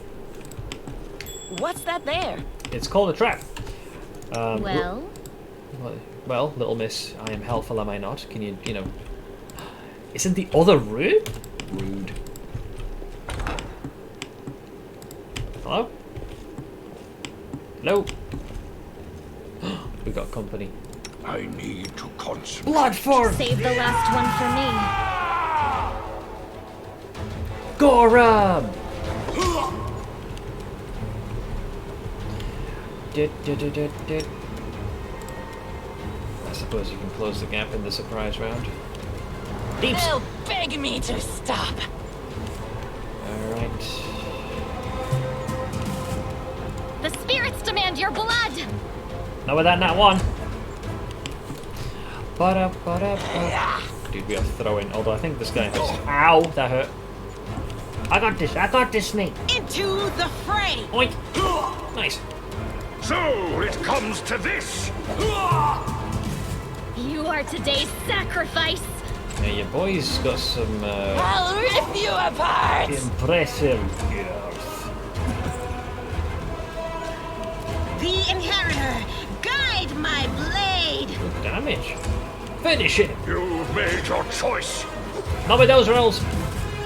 What's that there? It's called a trap. Well, little miss, I am helpful, am I not? Can you know... Isn't the other rude? Rude. Hello? Hello? We got company. I need to concentrate. Blood form! save the last one for me. Gorum! I suppose you can close the gap in the surprise round. Deeps! They'll beg me to stop. Alright. The spirits demand your blood! Not with that, not one. Dude, we are throwing. Although I think this guy hurts. Ow! That hurt. I got this, snake. Into the fray! Oink! Nice. So it comes to this. You are today's sacrifice! Yeah, your boy's got some I'll rip you apart! impressive girth. The Inheritor, guide my blade! Good damage. Finish it. You've made your choice. Not with those rolls.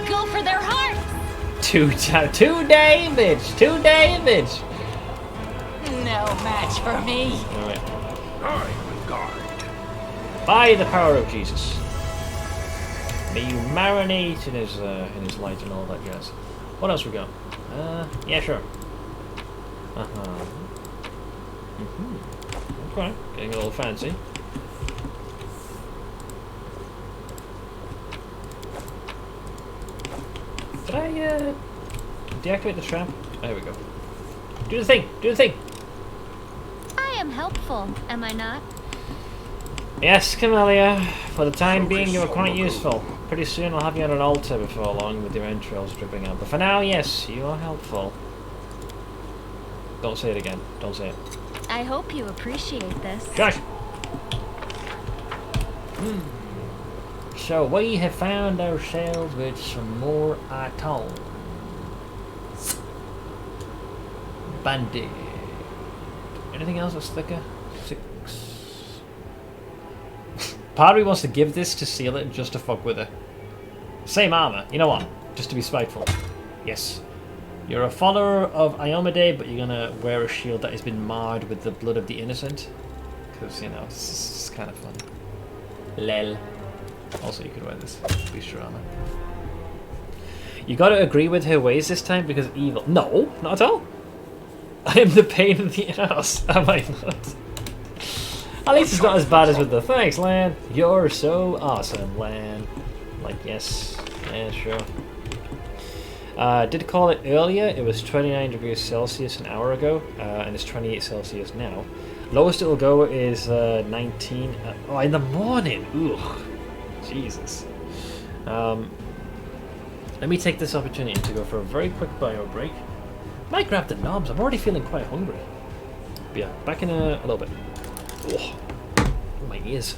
Go for their hearts! Two damage. 2 damage. No match for me. All right. I'm guard. By the power of Jesus. May you marinate in his light and all that jazz. What else we got? Yeah, sure. Okay, getting a little fancy. Did I deactivate the trap? Oh, here we go. Do the thing! Do the thing! I am helpful, am I not? Yes, Camellia. For the time being, you are quite useful. Pretty soon I'll have you on an altar before long with your entrails dripping out. But for now, yes, you are helpful. Don't say it again. Don't say it. I hope you appreciate this. Josh! So we have found ourselves with some more atoms. Bandit. Anything else that's thicker? 6. Part of me wants to give this to seal it just to fuck with her. Same armor. You know what? Just to be spiteful. Yes. You're a follower of Iomade, but you're gonna wear a shield that has been marred with the blood of the innocent. because, you know, it's kind of fun. Lel. Also, you could wear this booster armor. You gotta agree with her ways this time because evil. No, not at all. I am the pain in the ass. Am I not? At least it's not as bad as with the thanks, Lan. You're so awesome, Lan. Like, yes. Yeah, sure. Did call it earlier. It was 29 degrees Celsius an hour ago, and it's 28 Celsius now. Lowest it'll go is 19. Oh, in the morning. Ugh. Jesus. Let me take this opportunity to go for a very quick bio break. Might grab the knobs. I'm already feeling quite hungry. But yeah, back in a little bit. Oh, my ears.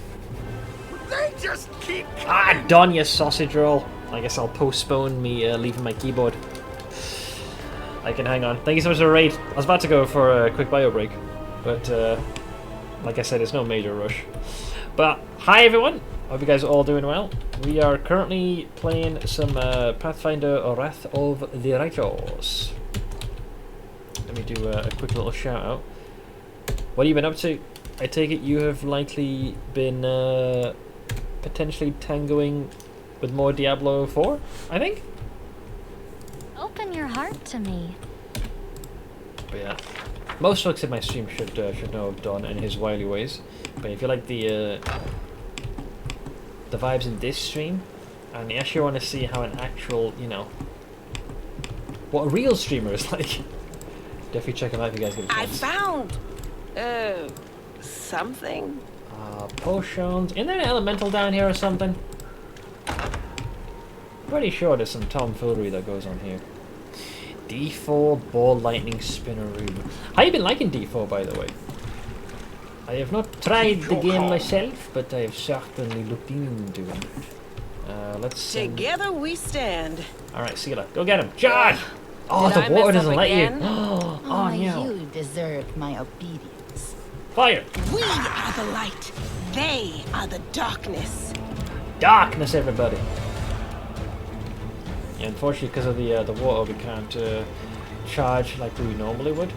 They just keep. Ah, done, you sausage roll. I guess I'll postpone me leaving my keyboard. I can hang on. Thank you so much for the raid. I was about to go for a quick bio break, but like I said, it's no major rush. But hi everyone. Hope you guys are all doing well. We are currently playing some Pathfinder Wrath of the Righteous. Let me do a quick little shout out. What have you been up to? I take it you have likely been potentially tangoing with more Diablo 4, I think? Open your heart to me. But yeah, most folks in my stream should know of Don and his wily ways. But if you like the vibes in this stream, and you actually want to see how an actual, you know, what a real streamer is like, definitely check him out if you guys get a chance. I found something. Potions. Isn't there an elemental down here or something? Pretty sure there's some tomfoolery that goes on here. D4 ball lightning spinneroo. How you been liking D4, by the way? I have not tried the game myself, but I have certainly looked into it. Let's Together we stand. Alright, see you later. Go get him. Charge! Oh, the water doesn't let you. Oh, no. You deserve my obedience. Fire! We are the light. They are the darkness. Darkness, everybody. Yeah, unfortunately, because of the water, we can't charge like we normally would.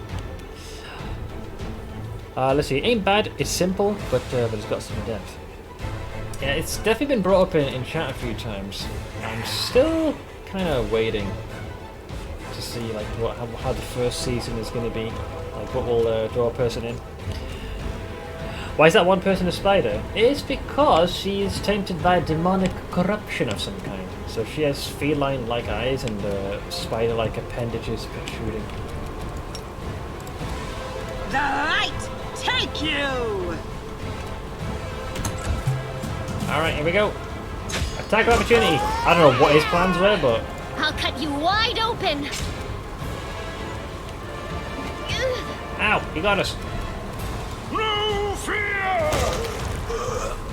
Let's see. It ain't bad. It's simple, but it's got some depth. Yeah, it's definitely been brought up in chat a few times. I'm still kind of waiting to see like how the first season is going to be, like what will draw a person in. Why is that one person a spider? It's because she is tainted by demonic corruption of some kind. So she has feline-like eyes and spider-like appendages protruding. The light take you. Alright, here we go. Attack of opportunity. I don't know what his plans were, but I'll cut you wide open. ow, he got us. No fear!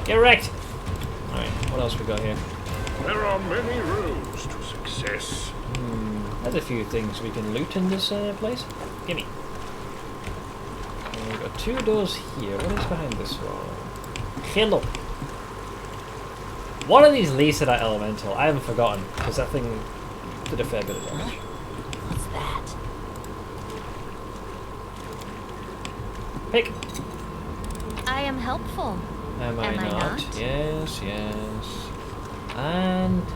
Get wrecked. Alright, what else we got here? There are many roads to success. There's a few things we can loot in this place. Gimme. We've got two doors here. What is behind this wall? Hello. One of these leads to that elemental. I haven't forgotten, because that thing did a fair bit of damage. What's that? Pick. I am helpful. Am I not? Yes, yes. And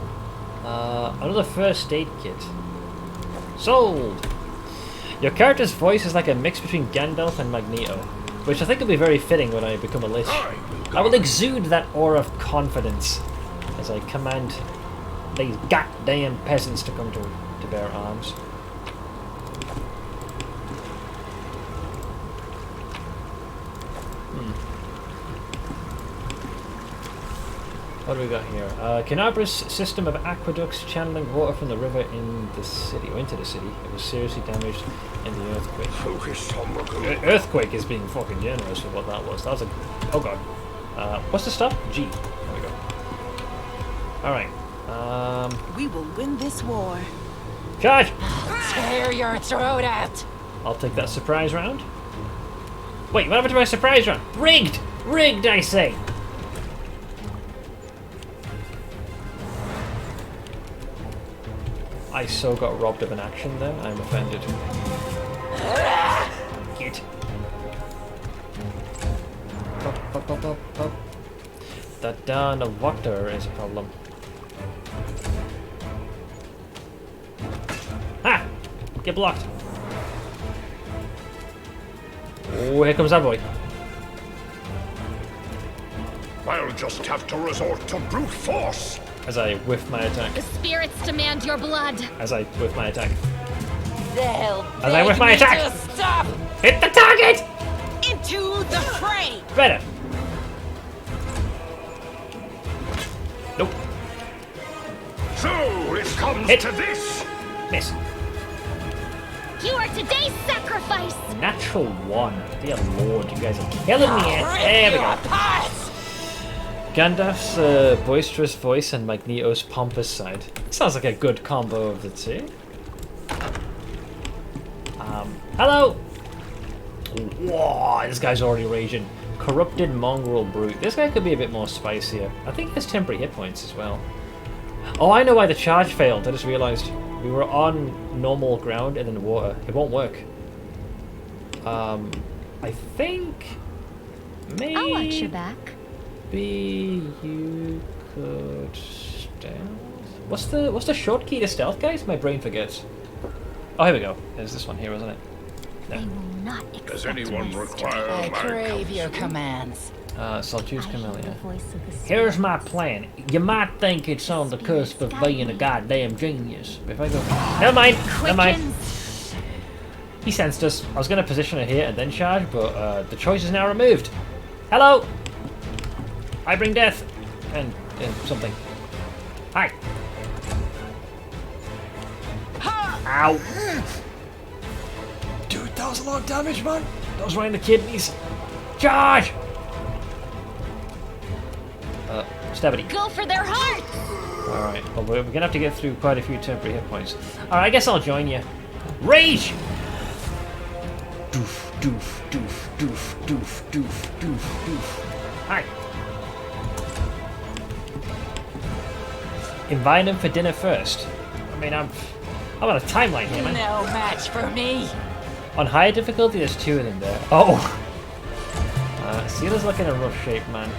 another first aid kit. Sold! Your character's voice is like a mix between Gandalf and Magneto, which I think will be very fitting when I become a Lich. I will exude that aura of confidence as I command these goddamn peasants to come to bear arms. What do we got here? Canabra's system of aqueducts channeling water from the river in the city, or into the city. It was seriously damaged in the earthquake. Focus on the goal. Earthquake is being fucking generous for what that was. That was a... Oh god. What's the stop? G. There we go. Alright. We will win this war. Charge! Tear your throat out! I'll take that surprise round. Wait, what happened to my surprise round? Rigged! Rigged, I say! I so got robbed of an action there. I'm offended. Get. Fuck down the water is a problem. Ah! Get blocked. Oh, here comes that boy. I'll just have to resort to brute force. As I whiff my attack. The spirits demand your blood. As I whiff my attack. They'll As I whiff my beg me attack. to stop. Hit the target! Into the fray. Better. Nope. So it comes Hit. to this. Miss. You are today's sacrifice. Natural 1. Dear lord, you guys are killing me. There we go. Gandalf's boisterous voice and Magneto's pompous side. Sounds like a good combo of the two. Hello! Whoa, this guy's already raging. Corrupted mongrel brute. This guy could be a bit more spicier. I think he has temporary hit points as well. Oh, I know why the charge failed. I just realised. We were on normal ground and then water. It won't work. I think... maybe... I'll watch your back. You could stealth. What's the short key to stealth, guys? My brain forgets. Oh, here we go. There's this one here, isn't it? No. They will not accept Does anyone my require I my crave your counsel? commands. So I'll choose I hear the Camellia. voice of the Here's spirits. my plan. You might think it's on the cusp of being a goddamn genius. But if I go... Never mind! Never mind! He sensed us. I was going to position it here and then charge, but the choice is now removed. Hello! I bring death. And something. Hi! Ow! Dude, that was a lot of damage, man! That was right in the kidneys. Charge! Stabity. Go for their hearts! Alright, well, we're gonna have to get through quite a few temporary hit points. Alright, I guess I'll join you. Rage! Doof, doof, doof, doof, doof, doof, doof, doof. Hi. Invite him for dinner first. I mean, I'm on a timeline here, man. No match for me. On higher difficulty, there's 2 of them there. Oh! Sealer's looking in rough shape, man.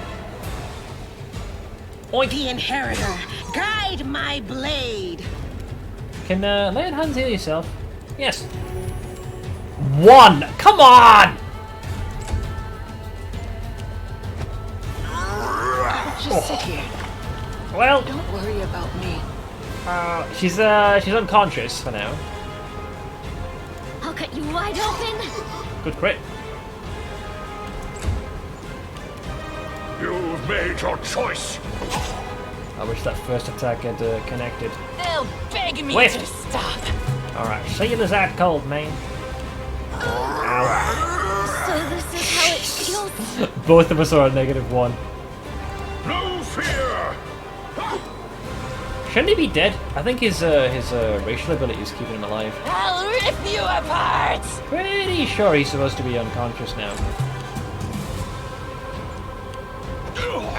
Oink! The Inheritor, guide my blade. Can Lay Hands heal yourself? Yes. 1! Come on! Just sit here. Well, Don't worry about me. she's unconscious for now. I'll cut you wide open. Good crit. You've made your choice. I wish that first attack had connected. They'll beg me Wait. to stop. Alright, Sealer's that cold, man. Ow. So this is how it feels. Both of us are on -1. No fear. Shouldn't he be dead? I think his racial ability is keeping him alive. I'll rip you apart. Pretty sure he's supposed to be unconscious now.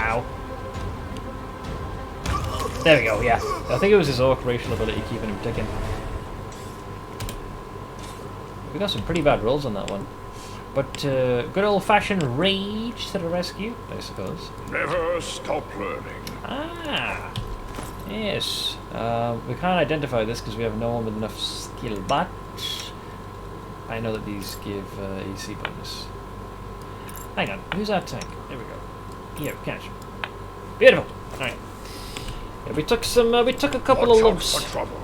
Ow. There we go, yeah. I think it was his orc racial ability keeping him ticking. We got some pretty bad rolls on that one. But good old-fashioned rage to the rescue, I suppose. Never stop learning. Ah! Yes. We can't identify this because we have no one with enough skill, but I know that these give AC bonus. Hang on, who's our tank? There we go. Here, catch. Beautiful. All right. Yeah, we took some. We took a couple of lumps. For trouble.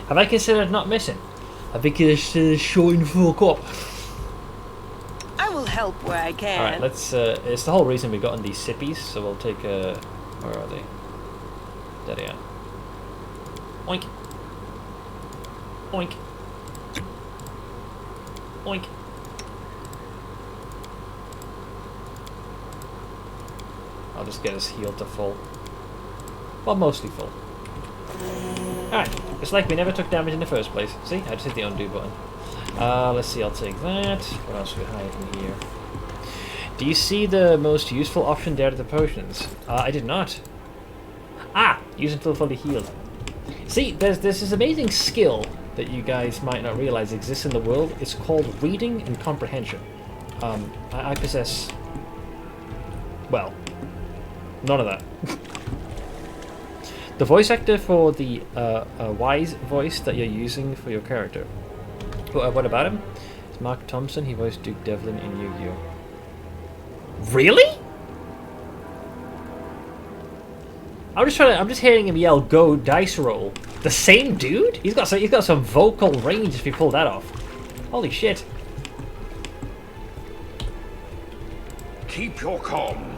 Have I considered not missing? I think it's showing fuck up. I will help where I can. All right, let's. It's the whole reason we got on these sippies, so we'll take a. Where are they? There they are. Oink. Oink. Oink. I'll just get us healed to full. Well, mostly full. Alright, it's like we never took damage in the first place. See, I just hit the undo button. Let's see, I'll take that. What else we hide in here? Do you see the most useful option there to the potions? I did not. Ah! Use until fully healed. See, there's this amazing skill that you guys might not realize exists in the world. It's called reading and comprehension. I possess Well, none of that. The voice actor for the wise voice that you're using for your character. What about him? It's Mark Thompson. He voiced Duke Devlin in Yu-Gi-Oh. Really? I'm just hearing him yell, "Go dice roll." The same dude? He's got some vocal range if he pulled that off. Holy shit! Keep your calm.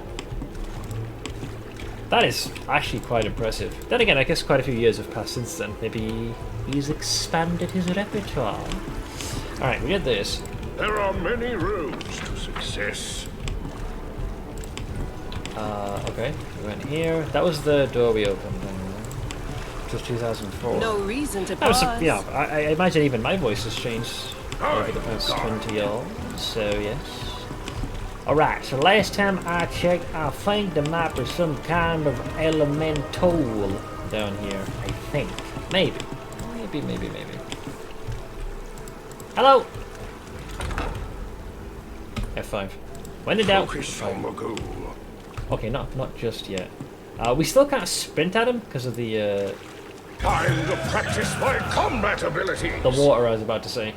That is actually quite impressive. Then again, I guess quite a few years have passed since then. Maybe he's expanded his repertoire. All right, we get this. There are many roads to success. Okay, we went here. That was the door we opened. It was 2004. No reason to That was, pause. yeah, I imagine even my voice has changed over the past 20 years. So yes. All right. So last time I checked, I think there might be some kind of elemental down here. I think. Maybe. Hello. F5. When in doubt. Okay, not just yet. We still can't sprint at him because of the Time to practice my combat abilities. the water. I was about to say.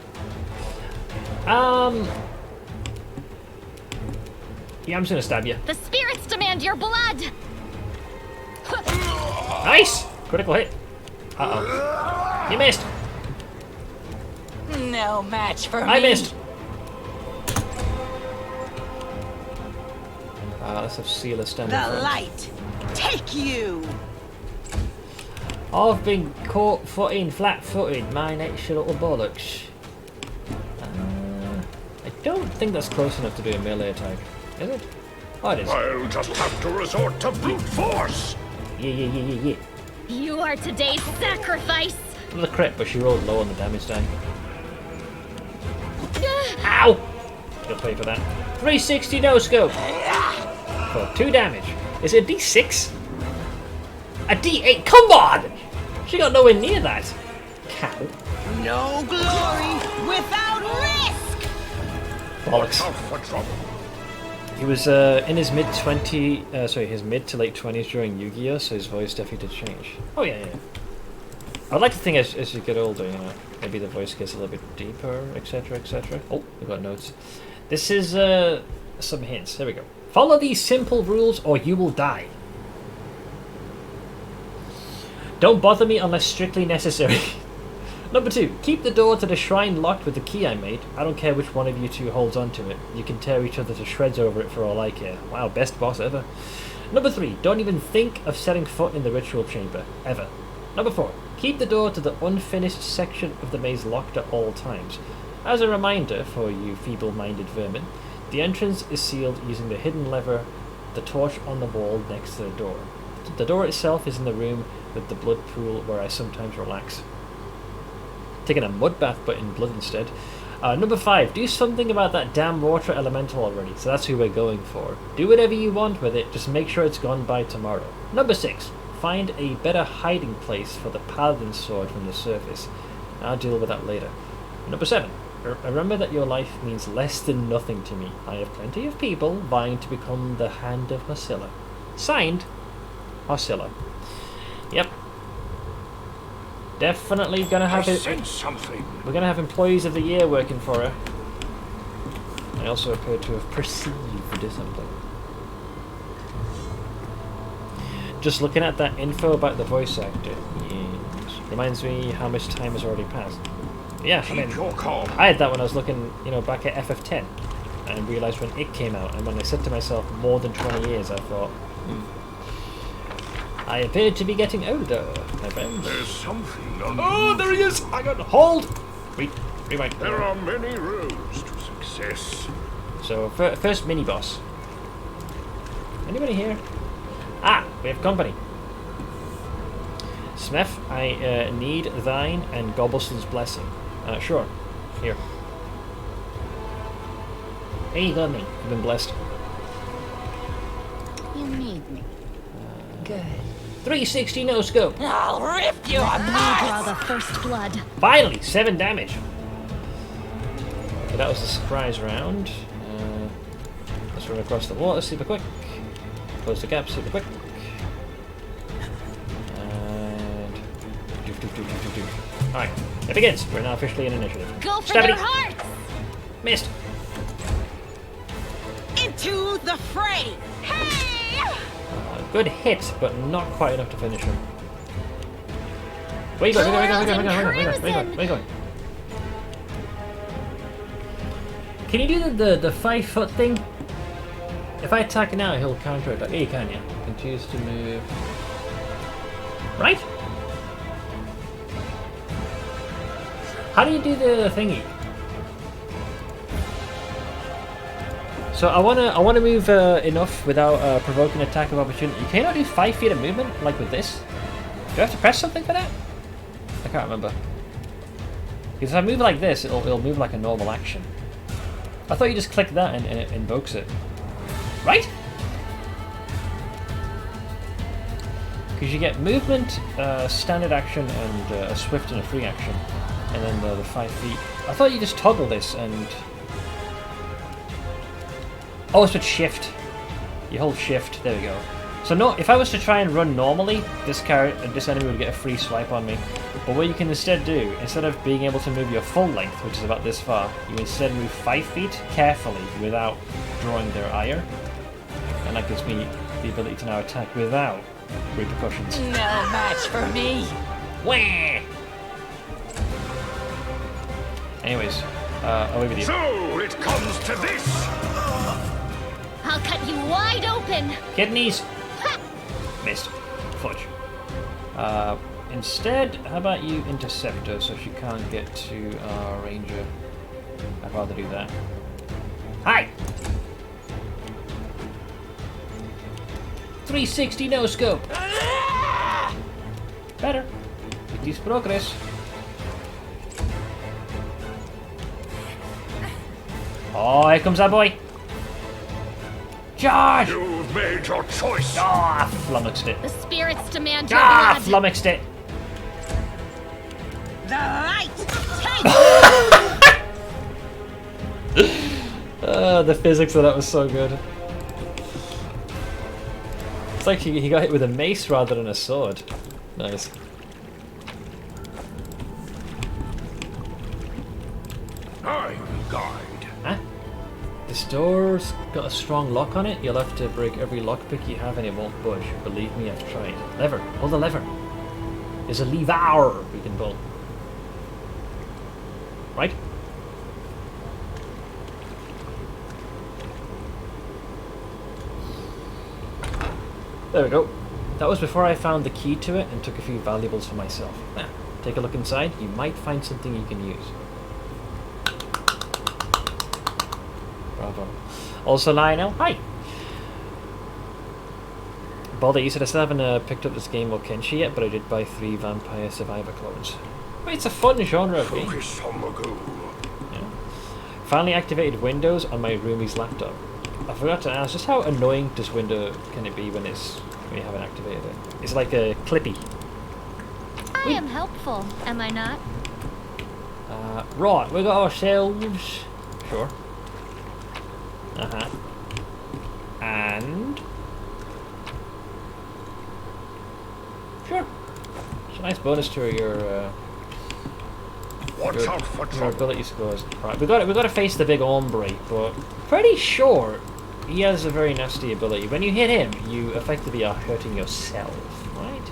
Yeah, I'm just gonna stab you. The spirits demand your blood! Nice! Critical hit. Uh-oh. You missed. No match for me. I missed. Let's have Sealer stand in The front. light. Take you. I've been caught flat-footed, my extra little bollocks. I don't think that's close enough to do a melee attack. Is it? Oh, it is. I'll just have to resort to brute force. Yeah. You are today's sacrifice! It was a crit, but she rolled low on the damage die. Ow! You'll pay for that. 360 no scope! For 2 damage. Is it a D6? A D8? Come on! She got nowhere near that. Cow. No glory without risk. Bollocks. He was in his mid to late 20s during Yu-Gi-Oh, so his voice definitely did change. Oh yeah. I'd like to think as you get older, maybe the voice gets a little bit deeper, etc., etc. Oh, we've got notes. This is some hints. There we go. Follow these simple rules or you will die. Don't bother me unless strictly necessary. Number 2, keep the door to the shrine locked with the key I made. I don't care which one of you two holds onto it. You can tear each other to shreds over it for all I care. Wow, best boss ever. Number 3, don't even think of setting foot in the ritual chamber, ever. Number 4, keep the door to the unfinished section of the maze locked at all times. As a reminder for you feeble-minded vermin, the entrance is sealed using the hidden lever, the torch on the wall next to the door. The door itself is in the room with the blood pool where I sometimes relax. Taking a mud bath but in blood instead. Number 5, do something about that damn water elemental already, so that's who we're going for. Do whatever you want with it, just make sure it's gone by tomorrow. Number 6, find a better hiding place for the paladin's sword from the surface. I'll deal with that later. Number 7, remember that your life means less than nothing to me. I have plenty of people vying to become the Hand of Hosilla. Signed, Hosilla. Yep. Definitely gonna have it. Something. We're gonna have employees of the year working for her. I also appear to have perceived something. Just looking at that info about the voice actor, yes, reminds me how much time has already passed. Yeah, I mean, I had that when I was looking, back at FF10, and realised when it came out, and when I said to myself, more than 20 years, I thought, I appear to be getting older, my friend. There's something on Oh, there he is! I got hold! Rewind. There are many roads to success. So, first mini-boss. Anybody here? Ah, we have company. Smith, I need thine and Gobbleston's blessing. Sure. Here. Hey, you got me. You've been blessed. You need me. Good. 360 no scope. I'll rip you Draw the first blood. Finally, 7 damage. Okay, that was the surprise round. Let's run across the water super quick. close the gap super quick. And... Alright, it begins. We're now officially in initiative. Go for Stabity. their hearts! Missed. Into the fray! Hey! Good hit, but not quite enough to finish him. Where you going? Where you going? Can you do the 5-foot thing? If I attack now, he'll counter attack. Hey, can you? Can choose to move. Right? How do you do the thingy? So I wanna move enough without provoking attack of opportunity. You cannot do 5 feet of movement like with this. Do I have to press something for that? I can't remember. Because if I move like this, it'll move like a normal action. I thought you just click that and it invokes it. Right? Because you get movement, standard action, and a swift and a free action. And then the 5 feet. I thought you just toggle this and... Oh, it's with shift. You hold shift. There we go. So no, if I was to try and run normally, this enemy would get a free swipe on me. But what you can instead do, instead of being able to move your full length, which is about this far, you instead move 5 feet carefully without drawing their ire. And that gives me the ability to now attack without repercussions. No match for me! Wah! Anyways, away with you. So it comes to this! I'll cut you wide open! Kidneys! Missed. Fudge. Instead, how about you intercept her so she can't get to our ranger? I'd rather do that. Hi! 360 no scope! Better. It is progress. Oh, here comes that boy! Josh! You've made your choice! Ah, I flummoxed it. The spirits demand your Ah, blood. flummoxed it. The light! The physics of that was so good. It's like he got hit with a mace rather than a sword. Nice. I'm guide. Huh? This door's got a strong lock on it. You'll have to break every lockpick you have and it won't budge. Believe me, I've tried. Lever. Pull the lever. There's a lever we can pull. Right? There we go. That was before I found the key to it and took a few valuables for myself. Now, take a look inside. You might find something you can use. Bravo. Also, Lionel, hi! Baldy, you said I still haven't picked up this game or Kenshi yet, but I did buy 3 Vampire Survivor clones. Wait, it's a fun genre of game. Focus on the goal. Yeah. Finally activated Windows on my roomie's laptop. I forgot to ask, just how annoying does Windows can it be when you haven't activated it? It's like a clippy. I am helpful, am I not? Right, we got ourselves. Sure. And sure. It's a nice bonus to your Watch out for your trouble. ability scores. Right, we got to face the big ombre, but pretty sure he has a very nasty ability. When you hit him, you effectively are hurting yourself, right?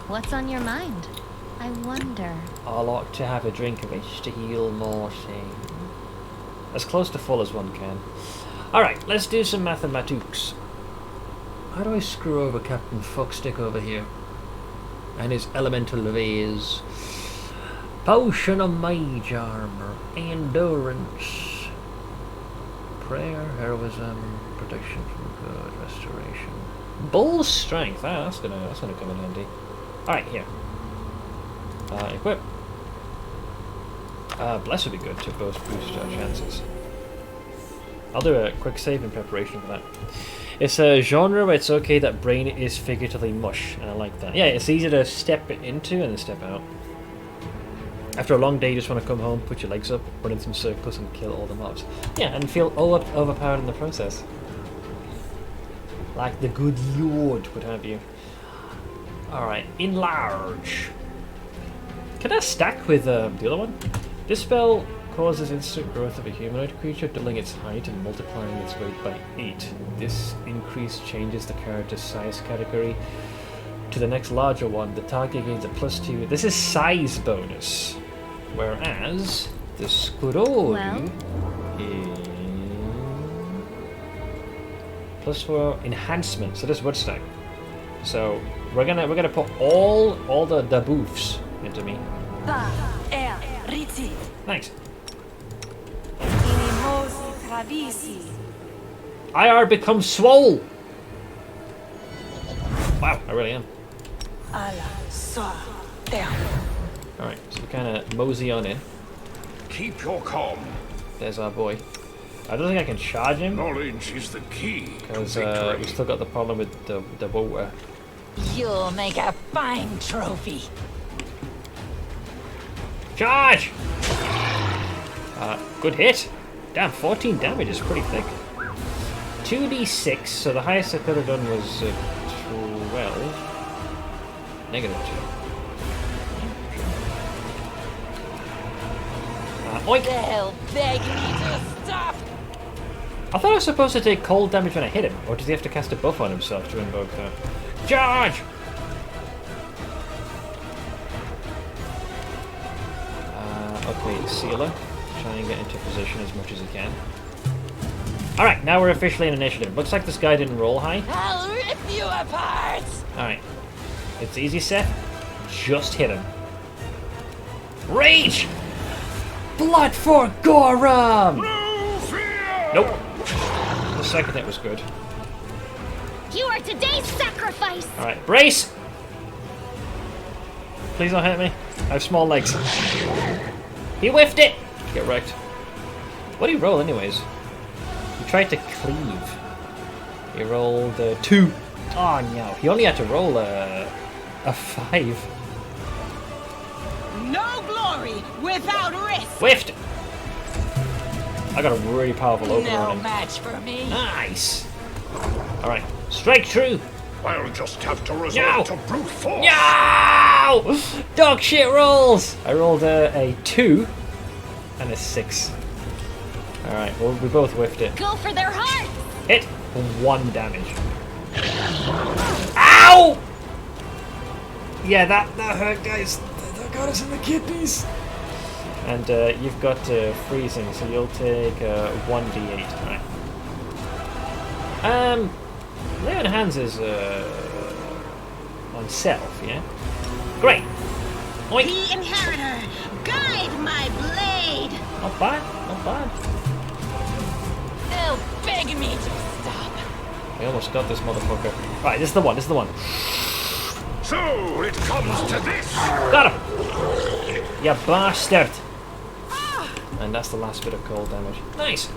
What's on your mind? I wonder. I like to have a drink of it just to heal more things. As close to full as one can. Alright, let's do some mathematics. How do I screw over Captain Fuckstick over here? And his elemental vase. Potion of mage armor. Endurance. Prayer, heroism, protection from good, restoration. Bull strength. Ah, that's gonna come in handy. Alright, here. Equip. Bless would be good to both boost our chances. I'll do a quick save in preparation for that. It's a genre where it's okay that brain is figuratively mush, and I like that. Yeah, it's easy to step into and then step out. After a long day, you just want to come home, put your legs up, run in some circles and kill all the mobs. Yeah, and feel overpowered in the process. like the good lord would have you. Alright, enlarge. Can I stack with the other one? This spell causes instant growth of a humanoid creature, doubling its height and multiplying its weight by 8. This increase changes the character's size category to the next larger one. The target gains a +2. This is size bonus. Whereas the Skurori is +4 enhancement. So this would stack. So we're gonna put all the buffs into me. Nice. IR becomes swole. Wow, I really am. Alright, so we kind of mosey on in. Keep your calm. There's our boy. I don't think I can charge him. Knowledge is the key. Because we still got the problem with the water. You'll make a fine trophy. Charge! Good hit. Damn, 14 damage is pretty thick. 2d6, so the highest I could have done was 12. Negative 2. Oink! They'll beg me to stop. I thought I was supposed to take cold damage when I hit him, or does he have to cast a buff on himself to invoke that? Charge! Okay, Sealer. Try and get into position as much as he can. Alright, now we're officially in initiative. Looks like this guy didn't roll high. I'll rip you apart! Alright. It's easy, Seth. Just hit him. Rage! Blood for Gorum! Nope. The second hit was good. You are today's sacrifice! Alright, brace! Please don't hit me. I have small legs. He whiffed it! Get wrecked. What did he roll anyways? He tried to cleave. He rolled 2. Oh no, he only had to roll a 5. No glory without risk! Whiffed! I got a really powerful opener No on him. match for me. Nice! Alright, strike true! I'll just have to resort to brute force. No! Dog shit rolls! I rolled a 2 and a 6. Alright, well, we both whiffed it. Go for their heart! Hit for 1 damage. Ow! Yeah, that hurt, guys. That got us in the kidneys. And you've got freezing, so you'll take 1d8. Alright. Lay on hands is on self, yeah? Great. Oink. The inheritor, guide my blade. Not bad, not bad. They'll beg me to stop. We almost got this motherfucker. Right, this is the one, this is the one. So it comes to this. Got him! You bastard! And that's the last bit of cold damage. Nice!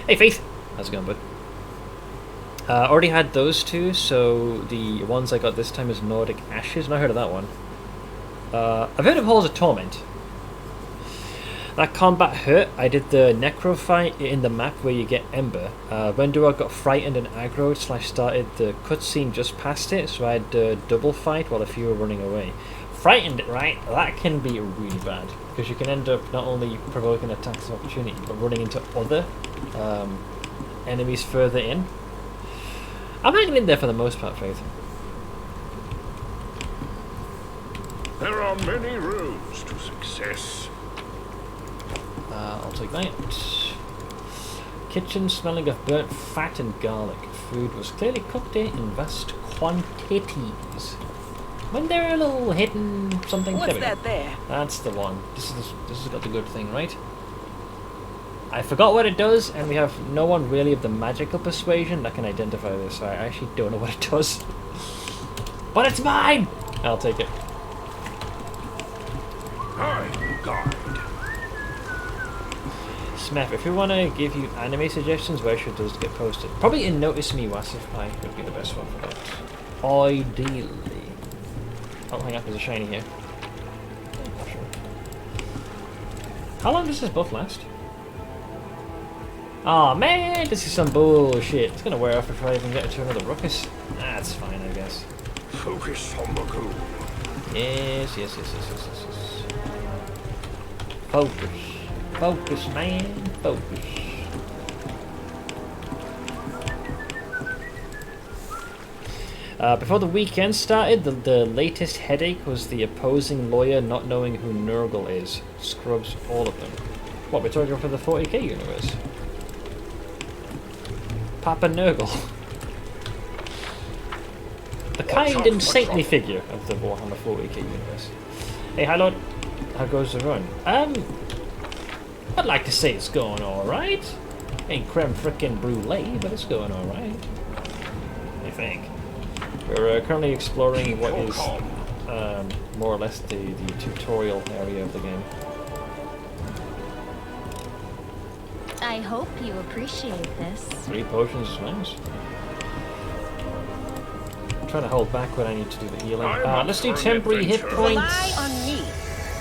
Hey Faith! How's it going, bud? Already had those two, so the ones I got this time is Nordic Ashes. Not heard of that one. I've heard of Halls of Torment. That combat hurt. I did the Necro fight in the map where you get Ember. Vendor got frightened and aggroed / started the cutscene just past it, so I had a double fight while a few were running away. Frightened, right? That can be really bad, because you can end up not only provoking attacks of opportunity, but running into other enemies further in. I'm hanging in there for the most part, Faith. There are many roads to success. I'll take that. Kitchen smelling of burnt fat and garlic. Food was clearly cooked in vast quantities. When they're a little hidden something. What's there we go. that there? That's the one. This has got the good thing, right? I forgot what it does, and we have no one really of the magical persuasion that can identify this. So I actually don't know what it does. But it's mine! I'll take it. I'm guard. Smith, if we want to give you anime suggestions, where should those get posted? Probably in Notice Me Wasify would be the best one for that. Ideally. Oh, hang on, there's a shiny here. Not sure. How long does this buff last? Aw, man, this is some bullshit. It's gonna wear off if I even get to another ruckus. That's fine, I guess. Focus on the goal. Yes. Focus. Focus, man. Focus. Before the weekend started, the latest headache was the opposing lawyer not knowing who Nurgle is. Scrubs all of them. What, we're talking for the 40k universe? Papa Nurgle. The kind and saintly figure of the Warhammer 40k universe. Hey, hi Lord. How goes the run? I'd like to say it's going alright. Ain't creme frickin' brulee, but it's going alright. I think. We're currently exploring what is more or less the tutorial area of the game. I hope you appreciate this. 3 potions is nice. I'm trying to hold back when I need to do the healing. Let's do temporary hit points. Rely on me.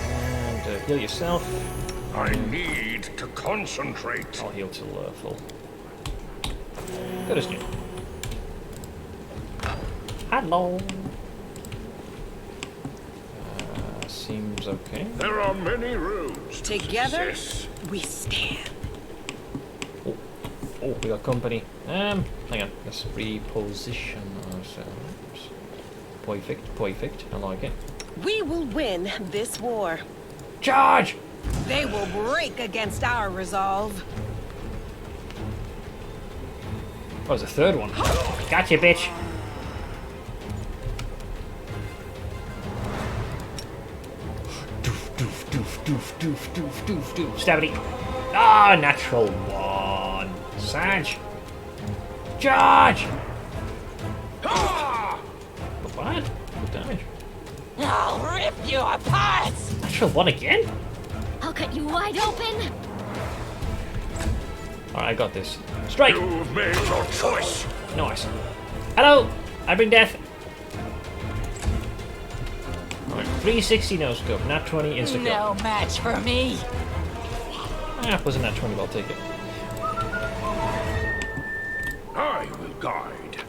And heal yourself. I need to concentrate. I'll heal till full. Good as new. Hello. Seems okay. There are many roads. Together, we stand. Oh, we got company. Hang on. Let's reposition ourselves. Perfect. I like it. We will win this war. Charge! They will break against our resolve. Oh, there's a third one. Gotcha, bitch. Doof. Stabity. Ah, natural one. Sarge. Charge! What? Good damage. I'll rip you apart! Natural one again? I'll cut you wide open. Alright, I got this. Strike! You've made your choice. Nice. Hello! I bring death. Alright, 360 no scope, nat 20 insta No match for me. Wasn't nat 20, but I'll take it. I will guide.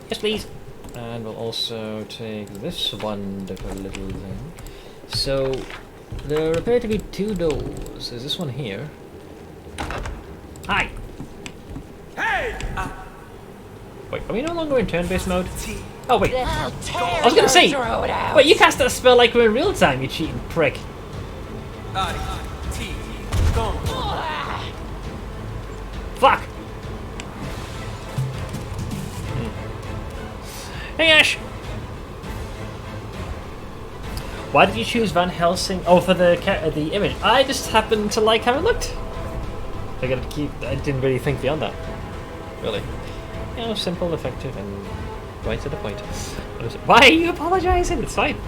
Yes, please. And we'll also take this wonderful little thing. So, there appear to be 2 doors. There's this one here. Hi! Hey! Wait, are we no longer in turn-based mode? Oh, wait. I'll I was gonna say! Wait, you cast that spell like we're in real time, you cheating prick. Fuck! Hey, Ash! Why did you choose Van Helsing? Oh, for the image. I just happened to like how it looked. I didn't really think beyond that. Really. You know, simple, effective, and right to the point. Why are you apologizing? It's fine.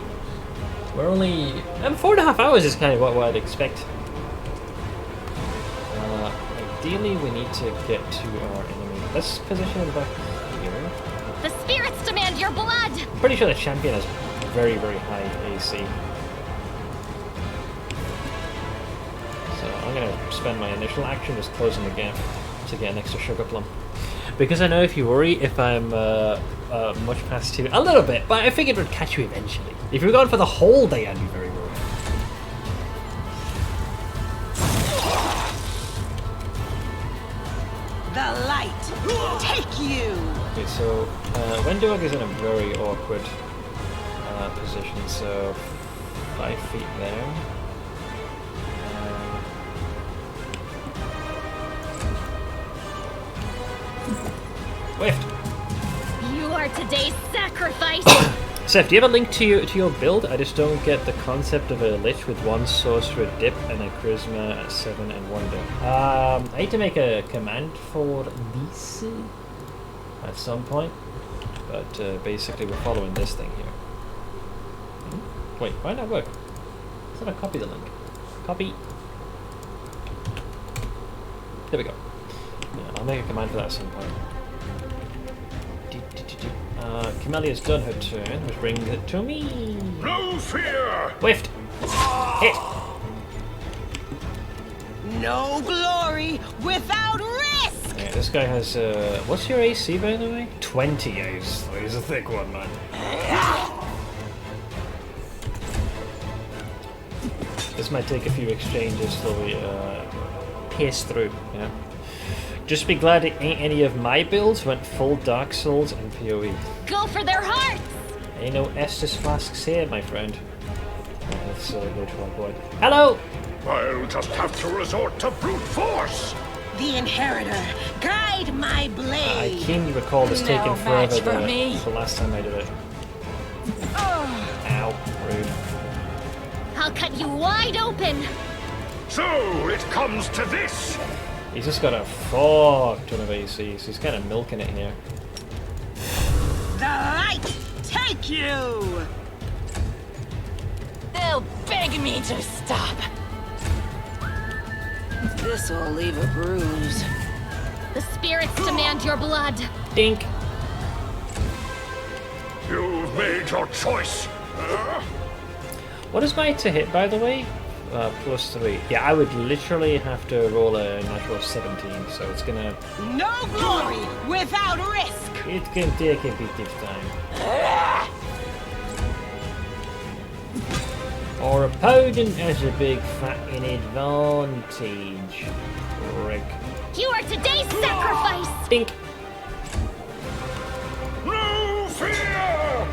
We're only... 4.5 hours is kind of what I'd expect. Ideally, we need to get to our enemy. Let's position him back here. The spirits demand your blood! I'm pretty sure the champion has very, very high AC. So I'm going to spend my initial action just closing the gap to get an extra sugar plum. Because I know if you worry if I'm much past 2, a little bit, but I figured it would catch you eventually. If you were going for the whole day, I'd be very worried. The light. Take you. Okay, so Wendog is in a very awkward position, so 5 feet there. Whiffed. You are today's sacrifice! Seth, do you have a link to your build? I just don't get the concept of a Lich with 1 sorcerer dip and a charisma at 7 and 1 dip. I need to make a command for this at some point, but basically we're following this thing here. Wait, why not work? Let's not copy the link. Copy. There we go. Yeah, I'll make a command for that at some point. Camelia's done her turn, which brings it to me. No fear! Whiffed! Hit! No glory without risk! Yeah, this guy has, what's your AC by the way? 20 ace. Oh, he's a thick one, man. This might take a few exchanges till we, pierce through, yeah. Just be glad it ain't any of my builds went full Dark Souls and PoE. Go for their hearts! Ain't no Estus flasks here, my friend. Oh, that's a good one, boy. Hello! I'll just have to resort to brute force! The Inheritor, guide my blade! I keenly recall this taking forever the last time I did it. Oh. Ow, rude. I'll cut you wide open! So, it comes to this! He's just got a fuck ton of AC, so he's kind of milking it here. The light take you! They'll beg me to stop. This'll leave a bruise. The spirits demand your blood. Dink. You've made your choice. What is my to hit, by the way? +3. Yeah, I would literally have to roll a natural 17, so it's gonna... No glory without risk! It can take a bit of time. Our opponent has a big fucking advantage. Rick. You are today's sacrifice! Dink. No fear!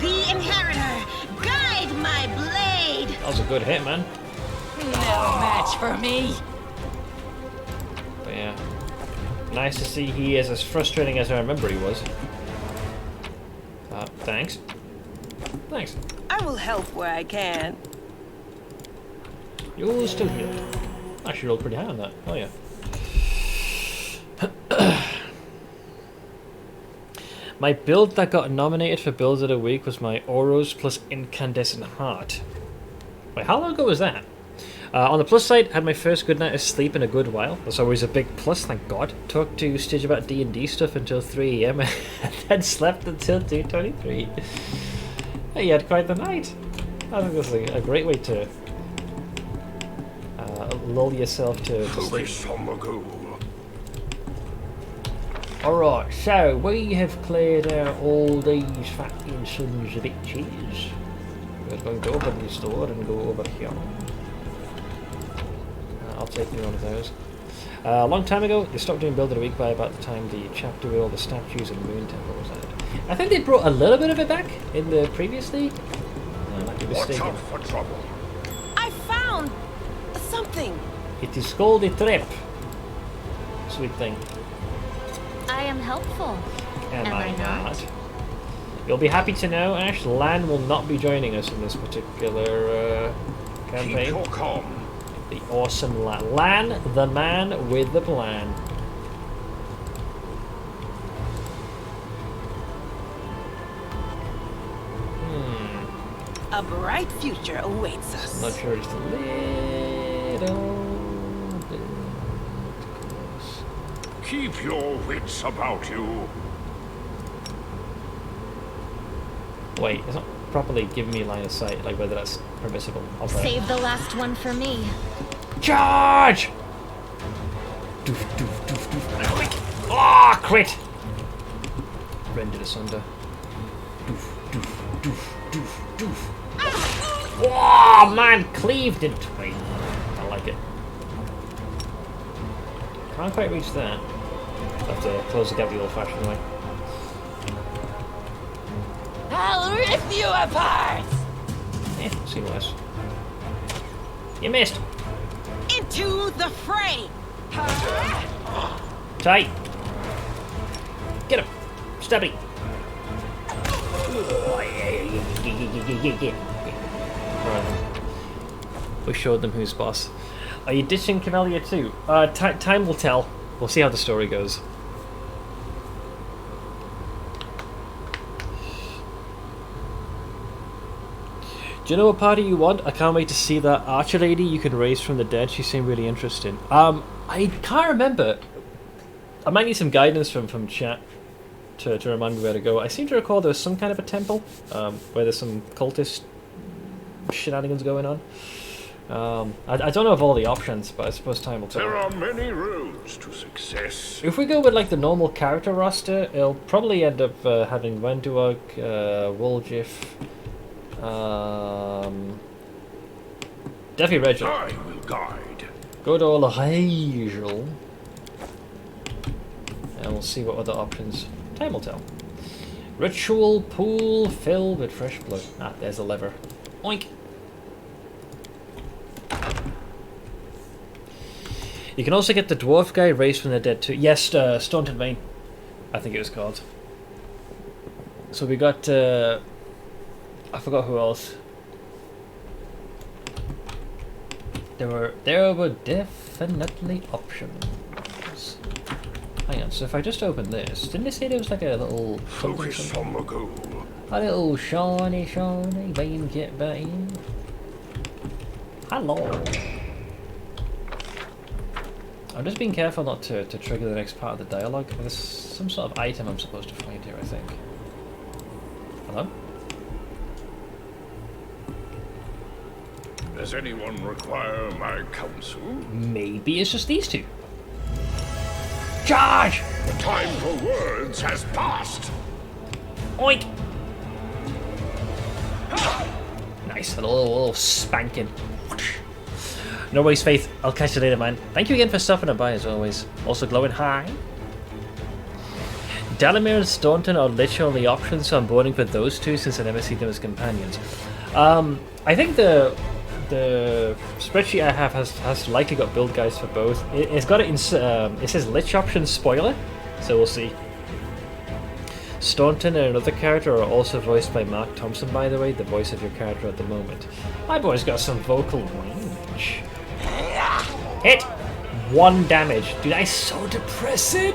The Inheritor, guide my blade! That was a good hit, man. No match for me. But yeah. Nice to see he is as frustrating as I remember he was. Thanks. Thanks. I will help where I can. You're still here. Actually rolled pretty high on that. Oh yeah. My build that got nominated for Build of the Week was my Auros plus Incandescent Heart. Wait, how long ago was that? On the plus side, had my first good night of sleep in a good while. That's always a big plus, thank God. Talked to Stitch about D&D stuff until 3 AM and then slept until 2:23. Hey, you had quite the night. I think that's a great way to lull yourself to sleep. Alright, so we have cleared out all these fucking sons of bitches. We're going to open this door and go over here. I'll take me one of those. A long time ago, they stopped doing Build of the Week by about the time the chapter with all the statues and Moon Temple was added. I think they brought a little bit of it back in the previous league. I might be mistaken. Watch out for trouble. I found something. It is called a trap. Sweet thing. I am helpful. Am I not? You'll be happy to know, Ash, Lan will not be joining us in this particular campaign. Keep your calm. The awesome Lan. Lan, the man with the plan. A bright future awaits us. Not sure, just a little bit close. Keep your wits about you. Wait, it's not properly giving me line of sight, like whether that's permissible. I'll try. Save the last one for me. Charge! Doof, doof, doof, doof. Quick! Ah, crit! Rendered asunder. Doof, doof, doof, doof, doof. Oh man, cleaved in twain. I like it. Can't quite reach that. Have to close the gap the old-fashioned way. I'll rip you apart! See less. You missed. Into the fray. Tight. Get him. Stabby. Right. We showed them who's boss. Are you ditching Camellia too? Time will tell. We'll see how the story goes. Do you know what party you want? I can't wait to see that archer lady you can raise from the dead. She seemed really interesting. I can't remember. I might need some guidance from chat to remind me where to go. I seem to recall there was some kind of a temple where there's some cultist shenanigans going on. I don't know of all the options, but I suppose time will tell. There are many roads to success. If we go with like the normal character roster, it'll probably end up having Wenduog, Woljif, definitely Reginald. I will guide. Good old Hagel. And we'll see what other options. Time will tell. Ritual pool filled with fresh blood. Ah, there's a lever. Oink! You can also get the dwarf guy raised from the dead too. Yes, Staunton Vein, I think it was called. So we got, I forgot who else. There were definitely options. Hang on, so if I just open this, didn't they say there was like a little Focus on the goal. A little shiny vein get vein. Hello. I'm just being careful not to trigger the next part of the dialogue. There's some sort of item I'm supposed to find here, I think. Hello? Does anyone require my counsel? Maybe it's just these two. Charge! The time for words has passed. Oink! Nice, a little spanking. No worries, Faith. I'll catch you later, man. Thank you again for stopping by, as always. Also glowing high. Dalamir and Staunton are literally the options, so I'm voting for those two since I never see them as companions. I think the spreadsheet I have has likely got build guides for both. It's got it in. It says Lich option spoiler, so we'll see. Staunton and another character are also voiced by Mark Thompson, by the way, the voice of your character at the moment. My boy's got some vocal range. Hit! 1 damage. Dude, that's so depressing!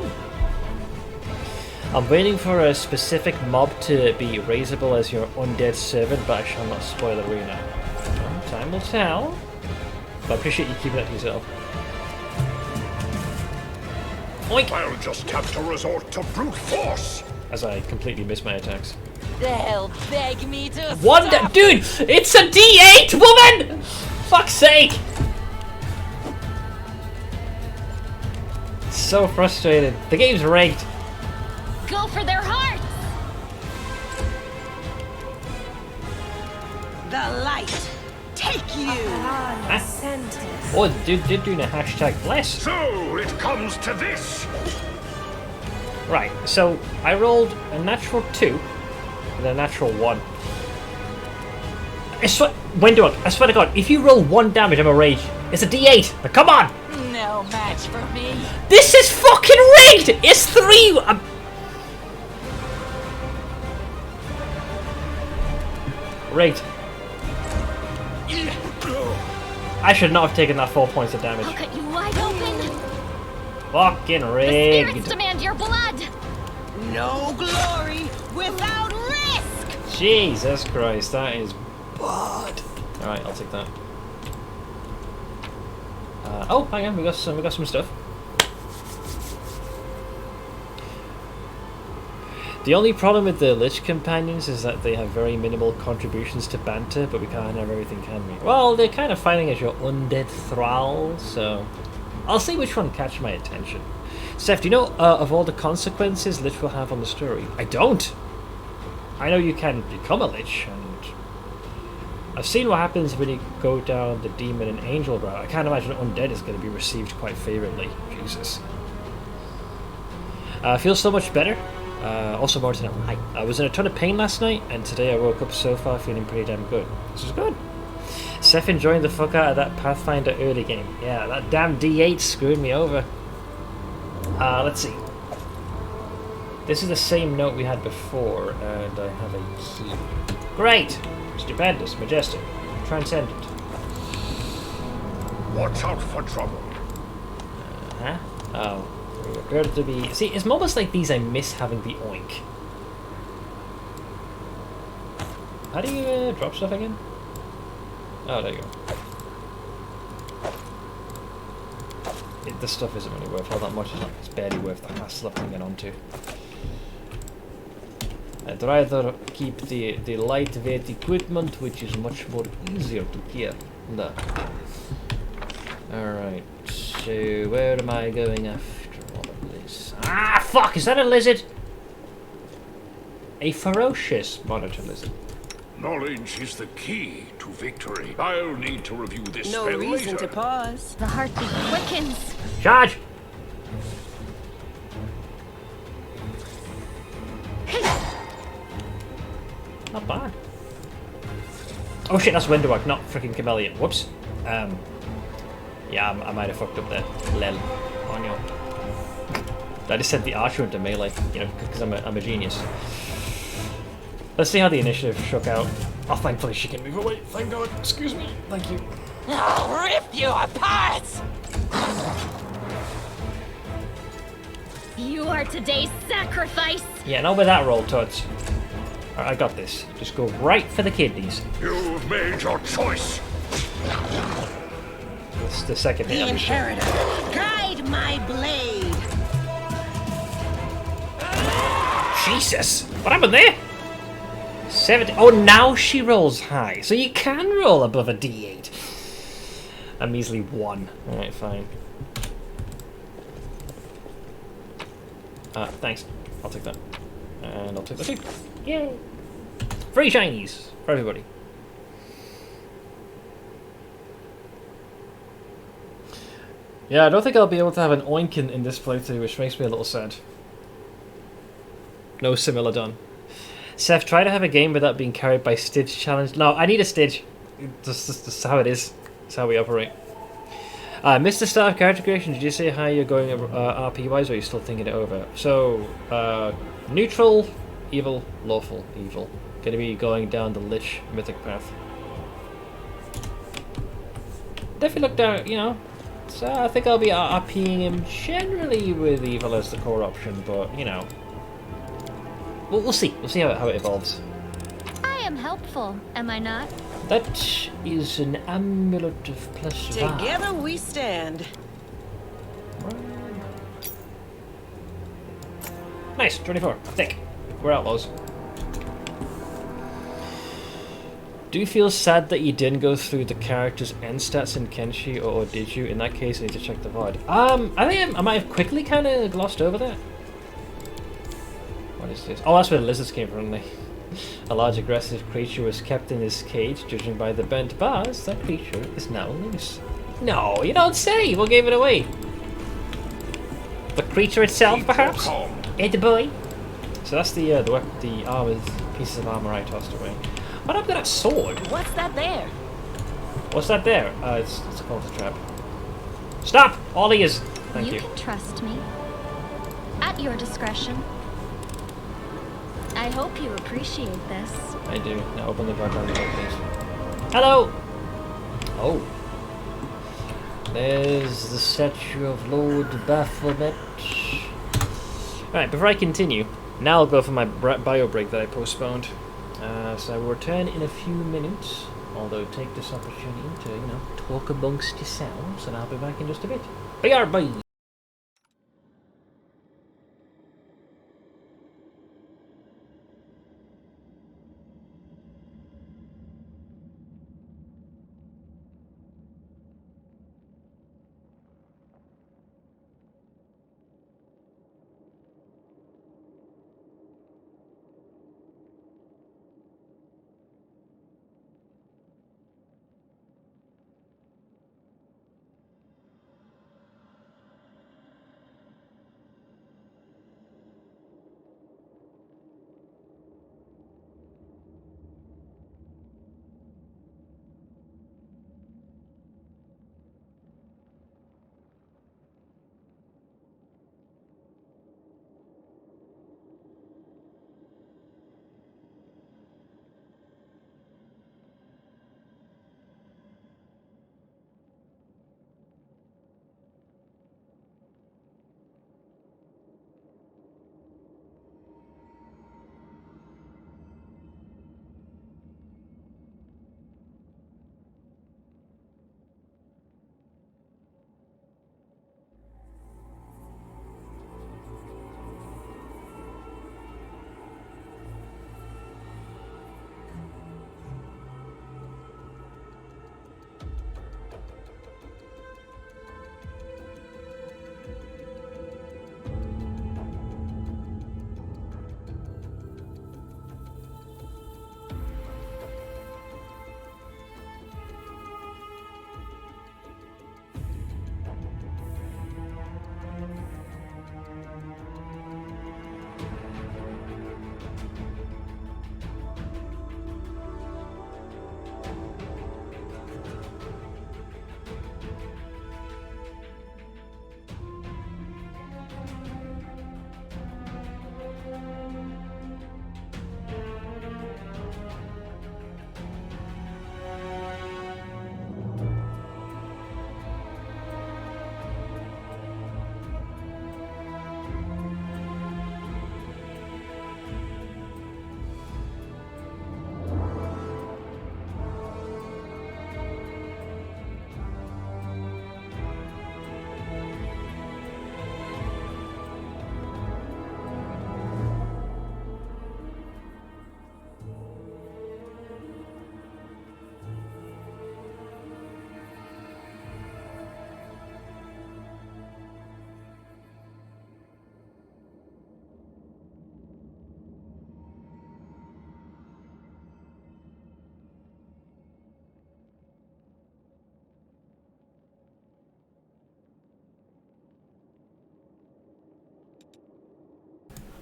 I'm waiting for a specific mob to be raisable as your undead servant, but I shall not spoil the arena. Well, time will tell. But I appreciate you keeping it to yourself. Oink! I'll just have to resort to brute force! As I completely miss my attacks. They'll beg me to Dude! It's a D8, woman! Fuck's sake! So frustrated. The game's rigged. Go for their hearts! The light, take you! Oh, the dude did do a hashtag bless. So it comes to this. Right, so I rolled a natural 2 and a natural 1. I swear to God, if you roll 1 damage, I'm a rage. It's a D8. Now, come on! No match for me. This is fucking rigged! It's 3! Rigged. I should not have taken that 4 points of damage. I'll cut you wide open. Fucking The rigged. spirits demand your blood. No glory without risk. Jesus Christ, that is bad. Alright, I'll take that. Oh, hang on, we got some stuff. The only problem with the Lich companions is that they have very minimal contributions to banter, but we can't have everything, can we? Well, they're kind of fighting as your undead thrall, so I'll see which one catch my attention. Seth, do you know of all the consequences Lich will have on the story? I don't! I know you can become a Lich, and I've seen what happens when you go down the demon and angel route. I can't imagine undead is going to be received quite favourably. Jesus. Feels so much better. Also, more to know. Hi. I was in a ton of pain last night, and today I woke up so far feeling pretty damn good. This is good. Seth enjoying the fuck out of that Pathfinder early game. Yeah, that damn D8 screwed me over. Let's see. This is the same note we had before, and I have a key. Great! Stupendous, majestic, transcendent. Watch out for trouble. Huh? Oh. We appear to be... See, it's almost like these I miss having the oink. How do you drop stuff again? Oh, there you go. This stuff isn't really worth all that much. It's barely worth the hassle of hanging on to. I'd rather keep the lightweight equipment, which is much more easier to carry. No. Alright, so where am I going after all of this? Ah, fuck! Is that a lizard? A ferocious monitor lizard. Knowledge is the key to victory. I'll need to review this No spell reason later. to pause. The heartbeat quickens. Charge! Not bad. Oh shit, that's Windoward, not freaking Chameleon. Whoops. Yeah, I might have fucked up there. Lel. On you. I just sent the archer into melee, you know, because I'm a genius. Let's see how the initiative shook out. Oh, thankfully she can move away. Thank God. Excuse me. Thank you. I'll rip you apart! You are today's sacrifice. Yeah, not with that roll, Toots. Alright, I got this. Just go right for the kidneys. You've made your choice. That's the second hit. The inheritor, guide my blade. Jesus! What happened there? 70. Oh, now she rolls high. So you can roll above a d8. A measly 1. Alright, fine. Thanks. I'll take that. And I'll take that too. Yay! Free shinies for everybody. Yeah, I don't think I'll be able to have an Oinkin in this playthrough, which makes me a little sad. No Similodon. Seth, try to have a game without being carried by Stitch challenge. No, I need a Stitch. That's how it is. That's how we operate. Mr. Star of Character Creation, did you say how you're going RP-wise, or are you still thinking it over? So, neutral, evil, lawful, evil. Gonna be going down the Lich mythic path. Definitely looked out, you know. So I think I'll be RPing him generally with evil as the core option, but, you know. We'll see. We'll see how it evolves. I am helpful, am I not? That is an amulet of plus Together we stand. Nice, 24. Thick. We're outlaws. Do you feel sad that you didn't go through the character's end stats in Kenshi, or did you? In that case, I need to check the VOD. I think I might have quickly kind of glossed over that. What is this? Oh, that's where the lizards came from. A large aggressive creature was kept in his cage. Judging by the bent bars, that creature is now loose. No, you don't say! What gave it away? The creature itself, perhaps? It boy? So that's the armor, pieces of armor I tossed away. What happened to that sword? What's that there? What's that there? It's a cultist trap. Stop! All ears! Thank you. You can trust me. At your discretion. I hope you appreciate this. I do. Now open the background door, please. Hello! Oh. There's the statue of Lord Baphomet. Alright, before I continue, now I'll go for my bio break that I postponed. So I will return in a few minutes, although take this opportunity to, you know, talk amongst yourselves, and I'll be back in just a bit. Bye!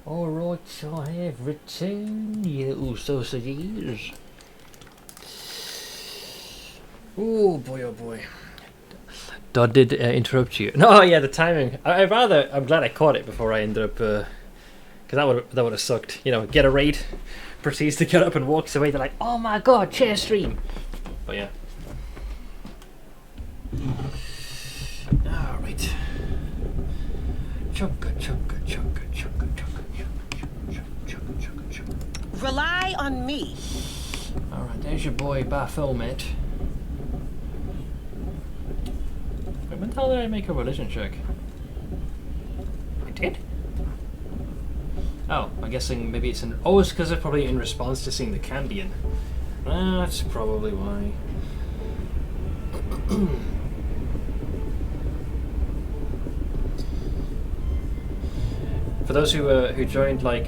Alright, I have returned, you little sausages. Oh boy, oh boy. I did interrupt you. No, yeah, the timing. I'm glad I caught it before I ended up, because that would have sucked. You know, get a raid, proceeds to get up and walks away. They're like, oh my god, chair stream. But yeah. Alright. Chugga, chugga, chugga, chugga, chugga. Rely on me. Alright, there's your boy Baphomet. Wait, when the hell did I make a religion check? I did? Oh, I'm guessing maybe it's in... Oh, it's because it's probably in response to seeing the Cambion. That's probably why. For those who joined, like,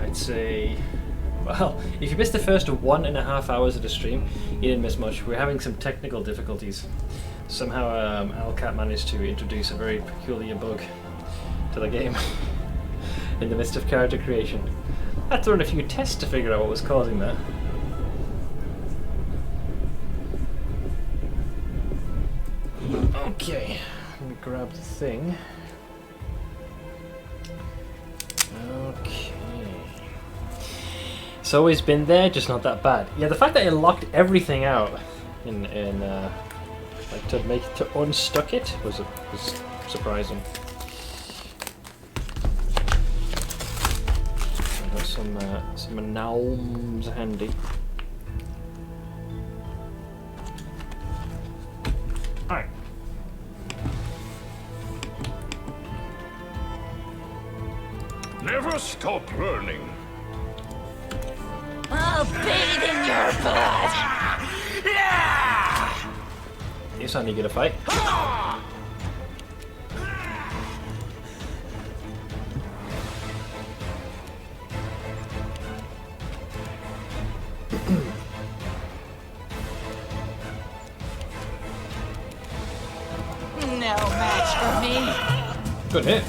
I'd say, well, if you missed the first 1.5 hours of the stream, you didn't miss much. We're having some technical difficulties. Somehow, Alcat managed to introduce a very peculiar bug to the game in the midst of character creation. I had to run a few tests to figure out what was causing that. Okay, let me grab the thing. Okay. It's always been there, just not that bad. Yeah, the fact that it locked everything out like to unstuck it was surprising. I got some gnomes handy. Alright. Never stop learning. I'll bathe in your blood. You sound eager to fight. No match for me. Good hit.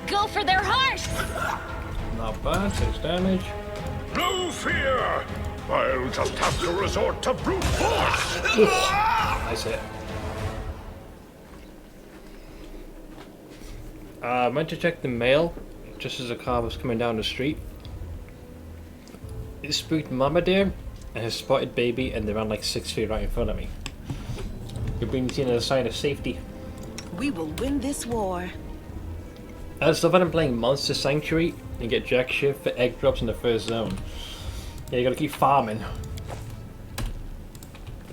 Go for their hearts! Not bad, 6 damage. No fear! I'll just have to resort to brute force! Nice hit. I meant to check the mail just as a car was coming down the street. It spooked Mama Deer and his spotted baby, and they ran like 6 feet right in front of me. You're being seen as a sign of safety. We will win this war. I still I'm playing Monster Sanctuary and get jack shit for egg drops in the first zone. Yeah, you gotta keep farming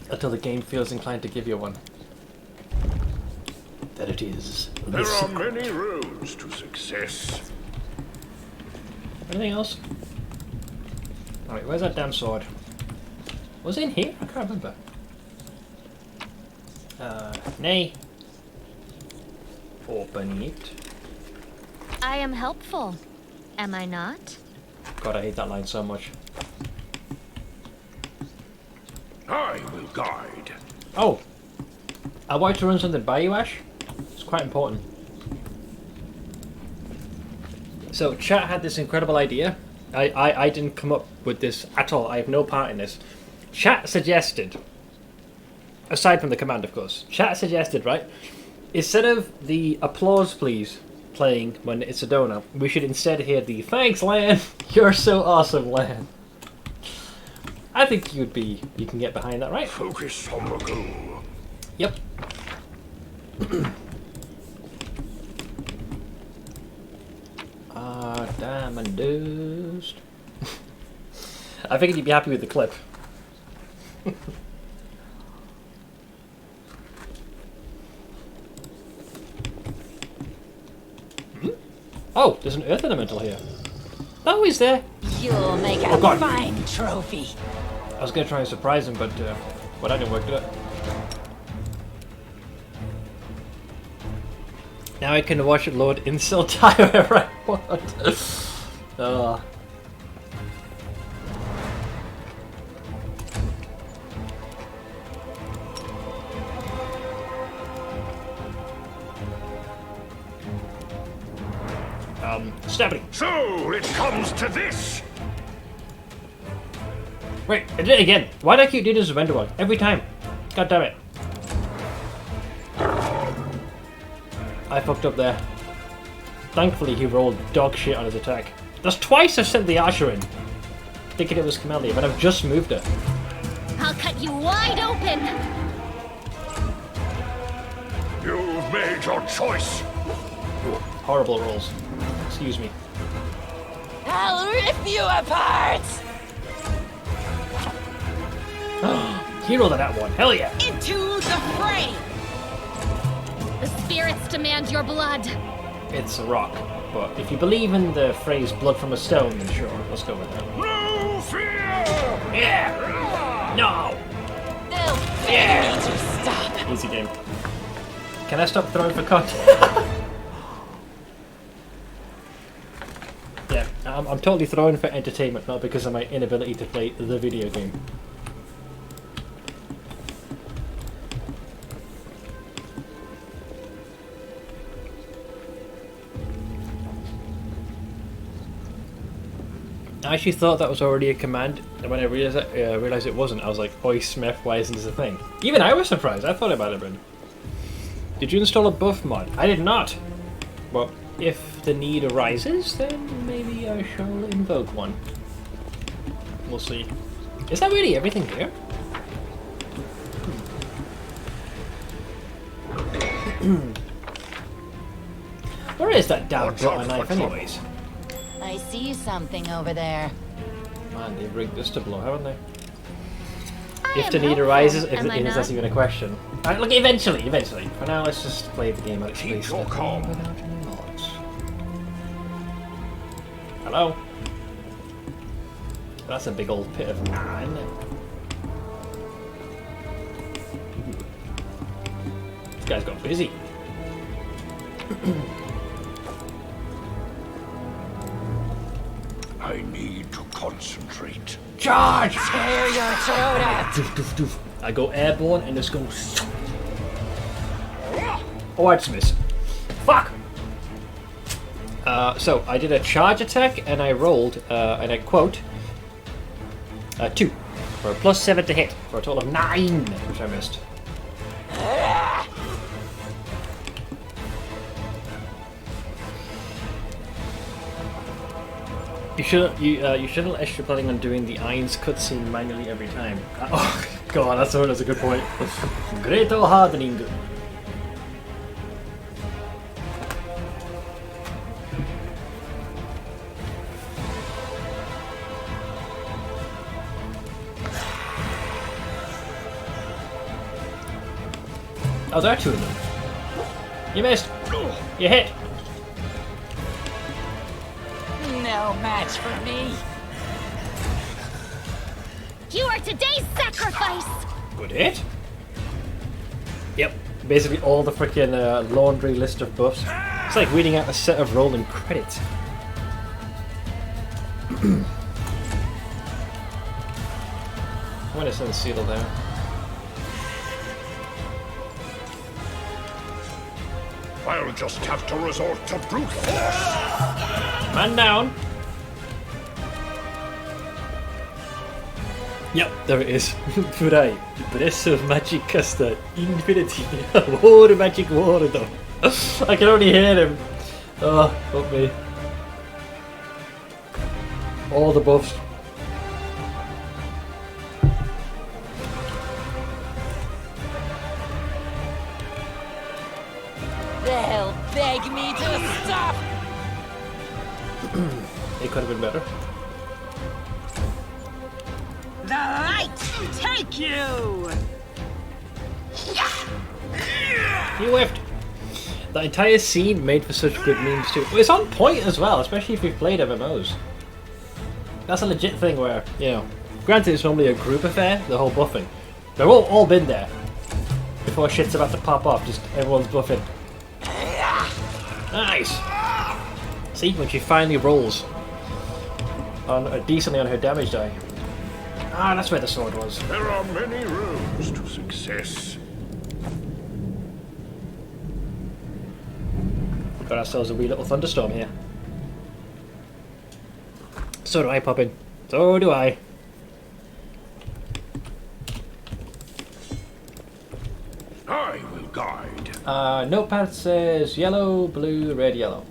until the game feels inclined to give you one. That it is. There are many roads to success. Anything else? Alright, where's that damn sword? Was it in here? I can't remember. Nay. Open it. I am helpful, am I not? God, I hate that line so much. I will guide. Oh! I wanted to run something by you, Ash. It's quite important. So, chat had this incredible idea. I didn't come up with this at all. I have no part in this. Chat suggested, aside from the command, of course, chat suggested, right? Instead of the applause, please, playing when it's a donor, we should instead hear the thanks, Lan. You're so awesome, Lan. I think you can get behind that, right? Focus on the goal. Yep. Diamond dust. I figured you'd be happy with the clip. Oh, there's an earth elemental here. Oh, he's there. You'll make a fine trophy. I was going to try and surprise him, but that didn't work, did it? Now I can watch Lord Insult die wherever I want. Stabby. So it comes to this. Wait, I did it again. Why do I keep doing this with Enderwag? Every time. God damn it. I fucked up there. Thankfully, he rolled dog shit on his attack. That's twice I've sent the archer in, thinking it was Camellia, but I've just moved her. I'll cut you wide open. You've made your choice. Ooh, horrible rolls. Excuse me. I'll rip you apart. He rolled that one. Hell yeah. Into the fray. The spirits demand your blood. It's a rock, but if you believe in the phrase blood from a stone, then sure, let's go with that. No fear! Yeah! No! They'll pay me to stop. Easy game. Can I stop throwing for content? Yeah, I'm totally throwing for entertainment, not because of my inability to play the video game. I actually thought that was already a command, and when I realized it wasn't, I was like, oi Smith, why isn't this a thing? Even I was surprised, I thought it might have been. Did you install a buff mod? I did not! Well, if the need arises, then maybe I shall invoke one. We'll see. Is that really everything here? Where is that damn butter knife anyways? I see something over there. Man, they've rigged this to blow, haven't they? If the need arises, if that's even a question. Alright, look, eventually. For now, let's just play the game at least. Hello? That's a big old pit of lava, isn't it? This guy's got busy. I need to concentrate. Charge! Tear your throat out. Doof, doof, doof. I go airborne and just go. Oh, I just missed. Fuck! So I did a charge attack and I rolled, and I quote, 2 for a +7 to hit for a total of 9, which I missed. You shouldn't extra planning on doing the Irons cutscene manually every time. Oh god, that's a good point. Great hardening. Oh, there are 2 of them. You missed. You hit. No match for me. You are today's sacrifice. Good hit. Yep. Basically all the freaking laundry list of buffs. It's like reading out a set of rolling credits. I'm gonna send Seal there. I'll just have to resort to brute force. Man down. Yep, there it is. Furai, Breath of Magic Caster, Infinity, War Magic Ward. I can only hear him. Oh, fuck me. All the buffs. They'll beg me to stop. It could have been better. The light take you. He whiffed. The entire scene made for such good memes too. Well, it's on point as well, especially if you've played MMOs. That's a legit thing where, you know, granted it's normally a group affair, the whole buffing. They've all been there. Before shit's about to pop off, just everyone's buffing. Nice! See, when she finally rolls on decently on her damage die. Ah, that's where the sword was. There are many roads to success. Got ourselves a wee little thunderstorm here. So do I, Poppin. So do I. I will guide. Notepad says yellow, blue, red, yellow.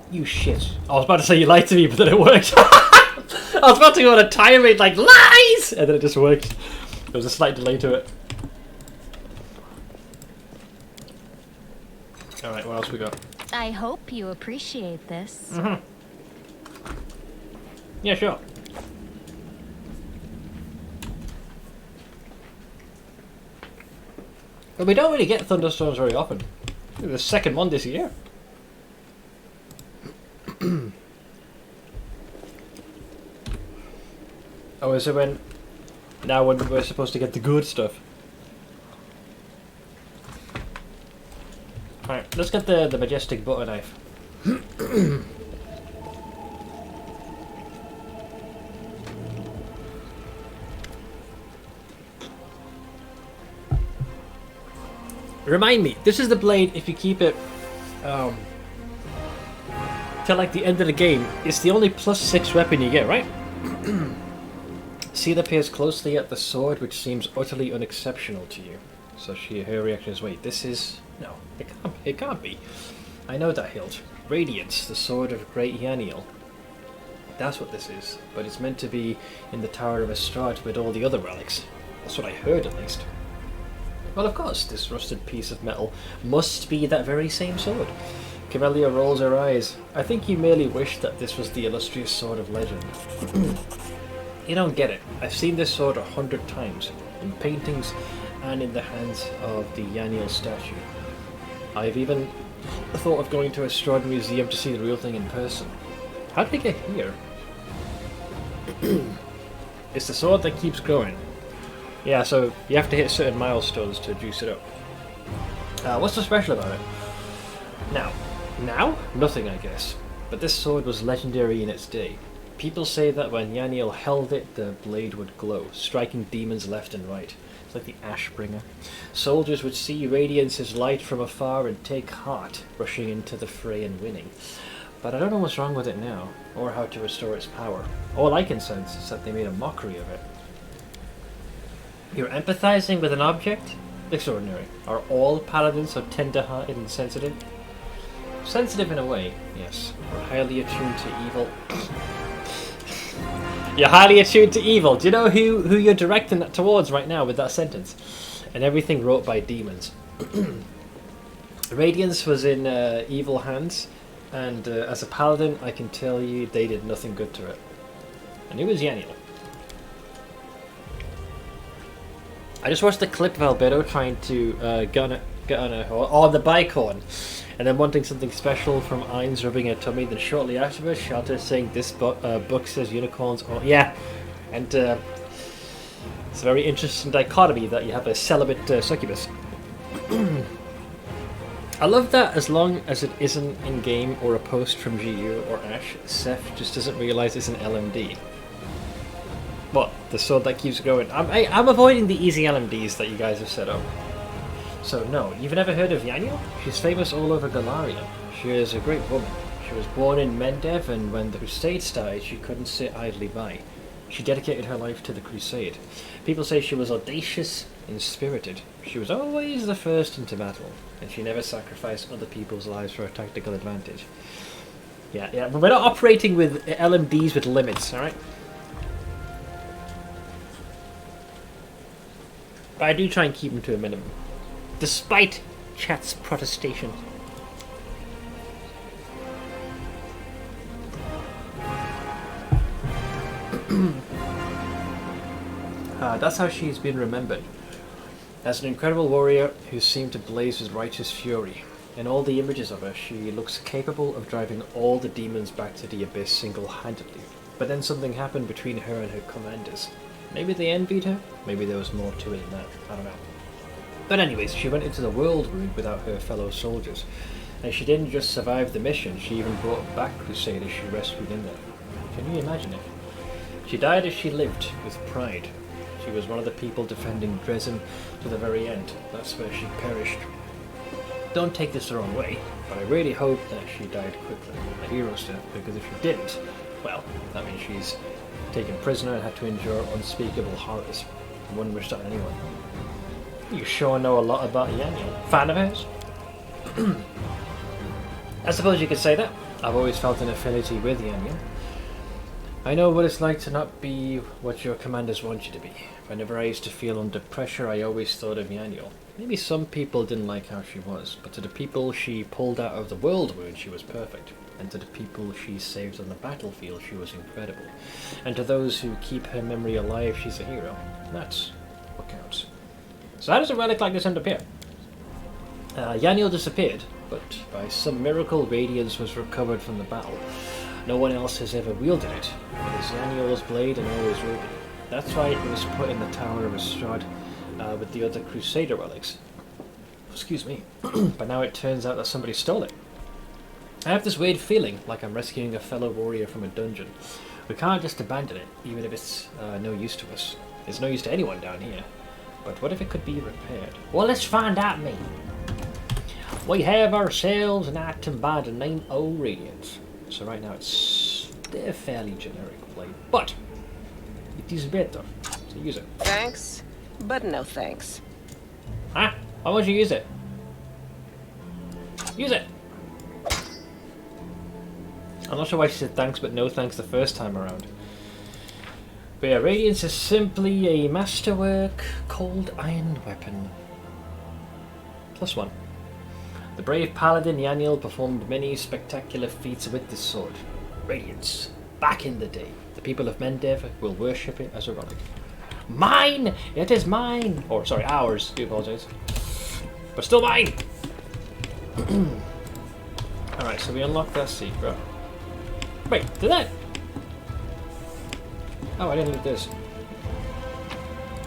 You shit. I was about to say you lied to me, but then it worked. I was about to go on a tirade like lies! And then it just worked. There was a slight delay to it. Alright, what else we got? I hope you appreciate this. Mm-hmm. Yeah, sure. But we don't really get thunderstorms very often. The second one this year. Oh, is it when we're supposed to get the good stuff? Alright, let's get the majestic butter knife. Remind me, this is the blade if you keep it till like the end of the game. It's the only +6 weapon you get, right? Seela peers closely at the sword, which seems utterly unexceptional to you. So her reaction is, wait, this is... No, it can't be. I know that hilt. Radiance, the sword of Great Yaniel. That's what this is, but it's meant to be in the Tower of Estrad with all the other relics. That's what I heard, at least. Well, of course, this rusted piece of metal must be that very same sword. Camellia rolls her eyes. I think you merely wish that this was the illustrious sword of legend. You don't get it. I've seen this sword 100 times, in paintings and in the hands of the Yaniel statue. I've even thought of going to a Strahd museum to see the real thing in person. How did I get here? It's the sword that keeps growing. Yeah, so you have to hit certain milestones to juice it up. What's so special about it? Now? Nothing, I guess. But this sword was legendary in its day. People say that when Yaniel held it, the blade would glow, striking demons left and right. It's like the Ashbringer. Soldiers would see Radiance's light from afar and take heart, rushing into the fray and winning. But I don't know what's wrong with it now, or how to restore its power. All I can sense is that they made a mockery of it. You're empathizing with an object? Extraordinary. Are all paladins so tender-hearted and sensitive? Sensitive in a way, yes. We're highly attuned to evil. You're highly attuned to evil. Do you know who you're directing that towards right now with that sentence? And everything wrote by demons. Radiance was in evil hands, and as a paladin, I can tell you they did nothing good to it. And it was Yaniel. I just watched the clip of Albedo trying to get on the bike horn, and then wanting something special from Ainz rubbing her tummy. Then shortly afterwards, Shelter saying this book says unicorns. Oh yeah, and it's a very interesting dichotomy that you have a celibate succubus. I love that as long as it isn't in game or a post from GU or Ash, Seth just doesn't realise it's an LMD. What? The sword that keeps growing. I'm avoiding the easy LMDs that you guys have set up. So no, you've never heard of Yaniel? She's famous all over Galaria. She is a great woman. She was born in Mendev, and when the Crusade started, she couldn't sit idly by. She dedicated her life to the Crusade. People say she was audacious and spirited. She was always the first into battle, and she never sacrificed other people's lives for a tactical advantage. Yeah, but we're not operating with LMDs with limits, alright? But I do try and keep them to a minimum, despite chat's protestation. That's how she's been remembered. As an incredible warrior who seemed to blaze with righteous fury. In all the images of her, she looks capable of driving all the demons back to the abyss single-handedly. But then something happened between her and her commanders. Maybe they envied her, maybe there was more to it than that, I don't know. But anyways, she went into the World Wound without her fellow soldiers. And she didn't just survive the mission, she even brought back Crusaders she rescued in there. Can you imagine it? She died as she lived, with pride. She was one of the people defending Dresden to the very end. That's where she perished. Don't take this the wrong way, but I really hope that she died quickly, a hero's death, because if she didn't, well, that means she's taken prisoner and had to endure unspeakable horrors. I wouldn't wish that on anyone. You sure know a lot about Yaniel. Fan of hers? I suppose you could say that. I've always felt an affinity with Yaniel. I know what it's like to not be what your commanders want you to be. Whenever I used to feel under pressure, I always thought of Yaniel. Maybe some people didn't like how she was, but to the people she pulled out of the world wound, she was perfect. And to the people she saved on the battlefield, she was incredible. And to those who keep her memory alive, she's a hero. That's what counts. So how does a relic like this end up here? Yaniel disappeared, but by some miracle, Radiance was recovered from the battle. No one else has ever wielded it. It is Yaniel's blade and always will be. That's why it was put in the Tower of Estrad with the other Crusader relics. Excuse me. But now it turns out that somebody stole it. I have this weird feeling like I'm rescuing a fellow warrior from a dungeon. We can't just abandon it, even if it's no use to us. It's no use to anyone down here. But what if it could be repaired? Well, let's find out, mate. We have ourselves an item by the name of Radiance. So right now it's a fairly generic blade, but it is better. So use it. Thanks, but no thanks. Huh? Why won't you use it? Use it! I'm not sure why she said thanks but no thanks the first time around. But yeah, Radiance is simply a masterwork called Iron Weapon. +1. The brave paladin Yaniel performed many spectacular feats with this sword. Radiance. Back in the day, the people of Mendev will worship it as a relic. Mine! It is mine! Or, sorry, ours. Do apologize. But still mine! Alright, so we unlocked that secret. Wait, did that? Oh, I didn't need this.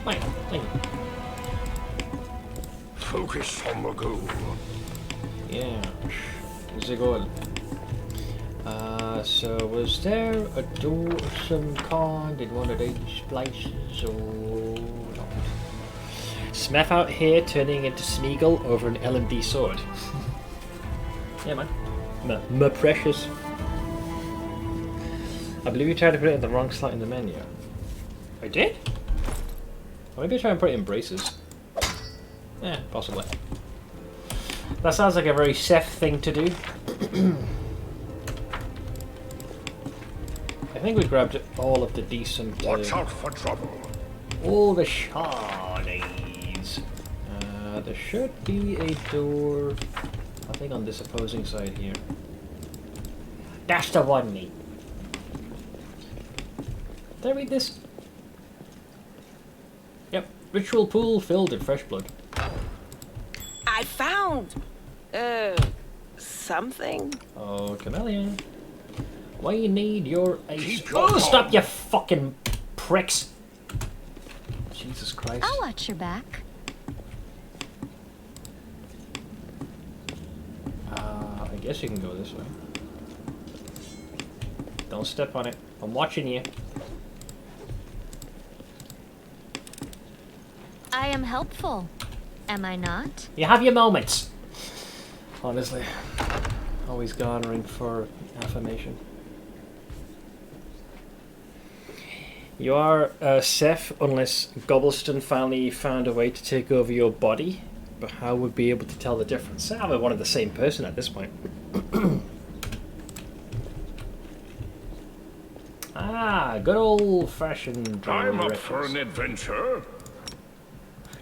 Mine. Thank you. Focus on the goal. Yeah, the goal. So was there a door of some kind in one of these places or not? Smeth out here turning into Smeagol over an L&D sword. Yeah, man. My precious. I believe you tried to put it in the wrong slot in the menu. I did? Or maybe I try and put it in braces. Yeah, possibly. That sounds like a very Seth thing to do. I think we grabbed all of the decent... Watch out for trouble. All the shardies. There should be a door, I think on this opposing side here. That's the one, mate. Did I read this? Yep. Ritual pool filled with fresh blood. I found... something. Oh, Camellia. We need your ace. your Oh, stop, you fucking pricks! Jesus Christ. I'll watch your back. I guess you can go this way. Don't step on it. I'm watching you. I am helpful, am I not? You have your moments. Honestly. Always garnering for affirmation. You are Seth unless Gobbleston finally found a way to take over your body. But how would we be able to tell the difference? We're one of the same person at this point. Ah, good old-fashioned... I'm up for an adventure.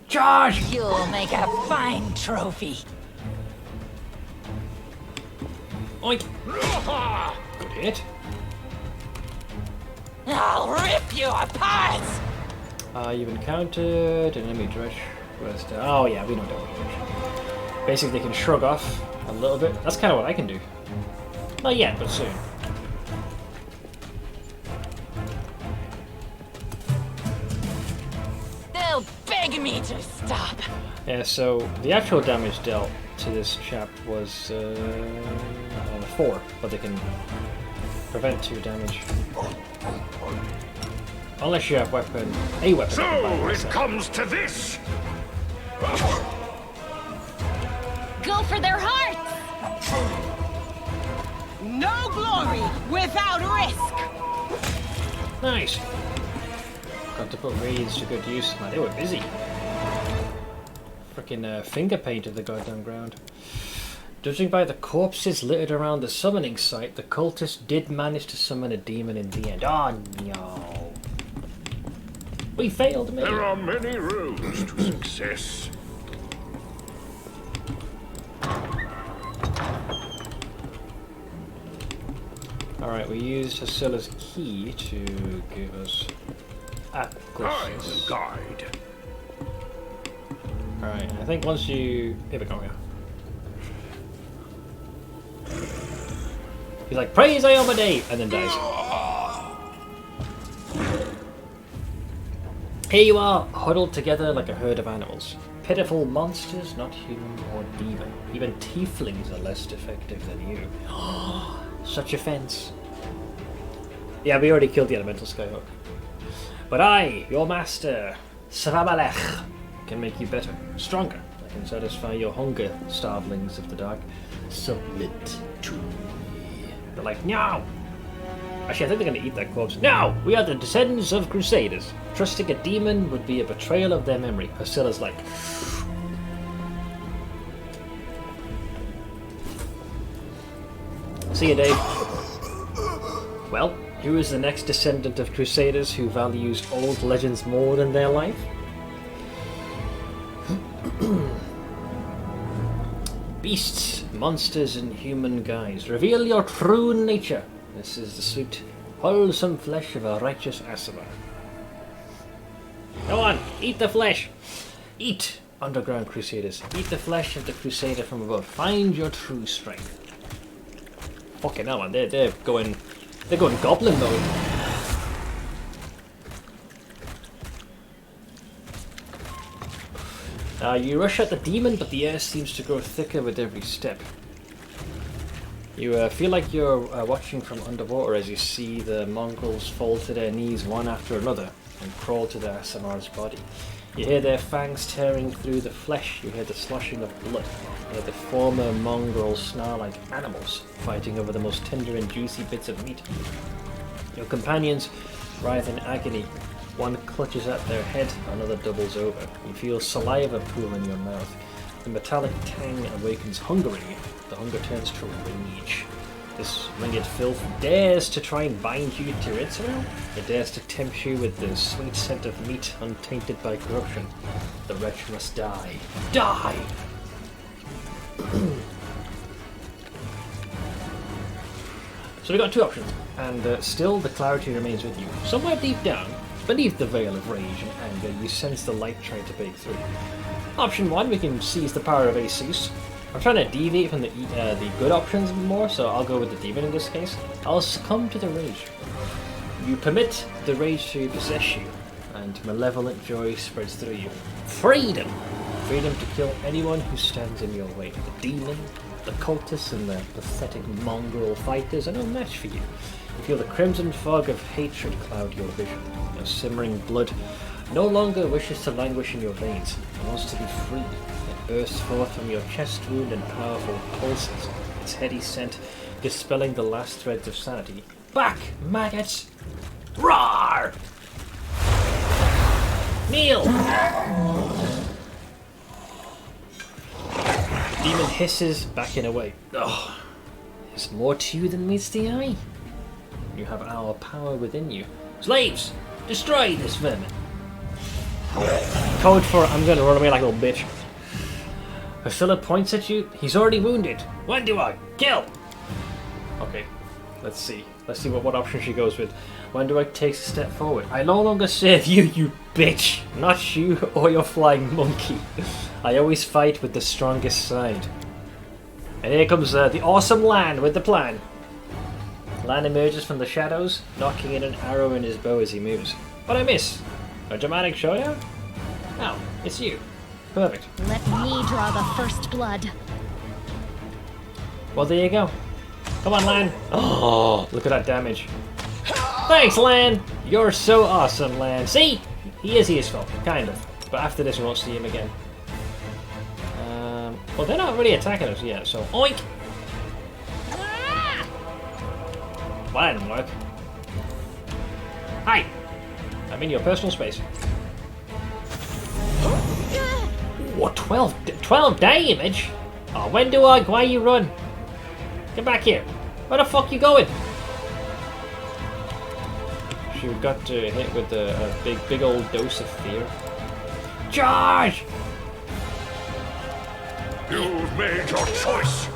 Charge! You'll make a fine trophy. Oink! Good hit. I'll rip you apart! You've encountered an enemy Dredge. Oh yeah, we know Dredge. Basically, they can shrug off a little bit. That's kind of what I can do. Not yet, but soon. They'll beg me to stop. Yeah, so the actual damage dealt to this chap was 4, but they can prevent 2 damage. Unless you have a weapon I can buy So it myself. comes to this. Go for their hearts! No glory without risk! Nice. Got to put raids to good use. Man, they were busy. Freaking finger painted the goddamn ground. Judging by the corpses littered around the summoning site, the cultists did manage to summon a demon in the end. Oh no. We failed, mate. There are many roads to success. Alright, we used Hasila's key to give us access. Guide. Alright, I think once you... Here we go, yeah. He's like, praise Iomade! And then dies. Here you are, huddled together like a herd of animals. Pitiful monsters, not human or demon. Even tieflings are less effective than you. Such offense. Yeah, we already killed the elemental skyhook. But I, your master, Savabalech, can make you better, stronger. I can satisfy your hunger, starvelings of the dark. Submit to me. They're like, no! Actually, I think they're going to eat that corpse. No! We are the descendants of Crusaders. Trusting a demon would be a betrayal of their memory. Hasila's like... See you, Dave. Well, who is the next descendant of Crusaders who values old legends more than their life? Beasts, monsters, and human guise, reveal your true nature. This is the sweet, wholesome flesh of a righteous Aasimar. Go on, eat the flesh! Eat, underground Crusaders. Eat the flesh of the Crusader from above. Find your true strength. Fucking hell, man, they're going goblin mode. You rush at the demon, but the air seems to grow thicker with every step. You feel like you're watching from underwater as you see the mongrels fall to their knees one after another and crawl to the Aasimar's body. You hear their fangs tearing through the flesh, you hear the sloshing of blood, you hear the former mongrels snarl like animals, fighting over the most tender and juicy bits of meat. Your companions writhe in agony. One clutches at their head, another doubles over. You feel saliva pool in your mouth. The metallic tang awakens hunger in you. The hunger turns to rage. This winged filth dares to try and bind you to its will. It dares to tempt you with the sweet scent of meat untainted by corruption. The wretch must die. Die! So we got two options, and still the clarity remains with you. Somewhere deep down, beneath the veil of rage and anger, you sense the light trying to break through. Option 1, we can seize the power of Asus. I'm trying to deviate from the good options more, so I'll go with the demon in this case. I'll succumb to the rage. You permit the rage to possess you, and malevolent joy spreads through you. Freedom! Freedom to kill anyone who stands in your way. The demon, the cultists, and the pathetic mongrel fighters are no match for you. You feel the crimson fog of hatred cloud your vision. Your simmering blood no longer wishes to languish in your veins. It wants to be free. It bursts forth from your chest wound in powerful pulses, its heady scent dispelling the last threads of sanity. Back, maggots! Roar! Kneel! Demon hisses, backing away. Oh, there's more to you than meets the eye. You have our power within you. Slaves, destroy this vermin. Code for I'm gonna run away like a little bitch. Hasila points at you. He's already wounded. When do I kill? Okay, let's see. Let's see what option she goes with. When do I take a step forward? I no longer serve you, you bitch. Not you or your flying monkey. I always fight with the strongest side. And here comes the awesome Lan with the plan. Lan emerges from the shadows, knocking in an arrow in his bow as he moves. But I miss. A dramatic showdown? Oh, it's you. Perfect. Let me draw the first blood. Well, there you go. Come on, Lan. Oh, look at that damage. Thanks, Lan. You're so awesome, Lan. See? He is useful, kind of. But after this, we won't see him again. Well, they're not really attacking us yet, so oink! Well, that didn't work. Hi! I'm in your personal space. What, 12 damage? Oh, why you run? Get back here. Where the fuck you going? She got hit with a big old dose of fear. Charge! You've made your choice.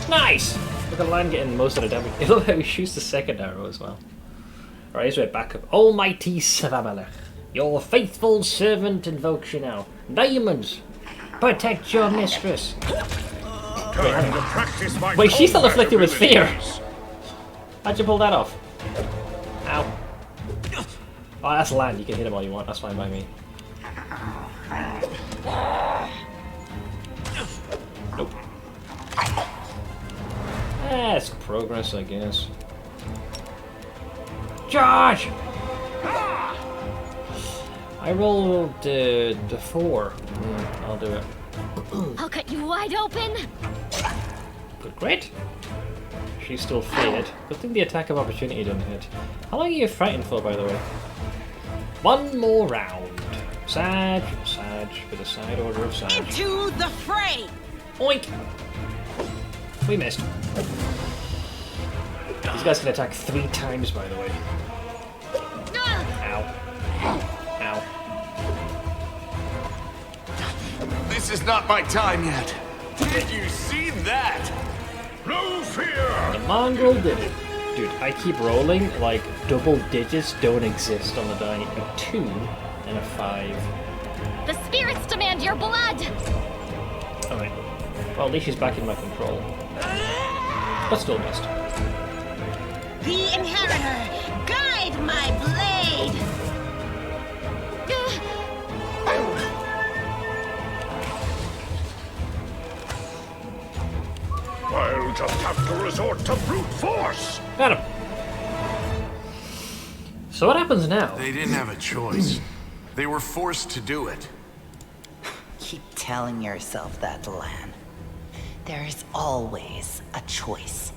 Nice! Look at Lan getting most of the damage. I love how he shoots the second arrow as well. Alright, here's my backup. Almighty Savamalech, your faithful servant invokes you now. Diamonds, protect your mistress. Wait, she's still afflicted with fear. How'd you pull that off? Ow. Oh, that's Lan. You can hit him all you want. That's fine by me. Nope. That's progress, I guess. Josh! I rolled the 4. I'll do it. I'll cut you wide open. Good, great. She's still feared. Good thing the attack of opportunity didn't hit. How long are you frightened for, by the way? One more round. Sag, with a side order of Sag. Into the fray! Oink! We missed. These guys can attack 3 times, by the way. Ow. Ow. This is not my time yet. Did you see that? No fear! The mongrel did it. Dude, I keep rolling like double digits don't exist on the die. A 2 and a 5. The spirits demand your blood. Alright. Well, at least she's back in my control. But still missed. The Inheritor, guide my blade! I'll just have to resort to brute force! Got him. So what happens now? They didn't have a choice. They were forced to do it. Keep telling yourself that, Lan. There is always a choice.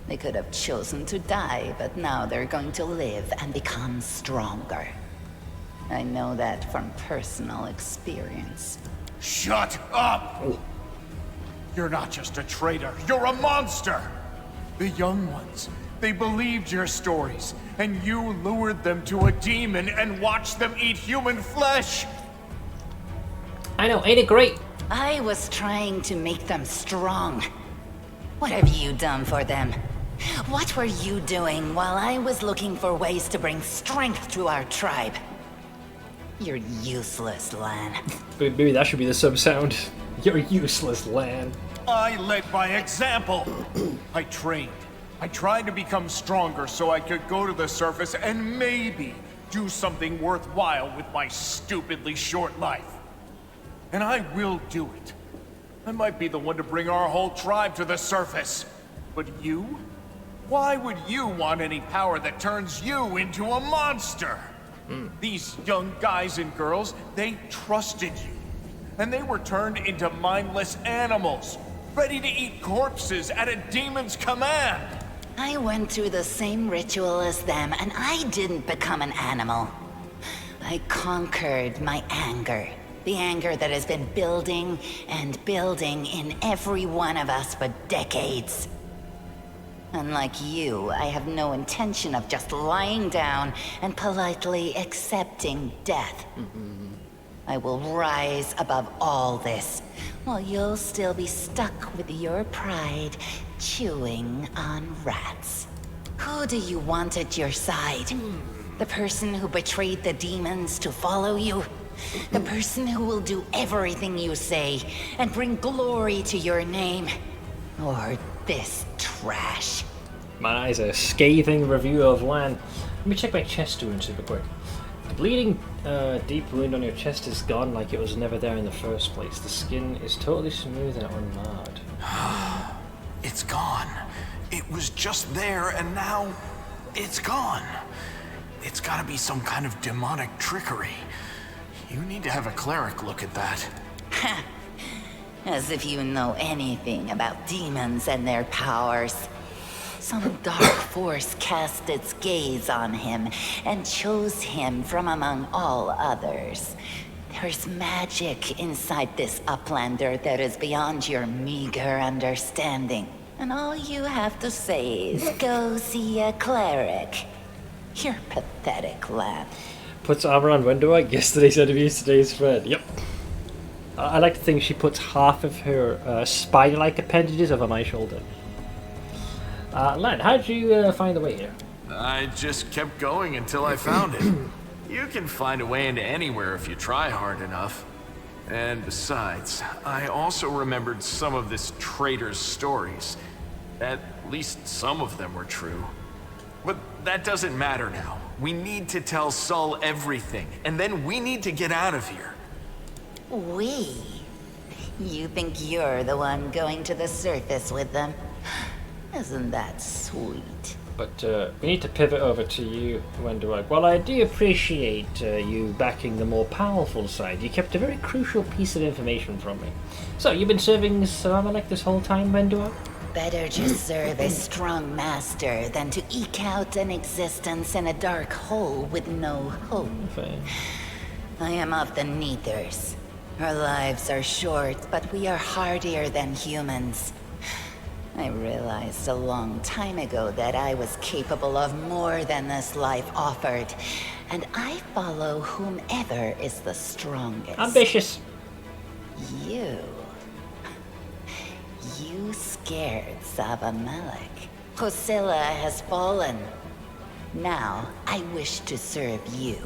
They could have chosen to die, but now they're going to live and become stronger. I know that from personal experience. Shut up! You're not just a traitor, you're a monster! The young ones, they believed your stories, and you lured them to a demon and watched them eat human flesh! I know, ain't it great? I was trying to make them strong. What have you done for them? What were you doing while I was looking for ways to bring strength to our tribe? You're useless, Lan. Maybe that should be the sub sound. You're useless, Lan. I led by example. I trained. I tried to become stronger so I could go to the surface and maybe do something worthwhile with my stupidly short life. And I will do it. I might be the one to bring our whole tribe to the surface. But you? Why would you want any power that turns you into a monster? These young guys and girls, they trusted you. And they were turned into mindless animals, ready to eat corpses at a demon's command. I went through the same ritual as them, and I didn't become an animal. I conquered my anger. The anger that has been building and building in every one of us for decades. Unlike you, I have no intention of just lying down and politely accepting death. I will rise above all this, while you'll still be stuck with your pride, chewing on rats. Who do you want at your side? The person who betrayed the demons to follow you? The person who will do everything you say and bring glory to your name? Or this trash? Man, that is a scathing review of Lan. Let me check my chest wound super quick. The bleeding deep wound on your chest is gone like it was never there in the first place. The skin is totally smooth and unmarred. It's gone. It was just there, and now It's gone. It's gotta be some kind of demonic trickery. You need to have a cleric look at that. As if you know anything about demons and their powers. Some dark force cast its gaze on him and chose him from among all others. There's magic inside this uplander that is beyond your meager understanding. And all you have to say is, go see a cleric. You're pathetic, lad. Puts armor on Wendoa. Yesterday's enemy is today's friend. Yep. I like to think she puts half of her spider-like appendages over my shoulder. Len, how did you find the way here? I just kept going until I found it. You can find a way into anywhere if you try hard enough. And besides, I also remembered some of this traitor's stories. At least some of them were true. But that doesn't matter now. We need to tell Saul everything, and then we need to get out of here. We? You think you're the one going to the surface with them? Isn't that sweet? But we need to pivot over to you, Wendoa. Well, I do appreciate you backing the more powerful side. You kept a very crucial piece of information from me. So, you've been serving Saramalek this whole time, Wendoa? Better just serve a strong master than to eke out an existence in a dark hole with no hope. Fair. I am of the Neathers. Our lives are short, but we are hardier than humans. I realized a long time ago that I was capable of more than this life offered, and I follow whomever is the strongest. Ambitious. You scared Savamelek. Hosilla has fallen. Now, I wish to serve you.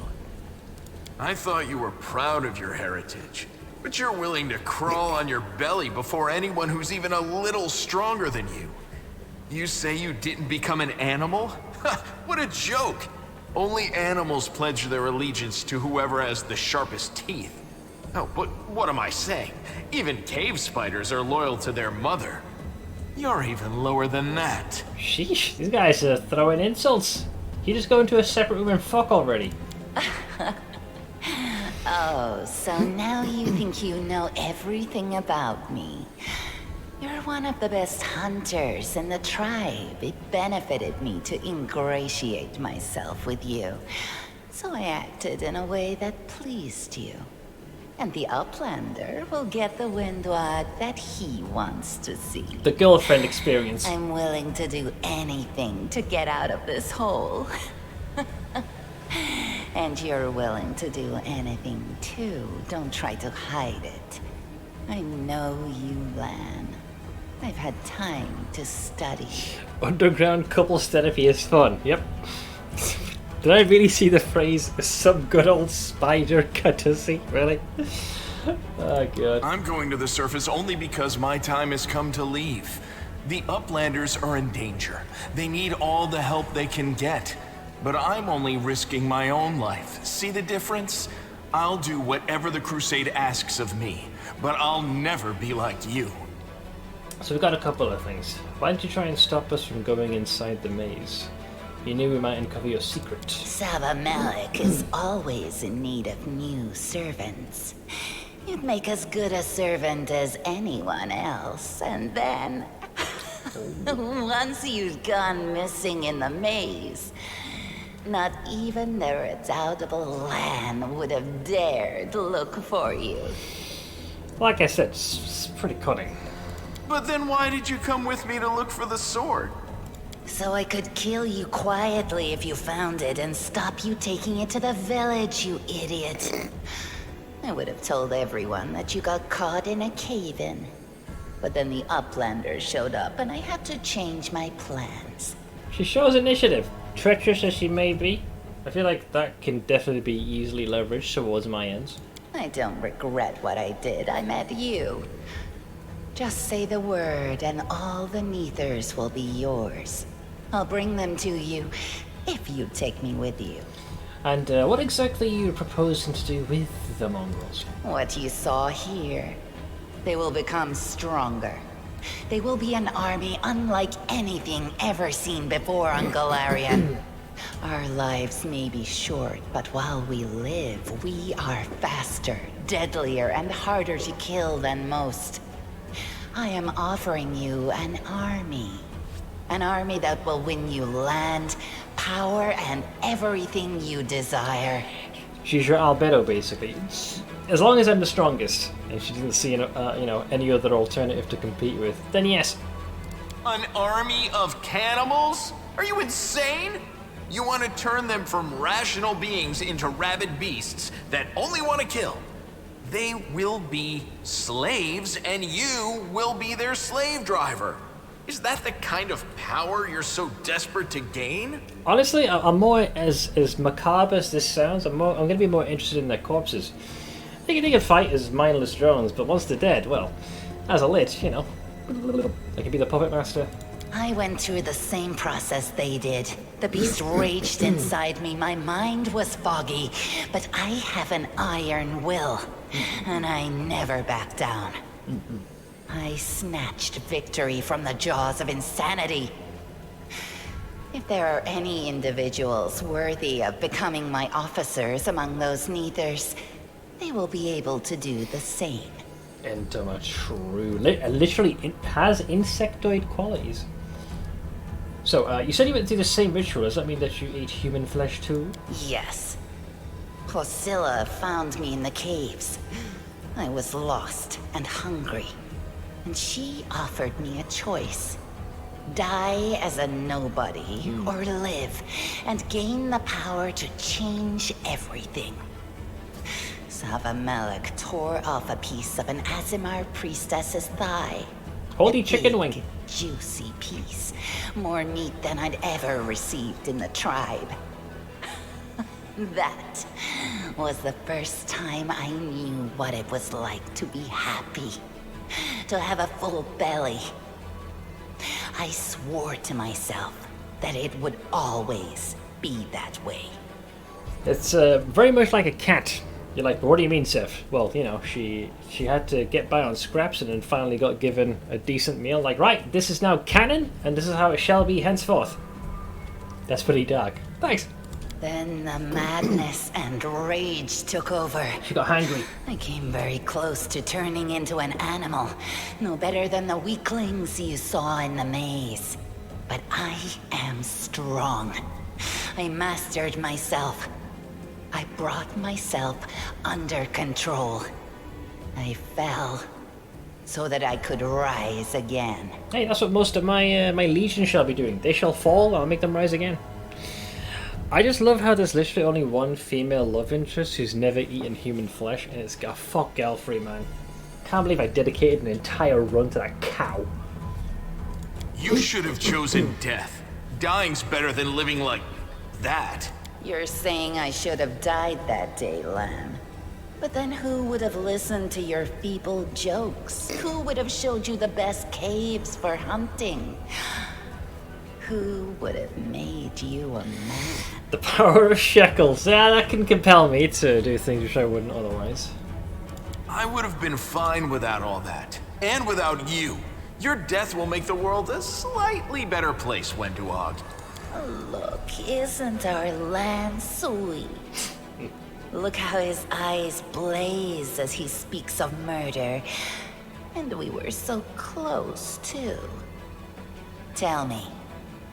I thought you were proud of your heritage, but you're willing to crawl on your belly before anyone who's even a little stronger than you. You say you didn't become an animal? What a joke! Only animals pledge their allegiance to whoever has the sharpest teeth. Oh, but what am I saying? Even cave spiders are loyal to their mother. You're even lower than that. Sheesh, these guys are throwing insults. You just go into a separate room and fuck already. Oh, so now you think you know everything about me. You're one of the best hunters in the tribe. It benefited me to ingratiate myself with you. So I acted in a way that pleased you. And the Uplander will get the Windward that he wants to see. The girlfriend experience. I'm willing to do anything to get out of this hole. And you're willing to do anything too. Don't try to hide it. I know you, Lan. I've had time to study. Underground couples therapy is fun. Yep. Did I really see the phrase, some good old spider courtesy? Really? Oh, God. I'm going to the surface only because my time has come to leave. The Uplanders are in danger. They need all the help they can get. But I'm only risking my own life. See the difference? I'll do whatever the Crusade asks of me, but I'll never be like you. So we've got a couple of things. Why don't you try and stop us from going inside the maze? You knew we might uncover your secret. Savamelek is always in need of new servants. You'd make as good a servant as anyone else, and then... once you've gone missing in the maze, not even the redoubtable Lan would have dared look for you. Like I said, it's pretty cunning. But then why did you come with me to look for the sword? So I could kill you quietly if you found it and stop you taking it to the village, you idiot. I would have told everyone that you got caught in a cave-in. But then the Uplanders showed up and I had to change my plans. She shows initiative. Treacherous as she may be, I feel like that can definitely be easily leveraged towards my ends. I don't regret what I did. I met you. Just say the word and all the Neathers will be yours. I'll bring them to you if you take me with you. And what exactly are you proposing to do with the mongrels? What you saw here. They will become stronger. They will be an army unlike anything ever seen before on Galarian. Our lives may be short, but while we live, we are faster, deadlier, and harder to kill than most. I am offering you an army. An army that will win you land, power, and everything you desire. She's your albedo, basically. As long as I'm the strongest, and she doesn't see any other alternative to compete with, then yes. An army of cannibals? Are you insane? You want to turn them from rational beings into rabid beasts that only want to kill. They will be slaves, and you will be their slave driver. Is that the kind of power you're so desperate to gain? Honestly, I'm more, as macabre as this sounds, I'm going to be more interested in their corpses. They can fight as mindless drones, but once they're dead, well, as a Lich, I can be the puppet master. I went through the same process they did. The beast raged inside me. My mind was foggy, but I have an iron will, and I never back down. I snatched victory from the jaws of insanity. If there are any individuals worthy of becoming my officers among those Neithers, they will be able to do the same. True. Literally, it has insectoid qualities. So, you said you went through the same ritual. Does that mean that you ate human flesh too? Yes. Placilla found me in the caves. I was lost and hungry, and she offered me a choice. Die as a nobody, or live and gain the power to change everything. Savamelech tore off a piece of an Azimar priestess's thigh. Holy chicken wing. Juicy piece. More meat than I'd ever received in the tribe. That was the first time I knew what it was like to be happy. To have a full belly. I swore to myself that it would always be that way. It's very much like a cat. You're like, what do you mean, Seth? Well, she had to get by on scraps and then finally got given a decent meal. Like, right, this is now canon, and this is how it shall be henceforth. That's pretty dark. Thanks. Then the madness and rage took over. She got hungry. I came very close to turning into an animal. No better than the weaklings you saw in the maze. But I am strong. I mastered myself. I brought myself under control. I fell so that I could rise again. Hey, that's what most of my legions shall be doing. They shall fall, I'll make them rise again. I just love how there's literally only one female love interest who's never eaten human flesh, and it's got fuck Galfrey, man. Can't believe I dedicated an entire run to that cow. You should have chosen death. Dying's better than living like that. You're saying I should have died that day, Lamb. But then who would have listened to your feeble jokes? Who would have showed you the best caves for hunting? Who would have made you a man? The power of shekels. Yeah, that can compel me to do things which I wouldn't otherwise. I would have been fine without all that. And without you. Your death will make the world a slightly better place, Wenduog. Look, isn't our land sweet? Look how his eyes blaze as he speaks of murder. And we were so close, too. Tell me,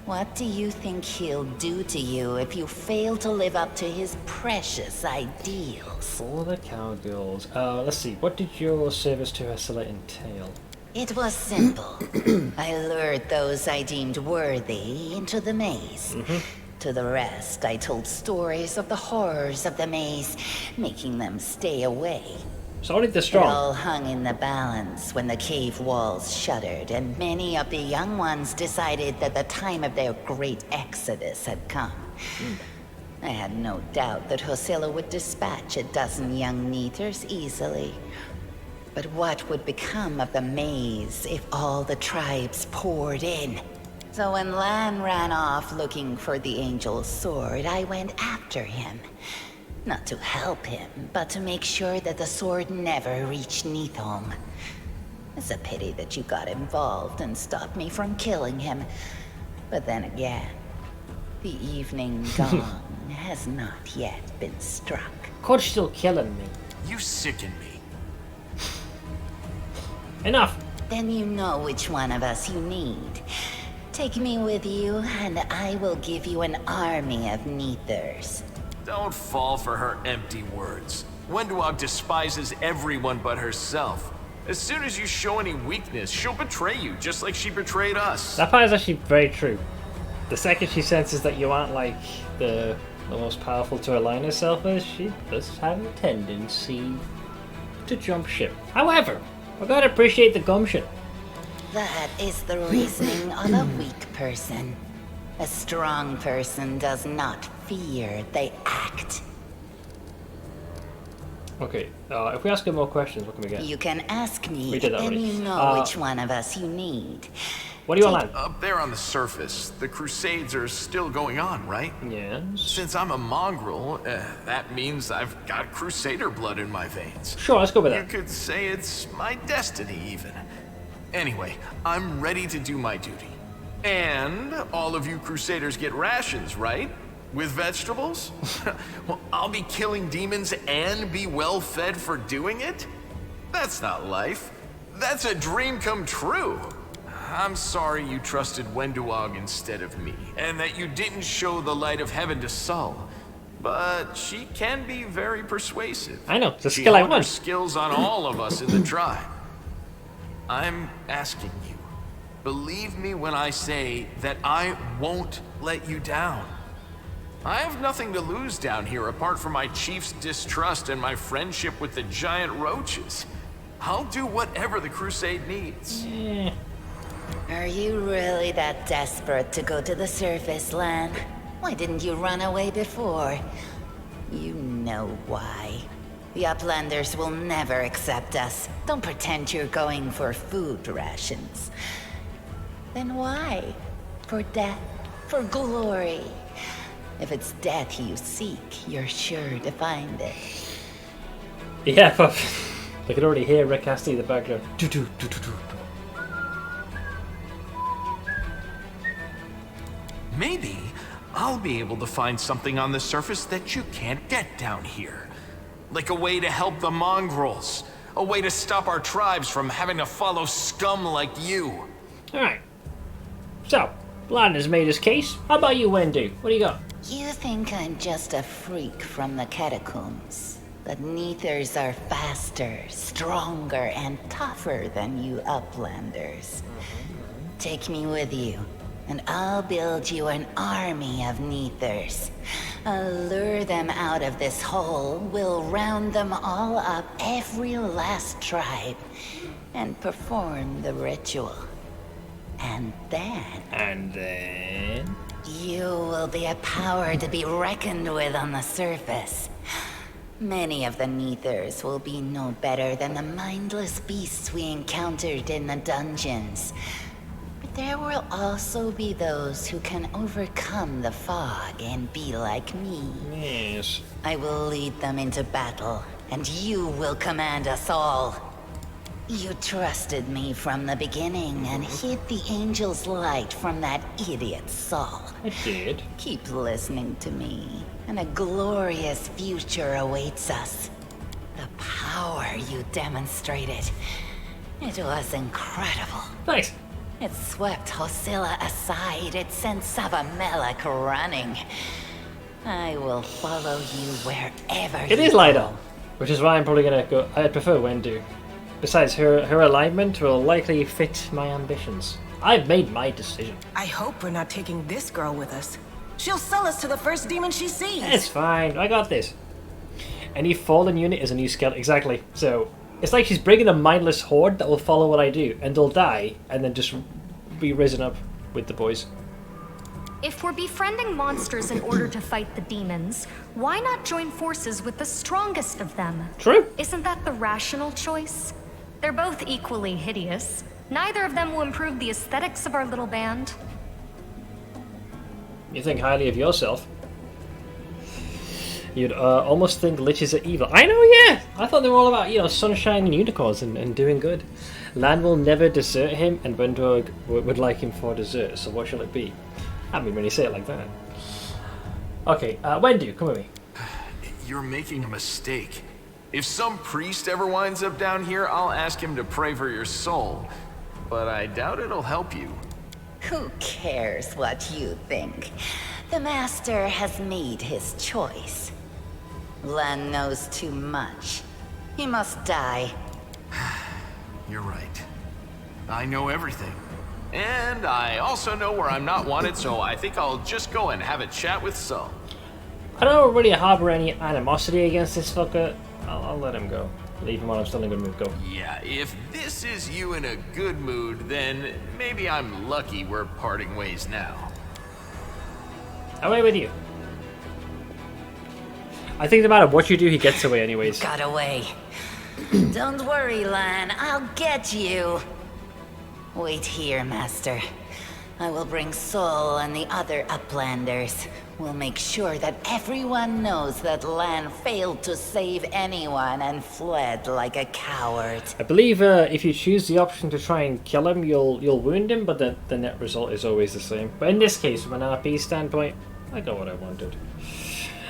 what do you think he'll do to you if you fail to live up to his precious ideals? For the cowgirls. Let's see, what did your service to Hesela entail? It was simple. I lured those I deemed worthy into the maze. To the rest, I told stories of the horrors of the maze, making them stay away. So only the strong. It all hung in the balance when the cave walls shuttered, and many of the young ones decided that the time of their great exodus had come. I had no doubt that Hosilla would dispatch a dozen young Neithers easily. But what would become of the maze if all the tribes poured in? So when Lan ran off looking for the Angel's sword, I went after him. Not to help him, but to make sure that the sword never reached Neithholm. It's a pity that you got involved and stopped me from killing him. But then again, The evening dawn has not yet been struck. Code's still killing me. You sicken me. Enough. Then you know which one of us you need. Take me with you, and I will give you an army of Neethers. Don't fall for her empty words. Wenduog despises everyone but herself. As soon as you show any weakness, she'll betray you, just like she betrayed us. That part is actually very true. The second she senses that you aren't like the most powerful to align herself with, she does have a tendency to jump ship. However, I gotta appreciate the gumption. That is the reasoning of a weak person. A strong person does not fear, they act. Okay, if we ask her more questions, what can we get? You can ask me, We did that then already. you know which one of us you need. What do you want, lad? Up there on the surface, the Crusades are still going on, right? Yes. Since I'm a mongrel, that means I've got Crusader blood in my veins. Sure, let's go with that. You could say it's my destiny, even. Anyway, I'm ready to do my duty. And all of you Crusaders get rations, right? With vegetables? Well, I'll be killing demons and be well fed for doing it? That's not life. That's a dream come true. I'm sorry you trusted Wenduog instead of me, and that you didn't show the light of heaven to Sull. But she can be very persuasive. I know, it's a She skill I honed her want. skills on all of us in the tribe. I'm asking you, believe me when I say that I won't let you down. I have nothing to lose down here apart from my chief's distrust and my friendship with the giant roaches. I'll do whatever the crusade needs. Are you really that desperate to go to the surface, Lan? Why didn't you run away before? You know why. The Uplanders will never accept us. Don't pretend you're going for food rations. Then why? For death? For glory? If it's death you seek, you're sure to find it. Yeah, but I can already hear Rick Astley in the background. Maybe I'll be able to find something on the surface that you can't get down here. Like a way to help the mongrels. A way to stop our tribes from having to follow scum like you. Alright. So, Lan has made his case. How about you, Wendu? What do you got? You think I'm just a freak from the catacombs, but Neethers are faster, stronger, and tougher than you Uplanders. Take me with you, and I'll build you an army of Neethers. I'll lure them out of this hole, we'll round them all up, every last tribe, and perform the ritual. And then... You will be a power to be reckoned with on the surface. Many of the Neethers will be no better than the mindless beasts we encountered in the dungeons. But there will also be those who can overcome the fog and be like me. Yes. I will lead them into battle, and you will command us all. You trusted me from the beginning and hid the angel's light from that idiot Saul. I did. Keep listening to me, and a glorious future awaits us. The power you demonstrated, it was incredible. Thanks. It swept Hosilla aside, it sent Savamelech running. I will follow you wherever It you is go. Lida, which is why I'm probably gonna go. I prefer Wendu. Besides, her alignment will likely fit my ambitions. I've made my decision. I hope we're not taking this girl with us. She'll sell us to the first demon she sees. It's fine. I got this. Any fallen unit is a new skeleton. Exactly. So it's like she's bringing a mindless horde that will follow what I do, and they'll die, and then just be risen up with the boys. If we're befriending monsters in order to fight the demons, why not join forces with the strongest of them? True. Isn't that the rational choice? They're both equally hideous. Neither of them will improve the aesthetics of our little band. You think highly of yourself. You'd almost think liches are evil. I know, yeah! I thought they were all about, sunshine and unicorns and doing good. Lan will never desert him, and Wendu would like him for dessert, so what shall it be? I didn't really say it like that. Okay, Wendu, come with me. You're making a mistake. If some priest ever winds up down here, I'll ask him to pray for your soul. But I doubt it'll help you. Who cares what you think? The Master has made his choice. Lan knows too much. He must die. You're right. I know everything. And I also know where I'm not wanted, so I think I'll just go and have a chat with Sol. I don't really harbor any animosity against this fucker. I'll let him go. Leave him while I'm still in a good mood. Go. Yeah, if this is you in a good mood, then maybe I'm lucky we're parting ways now. Away with you. I think no matter what you do, he gets away anyways. Got away. Don't worry, Lan. I'll get you. Wait here, Master. I will bring Sol and the other Uplanders. We'll make sure that everyone knows that Lan failed to save anyone and fled like a coward. I believe if you choose the option to try and kill him, you'll wound him, but the net result is always the same. But in this case, from an RP standpoint, I got what I wanted.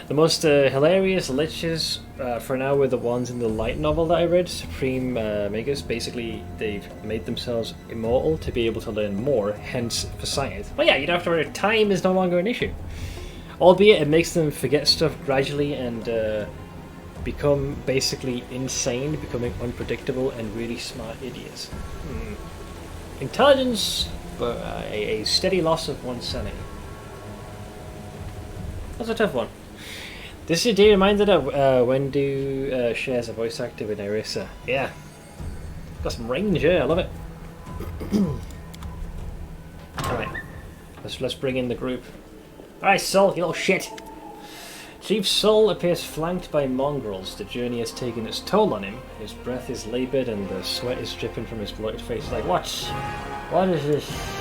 The most hilarious liches for now were the ones in the light novel that I read, Supreme Magus. Basically, they've made themselves immortal to be able to learn more, hence for science. Well, yeah, you don't have to worry, time is no longer an issue. Albeit it makes them forget stuff gradually and become basically insane, becoming unpredictable and really smart idiots. Intelligence, but a steady loss of one's sanity. That's a tough one. This is a reminder that Wendu shares a voice actor with Nerissa. Yeah. Got some range, yeah, I love it. Alright. Let's bring in the group. Alright, Sol, you little shit. Chief Sol appears flanked by mongrels. The journey has taken its toll on him. His breath is laboured and the sweat is dripping from his bloated face. He's like, what is this?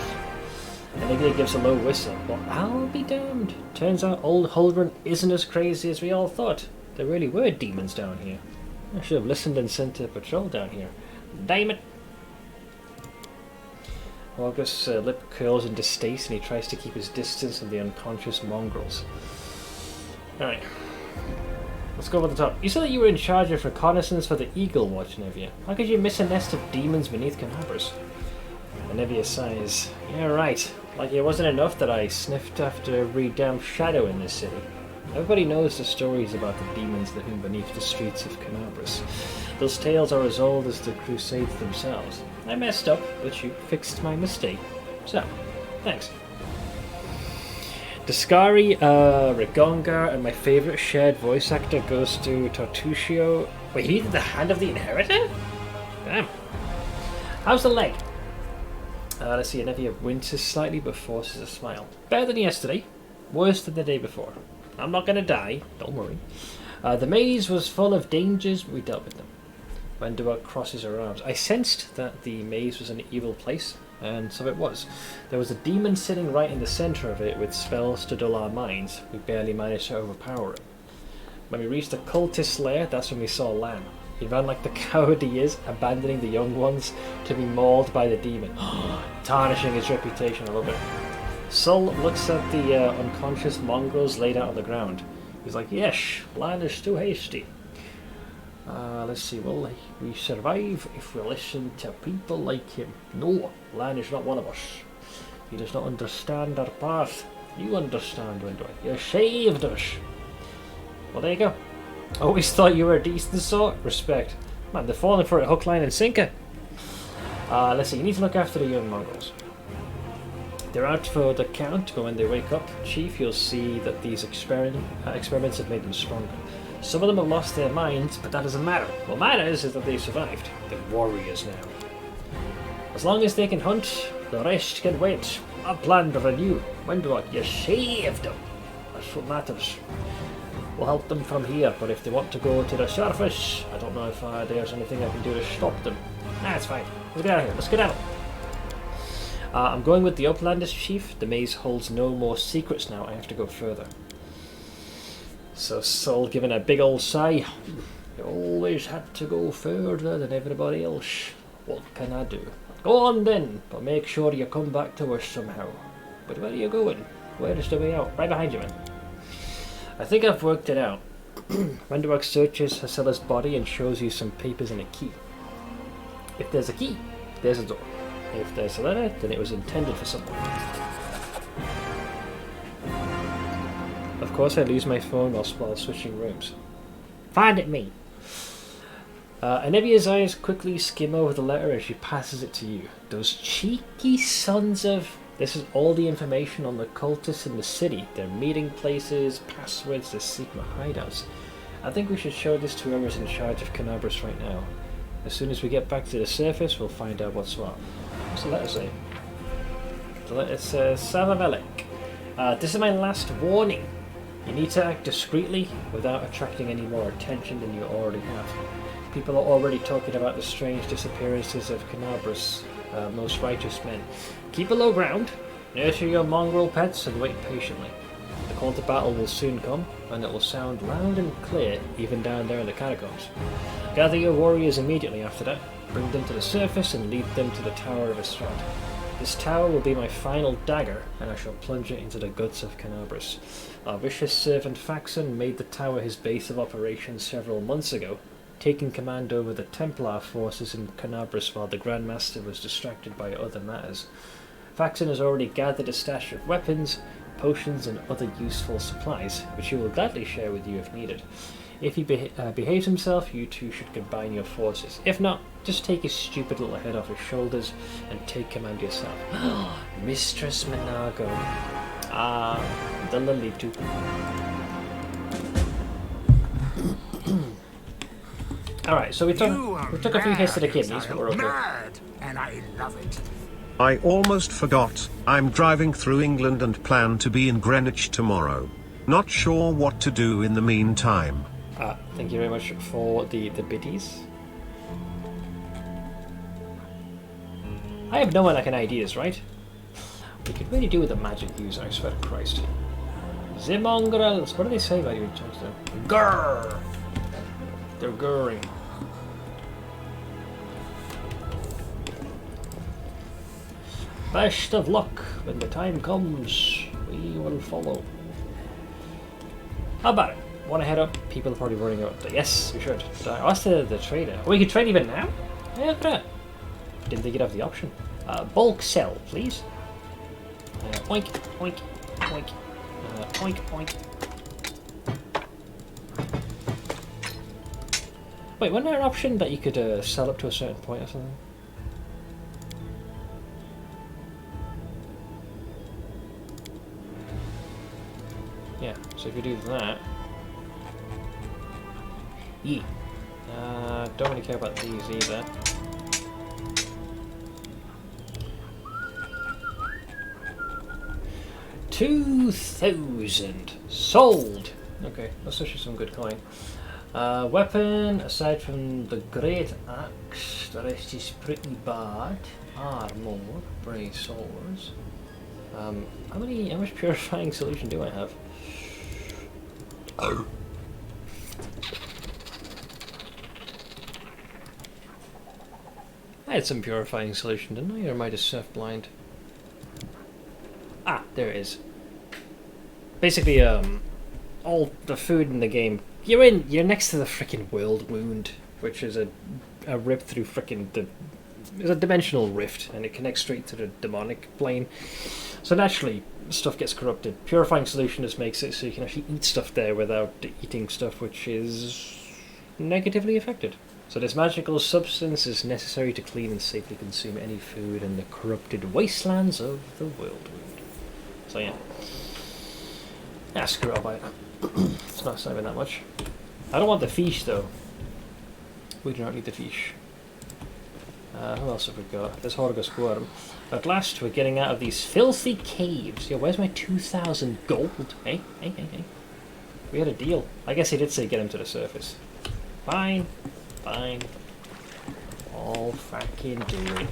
And Olivia gives a low whistle. Well, I'll be damned. Turns out old Huldrun isn't as crazy as we all thought. There really were demons down here. I should have listened and sent a patrol down here. Damn it! August's lip curls in distaste and he tries to keep his distance from the unconscious mongrels. Alright. Let's go over the top. You said that you were in charge of reconnaissance for the Eagle Watch, Nevia. How could you miss a nest of demons beneath Canabras? And Nevia sighs. Yeah, right. Like it wasn't enough that I sniffed after every damn shadow in this city. Everybody knows the stories about the demons that loom beneath the streets of Canabras. Those tales are as old as the Crusades themselves. I messed up, but you fixed my mistake. So, thanks. Dascari, Rigongar, and my favourite shared voice actor goes to Tartusio. Wait, he did the Hand of the Inheritor? Damn. How's the leg? Let's see, Nevia winces slightly but forces a smile. Better than yesterday. Worse than the day before. I'm not gonna die, don't worry. The maze was full of dangers, but we dealt with them. Wendoa crosses her arms. I sensed that the maze was an evil place, and so it was. There was a demon sitting right in the centre of it with spells to dull our minds. We barely managed to overpower it. When we reached the cultist lair, that's when we saw Lan. He ran like the coward he is, abandoning the young ones to be mauled by the demon. Tarnishing his reputation a little bit. Sol looks at the unconscious mongrels laid out on the ground. He's like, yes, Lan is too hasty. Let's see, will we survive if we listen to people like him? No, Lan is not one of us. He does not understand our path. You understand, Wendoa. You saved us. Well, there you go. Always thought you were a decent sort. Respect. Man, they're falling for it hook, line and sinker. Let's see, you need to look after the young mongrels. They're out for the count, but when they wake up, Chief, you'll see that these experiments have made them stronger. Some of them have lost their minds, but that doesn't matter. What matters is that they survived. They're warriors now. As long as they can hunt, the rest can wait. A plan to renew. Wendoa, you saved them. That's what matters. We'll help them from here, but if they want to go to the surface, I don't know if there's anything I can do to stop them. Nah, it's fine. Let's get out of here. Let's get out. I'm going with the Uplanders, Chief. The maze holds no more secrets now. I have to go further. So Sol giving a big old sigh. You always had to go further than everybody else. What can I do? Go on then, but make sure you come back to us somehow. But where are you going? Where is the way out? Right behind you, man. I think I've worked it out. Renderwork searches Hacella's body and shows you some papers and a key. If there's a key, there's a door. If there's a letter, then it was intended for someone. Of course, I lose my phone while switching rooms. Find it, me. Anivia's eyes quickly skim over the letter as she passes it to you. Those cheeky sons of... This is all the information on the cultists in the city. Their meeting places, passwords, their secret hideouts. I think we should show this to whoever's in charge of Canabras right now. As soon as we get back to the surface, we'll find out what's what. What's the letter say? The letter says, Salavelik. This is my last warning. You need to act discreetly without attracting any more attention than you already have. People are already talking about the strange disappearances of Canabras' most righteous men. Keep a low ground, nurture your mongrel pets, and wait patiently. The call to battle will soon come, and it will sound loud and clear even down there in the catacombs. Gather your warriors immediately after that, bring them to the surface, and lead them to the Tower of Estrad. This tower will be my final dagger, and I shall plunge it into the guts of Canabras. Our vicious servant Faxon made the tower his base of operations several months ago, taking command over the Templar forces in Canabras while the Grand Master was distracted by other matters. Faxon has already gathered a stash of weapons, potions and other useful supplies, which he will gladly share with you if needed. If he behaves himself, you two should combine your forces. If not, just take his stupid little head off his shoulders and take command yourself. Mistress Menago. The Lalitu. Alright, so we took a few hits to the kidneys, but we're okay. Mad, and I love it. I almost forgot, I'm driving through England and plan to be in Greenwich tomorrow. Not sure what to do in the meantime. Thank you very much for the biddies. I have no one that can ID this, right? We could really do with a magic user, I swear to Christ. The mongrels! What do they say about you in terms of... Grrr! They're gurring. Best of luck. When the time comes, we will follow. How about it? Want to head up? People are probably running out. Yes, we should. Oh, that's the trader. Oh, we can trade even now? Yeah, look at that. Didn't think you'd have the option. Bulk sell, please. Oink, oink, oink. Oink, oink. Wait, wasn't there an option that you could sell up to a certain point or something? Yeah, so if you do that... Yeah. Don't really care about these either. $2,000 sold. Okay, that's actually some good coin. Weapon, aside from the great axe, the rest is pretty bad. Armor, brave swords. How much purifying solution do I have? I had some purifying solution, didn't I? Or am I just surf blind? Ah, there it is. Basically, all the food in the game. You're next to the frickin' world wound, which is a rip through frickin' it's a dimensional rift, and it connects straight to the demonic plane. So naturally, stuff gets corrupted. Purifying solution just makes it so you can actually eat stuff there without eating stuff which is negatively affected. So this magical substance is necessary to clean and safely consume any food in the corrupted wastelands of the world wound. So yeah. Ah, screw it, I'll buy it. It's not even that much. I don't want the fish though. We do not need the fish. Who else have we got? There's Horgo Squirm. At last, we're getting out of these filthy caves. Yo, where's my 2,000 gold? Hey. We had a deal. I guess he did say get him to the surface. Fine. I'll fucking do it.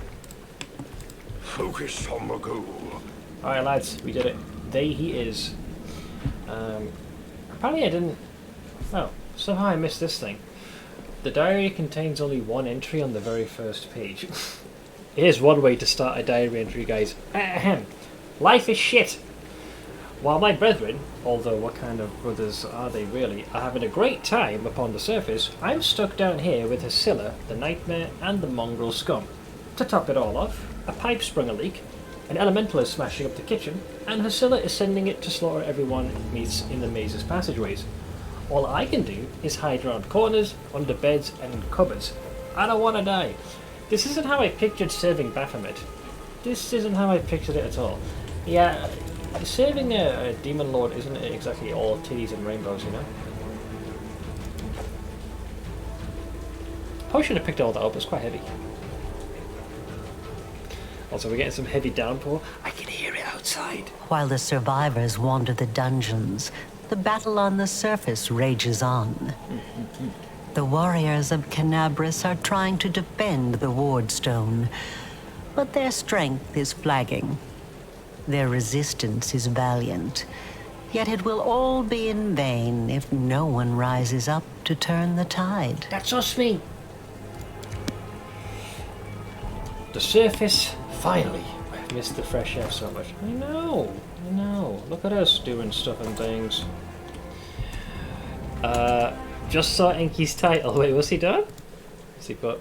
Focus on the goal. Alright lads, we did it. There he is. Apparently I didn't... Oh, somehow I missed this thing. The diary contains only one entry on the very first page. Here's one way to start a diary entry, guys. Ahem. Life is shit. While my brethren, although what kind of brothers are they really, are having a great time upon the surface, I'm stuck down here with Hycilla, the Nightmare, and the mongrel scum. To top it all off, a pipe sprung a leak, an elemental is smashing up the kitchen, and Hycilla is sending it to slaughter everyone it meets in the maze's passageways. All I can do is hide around corners, under beds, and in cupboards. I don't want to die. This isn't how I pictured serving Baphomet. This isn't how I pictured it at all. Yeah, serving a demon lord isn't exactly all titties and rainbows, you know? Probably should have picked all that up, it's quite heavy. Also, we're getting some heavy downpour. I can hear it outside. While the survivors wander the dungeons, the battle on the surface rages on. The warriors of Canabris are trying to defend the wardstone, but their strength is flagging. Their resistance is valiant, yet it will all be in vain if no one rises up to turn the tide. That's us, me. The surface, finally. I've missed the fresh air so much. I know. Look at us doing stuff and things. Just saw Enki's title. Wait, what's he done? What's he put?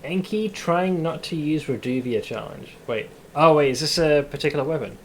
Enki trying not to use Reduvia challenge. Wait. Oh wait, is this a particular weapon?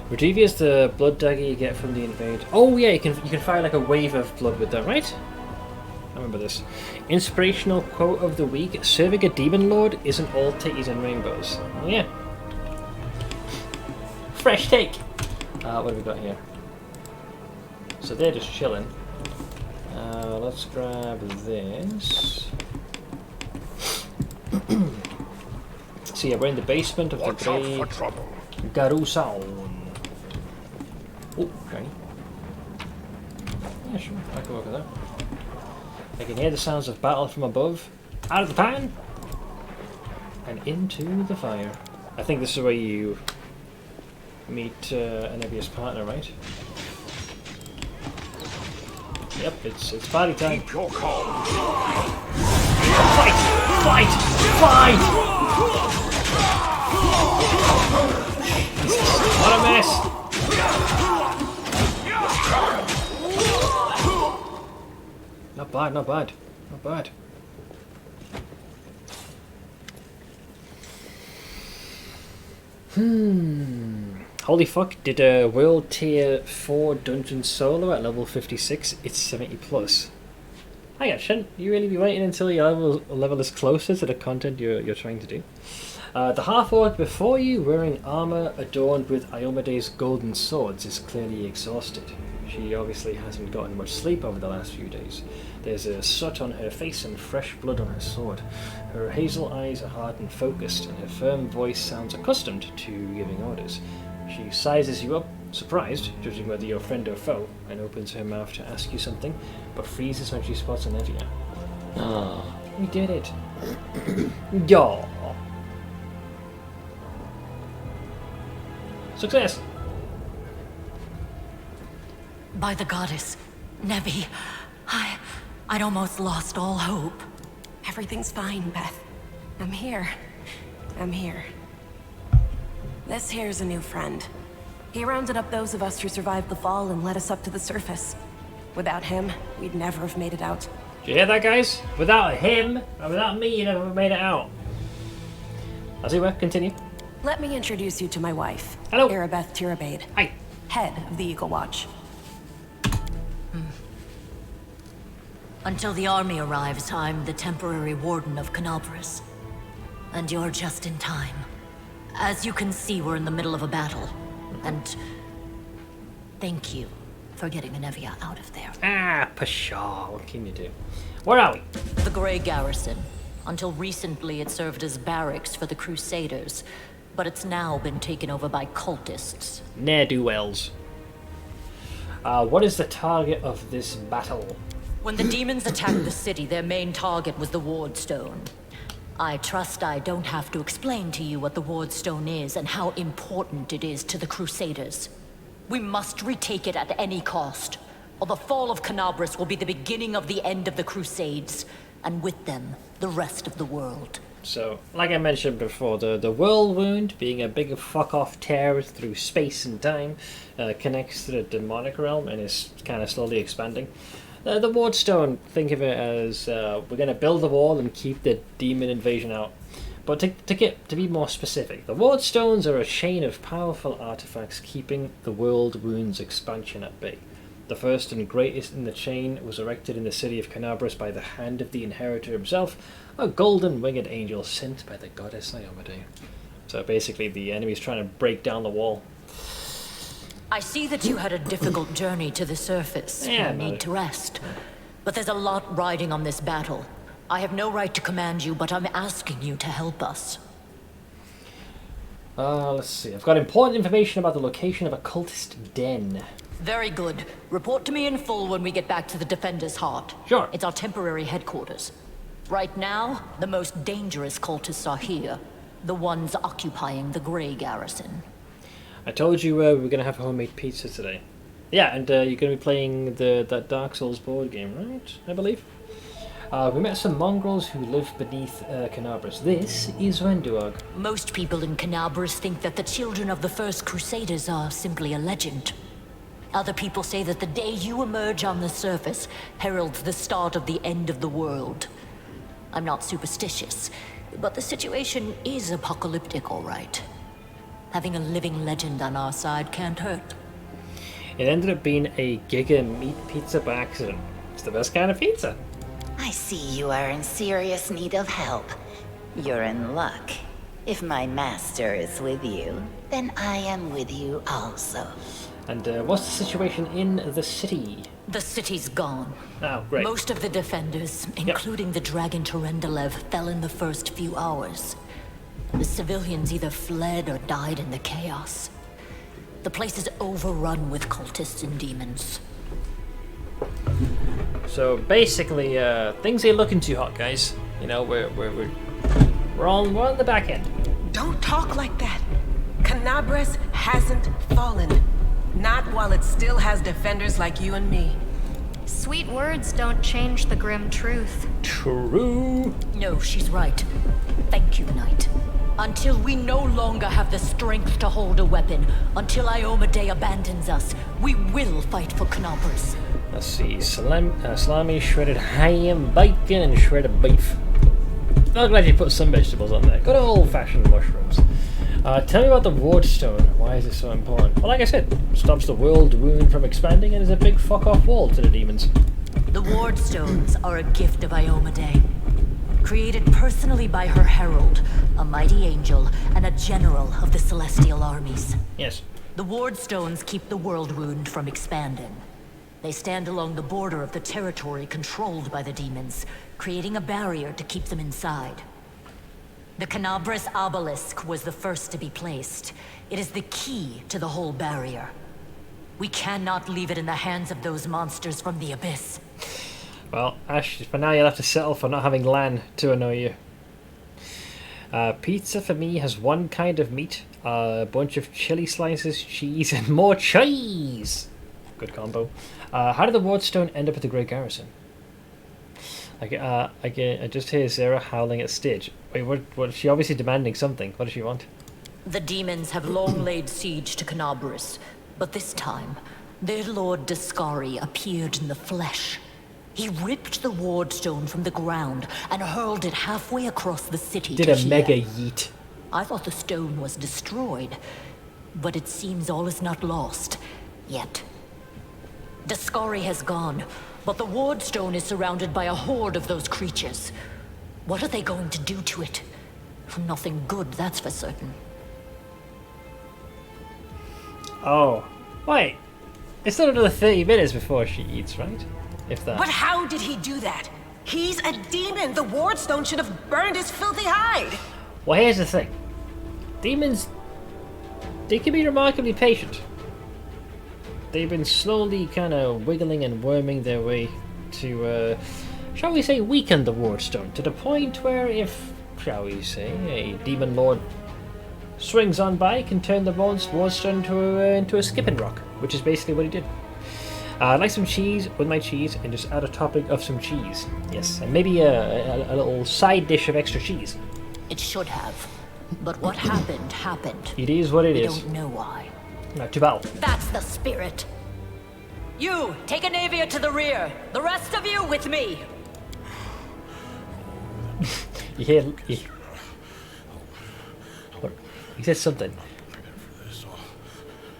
Reduvia is the blood dagger you get from the invade. Oh yeah, you can fire like a wave of blood with that, right? I remember this. Inspirational quote of the week: serving a demon lord isn't all titties and rainbows. Oh yeah. Fresh take! What have we got here? So they're just chilling. Let's grab this. So yeah, we're in the basement of the great Garusaun. Oh, shiny. Yeah, sure, I can work with that. I can hear the sounds of battle from above. Out of the pan! And into the fire. I think this is where you meet Anebia's partner, right? Yep, it's party time. Keep your calm. Fight! Fight! Fight! What a mess! Not bad, not bad, not bad. Holy fuck, did a World Tier 4 Dungeon Solo at level 56, it's 70 plus. Hang on, shouldn't you really be waiting until your level is closer to the content you're trying to do? The half-orc before you, wearing armor adorned with Iomede's golden swords, is clearly exhausted. She obviously hasn't gotten much sleep over the last few days. There's a soot on her face and fresh blood on her sword. Her hazel eyes are hard and focused, and her firm voice sounds accustomed to giving orders. She sizes you up, surprised, judging whether you're friend or foe, and opens her mouth to ask you something, but freezes when she spots Anevia. Ah, we did it. Yaw. Success! By the goddess, Nevi, I'd almost lost all hope. Everything's fine, Beth. I'm here. This here's a new friend. He rounded up those of us who survived the fall and led us up to the surface. Without him, we'd never have made it out. Did you hear that, guys? Without him, and without me, you never would have made it out. As it were, continue. Let me introduce you to my wife. Hello. Arabeth Tirabade. Hi. Head of the Eagle Watch. Until the army arrives, I'm the temporary warden of Canabris. And you're just in time. As you can see, we're in the middle of a battle. And thank you for getting Anevia out of there. Ah, pshaw, what can you do? Where are we? The Grey Garrison. Until recently, it served as barracks for the Crusaders, but it's now been taken over by cultists. Ne'er-do-wells. What is the target of this battle? When the demons attacked the city, their main target was the Ward Stone. I trust I don't have to explain to you what the Ward Stone is and how important it is to the Crusaders. We must retake it at any cost, or the fall of Canabras will be the beginning of the end of the Crusades, and with them, the rest of the world. So, like I mentioned before, the World Wound, being a big fuck-off tear through space and time, connects to the demonic realm and is kind of slowly expanding. The Ward Stone, think of it as we're going to build a wall and keep the demon invasion out. But to be more specific, the Ward Stones are a chain of powerful artifacts keeping the World Wound's expansion at bay. The first and greatest in the chain was erected in the city of Canabras by the hand of the Inheritor himself, a golden winged angel sent by the goddess Iomade. So basically the enemy's trying to break down the wall. I see that you had a difficult journey to the surface. Yeah, You need to rest. But there's a lot riding on this battle. I have no right to command you, but I'm asking you to help us. Let's see. I've got important information about the location of a cultist den. Very good. Report to me in full when we get back to the Defender's Heart. Sure. It's our temporary headquarters. Right now, the most dangerous cultists are here. The ones occupying the Grey Garrison. I told you we were going to have homemade pizza today. Yeah, and you're going to be playing that Dark Souls board game, right? I believe. We met some mongrels who live beneath Canabras. This is Renduag. Most people in Canabras think that the children of the First Crusaders are simply a legend. Other people say that the day you emerge on the surface heralds the start of the end of the world. I'm not superstitious, but the situation is apocalyptic, all right. Having a living legend on our side can't hurt. It ended up being a Giga meat pizza by accident. It's the best kind of pizza. I see you are in serious need of help. You're in luck. If my master is with you, then I am with you also. And what's the situation in the city? The city's gone. Oh, great. Most of the defenders, including the Dragon Terendelev, fell in the first few hours. The civilians either fled or died in the chaos. The place is overrun with cultists and demons. So basically, things ain't looking too hot, guys. You know, we're on the back end. Don't talk like that. Canabras hasn't fallen. Not while it still has defenders like you and me. Sweet words don't change the grim truth. True. No, she's right. Thank you, Knight. Until we no longer have the strength to hold a weapon, until Iomade abandons us, we will fight for Canabras. Let's see, salami, shredded ham, bacon, and shredded beef. I'm glad you put some vegetables on there. Good old-fashioned mushrooms. Tell me about the Ward Stone. Why is it so important? Well, like I said, stops the World Wound from expanding and is a big fuck-off wall to the demons. The Ward Stones are a gift of Iomade. Created personally by her herald, a mighty angel, and a general of the celestial armies. Yes. The Ward Stones keep the World Wound from expanding. They stand along the border of the territory controlled by the demons, creating a barrier to keep them inside. The Canabras obelisk was the first to be placed. It is the key to the whole barrier. We cannot leave it in the hands of those monsters from the abyss. Well, Ash, for now you'll have to settle for not having Lan to annoy you. Pizza for me has one kind of meat, a bunch of chili slices, cheese, and more cheese! Good combo. How did the Ward Stone end up at the Great Garrison? I just hear Zara howling at Stitch. Wait, what? She obviously demanding something. What does she want? The demons have long laid siege to Canabras, but this time, their lord Discari appeared in the flesh. He ripped the Ward Stone from the ground and hurled it halfway across the city. Did a mega yeet. I thought the stone was destroyed, but it seems all is not lost yet. Discari has gone, but the Ward Stone is surrounded by a horde of those creatures. What are they going to do to it? Nothing good, that's for certain. Oh, wait. It's still another 30 minutes before she eats, right? If that. But how did he do that? He's a demon. The wardstone should have burned his filthy hide. Well, here's the thing. Demons, they can be remarkably patient. They've been slowly kind of wiggling and worming their way to, shall we say, weaken the wardstone, to the point where if, shall we say, a demon lord swings on by, can turn the wardstone into a skipping rock, which is basically what he did. I'd like some cheese with my cheese, and just add a topping of some cheese. Yes, and maybe a little side dish of extra cheese. It should have. But what happened, happened. It is what it is. We don't know why. Not too bad. That's the spirit. You, take Anavia to the rear. The rest of you with me. You hear... What? He said something.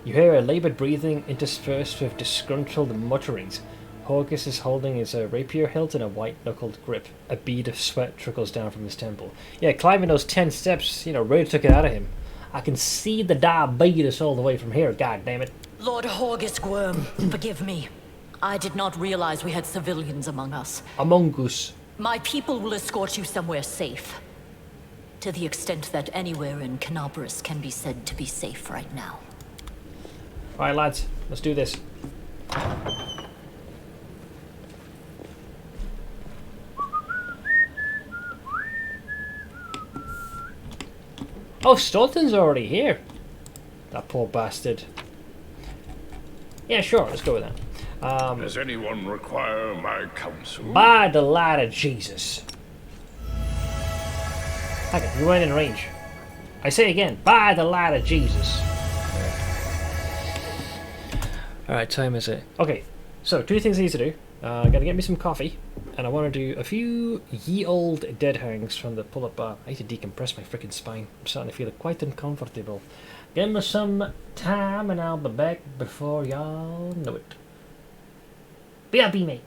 You hear a laboured breathing interspersed with disgruntled mutterings. Horgus is holding his rapier hilt in a white-knuckled grip. A bead of sweat trickles down from his temple. Yeah, climbing those 10 steps, really took it out of him. I can see the diabetes all the way from here, god damn it. Lord Horgus Gwyrm, forgive me. I did not realize we had civilians among us. Among us. My people will escort you somewhere safe. To the extent that anywhere in Canopus can be said to be safe right now. Alright lads, let's do this. Oh, Stolten's already here. That poor bastard. Yeah, sure, let's go with that. Does anyone require my counsel? By the light of Jesus. Okay, you weren't in range. I say again, by the light of Jesus. Alright, time is it? Okay, so 2 things I need to do. I gotta get me some coffee, and I want to do a few ye old dead hangs from the pull-up bar. I need to decompress my freaking spine. I'm starting to feel quite uncomfortable. Give me some time, and I'll be back before y'all know it. BRB, mate.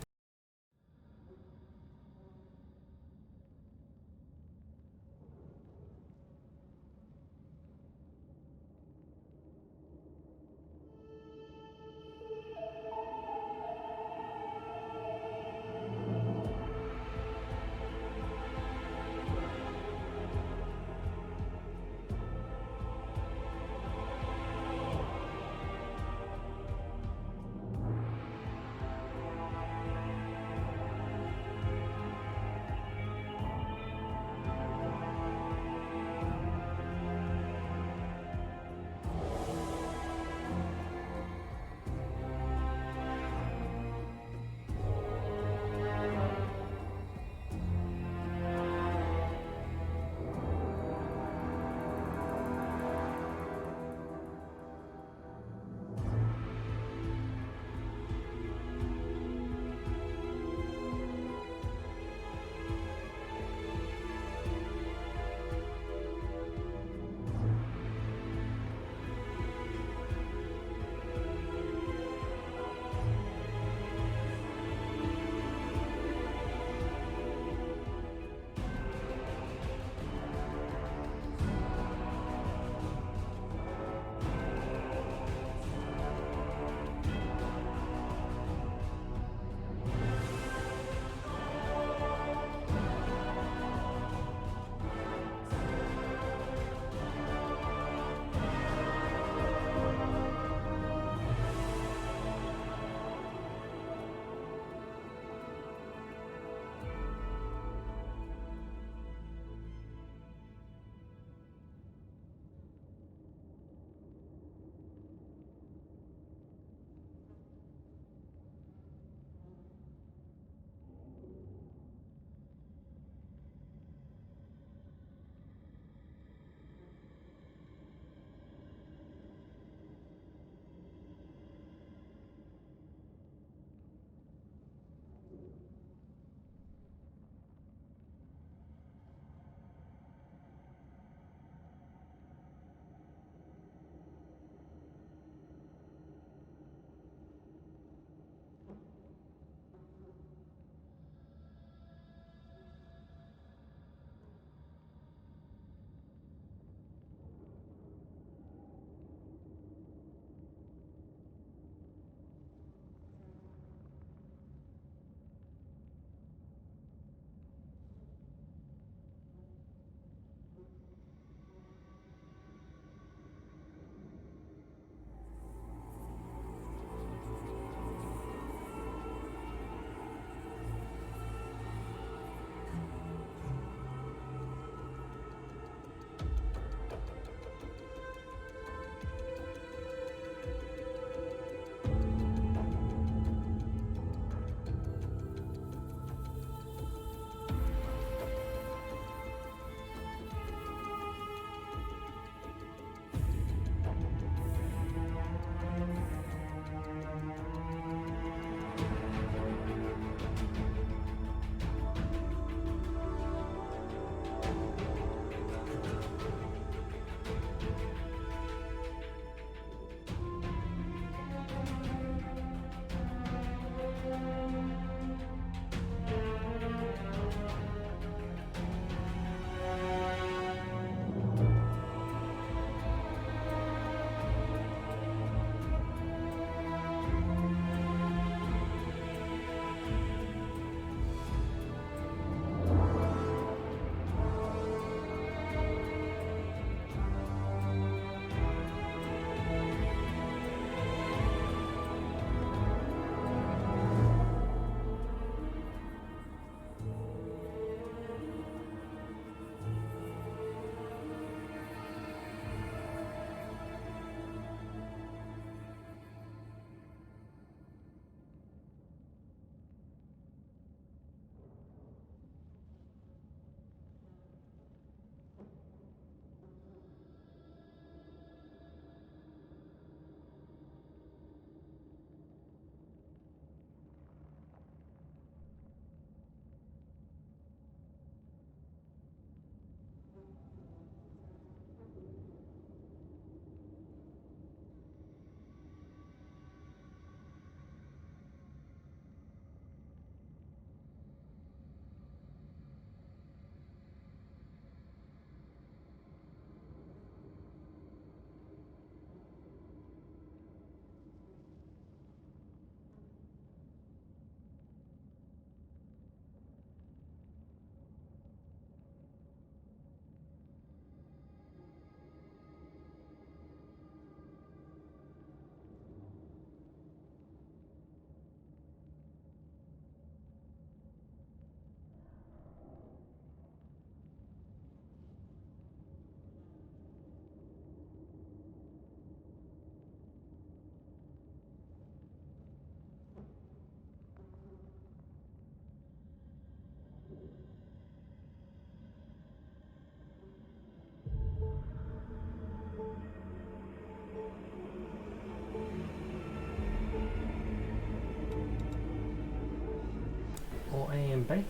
I am back.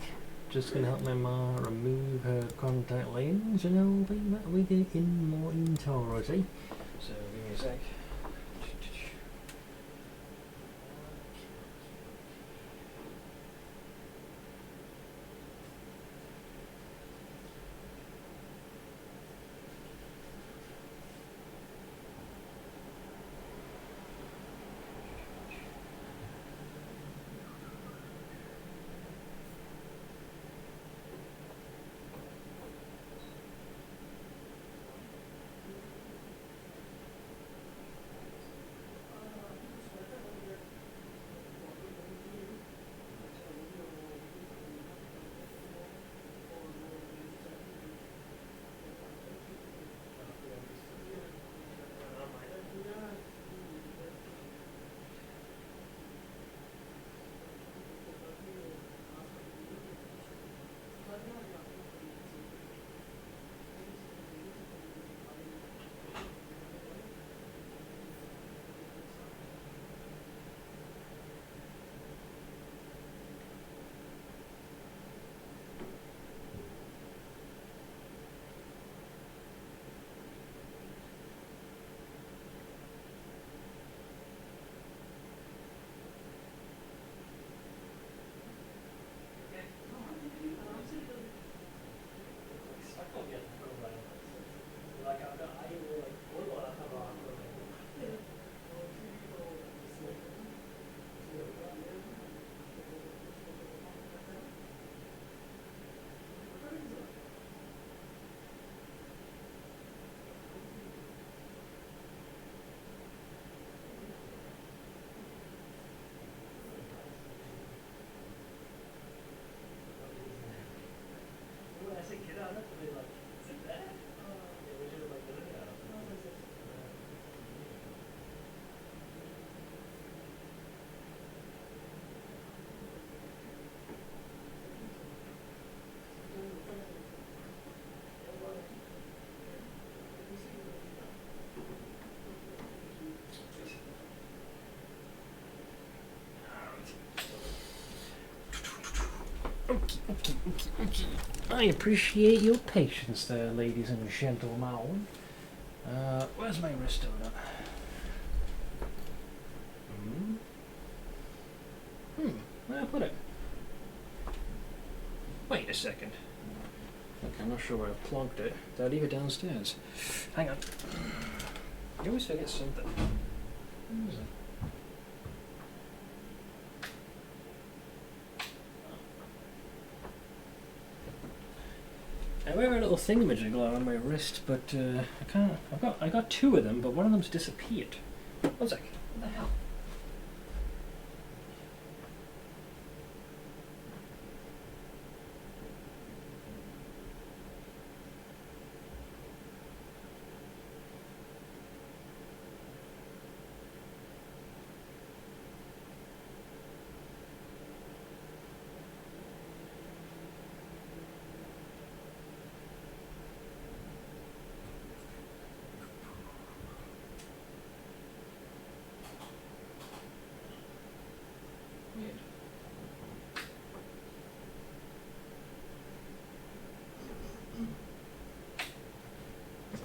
Just gonna help my ma remove her contact lens, and I'll be back with it in more entirety. So give me a sec. Okay. I appreciate your patience there, ladies and gentlemen. Where's my wrist donut? Where I put it? Wait a second. Okay, I'm not sure where I plugged it. Did I leave it downstairs? Hang on. I always forget something. Where is it? I wear a little thingamajiggle on my wrist, but I can't. I got two of them, but one of them's disappeared. One sec. What the hell?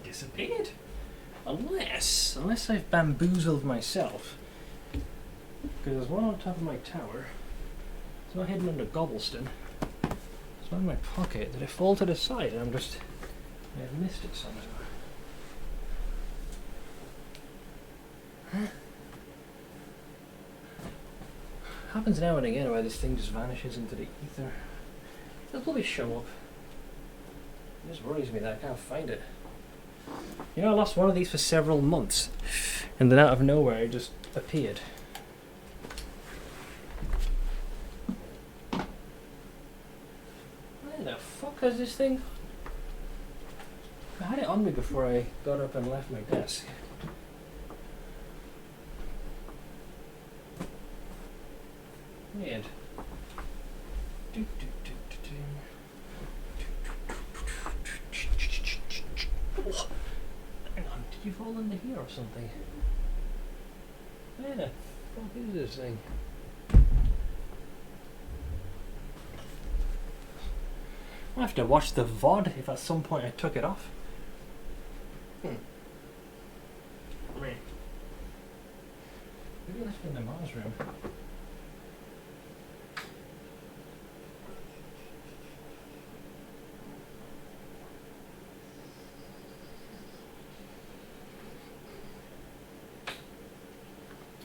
Disappeared. Unless I've bamboozled myself. Because there's one on top of my tower. It's not hidden under Gobbleston. It's not in my pocket. Did it fall to the side and I've missed it somehow. Huh? Happens now and again where this thing just vanishes into the ether. It'll probably show up. It just worries me that I can't find it. You know, I lost one of these for several months, and then out of nowhere it just appeared. Where the fuck is this thing? I had it on me before I got up and left my desk. Weird. Oh, hang on, did you fall into here or something? Where the fuck is this thing? I'll have to watch the VOD if at some point I took it off. Maybe let's be in the Mars room.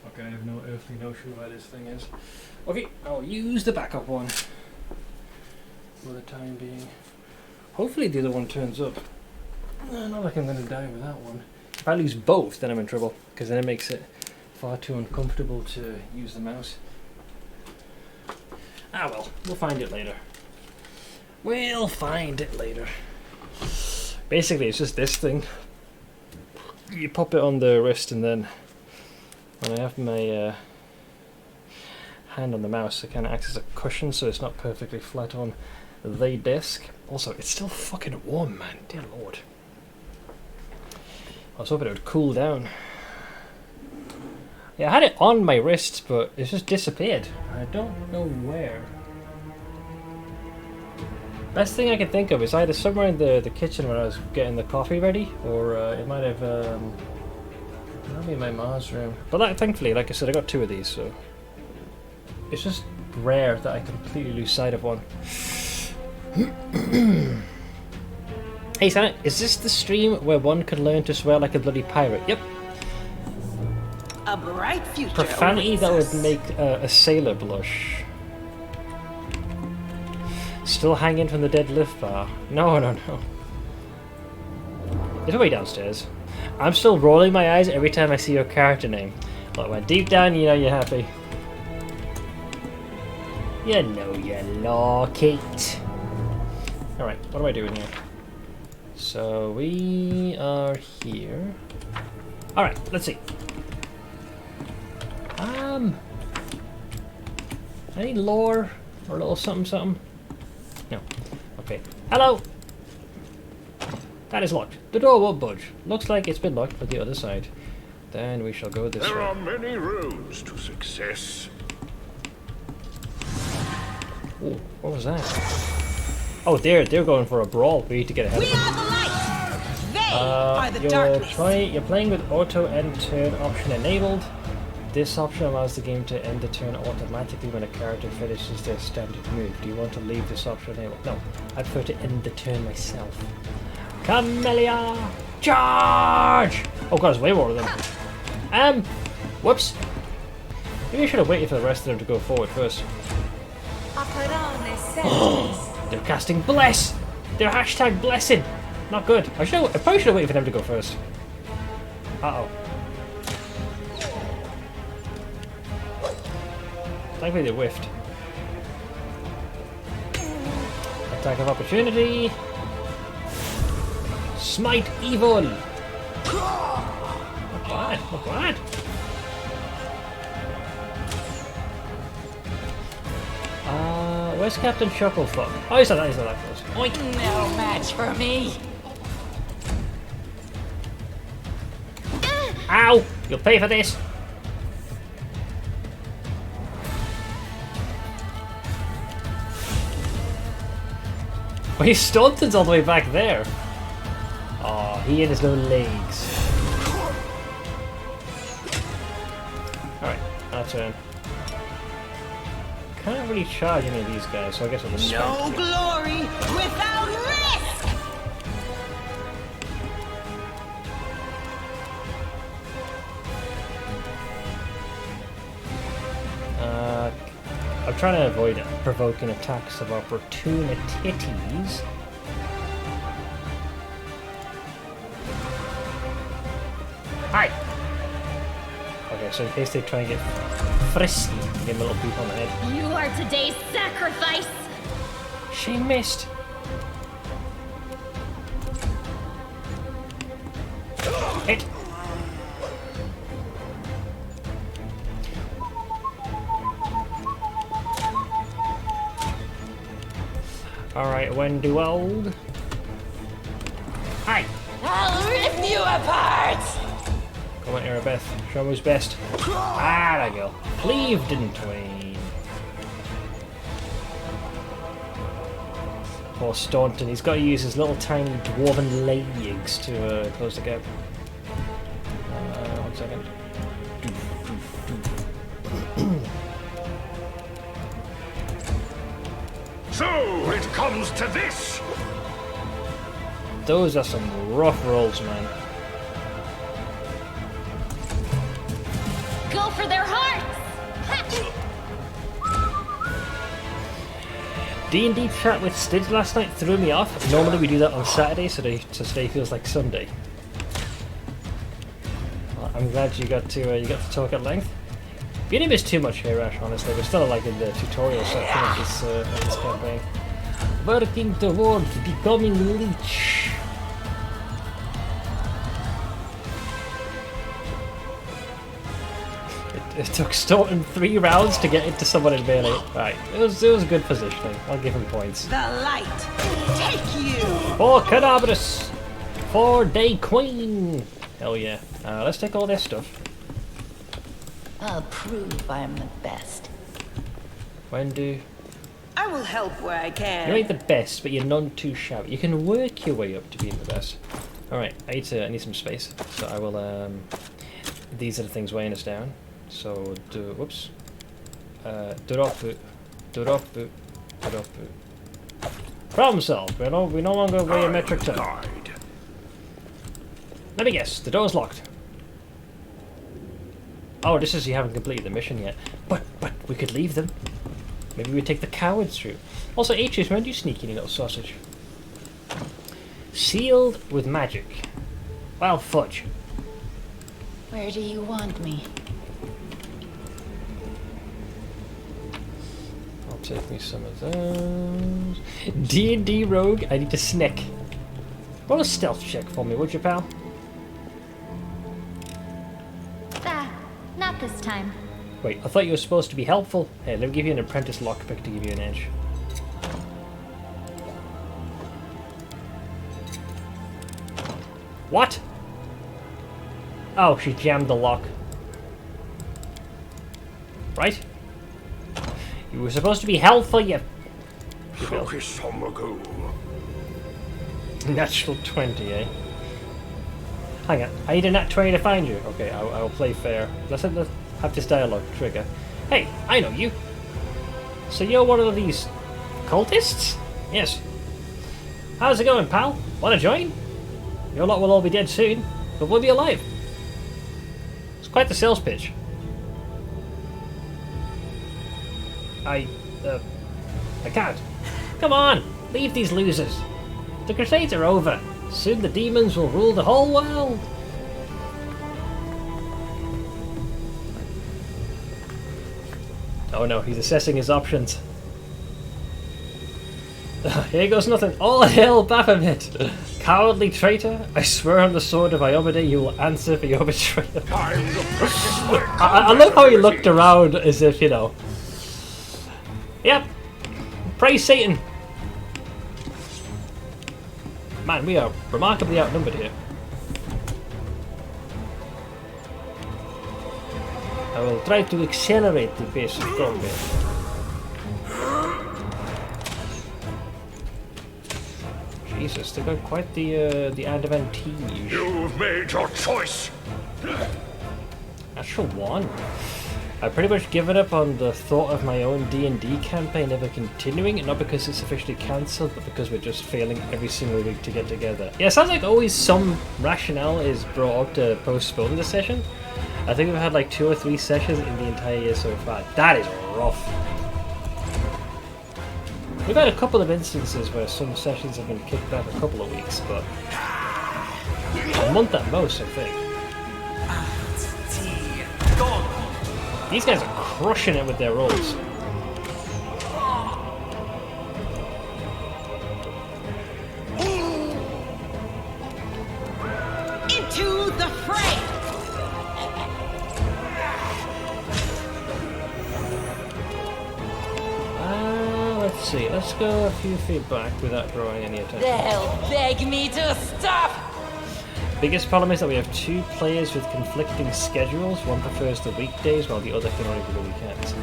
Okay, I have no earthly notion where this thing is. Okay, I'll use the backup one for the time being. Hopefully the other one turns up. Not like I'm going to die with that one. If I lose both, then I'm in trouble, because then it makes it far too uncomfortable to use the mouse. Ah well, we'll find it later. We'll find it later. Basically, it's just this thing. You pop it on the wrist, and then when I have my hand on the mouse, it kind of acts as a cushion, so it's not perfectly flat on the desk. Also, it's still fucking warm, man. Dear lord. I was hoping it would cool down. Yeah, I had it on my wrist, but it's just disappeared. I don't know where. Best thing I can think of is either somewhere in the kitchen when I was getting the coffee ready, or it might have might be in my Mars room. But thankfully, like I said, I got 2 of these, so it's just rare that I completely lose sight of one. Hey Santa, is this the stream where one can learn to swear like a bloody pirate? Yep. A bright future. Profanity that would make a sailor blush. Still hanging from the dead lift bar. No. There's a way downstairs. I'm still rolling my eyes every time I see your character name. Look, when deep down you know you're happy. You know you like it. Alright, what am I doing here? So we are here. Alright, let's see. Any lore or a little something? No. Okay. Hello! That is locked. The door won't budge. Looks like it's been locked for the other side. Then we shall go this way. There are many roads to success. Oh, what was that? Oh, they're going for a brawl. We need to get ahead of them. We are the light. They are the darkness. You're playing with auto end turn option enabled. This option allows the game to end the turn automatically when a character finishes their standard move. Do you want to leave this option enabled? No, I prefer to end the turn myself. Camellia! Charge! Oh god, there's way more of them. Whoops. Maybe I should have waited for the rest of them to go forward first. They're casting Bless! They're hashtag blessing! Not good. I probably should have waited for them to go first. Uh-oh. Thankfully they whiffed. Attack of opportunity. Smite evil! Not bad, not bad. Where's Captain Shucklefuck? Oh, he's not that close. Oink! No match for me. Ow! You'll pay for this! Well, his Staunton's all the way back there. Oh, he and his no legs. Alright, our turn. Can't really charge any of these guys, so I guess I'll just No glory without risk! I'm trying to avoid provoking attacks of opportunities. Hi! Okay, so in case they try and get frisky, give them a little beep on the head. You are today's sacrifice! She missed! Hit! Alright, Wendy Weld. Hi! I'll rip you apart! Come on, Arabeth. Show me who's best. Ah, there you go. Cleaved in twain. Poor Staunton. He's got to use his little tiny dwarven legs to close the gap. 1 second. So it comes to this. Those are some rough rolls, man. Go for their hearts! D&D chat with Stidge last night threw me off. Normally we do that on Saturday, so today feels like Sunday. Well, I'm glad you got to talk at length. We didn't miss too much here, Ash. Honestly, we're still like in the tutorial section of this campaign. Working towards becoming Lich. It took Staunton 3 rounds to get into someone in melee. Right, it was good positioning. I'll give him points. The light, take you! For Cadaverous! For Day Queen! Hell yeah. Let's take all this stuff. I'll prove I'm the best. Wendu. I will help where I can. You ain't the best, but you're none too shabby. You can work your way up to being the best. Alright, I need some space. So I will, these are the things weighing us down. So, whoops. Duropu. Problem solved. We no longer weigh a metric ton. Let me guess, the door's locked. Oh, this is you haven't completed the mission yet. But we could leave them. Maybe we take the cowards through. Also, Atreus, when do you sneak in, you little sausage? Sealed with magic. Well, fudge. Where do you want me? I'll take me some of those. D&D rogue, I need to sneak. Roll a stealth check for me, would you, pal? Not this time. Wait, I thought you were supposed to be helpful. Hey, let me give you an apprentice lockpick to give you an edge. What? Oh, she jammed the lock. Right? You were supposed to be helpful, you... Focus on the goal. Natural 20, eh? Hang on, I need a nat 20 to find you. Okay, I'll play fair. Let's have this dialogue trigger. Hey, I know you. So you're one of these cultists? Yes. How's it going, pal? Want to join? Your lot will all be dead soon, but we'll be alive. It's quite the sales pitch. I can't. Come on, leave these losers. The Crusades are over. Soon the demons will rule the whole world. Oh no, he's assessing his options. Here goes nothing. All hail Baphomet! Cowardly traitor! I swear on the sword of Iomade you will answer for your betrayal. I love how he looked around as if, you know... Yep. Praise Satan! Man, we are remarkably outnumbered here. I will try to accelerate the pace of combat. Jesus, they got quite the advantage. You've made your choice. Natural 1. I've pretty much given up on the thought of my own D&D campaign ever continuing, not because it's officially cancelled, but because we're just failing every single week to get together. Yeah, it sounds like always some rationale is brought up to postpone the session. I think we've had like 2 or 3 sessions in the entire year so far. That is rough. We've had a couple of instances where some sessions have been kicked back a couple of weeks, but a month at most, I think. These guys are crushing it with their rolls. Into the fray! Let's see. Let's go a few feet back without drawing any attention. They'll beg me to stop! Biggest problem is that we have 2 players with conflicting schedules. One prefers the weekdays while the other can only do the weekends.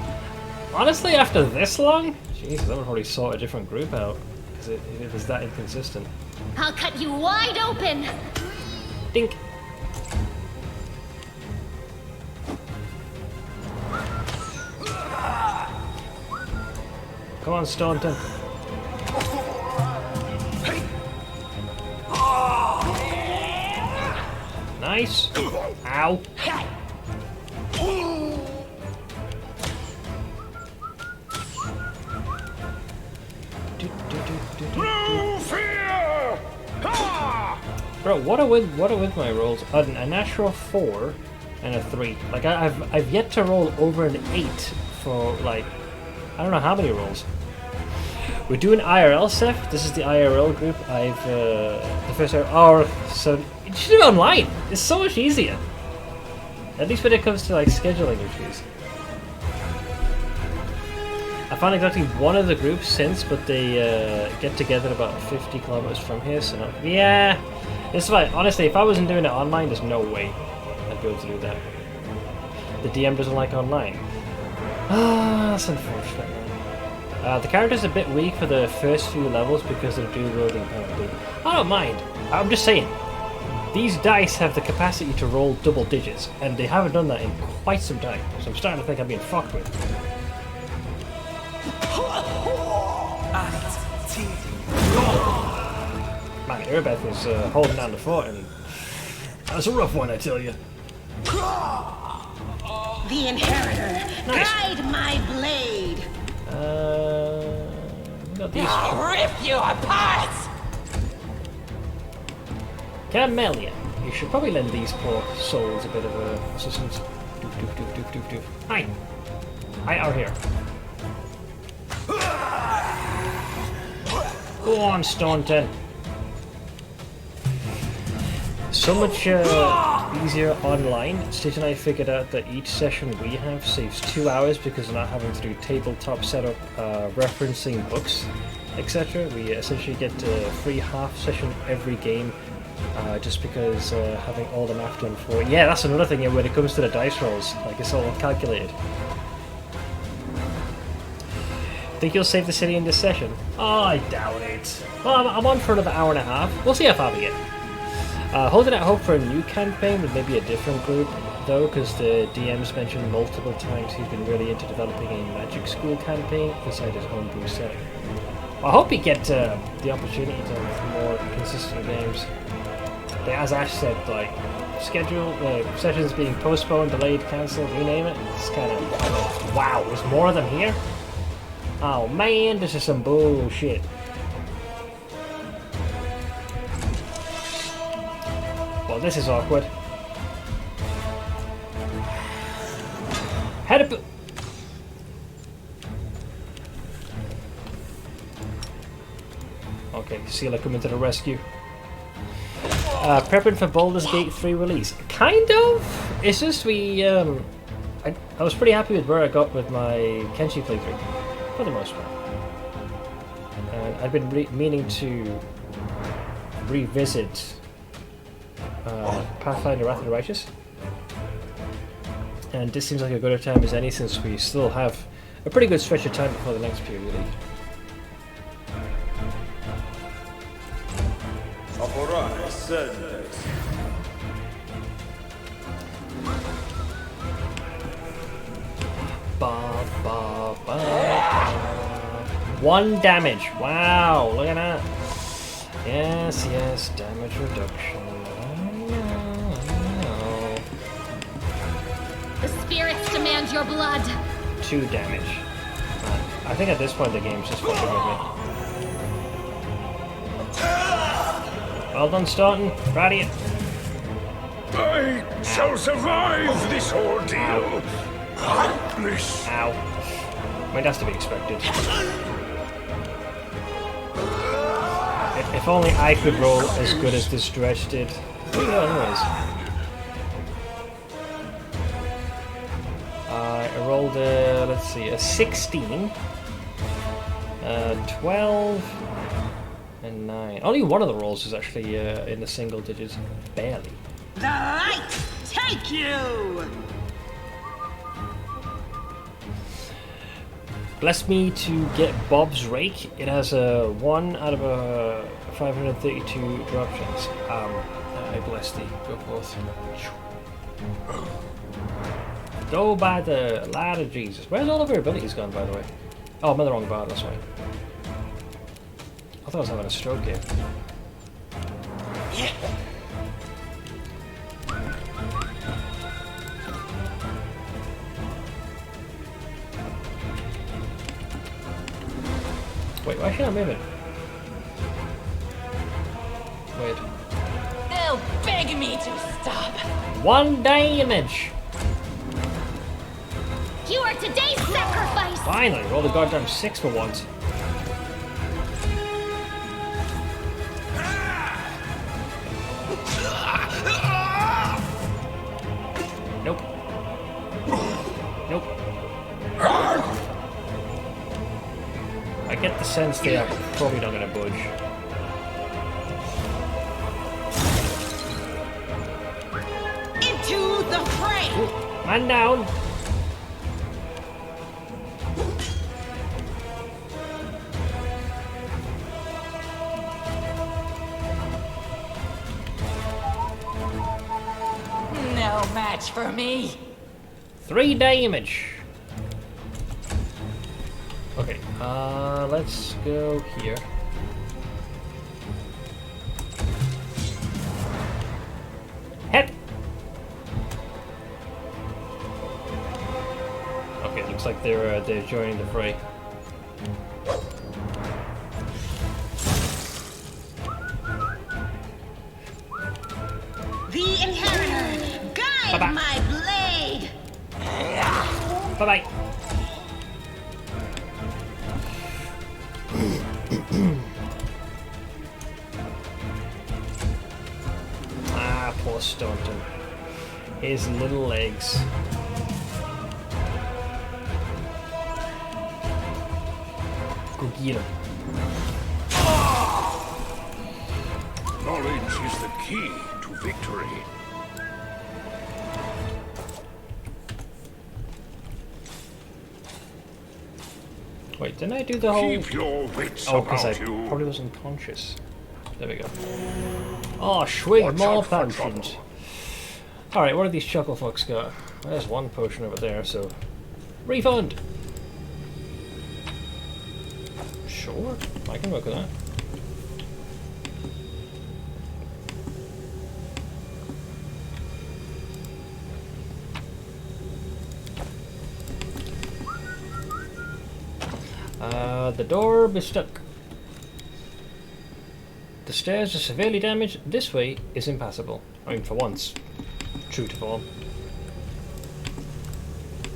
Honestly, after this long, Jesus, that would probably sort a different group out. because it was that inconsistent. I'll cut you wide open. Dink. Come on, Staunton. Nice. Ow. Through fear! Ha! Bro, what are with my rolls? A natural 4 and a 3. Like I've yet to roll over an 8 for like I don't know how many rolls. We're doing IRL stuff. This is the IRL group. I've the first hour. So you should do it online. It's so much easier. At least when it comes to like scheduling issues. I found exactly one of the groups since, but they get together about 50 kilometers from here. So no, yeah, it's fine. Honestly, if I wasn't doing it online, there's no way I'd be able to do that. The DM doesn't like online. Ah, that's unfortunate. The character's a bit weak for the first few levels because of the dual wielding penalty. I don't mind. I'm just saying, these dice have the capacity to roll double digits, and they haven't done that in quite some time. So I'm starting to think I'm being fucked with. Man, Erebeth is holding down the fort, and that's a rough one, I tell you. The Inheritor, Nice. guide my blade. We got these. I'll rip you apart. Camellia, you should probably lend these poor souls a bit of assistance. Doof, doof, doof, doof, doof, doof. Hi. Hi, out here. Go on, Staunton. So much easier online. Stitch and I figured out that each session we have saves 2 hours because we're not having to do tabletop setup, referencing books, etc. We essentially get a free half session every game, just because having all the math done for. Yeah, that's another thing. Yeah, when it comes to the dice rolls, like it's all calculated. Think you'll save the city in this session? Oh, I doubt it. Well, I'm on for another hour and a half. We'll see how far we get. Holding out hope for a new campaign with maybe a different group, though, because the DM's mentioned multiple times he's been really into developing a magic school campaign beside his homebrew setting. I hope he get the opportunity to have more consistent games. But as Ash said, like, schedule sessions being postponed, delayed, cancelled, you name it. It's kind of wow. There's more of them here. Oh man, this is some bullshit. Well, this is awkward. Head up. Okay, Sealer coming to the rescue. Prepping for Baldur's Gate 3 release. Kind of. It's just we. I was pretty happy with where I got with my Kenshi playthrough, for the most part. And I've been meaning to revisit Pathfinder Wrath of the Righteous, and this seems like a good time as any, since we still have a pretty good stretch of time before the next period release. Ba, ba, ba, ba. 1 damage. Wow, look at that. Yes, yes, damage reduction. The spirits demand your blood. 2 damage. I think at this point the game's just fucking with me. Well done, Staunton. Proud of you. I shall survive this ordeal. Helpless. Ow. I mean, that's to be expected. If only I could roll as good as this Dredge did. What anyways? I rolled let's see, a 16, 12, and 9. Only one of the rolls is actually in the single digits. Barely. The light take you! Bless me to get Bob's Rake. It has a 1 out of a 532 drop chance. I bless thee. Go forth. Go by the light of Jesus. Where's all of her abilities gone, by the way? Oh, I'm on the wrong bar, that's why. I thought I was having a stroke here. Yeah. Wait, why can't I move it? Wait. They'll beg me to stop. 1 damage! You are today's sacrifice! Finally, roll the goddamn 6 for once. Nope. Nope. I get the sense they are probably not going to budge. Into the fray! Ooh, man down! No match for me. 3 damage. Okay, let's go here. Hit! Okay, looks like they're joining the fray. The inheritor, guide Bye-bye. my blade! Bye-bye. Ah, poor Staunton. His little legs. Go get him. Knowledge is the key to victory. Wait, didn't I do the whole... Keep your wits oh, because I about you. probably was unconscious. There we go. Oh, sweet, Watch more out for potions. Alright, what have these chuckle fucks got? There's one potion over there, so... refund! Sure, I can work with that. The door is stuck. The stairs are severely damaged. This way is impassable. I mean, for once. True to form.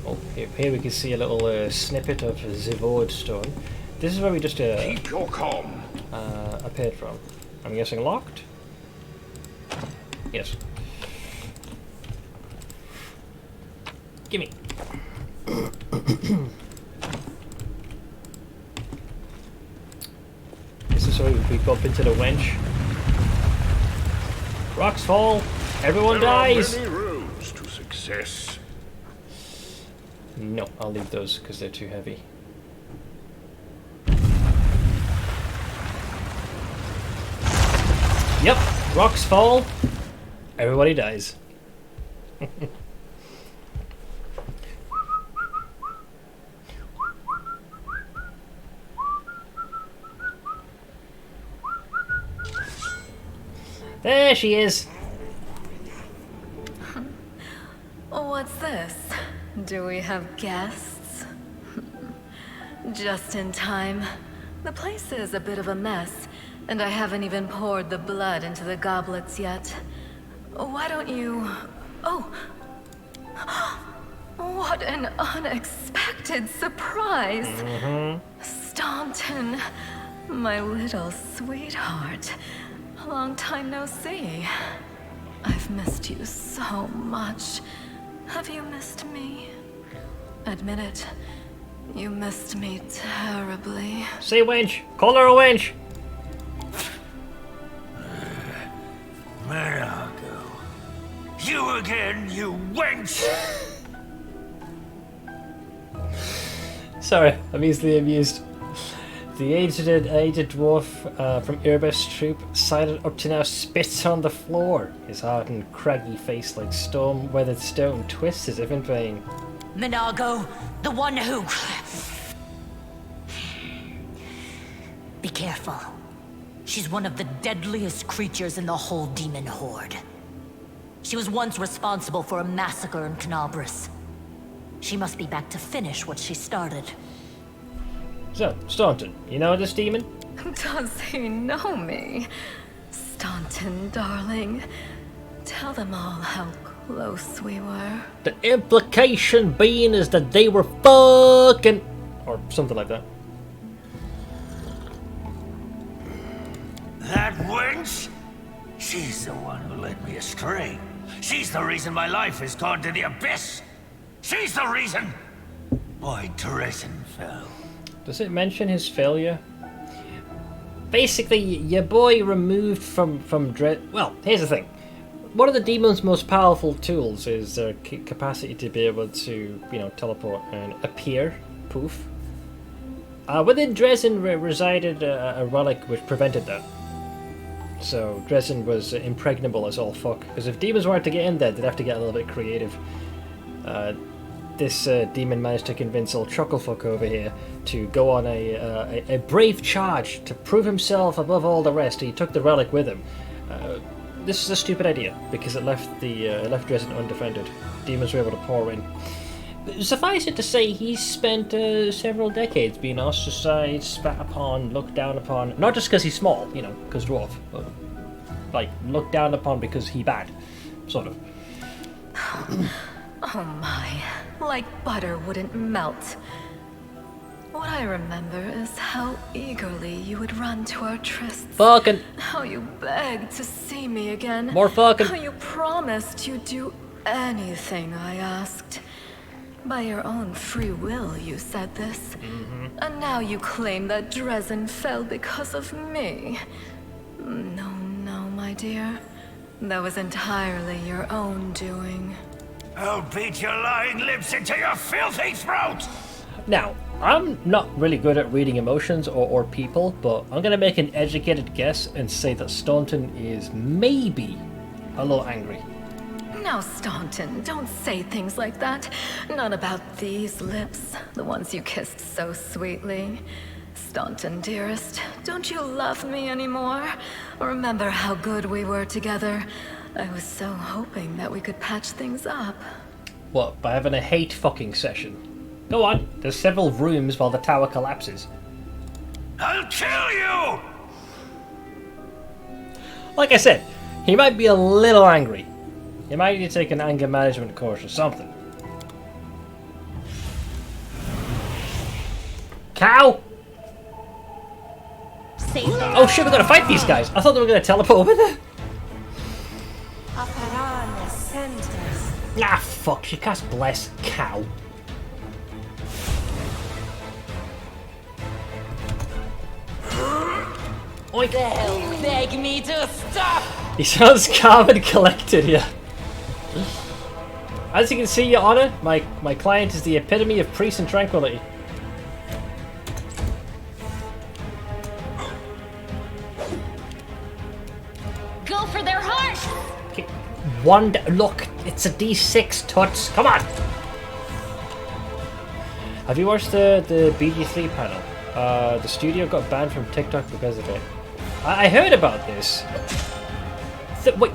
Oh, here we can see a little snippet of Zivord stone. This is where we just keep your calm. Appeared from. I'm guessing locked? Yes. Gimme. This is where we bump into the wench. Rocks fall. Everyone dies. There are many roads to success. No, I'll leave those because they're too heavy. Yep, rocks fall. Everybody dies. There she is. What's this? Do we have guests? Just in time. The place is a bit of a mess, and I haven't even poured the blood into the goblets yet. Why don't you... Oh! What an unexpected surprise! Staunton, my little sweetheart. Long time no see. I've missed you so much. Have you missed me? Admit it. You missed me terribly. Say wench. Call her a wench. Marago. You again, you wench! Sorry, I'm easily amused. The aged dwarf from Irbis' troop, silent up to now, spits on the floor. His hard and craggy face, like storm-weathered stone, twists as if in vain. Minago, the one who... Be careful. She's one of the deadliest creatures in the whole demon horde. She was once responsible for a massacre in Canabras. She must be back to finish what she started. So, Staunton, you know this demon? Does he know me? Staunton, darling. Tell them all how close we were. The implication being is that they were fucking... or something like that. That wench? She's the one who led me astray. She's the reason my life has gone to the abyss. She's the reason why Dresden fell. Does it mention his failure? Basically, your boy removed from well, here's the thing. One of the demon's most powerful tools is their capacity to be able to, teleport and appear, poof. Within Dresden resided a relic which prevented that. So Dresden was impregnable as all fuck. Because if demons wanted to get in there, they'd have to get a little bit creative. This demon managed to convince old Chucklefuck over here to go on a brave charge to prove himself above all the rest. He took the relic with him. This is a stupid idea because it left Dresden undefended. Demons were able to pour in. Suffice it to say, he spent several decades being ostracized, spat upon, looked down upon. Not just because he's small, because dwarf. But, looked down upon because he bad. Sort of. Oh my, like butter wouldn't melt. What I remember is how eagerly you would run to our trysts. Fucking. How you begged to see me again. More fucking. How you promised you'd do anything I asked. By your own free will, you said this. And now you claim that Dresden fell because of me. No, my dear. That was entirely your own doing. I'll beat your lying lips into your filthy throat! Now, I'm not really good at reading emotions or people, but I'm going to make an educated guess and say that Staunton is maybe a little angry. Now, Staunton, don't say things like that. Not about these lips, the ones you kissed so sweetly. Staunton, dearest, don't you love me anymore? Remember how good we were together? I was so hoping that we could patch things up. What, by having a hate fucking session? Go on, there's several rooms while the tower collapses. I'll kill you! Like I said, he might be a little angry. He might need to take an anger management course or something. Cow! Oh shit, we're gonna fight these guys! I thought they were gonna teleport over there. Ah, fuck, she cast Bless. Cow. Oink. They'll beg me to stop! He sounds calm and collected here. As you can see, Your Honor, my client is the epitome of peace and tranquility. Go for their hearts! Okay. Look, it's a D6, Tuts. Come on! Have you watched the BG3 panel? The studio got banned from TikTok because of it. I heard about this. Wait.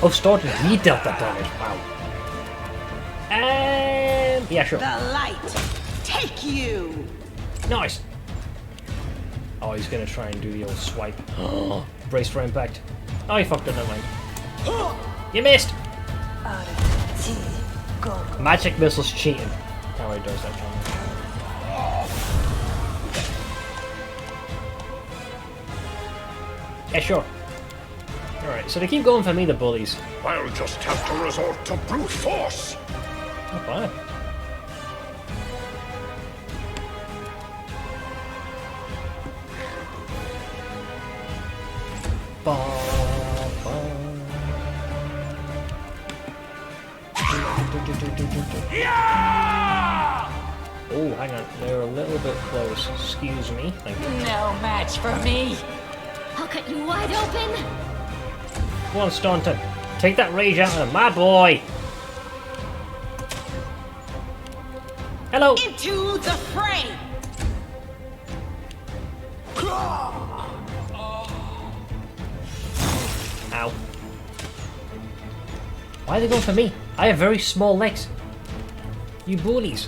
Oh, Staunton, he dealt that damage. Wow. Yeah, sure. The light, take you. Nice. Oh, he's gonna try and do the old swipe. Brace for impact. Oh, he fucked it, never mind. You missed! Magic missile's cheating. How he does that, John. Yeah, sure. Alright, so they keep going for me, the bullies. I'll just have to resort to brute force. Not bad. Oh, hang on. They're a little bit close. Excuse me. Thank you. No match for me. I'll cut you wide open. Go on, Staunton. Take that rage out of my boy. Hello. Into the fray. Ow. Why are they going for me? I have very small legs. You bullies.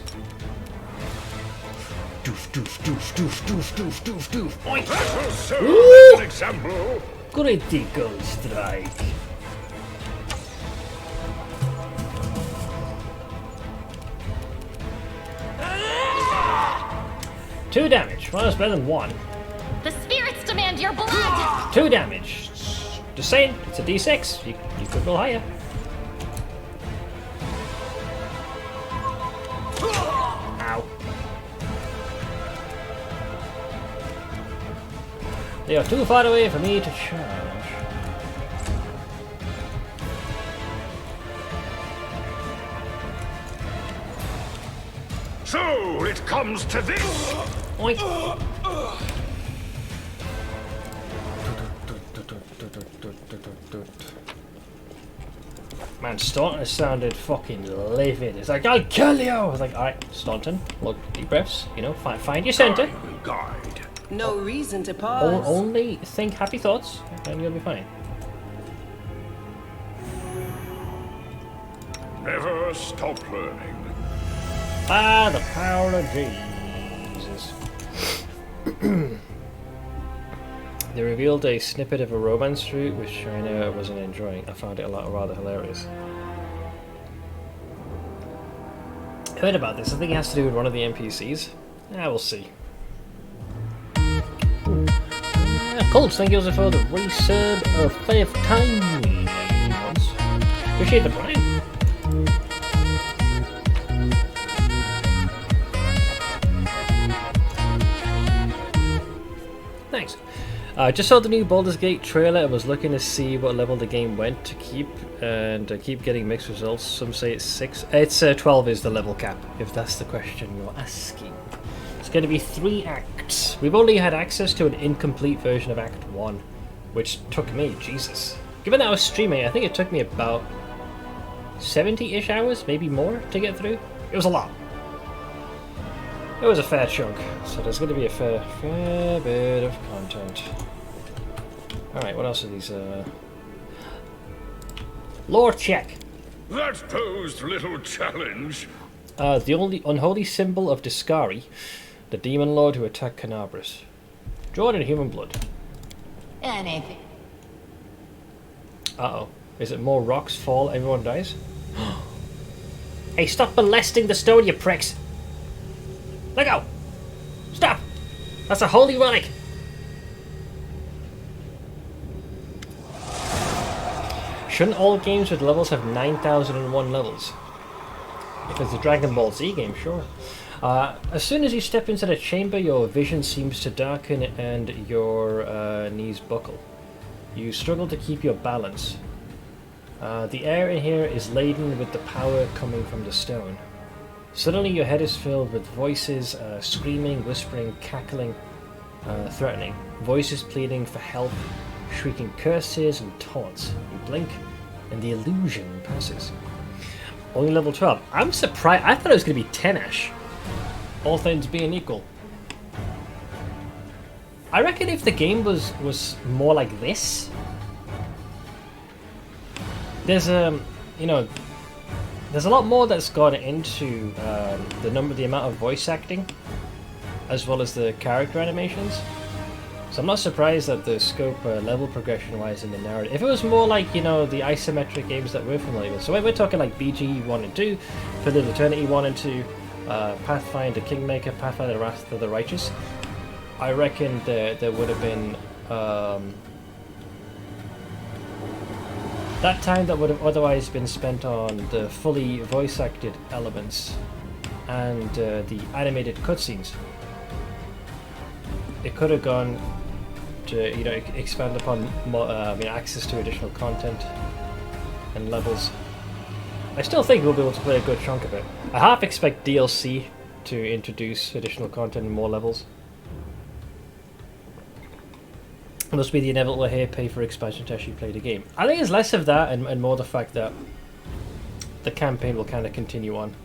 Doof, doof, doof, doof, doof, doof, doof, doof. Oink. That will serve as an example. Critical strike. 2 damage. Well, that's better than 1. The spirits demand your blood. 2 damage. Just saying, it's a d6. You could roll higher. Ow. They are too far away for me to charge. So it comes to this. Oink. Man, Staunton sounded fucking livid. It's like, I'll kill you! I was like, alright, Staunton, look, deep breaths, you know, find your center. No reason to pause. Only think happy thoughts, and you'll be fine. Never stop learning. By the power of Jesus. They revealed a snippet of a romance route, which I wasn't enjoying. I found it rather hilarious. I heard about this. I think it has to do with one of the NPCs. Yeah, we'll see. Colts, thank you also for the resub of 5 times. Appreciate the prime. Thanks. I just saw the new Baldur's Gate trailer and was looking to see what level the game went to keep getting mixed results. Some say it's 6. It's 12 is the level cap, if that's the question you're asking. It's going to be 3 acts. We've only had access to an incomplete version of Act 1, which took me, Jesus. Given that I was streaming, I think it took me about 70-ish hours, maybe more, to get through. It was a lot. It was a fair chunk, so there's going to be a fair bit of content. Alright, what else are these? Lore check. That posed little challenge. The only unholy symbol of Discari, the demon lord who attacked Canabras. Drawn in human blood. Anything. Uh-oh. Is it more rocks fall, everyone dies? Hey, stop molesting the stone, you pricks! Let go! Stop! That's a holy relic! Shouldn't all games with levels have 9,001 levels? If it's a Dragon Ball Z game, sure. As soon as you step into the chamber, your vision seems to darken and your knees buckle. You struggle to keep your balance. The air in here is laden with the power coming from the stone. Suddenly your head is filled with voices, screaming, whispering, cackling, threatening. Voices pleading for help, shrieking curses and taunts. You blink, and the illusion passes. Only level 12. I'm surprised. I thought it was going to be 10-ish. All things being equal. I reckon if the game was more like this, there's there's a lot more that's gone into the amount of voice acting, as well as the character animations. So I'm not surprised that the scope level progression-wise in the narrative. If it was more like, the isometric games that we're familiar with. So we're talking like BG 1 and 2, Pillars of Eternity 1 and 2, Pathfinder, Kingmaker, Pathfinder, Wrath of the Righteous. I reckon there would have been that time that would have otherwise been spent on the fully voice-acted elements and the animated cutscenes. It could have gone to expand upon more, access to additional content and levels. I still think we'll be able to play a good chunk of it. I half expect DLC to introduce additional content and more levels. It must be the inevitable here, pay for expansion to actually play the game. I think it's less of that and more the fact that the campaign will kind of continue on.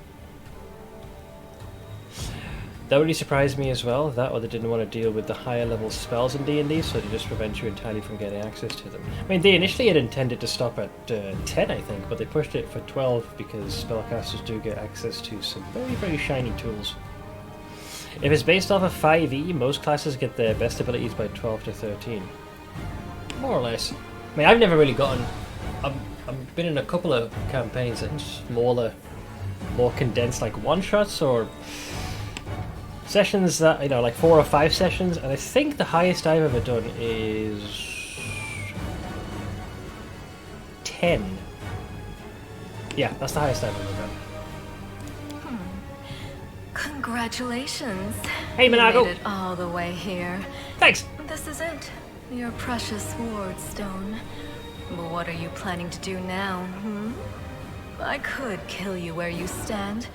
That really surprised me as well, that or they didn't want to deal with the higher level spells in D&D, so they just prevent you entirely from getting access to them. I mean, they initially had intended to stop at 10, I think, but they pushed it for 12 because spellcasters do get access to some very, very shiny tools. If it's based off of 5e, most classes get their best abilities by 12 to 13. More or less. I mean, I've never really gotten... I've been in a couple of campaigns that smaller, more condensed, like one-shots or sessions that, you know, like 4 or 5 sessions, and I think the highest I've ever done is 10. Yeah, that's the highest I've ever done. Congratulations. Hey, Minago. You made it all the way here. Thanks. This is it. Your precious ward stone. But what are you planning to do now, I could kill you where you stand,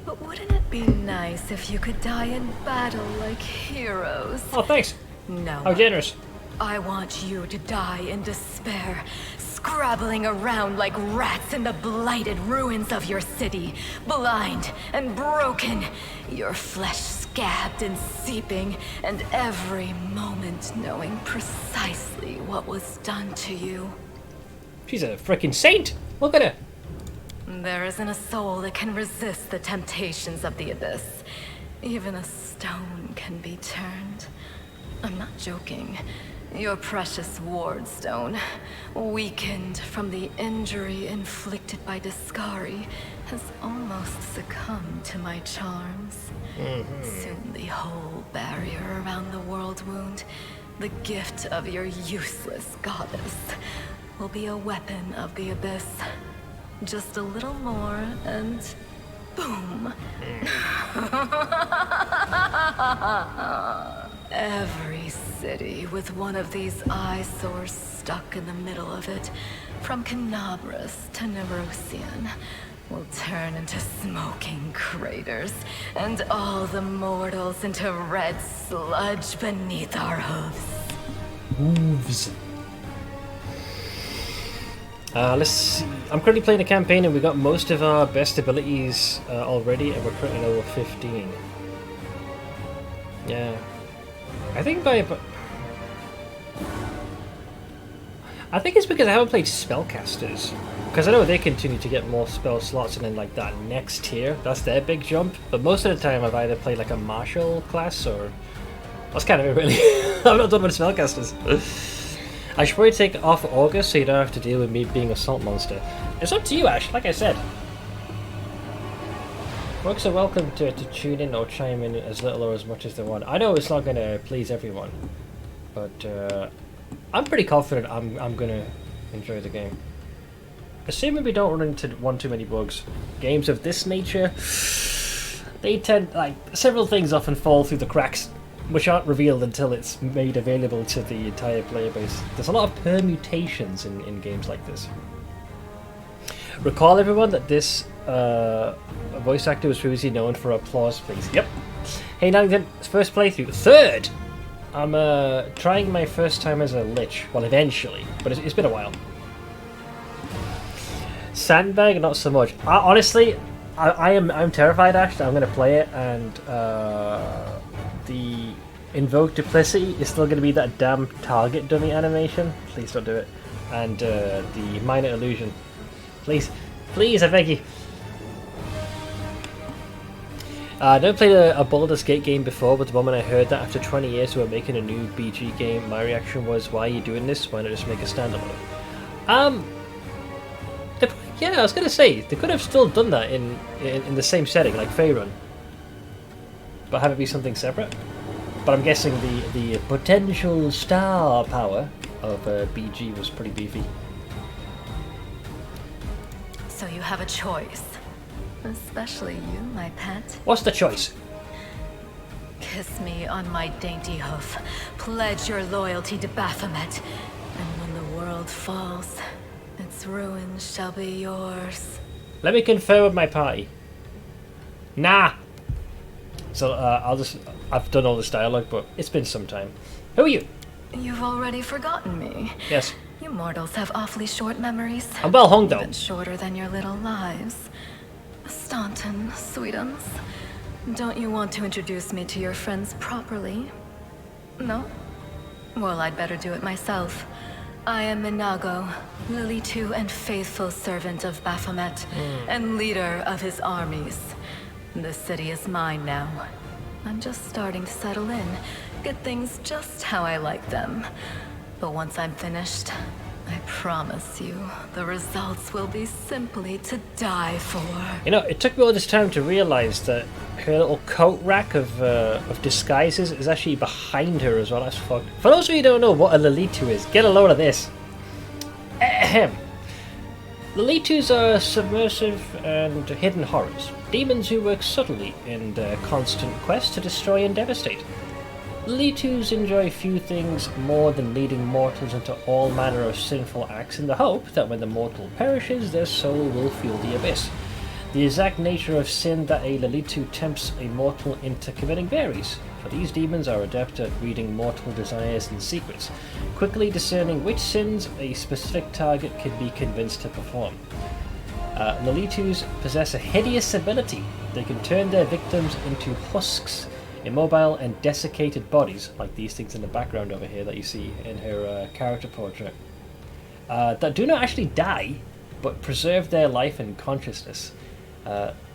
but wouldn't it be nice if you could die in battle like heroes? Oh, thanks. No. How generous. I want you to die in despair, scrabbling around like rats in the blighted ruins of your city, blind and broken, your flesh scabbed and seeping, and every moment knowing precisely what was done to you. She's a frickin' saint! Look at her! There isn't a soul that can resist the temptations of the abyss. Even a stone can be turned. I'm not joking. Your precious ward stone, weakened from the injury inflicted by Discari, has almost succumbed to my charms. Soon the whole barrier around the world wound, the gift of your useless goddess, will be a weapon of the abyss. Just a little more and boom. Every city with one of these eyesores stuck in the middle of it, from Canabras to Nerosian, will turn into smoking craters, and all the mortals into red sludge beneath our hooves. Hooves. Let's see. I'm currently playing a campaign and we got most of our best abilities already, and we're currently level 15. Yeah. I think I think it's because I haven't played spellcasters. Because I know they continue to get more spell slots, and then like that next tier, that's their big jump. But most of the time I've either played like a martial class or... That's kind of it really. I've not done with spellcasters. I should probably take off August so you don't have to deal with me being a salt monster. It's up to you, Ash, like I said. Folks are welcome to tune in or chime in as little or as much as they want. I know it's not going to please everyone, but I'm pretty confident I'm going to enjoy the game. Assuming we don't run into one too many bugs. Games of this nature, they tend, like, several things often fall through the cracks, which aren't revealed until it's made available to the entire player base. There's a lot of permutations in games like this. Recall, everyone, that this voice actor was previously known for applause, please. Yep. Hey, Nannington, first playthrough. Third! I'm trying my first time as a Lich. Well, eventually, but it's been a while. Sandbag, not so much. Honestly, I'm terrified, actually. I'm going to play it, and the Invoke Duplicity is still going to be that damn target dummy animation. Please don't do it. And the Minor Illusion. Please. Please, I beg you. I never played a Baldur's Gate game before, but the moment I heard that after 20 years we were making a new BG game, my reaction was, why are you doing this? Why not just make a standalone? Yeah, I was going to say, they could have still done that in the same setting, like Faerun. But have it be something separate. But I'm guessing the potential star power of BG was pretty beefy. So you have a choice. Especially you, my pet. What's the choice? Kiss me on my dainty hoof. Pledge your loyalty to Baphomet. And when the world falls, its ruins shall be yours. Let me confer with my party. Nah. So I've done all this dialogue, but it's been some time. Who are you? You've already forgotten me. Yes. You mortals have awfully short memories. I'm well hung though. Even shorter than your little lives. Staunton, sweetums. Don't you want to introduce me to your friends properly? No? Well, I'd better do it myself. I am Minago, Lily II and faithful servant of Baphomet, and leader of his armies. The city is mine now. I'm just starting to settle in, get things just how I like them. But once I'm finished, I promise you, the results will be simply to die for. You know, it took me all this time to realize that her little coat rack of disguises is actually behind her as well. That's fucked. For those of you who don't know what a Lilitu is, get a load of this. Ahem. Lilitus are submersive and hidden horrors. Demons who work subtly in their constant quest to destroy and devastate. Lilitus enjoy few things more than leading mortals into all manner of sinful acts in the hope that when the mortal perishes, their soul will feel the abyss. The exact nature of sin that a Lilitu tempts a mortal into committing varies, for these demons are adept at reading mortal desires and secrets, quickly discerning which sins a specific target can be convinced to perform. Lilitus possess a hideous ability. They can turn their victims into husks, immobile and desiccated bodies, like these things in the background over here that you see in her character portrait, that do not actually die, but preserve their life and consciousness.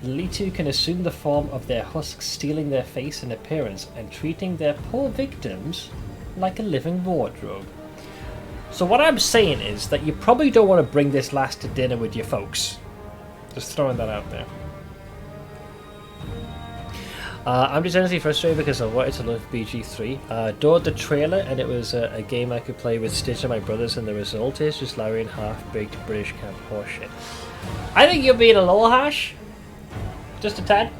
Lilitu can assume the form of their husks, stealing their face and appearance, and treating their poor victims like a living wardrobe. So what I'm saying is that you probably don't want to bring this last to dinner with your folks. Just throwing that out there. I'm just honestly frustrated because I wanted to love BG3. Adored the trailer, and it was a game I could play with Stitch and my brothers, and the result is just Larry and half-baked British camp horseshit. I think you're being a little harsh. Just a tad.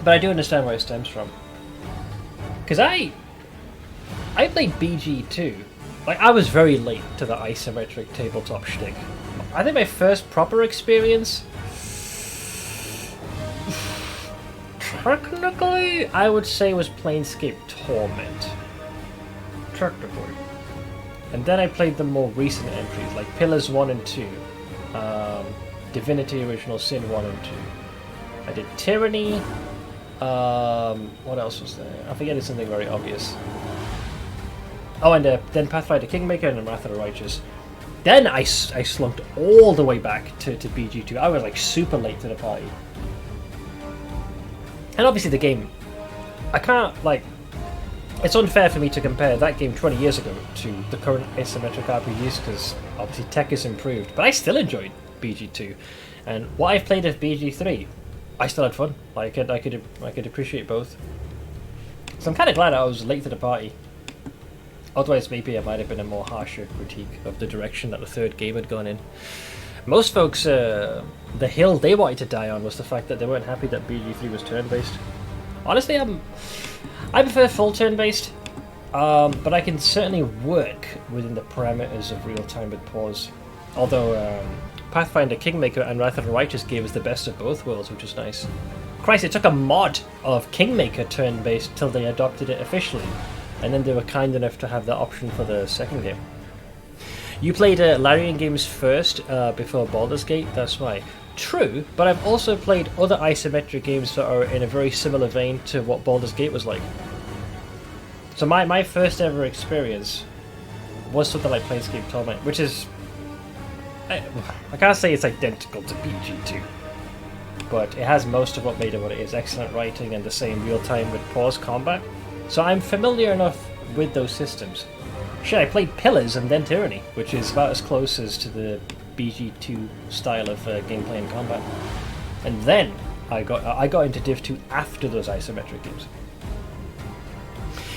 But I do understand where it stems from. Because I played BG2. Like, I was very late to the isometric tabletop shtick. I think my first proper experience... technically, I would say was Planescape Torment. Technically. And then I played the more recent entries, like Pillars 1 and 2. Divinity Original Sin 1 and 2. I did Tyranny. What else was there? I forget, it's something very obvious. Oh, and then Pathfinder Kingmaker and then Wrath of the Righteous. Then I slunked all the way back to BG2. I was like super late to the party. And obviously the game, I can't, like, it's unfair for me to compare that game 20 years ago to the current isometric RPGs because obviously tech has improved, but I still enjoyed BG2. And what I've played of BG3, I still had fun. Like, I could appreciate both. So I'm kind of glad I was late to the party. Otherwise maybe I might have been a more harsher critique of the direction that the third game had gone in. Most folks, the hill they wanted to die on was the fact that they weren't happy that BG3 was turn-based. Honestly, I prefer full turn-based, but I can certainly work within the parameters of real-time with pause. Although Pathfinder Kingmaker and Wrath of the Righteous gave us the best of both worlds, which is nice. Christ, it took a mod of Kingmaker turn-based till they adopted it officially, and then they were kind enough to have that option for the second game. You played Larian games first before Baldur's Gate, that's right. True, but I've also played other isometric games that are in a very similar vein to what Baldur's Gate was like. So my first ever experience was something like Planescape Torment, which is... I can't say it's identical to BG2, but it has most of what made it what it is. Excellent writing and the same real-time with pause combat. So I'm familiar enough with those systems. Shit, I played Pillars and then Tyranny, which is about as close as to the BG2 style of gameplay and combat. And then I got into Div 2 after those isometric games.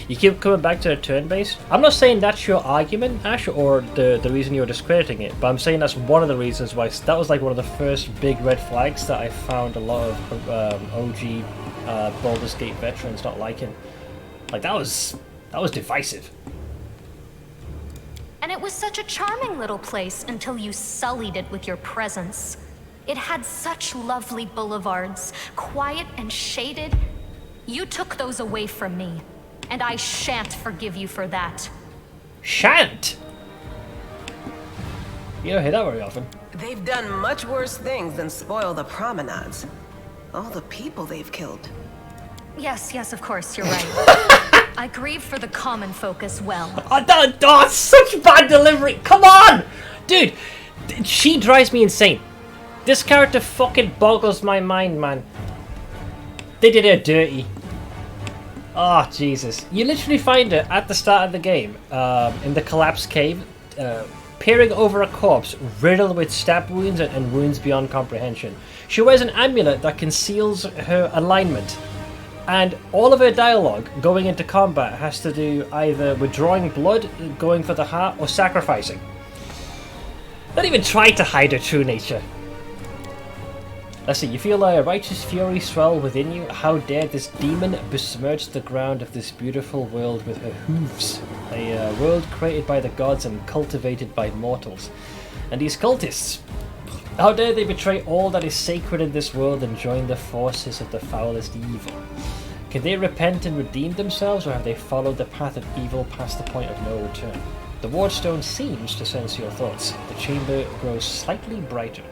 You keep coming back to turn-based. I'm not saying that's your argument, Ash, or the reason you're discrediting it, but I'm saying that's one of the reasons why that was like one of the first big red flags that I found a lot of OG Baldur's Gate veterans not liking. Like that was divisive. And it was such a charming little place until you sullied it with your presence. It had such lovely boulevards, quiet and shaded, You took those away from me, and I shan't forgive you for that. Shan't? You don't hear that very often. They've done much worse things than spoil the promenades. All the people they've killed. Yes, of course, you're right. I grieve for the common folk as well. Oh, such bad delivery. Come on! Dude, she drives me insane. This character fucking boggles my mind, man. They did her dirty. Oh, Jesus. You literally find her at the start of the game, in the collapsed cave, peering over a corpse riddled with stab wounds and wounds beyond comprehension. She wears an amulet that conceals her alignment, and all of her dialogue going into combat has to do either with drawing blood, going for the heart, or sacrificing. Don't even try to hide her true nature. Let's see, you feel a righteous fury swell within you. How dare this demon besmirch the ground of this beautiful world with her hooves? A world created by the gods and cultivated by mortals. And these cultists, how dare they betray all that is sacred in this world and join the forces of the foulest evil? Can they repent and redeem themselves, or have they followed the path of evil past the point of no return? The wardstone seems to sense your thoughts. The chamber grows slightly brighter.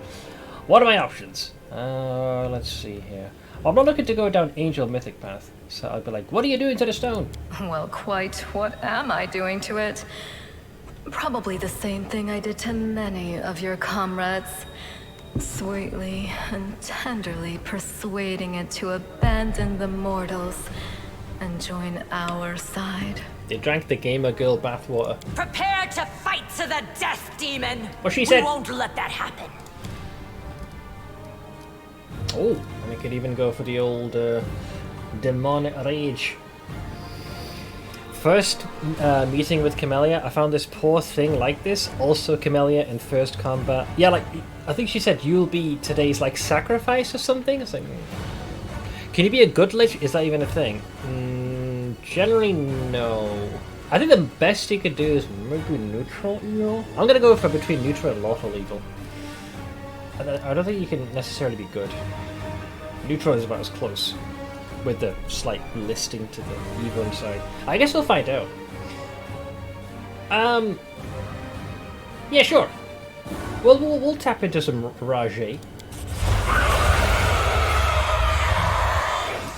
What are my options? Let's see here. I'm not looking to go down Angel Mythic path, so I'd be like, what are you doing to the stone? Well, quite what am I doing to it? Probably the same thing I did to many of your comrades. Sweetly and tenderly persuading it to abandon the mortals and join our side. They drank the gamer girl bathwater. Prepare to fight to the death, demon! What she said. We won't let that happen. Oh, and we could even go for the old demonic rage. First meeting with Camellia, I found this poor thing like this. Also Camellia in first combat. Yeah, like, I think she said you'll be today's, like, sacrifice or something. It's like, can you be a good Lich? Is that even a thing? Generally, no. I think the best you could do is maybe neutral evil. I'm gonna go for between neutral and lawful evil. I don't think you can necessarily be good. Neutral is about as close, with the slight listing to the evil side. I guess we'll find out. Yeah, sure. Well, we'll tap into some Rajay.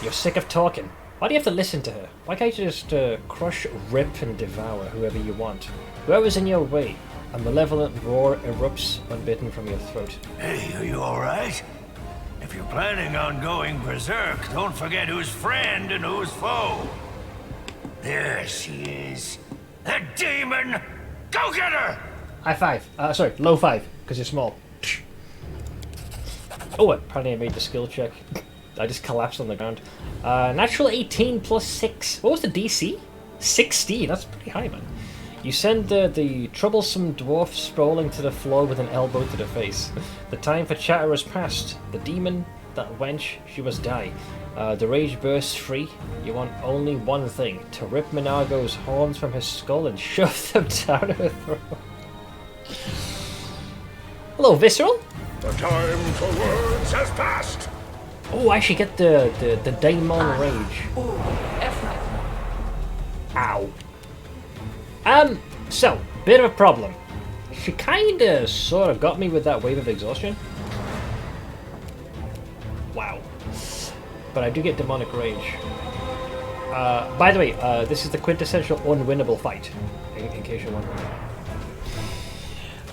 You're sick of talking. Why do you have to listen to her? Why can't you just crush, rip, and devour whoever you want? Whoever's in your way. A malevolent roar erupts unbidden from your throat. Hey, are you alright? If you're planning on going berserk, don't forget who's friend and who's foe. There she is. The demon! Go get her! High five. Sorry, low five, because you're small. Oh, apparently I made the skill check. I just collapsed on the ground. Natural 18 plus 6. What was the DC? 16. That's pretty high, man. You send the troublesome dwarf sprawling to the floor with an elbow to the face. The time for chatter has passed. The demon, that wench, she must die. The rage bursts free. You want only one thing, to rip Minago's horns from his skull and shove them down her throat. Hello, Visceral? The time for words has passed. Oh, I should get the Daemon Rage. Ow. So, bit of a problem. She kinda sort of got me with that wave of exhaustion. Wow. But I do get Demonic Rage. By the way, this is the quintessential unwinnable fight, in case you're wondering.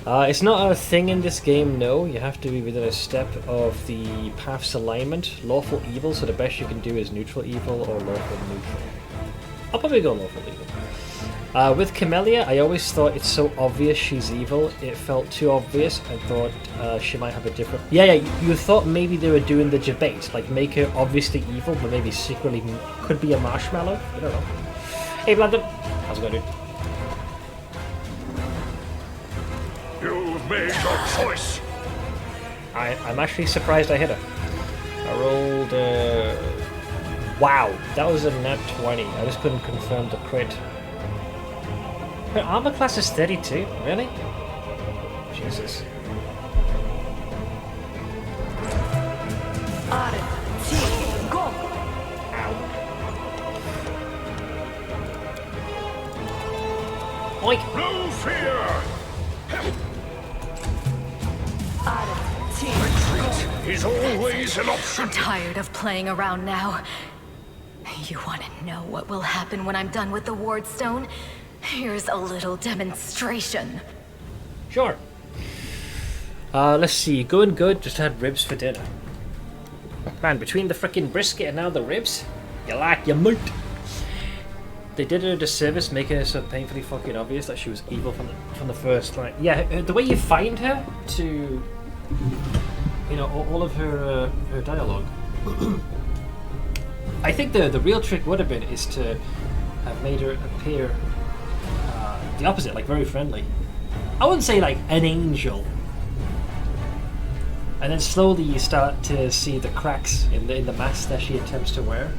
It's not a thing in this game, no. You have to be within a step of the path's alignment. Lawful evil, so the best you can do is neutral evil or lawful neutral. I'll probably go lawful evil. With Camellia, I always thought it's so obvious she's evil. It felt too obvious. I thought she might have a different... Yeah, you thought maybe they were doing the debate, like make her obviously evil, but maybe secretly could be a marshmallow. I don't know. Hey, Blandon. How's it going, dude? You've made your choice. I'm actually surprised I hit her. I rolled... Wow, that was a nat 20. I just couldn't confirm the crit. Her armor class is 32? Really? Jesus. Go. Ow. Awake! No fear! Retreat is always an option. I'm tired of playing around now. You want to know what will happen when I'm done with the Ward Stone? Here's a little demonstration. Sure. Let's see. Going good. Just had ribs for dinner. Man, between the frickin' brisket and now the ribs, you like your meat. They did her a disservice making it so painfully fucking obvious that she was evil from the first. Like, yeah, the way you find her to, you know, all of her dialogue. I think the real trick would have been is to have made her appear the opposite, like very friendly. I wouldn't say like an angel. And then slowly you start to see the cracks in the mask that she attempts to wear.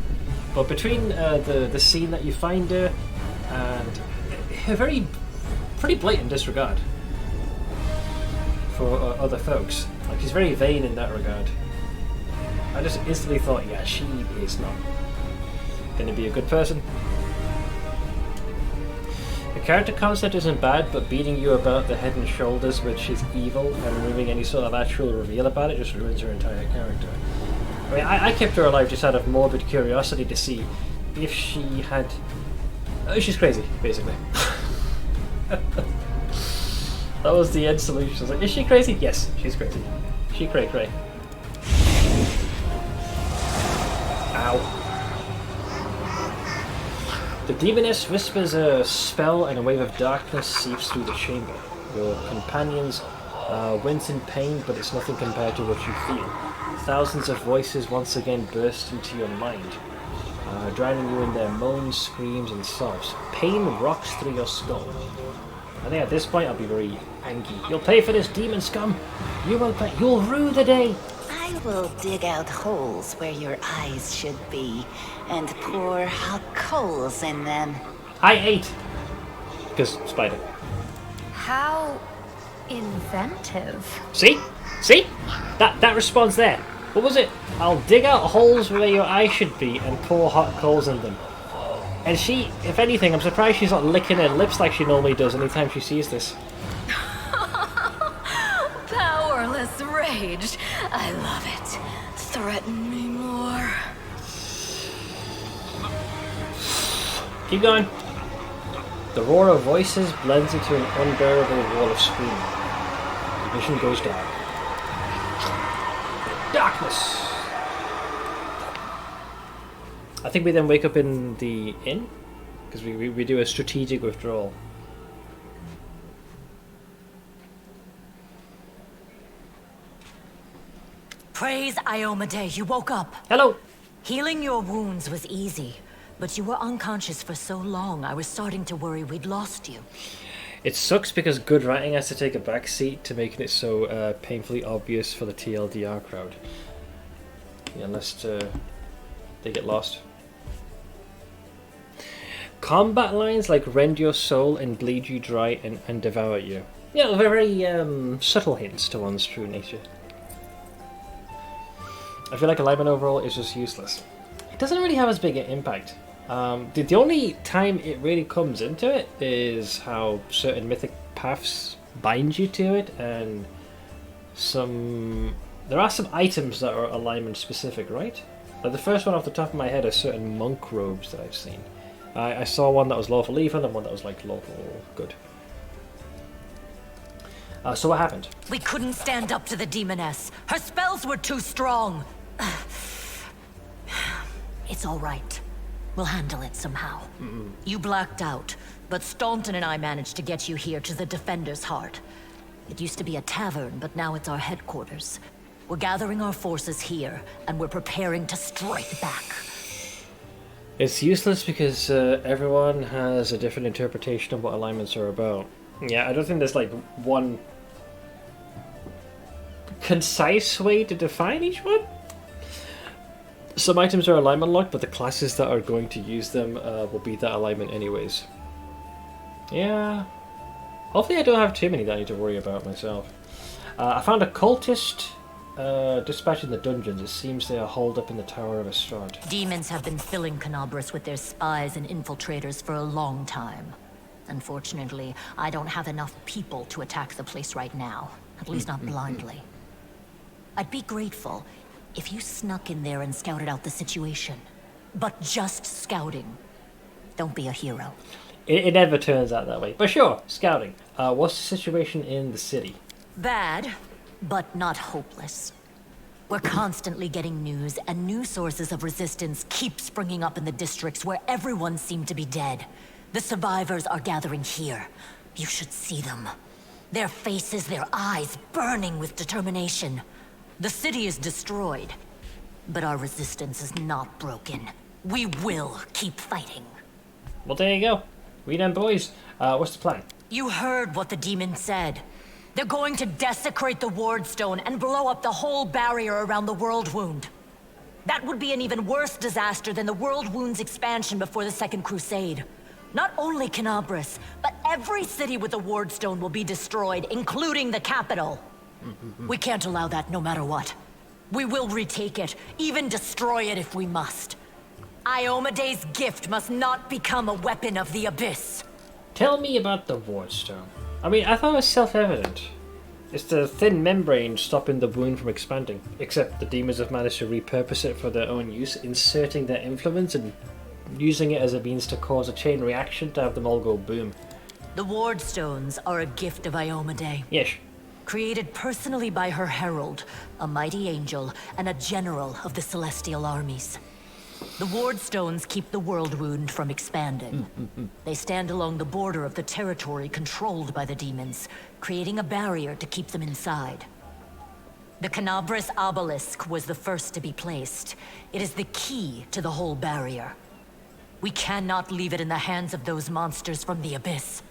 But between the scene that you find her and her pretty blatant disregard for other folks, like she's very vain in that regard. I just instantly thought, yeah, she is not going to be a good person. The character concept isn't bad, but beating you about the head and shoulders with she's evil and removing any sort of actual reveal about it just ruins her entire character. I mean, I kept her alive just out of morbid curiosity to see if she had... Oh, she's crazy, basically. That was the end solution. I was like, is she crazy? Yes, she's crazy. She cray. Ow. The demoness whispers a spell and a wave of darkness seeps through the chamber. Your companions wince in pain, but it's nothing compared to what you feel. Thousands of voices once again burst into your mind, drowning you in their moans, screams, and sobs. Pain rocks through your skull. I think at this point I'll be very angry. You'll pay for this, demon scum! You will pay. You'll rue the day! I will dig out holes where your eyes should be, and pour hot coals in them. I ate! Because spider. How inventive. See? See? That response there. What was it? I'll dig out holes where your eyes should be and pour hot coals in them. And she, if anything, I'm surprised she's not licking her lips like she normally does anytime she sees this. Powerless rage. I love it. Threaten me more. Keep going. The roar of voices blends into an unbearable wall of screaming. The vision goes dark. Darkness! I think we then wake up in the inn, because we do a strategic withdrawal. Praise Iomade, you woke up. Hello! Healing your wounds was easy, but you were unconscious for so long I was starting to worry we'd lost you. It sucks because good writing has to take a back seat to making it so painfully obvious for the TLDR crowd. Yeah, unless they get lost. Combat lines like rend your soul and bleed you dry and devour you. Yeah, very subtle hints to one's true nature. I feel like alignment overall is just useless. It doesn't really have as big an impact. The only time it really comes into it is how certain mythic paths bind you to it, and there are some items that are alignment specific, right? Like the first one off the top of my head are certain monk robes that I've seen. I saw one that was lawful evil and one that was like lawful good. So what happened? We couldn't stand up to the demoness. Her spells were too strong. It's all right. We'll handle it somehow. You blacked out, but Staunton and I managed to get you here to the Defender's Heart. It used to be a tavern, but now it's our headquarters. We're gathering our forces here, and we're preparing to strike back. It's useless because everyone has a different interpretation of what alignments are about. Yeah, I don't think there's like one concise way to define each one. Some items are alignment locked, but the classes that are going to use them will be that alignment anyways. Yeah. Hopefully I don't have too many that I need to worry about myself. I found a cultist dispatched in the dungeons. It seems they are holed up in the Tower of Estrad. Demons have been filling Canabras with their spies and infiltrators for a long time. Unfortunately, I don't have enough people to attack the place right now. At least not blindly. I'd be grateful if you snuck in there and scouted out the situation. But just scouting. Don't be a hero. It never turns out that way. But sure, scouting. What's the situation in the city? Bad, but not hopeless. We're constantly getting news, and new sources of resistance keep springing up in the districts where everyone seemed to be dead. The survivors are gathering here. You should see them. Their faces, their eyes burning with determination. The city is destroyed, but our resistance is not broken. We will keep fighting. Well, there you go. We done, boys. What's the plan? You heard what the demon said. They're going to desecrate the Wardstone and blow up the whole barrier around the World Wound. That would be an even worse disaster than the World Wound's expansion before the Second Crusade. Not only Canabris, but every city with the Wardstone will be destroyed, including the capital. We can't allow that no matter what. We will retake it, even destroy it if we must. Iomede's gift must not become a weapon of the Abyss. Tell me about the Wardstone. I mean, I thought it was self-evident. It's the thin membrane stopping the wound from expanding. Except the demons have managed to repurpose it for their own use, inserting their influence and using it as a means to cause a chain reaction to have them all go boom. The Wardstones are a gift of Iomede. Yes. Created personally by her herald, a mighty angel, and a general of the Celestial armies. The Wardstones keep the World Wound from expanding. They stand along the border of the territory controlled by the demons, creating a barrier to keep them inside. The Canabris obelisk was the first to be placed. It is the key to the whole barrier. We cannot leave it in the hands of those monsters from the Abyss.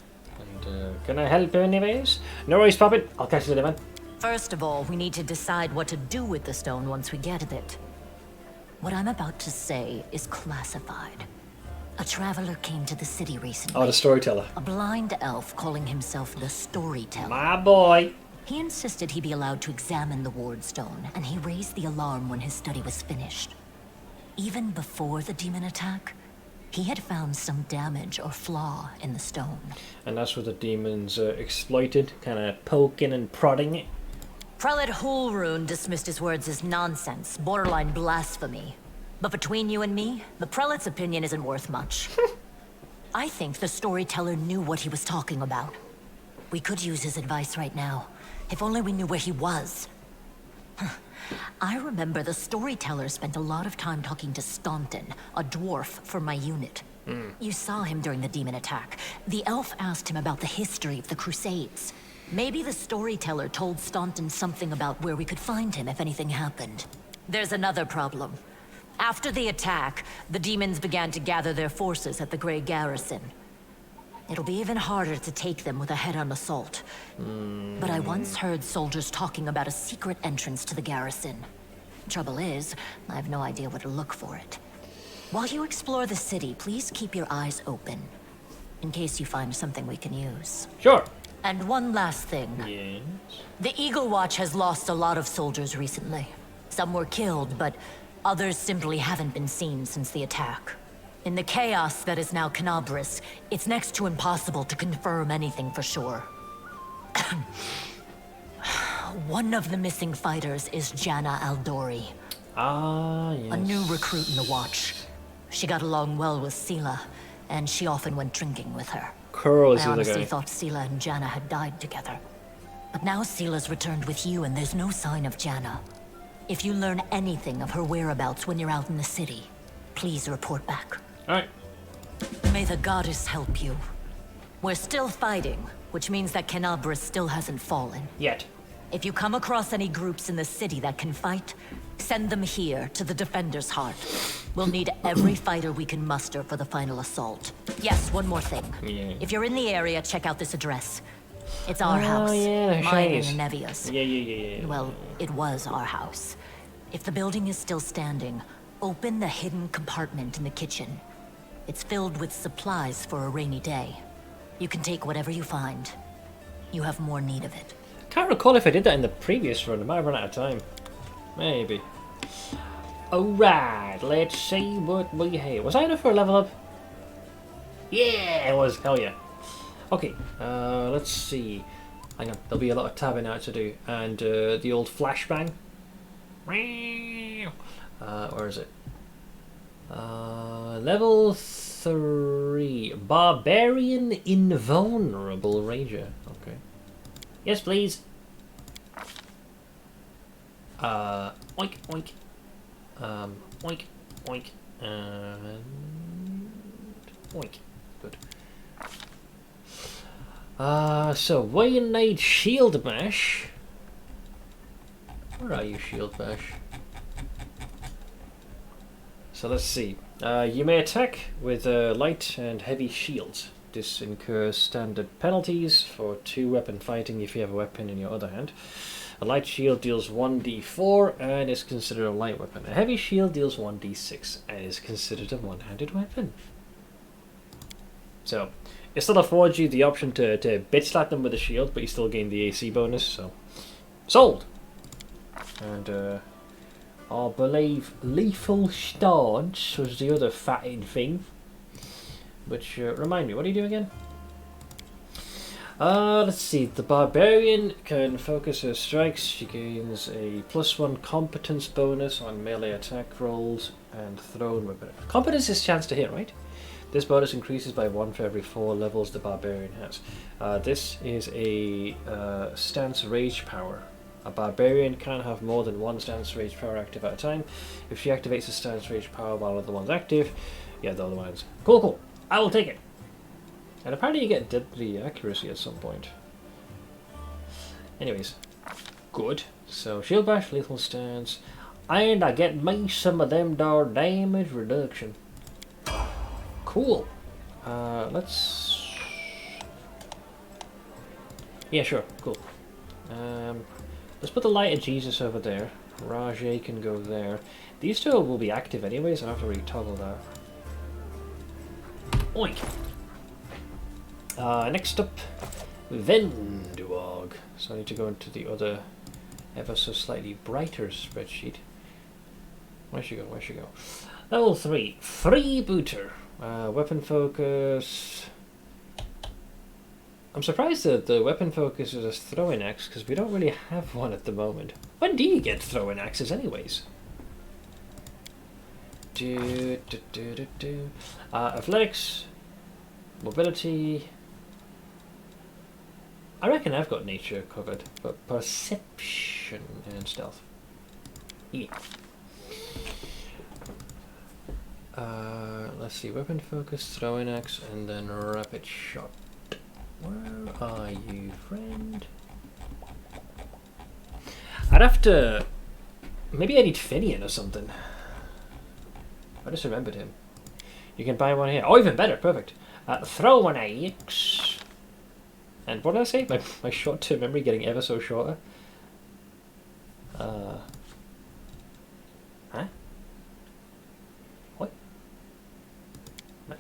And, can I help anyways? No worries, Puppet. I'll catch you later, man. First of all, we need to decide what to do with the stone once we get it. What I'm about to say is classified. A traveler came to the city recently. Oh, the storyteller. A blind elf calling himself the Storyteller. My boy. He insisted he be allowed to examine the Wardstone, and he raised the alarm when his study was finished. Even before the demon attack, he had found some damage or flaw in the stone. And that's what the demons exploited, kind of poking and prodding it. Prelate Hulrune dismissed his words as nonsense, borderline blasphemy. But between you and me, the prelate's opinion isn't worth much. I think the storyteller knew what he was talking about. We could use his advice right now, if only we knew where he was. I remember the storyteller spent a lot of time talking to Staunton, a dwarf from my unit. You saw him during the demon attack. The elf asked him about the history of the Crusades. Maybe the storyteller told Staunton something about where we could find him if anything happened. There's another problem. After the attack, the demons began to gather their forces at the Grey Garrison. It'll be even harder to take them with a head-on assault. But I once heard soldiers talking about a secret entrance to the garrison. Trouble is, I have no idea where to look for it. While you explore the city, please keep your eyes open, in case you find something we can use. Sure. And one last thing. Yes. The Eagle Watch has lost a lot of soldiers recently. Some were killed, but others simply haven't been seen since the attack. In the chaos that is now Canabris, it's next to impossible to confirm anything for sure. One of the missing fighters is Janna Aldori. Ah, yes. A new recruit in the Watch. She got along well with Sela, and she often went drinking with her. Curl is I the other honestly guy. thought Sela and Janna had died together. But now Sela's returned with you, and there's no sign of Janna. If you learn anything of her whereabouts when you're out in the city, please report back. Alright. May the goddess help you. We're still fighting, which means that Canabris still hasn't fallen. Yet. If you come across any groups in the city that can fight, send them here to the Defender's Heart. We'll need every fighter we can muster for the final assault. Yes, one more thing. Yeah. If you're in the area, check out this address. It's our house. Yeah, mine shinies. and Nevia's. Yeah. Well, it was our house. If the building is still standing, open the hidden compartment in the kitchen. It's filled with supplies for a rainy day. You can take whatever you find. You have more need of it. Can't recall if I did that in the previous run. I might have run out of time. Maybe. Alright, let's see what we have. Was I enough for a level up? Yeah, it was. Hell yeah. Okay, let's see. Hang on, there'll be a lot of tabbing out to do. And the old flashbang. Where is it? Level 3. Barbarian Invulnerable Ranger. Okay. Yes, please. Oink, oink. Oink, oink. And oink. Good. So we need Shield Bash. Where are you, Shield Bash? So let's see. You may attack with light and heavy shields. This incurs standard penalties for 2 weapon fighting if you have a weapon in your other hand. A light shield deals 1d4 and is considered a light weapon. A heavy shield deals 1d6 and is considered a one-handed weapon. So, it still affords you the option to bitch slap them with a shield, but you still gain the AC bonus, so... Sold! And, I believe Lethal Stance was the other fatted thing. Which, remind me, what do you do again? Let's see. The Barbarian can focus her strikes. She gains a +1 competence bonus on melee attack rolls and thrown weapon. Competence is chance to hit, right? This bonus increases by 1 for every 4 levels the Barbarian has. This is a stance rage power. A Barbarian can't have more than 1 stance rage power active at a time. If she activates a stance rage power while the other one's active, yeah, the other one's cool, cool. I will take it. And apparently you get deadly accuracy at some point. Anyways, good. So Shield Bash, Lethal Stance, and I get me some of them dar damage reduction. Cool. Let's. Yeah, sure. Cool. Let's put the Light of Jesus over there. Rajay can go there. These two will be active anyways. I don't have to really toggle that. Oink. Next up, Venduog. So I need to go into the other, ever so slightly brighter spreadsheet. Where'd she go? Where'd she go? Level 3, Freebooter. Weapon focus. I'm surprised that the weapon focus is a throwing axe because we don't really have one at the moment. When do you get throwing axes, anyways? Athletics, mobility. I reckon I've got nature covered, but perception and stealth. Yeah. Let's see, weapon focus, throwing axe, and then rapid shot. Where are you, friend? I'd have to... Maybe I need Finian or something. I just remembered him. You can buy one here. Oh, even better, perfect. Throw an axe. And what did I say? My short-term memory getting ever so shorter. Huh? What? No.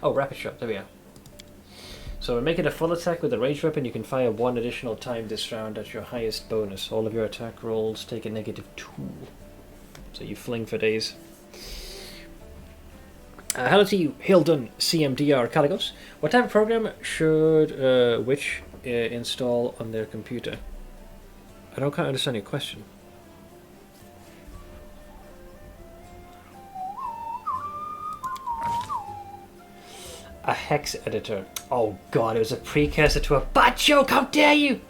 Oh, rapid shot. There we are. So when making a full attack with a ranged weapon, you can fire 1 additional time this round at your highest bonus. All of your attack rolls take a -2. So you fling for days. Hello to you, Hildon CMDR Caligos. What type of program should Witch install on their computer? I don't quite understand your question. A hex editor. Oh god, it was a precursor to a butt joke, how dare you!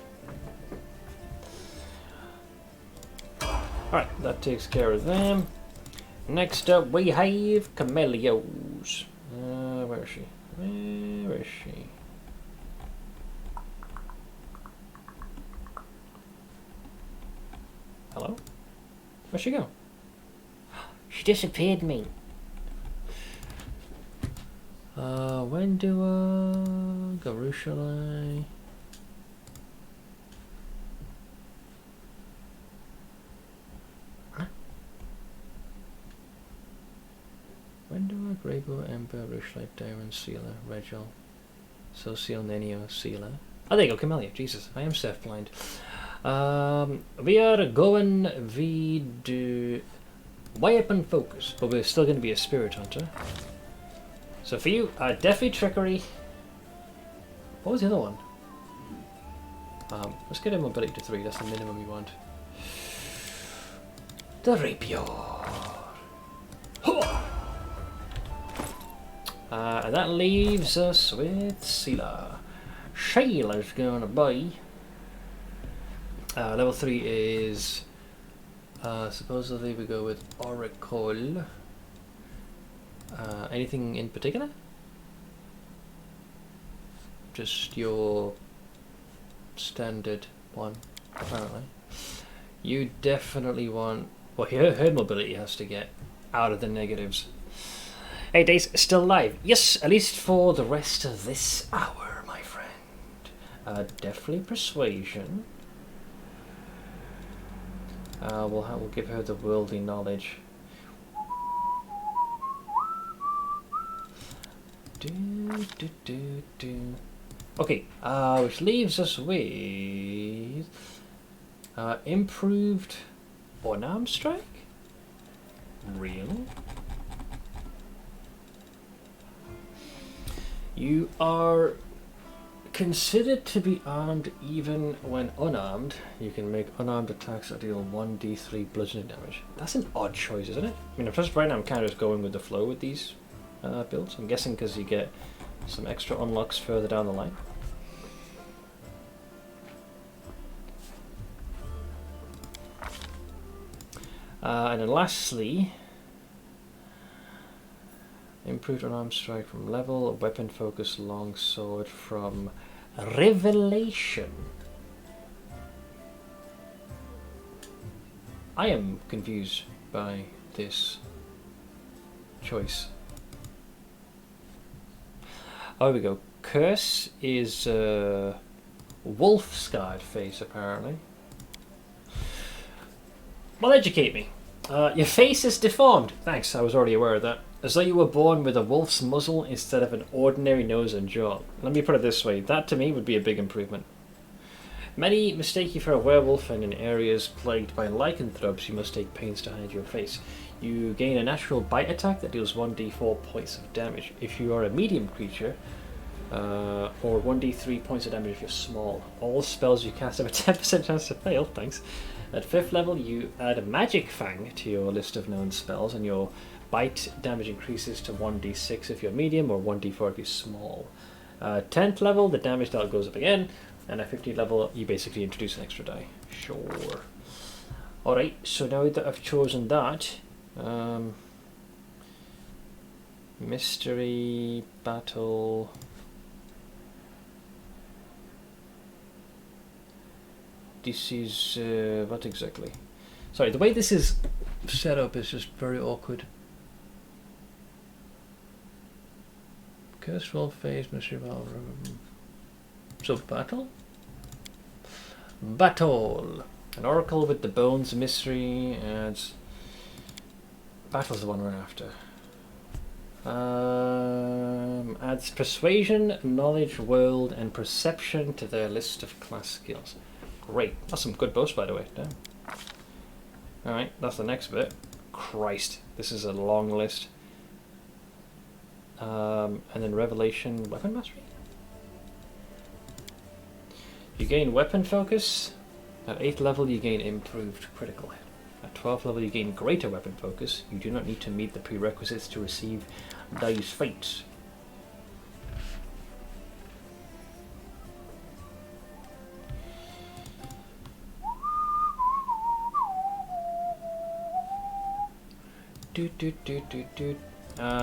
Alright, that takes care of them. Next up we have Camelios. Where is she? Where is she? Hello? Where'd she go? She disappeared me. When do Garushalai? Huh? When do Greybow, Ember, Rushlight, Darren, Sealer, Regil, Social, Nenio, Sealer? Oh, there you go, Camellia. Jesus, I am self-blind. We are going with weapon focus, but we're still going to be a spirit hunter. So for you, definitely trickery. What was the other one? Let's get a mobility to 3, that's the minimum you want. The rapier. And that leaves us with Seela. Shayla's gonna buy. Level 3 is... supposedly we go with Oracle. Anything in particular? Just your standard one, apparently. You definitely want... Well, her mobility has to get out of the negatives. 8 days, still alive. Yes, at least for the rest of this hour, my friend. Definitely persuasion. We'll give her the worldly knowledge. Okay, which leaves us with improved unarmed strike. Real. You are considered to be armed even when unarmed. You can make unarmed attacks that deal 1d3 bludgeoning damage. That's an odd choice, isn't it? I mean, just right now I'm kind of just going with the flow with these builds. I'm guessing because you get some extra unlocks further down the line. And then lastly, improved unarmed strike from level, weapon focus, longsword from revelation. I am confused by this choice. Oh, here we go. Curse is wolf scarred face, apparently. Well, educate me. Your face is deformed. Thanks, I was already aware of that. As though you were born with a wolf's muzzle instead of an ordinary nose and jaw. Let me put it this way, that to me would be a big improvement. Many mistake you for a werewolf, and in areas plagued by lycanthropes you must take pains to hide your face. You gain a natural bite attack that deals 1d4 points of damage if you are a medium creature, or 1d3 points of damage if you're small. All spells you cast have a 10% chance to fail, thanks. At 5th level you add a magic fang to your list of known spells, and your bite damage increases to 1d6 if you're medium or 1d4 if you're small. 10th level the damage dial goes up again, and at 15th level you basically introduce an extra die. Sure. Alright, so now that I've chosen that, mystery, battle... This is... what exactly? Sorry, the way this is set up is just very awkward. Curse roll phase, mystery battle. So battle? Battle! An oracle with the bones mystery, and battle's the one we're after. Adds persuasion, knowledge, world, and perception to their list of class skills. Great, that's some good buffs by the way. Damn. Alright, that's the next bit. Christ, this is a long list. And then revelation, weapon mastery. You gain weapon focus. At 8th level you gain improved critical hit. At 12th level you gain greater weapon focus. You do not need to meet the prerequisites to receive these feats.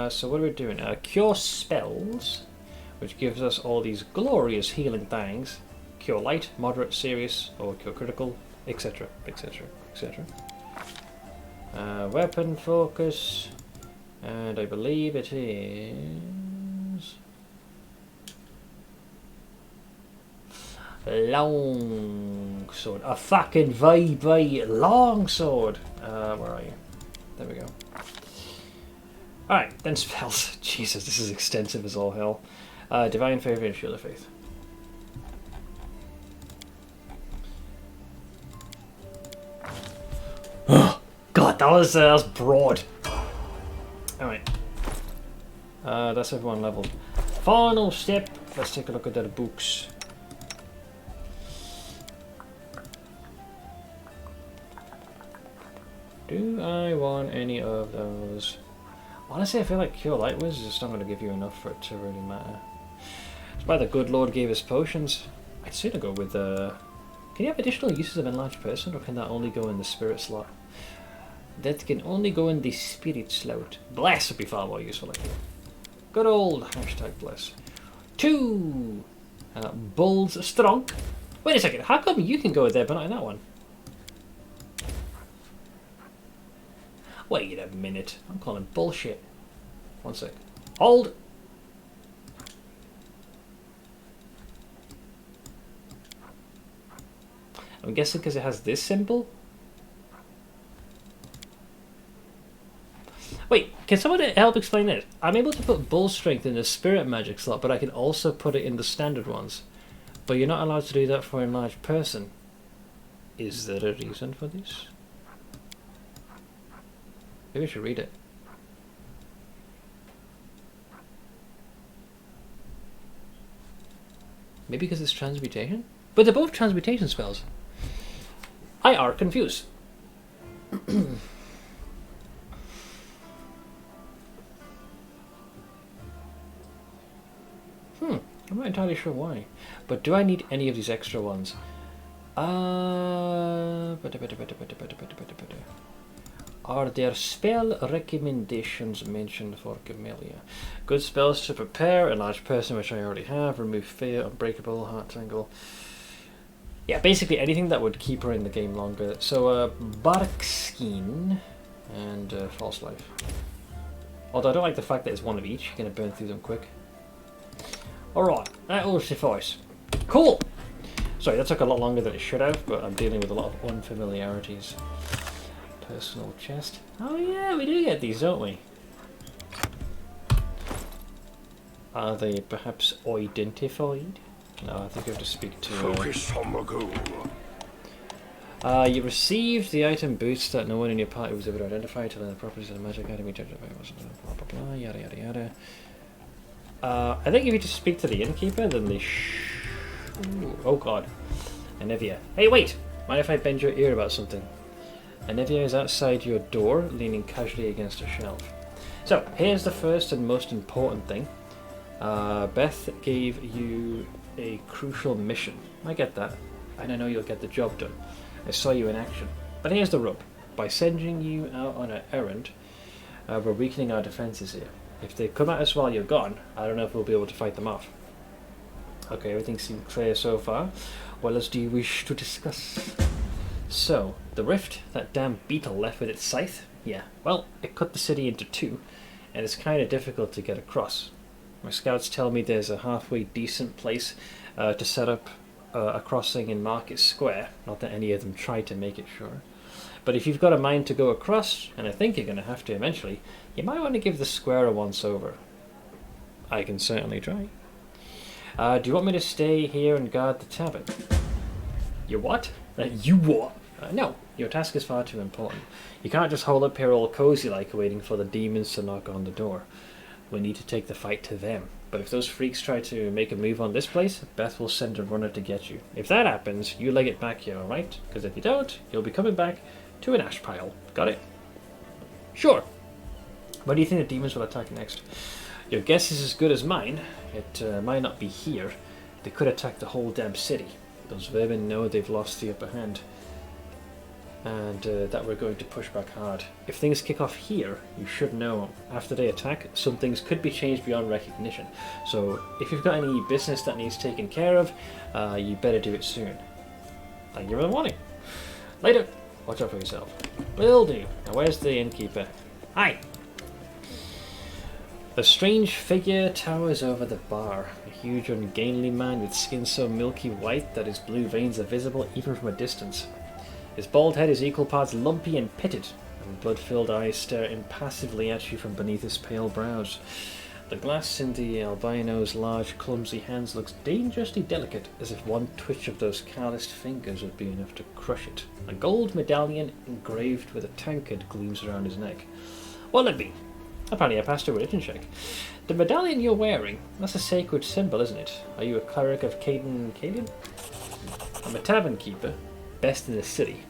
So what are we doing? Cure spells, which gives us all these glorious healing things. Cure light, moderate, serious, or cure critical, etc, etc, etc. Weapon focus, and I believe it is long sword. A fucking vibe long sword. Where are you? There we go. Alright, then spells. Jesus, this is extensive as all hell. Divine Favor and Shield of Faith. God, that was broad. Alright. That's everyone leveled. Final step let's take a look at their books. Do I want any of those? Honestly, I feel like Cure Light Wiz is just not going to give you enough for it to really matter. It's why the good Lord gave us potions. I'd sooner go with can you have additional uses of Enlarged Person, or can that only go in the Spirit slot? That can only go in the Spirit slot. Bless would be far more useful, I think. Good old hashtag bless. 2! Bulls Strong. Wait a second, how come you can go there but not in that one? Wait a minute, I'm calling bullshit. One sec. Hold! I'm guessing because it has this symbol? Wait, can someone help explain this? I'm able to put Bull Strength in the Spirit Magic slot, but I can also put it in the standard ones. But you're not allowed to do that for Enlarged Person. Is there a reason for this? Maybe I should read it. Maybe because it's transmutation? But they're both transmutation spells. I are confused. I'm not entirely sure why. But do I need any of these extra ones? Are there spell recommendations mentioned for Camellia? Good spells to prepare, Enlarged Person, which I already have, Remove Fear, Unbreakable, Heart Tangle. Yeah, basically anything that would keep her in the game longer. So, Bark Skin and False Life. Although I don't like the fact that it's one of each, you're going to burn through them quick. Alright, that will suffice. Cool! Sorry, that took a lot longer than it should have, but I'm dealing with a lot of unfamiliarities. Personal chest. Oh yeah, we do get these, don't we? Are they perhaps identified? No, I think you have to speak to... Focus on the goal. You received the item boost that no one in your party was able to identify to learn the properties of the magic item. Blah blah blah. Yada yada yada. I think if you just speak to the innkeeper, then they Ooh, oh god. Anivia. Hey, wait! Mind if I bend your ear about something? Anivia is outside your door, leaning casually against a shelf. So, here's the first and most important thing. Beth gave you a crucial mission. I get that, and I know you'll get the job done. I saw you in action. But here's the rub. By sending you out on an errand, we're weakening our defences here. If they come at us while you're gone, I don't know if we'll be able to fight them off. Okay, everything seems clear so far. What else do you wish to discuss? So, the rift that damn beetle left with its scythe? Yeah, well, it cut the city into two, and it's kind of difficult to get across. My scouts tell me there's a halfway decent place to set up a crossing in Market Square. Not that any of them tried to make it, sure. But if you've got a mind to go across, and I think you're going to have to eventually, you might want to give the square a once-over. I can certainly try. Do you want me to stay here and guard the tavern? You what? You what? No, your task is far too important. You can't just hold up here all cozy like waiting for the demons to knock on the door. We need to take the fight to them. But if those freaks try to make a move on this place, Beth will send a runner to get you. If that happens, you leg it back here, alright? Because if you don't, you'll be coming back to an ash pile. Got it? Sure. Where do you think the demons will attack next? Your guess is as good as mine. It might not be here. They could attack the whole damn city. Those vermin know they've lost the upper hand. And that we're going to push back hard. If things kick off here, you should know after they attack, some things could be changed beyond recognition. So if you've got any business that needs taken care of, you better do it soon. Thank you for the warning. Later. Watch out for yourself. Will do. Now where's the innkeeper? Hi! A strange figure towers over the bar. A huge ungainly man with skin so milky white that his blue veins are visible even from a distance. His bald head is equal parts lumpy and pitted, and blood-filled eyes stare impassively at you from beneath his pale brows. The glass in the albino's large, clumsy hands looks dangerously delicate, as if one twitch of those calloused fingers would be enough to crush it. A gold medallion engraved with a tankard gleams around his neck. What'll it be? Apparently I passed a religion check. The medallion you're wearing, that's a sacred symbol, isn't it? Are you a cleric of Kalian? I'm a tavern keeper, best in the city,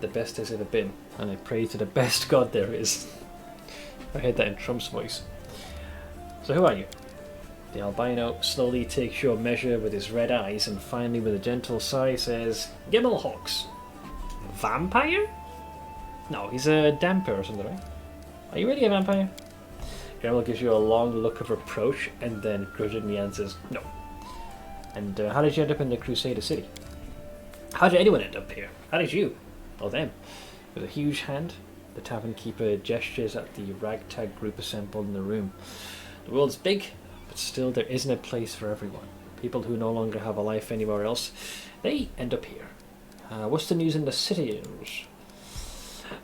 the best there's ever been, and I pray to the best god there is. I heard that in Trump's voice. So who are you? The albino slowly takes your measure with his red eyes and finally with a gentle sigh says, Gimmelhawks. Vampire? No, he's a damper or something, right? Are you really a vampire? Gemmel gives you a long look of reproach and then grudgingly answers, no. And how did you end up in the Crusader City? How did anyone end up here? How did you? Or them? With a huge hand, the tavern keeper gestures at the ragtag group assembled in the room. The world's big, but still there isn't a place for everyone. People who no longer have a life anywhere else, they end up here. What's the news in the city?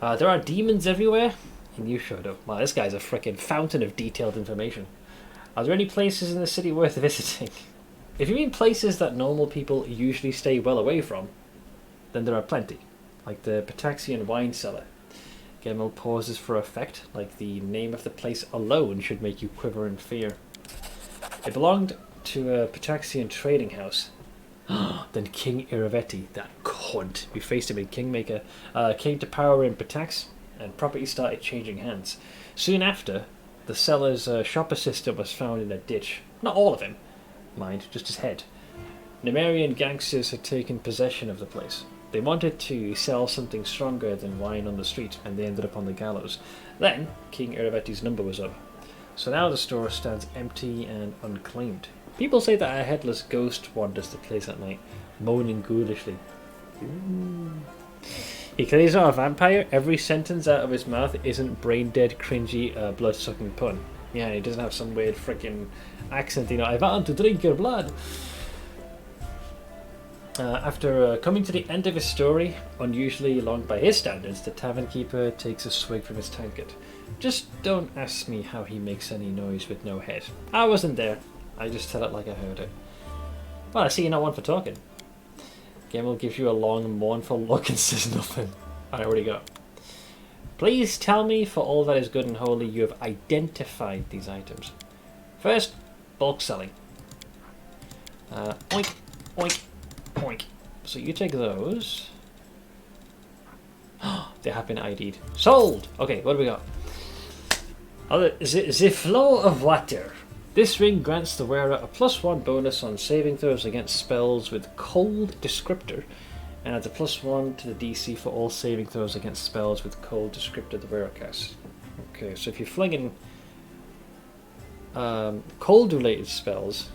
There are demons everywhere, and you showed up. Wow, this guy's a frickin' fountain of detailed information. Are there any places in the city worth visiting? If you mean places that normal people usually stay well away from, then there are plenty, like the Pataxian wine cellar. Gemmel pauses for effect, like the name of the place alone should make you quiver in fear. It belonged to a Pataxian trading house. Then King Iravetti, that cunt, we faced him in Kingmaker, came to power in Patax, and property started changing hands. Soon after, the seller's shopper system was found in a ditch. Not all of him, mind, just his head. Nemerian gangsters had taken possession of the place. They wanted to sell something stronger than wine on the street, and they ended up on the gallows. Then, King Iravetti's number was up. So now the store stands empty and unclaimed. People say that a headless ghost wanders the place at night, moaning ghoulishly. He claims he's not a vampire. Every sentence out of his mouth isn't brain-dead, cringy, blood-sucking pun. Yeah, he doesn't have some weird freaking accent, you know, I want to drink your blood. After coming to the end of his story, unusually long by his standards, the tavern keeper takes a swig from his tankard. Just don't ask me how he makes any noise with no head. I wasn't there. I just tell it like I heard it. Well, I see you're not one for talking. Gemmel gives you a long, mournful look and says nothing. Alright, where do you go? Please tell me, for all that is good and holy, you have identified these items. First, bulk selling. Oink, oink, oink. So you take those. They have been ID'd. Sold! Okay, what do we got? The flow of water. This ring grants the wearer a +1 bonus on saving throws against spells with cold descriptor, and adds a +1 to the DC for all saving throws against spells with cold descriptor the wearer casts. Okay, so if you're flinging cold related spells,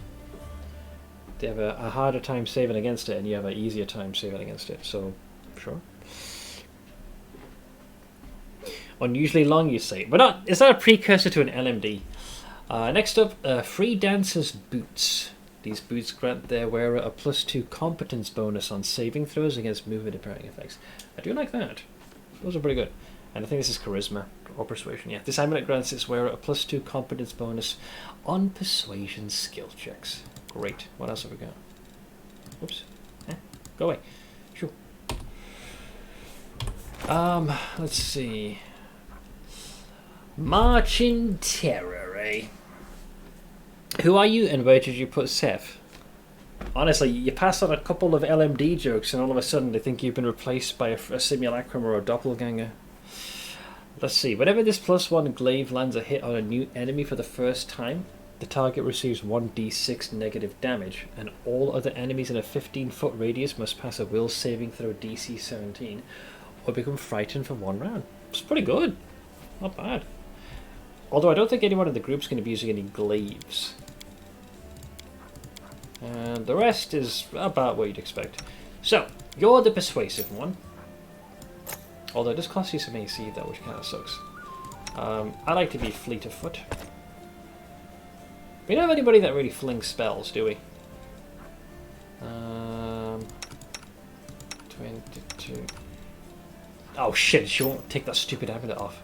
they have a harder time saving against it, and you have an easier time saving against it, so sure. Unusually long, you say. But not, is that a precursor to an LMD? Next up, free dancer's boots. These boots grant their wearer a +2 competence bonus on saving throws against movement impairing effects. I do like that. Those are pretty good. And I think this is charisma or persuasion. Yeah, this amulet grants its wearer a +2 competence bonus on persuasion skill checks. Great. What else have we got? Oops. Go away. Shoo. Let's see. Marching Terror, eh? Who are you and where did you put Seth? Honestly, you pass on a couple of LMD jokes and all of a sudden they think you've been replaced by a simulacrum or a doppelganger. Let's see. Whenever this +1 glaive lands a hit on a new enemy for the first time, the target receives 1d6 negative damage, and all other enemies in a 15-foot radius must pass a will saving throw DC 17 or become frightened for 1 round. It's pretty good. Not bad. Although I don't think anyone in the group's going to be using any glaives. And the rest is about what you'd expect. So, you're the persuasive one. Although it does cost you some AC though, which kind of sucks. I like to be fleet of foot. We don't have anybody that really flings spells, do we? 22. Oh shit, she won't take that stupid amulet off.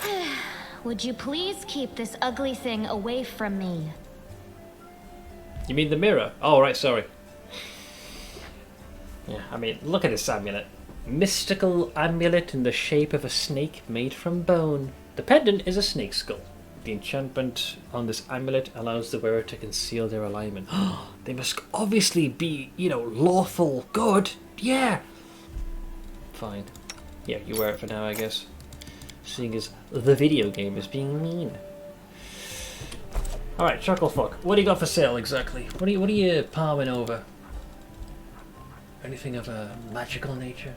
Would you please keep this ugly thing away from me? You mean the mirror? Oh, right, sorry. Yeah, I mean, look at this amulet. Mystical amulet in the shape of a snake made from bone. The pendant is a snake skull. The enchantment on this amulet allows the wearer to conceal their alignment. They must obviously be, you know, lawful good. Yeah. Fine. Yeah, you wear it for now, I guess. Seeing as the video game is being mean. Alright, Chucklefuck. What do you got for sale exactly? What are you palming over? Anything of a magical nature?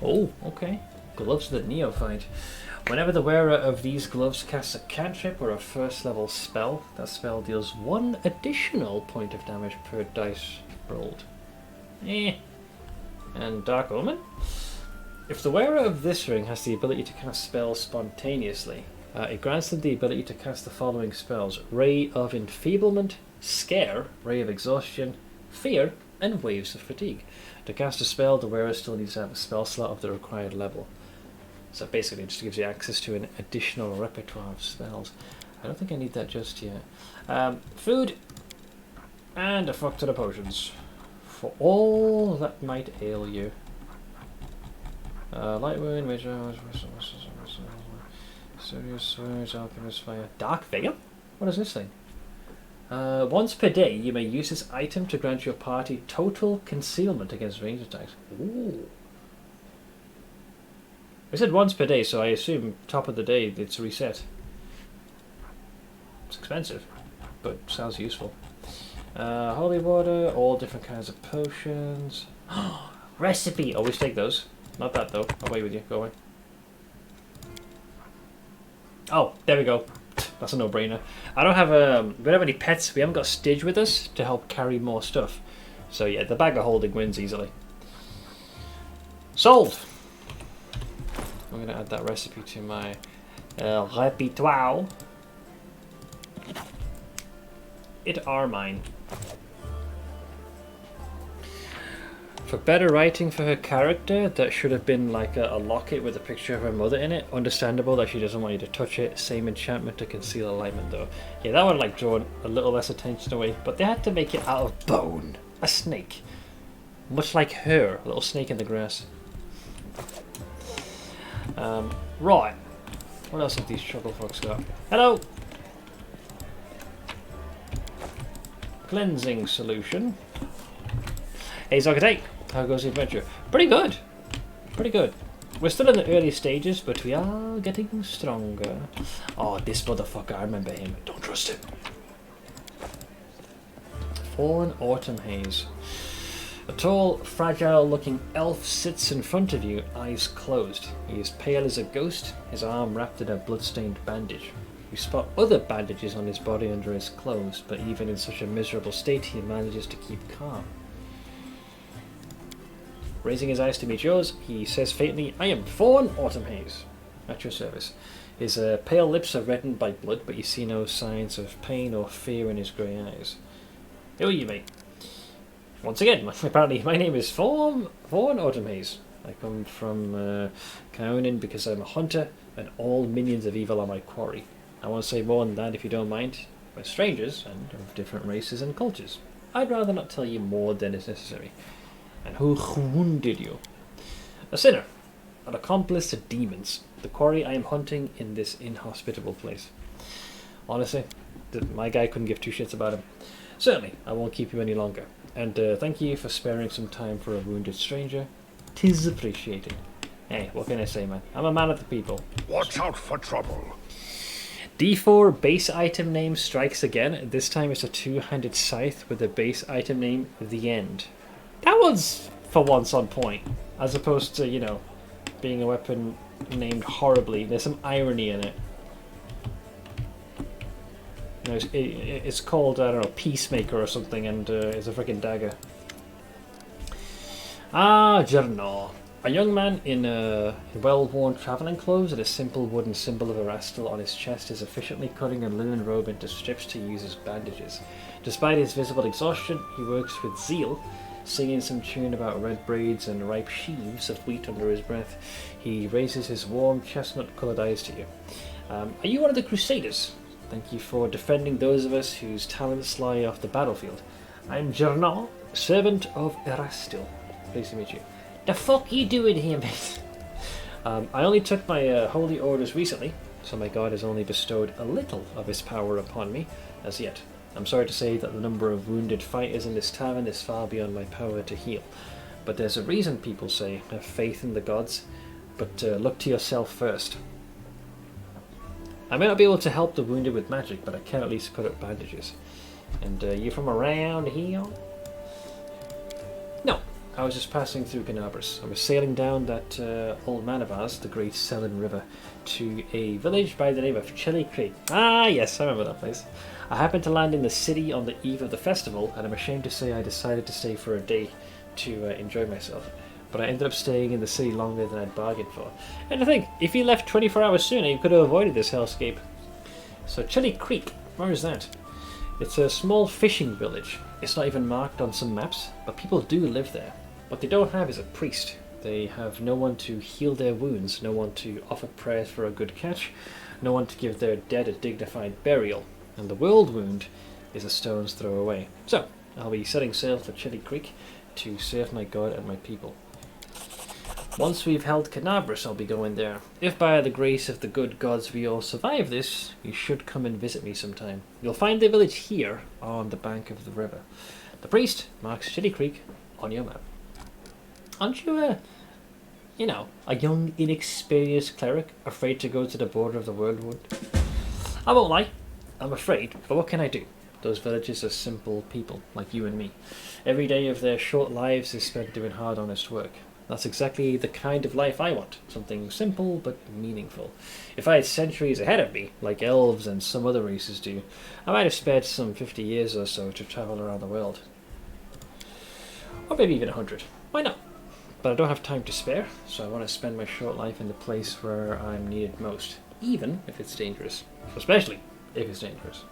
Oh, okay. Gloves of the Neophyte. Whenever the wearer of these gloves casts a cantrip or a first level spell, that spell deals 1 additional point of damage per dice rolled. And Dark Omen? If the wearer of this ring has the ability to cast spells spontaneously, it grants them the ability to cast the following spells: Ray of Enfeeblement, Scare, Ray of Exhaustion, Fear, and Waves of Fatigue. To cast a spell, the wearer still needs to have a spell slot of the required level. So basically it just gives you access to an additional repertoire of spells. I don't think I need that just yet. Food, and a fuck to the potions. For all that might ail you. Light wound, major, serious words, alchemist fire. Dark Veil? What is this thing? Once per day, you may use this item to grant your party total concealment against ranged attacks. Ooh. I said once per day, so I assume top of the day it's reset. It's expensive, but sounds useful. Holy water, all different kinds of potions. Recipe! Always take those. Not that though. Away with you. Go away. Oh, there we go. That's a no-brainer. I don't have we don't have any pets. We haven't got Stidge with us to help carry more stuff. So yeah, the bag of holding wins easily. Sold! I'm going to add that recipe to my repertoire. It are mine. For better writing for her character, that should have been like a locket with a picture of her mother in it. Understandable that she doesn't want you to touch it. Same enchantment to conceal alignment though. Yeah, that would have like drawn a little less attention away, but they had to make it out of bone. A snake. Much like her, a little snake in the grass. Right. What else have these chuckle fucks got? Hello! Cleansing solution. Hey Zogatay, how goes the adventure? Pretty good. Pretty good. We're still in the early stages, but we are getting stronger. Oh, this motherfucker, I remember him. Don't trust him. Fallen Autumn Haze. A tall, fragile-looking elf sits in front of you, eyes closed. He is pale as a ghost, his arm wrapped in a blood-stained bandage. You spot other bandages on his body under his clothes, but even in such a miserable state, he manages to keep calm. Raising his eyes to meet yours, he says faintly, "I am Fallen Autumn Haze. At your service." His pale lips are reddened by blood, but you see no signs of pain or fear in his grey eyes. Who are you, mate? Once again, apparently my name is Fallen Autumn Haze. I come from Kaonin because I'm a hunter, and all minions of evil are my quarry. I won't say more than that if you don't mind. We're strangers, and of different races and cultures. I'd rather not tell you more than is necessary. And who wounded you? A sinner, an accomplice to demons. The quarry I am hunting in this inhospitable place. Honestly, my guy couldn't give two shits about him. Certainly, I won't keep you any longer. And thank you for sparing some time for a wounded stranger. 'Tis appreciated. Hey, what can I say, man? I'm a man of the people. Watch out for trouble. D4 base item name strikes again. This time it's a two-handed scythe with the base item name The End. That one's, for once, on point. As opposed to, you know, being a weapon named horribly. There's some irony in it. You know, it's called, I don't know, Peacemaker or something, and it's a freaking dagger. Ah, Giorno. A young man in well-worn travelling clothes and a simple wooden symbol of Erastil on his chest is efficiently cutting a linen robe into strips to use as bandages. Despite his visible exhaustion, he works with zeal, singing some tune about red braids and ripe sheaves of wheat under his breath. He raises his warm chestnut-coloured eyes to you. Are you one of the Crusaders? Thank you for defending those of us whose talents lie off the battlefield. I'm Giorno, servant of Erastil. Pleased to meet you. The fuck you doing here, mate? I only took my holy orders recently, so my god has only bestowed a little of his power upon me as yet. I'm sorry to say that the number of wounded fighters in this tavern is far beyond my power to heal. But there's a reason people say, have faith in the gods, but look to yourself first. I may not be able to help the wounded with magic, but I can at least put up bandages. And you from around here? No, I was just passing through Canabras. I was sailing down that old man of ours, the Great Selin River, to a village by the name of Chili Creek. Ah, yes, I remember that place. I happened to land in the city on the eve of the festival, and I'm ashamed to say I decided to stay for a day to enjoy myself. But I ended up staying in the city longer than I'd bargained for. And I think, if you left 24 hours sooner, you could have avoided this hellscape. So Chili Creek, where is that? It's a small fishing village. It's not even marked on some maps, but people do live there. What they don't have is a priest. They have no one to heal their wounds, no one to offer prayers for a good catch, no one to give their dead a dignified burial. And the world wound is a stone's throw away. So, I'll be setting sail for Chili Creek to serve my god and my people. Once we've held Canabras, I'll be going there. If by the grace of the good gods we all survive this, you should come and visit me sometime. You'll find the village here, on the bank of the river. The priest marks Chili Creek on your map. Aren't you, you know, a young, inexperienced cleric, afraid to go to the border of the world wound? I won't lie. I'm afraid, but what can I do? Those villagers are simple people, like you and me. Every day of their short lives is spent doing hard, honest work. That's exactly the kind of life I want. Something simple, but meaningful. If I had centuries ahead of me, like elves and some other races do, I might have spared some 50 years or so to travel around the world. Or maybe even 100. Why not? But I don't have time to spare, so I want to spend my short life in the place where I'm needed most. Even if it's dangerous. Especially if it's dangerous.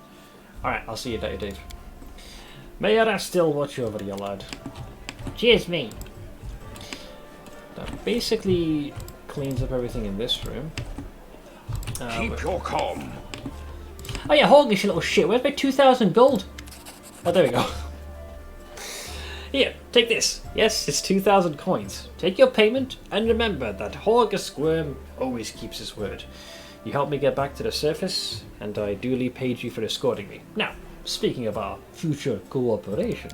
Alright, I'll see you later, Dave. May I still watch over you, lad. Cheers, me. That basically cleans up everything in this room. Keep your calm. Oh yeah, Horgus, you little shit. Where's my 2,000 gold? Oh, there we go. Here, take this. Yes, it's 2,000 coins. Take your payment, and remember that Horgus Squirm always keeps his word. You helped me get back to the surface, and I duly paid you for escorting me. Now, speaking of our future cooperation,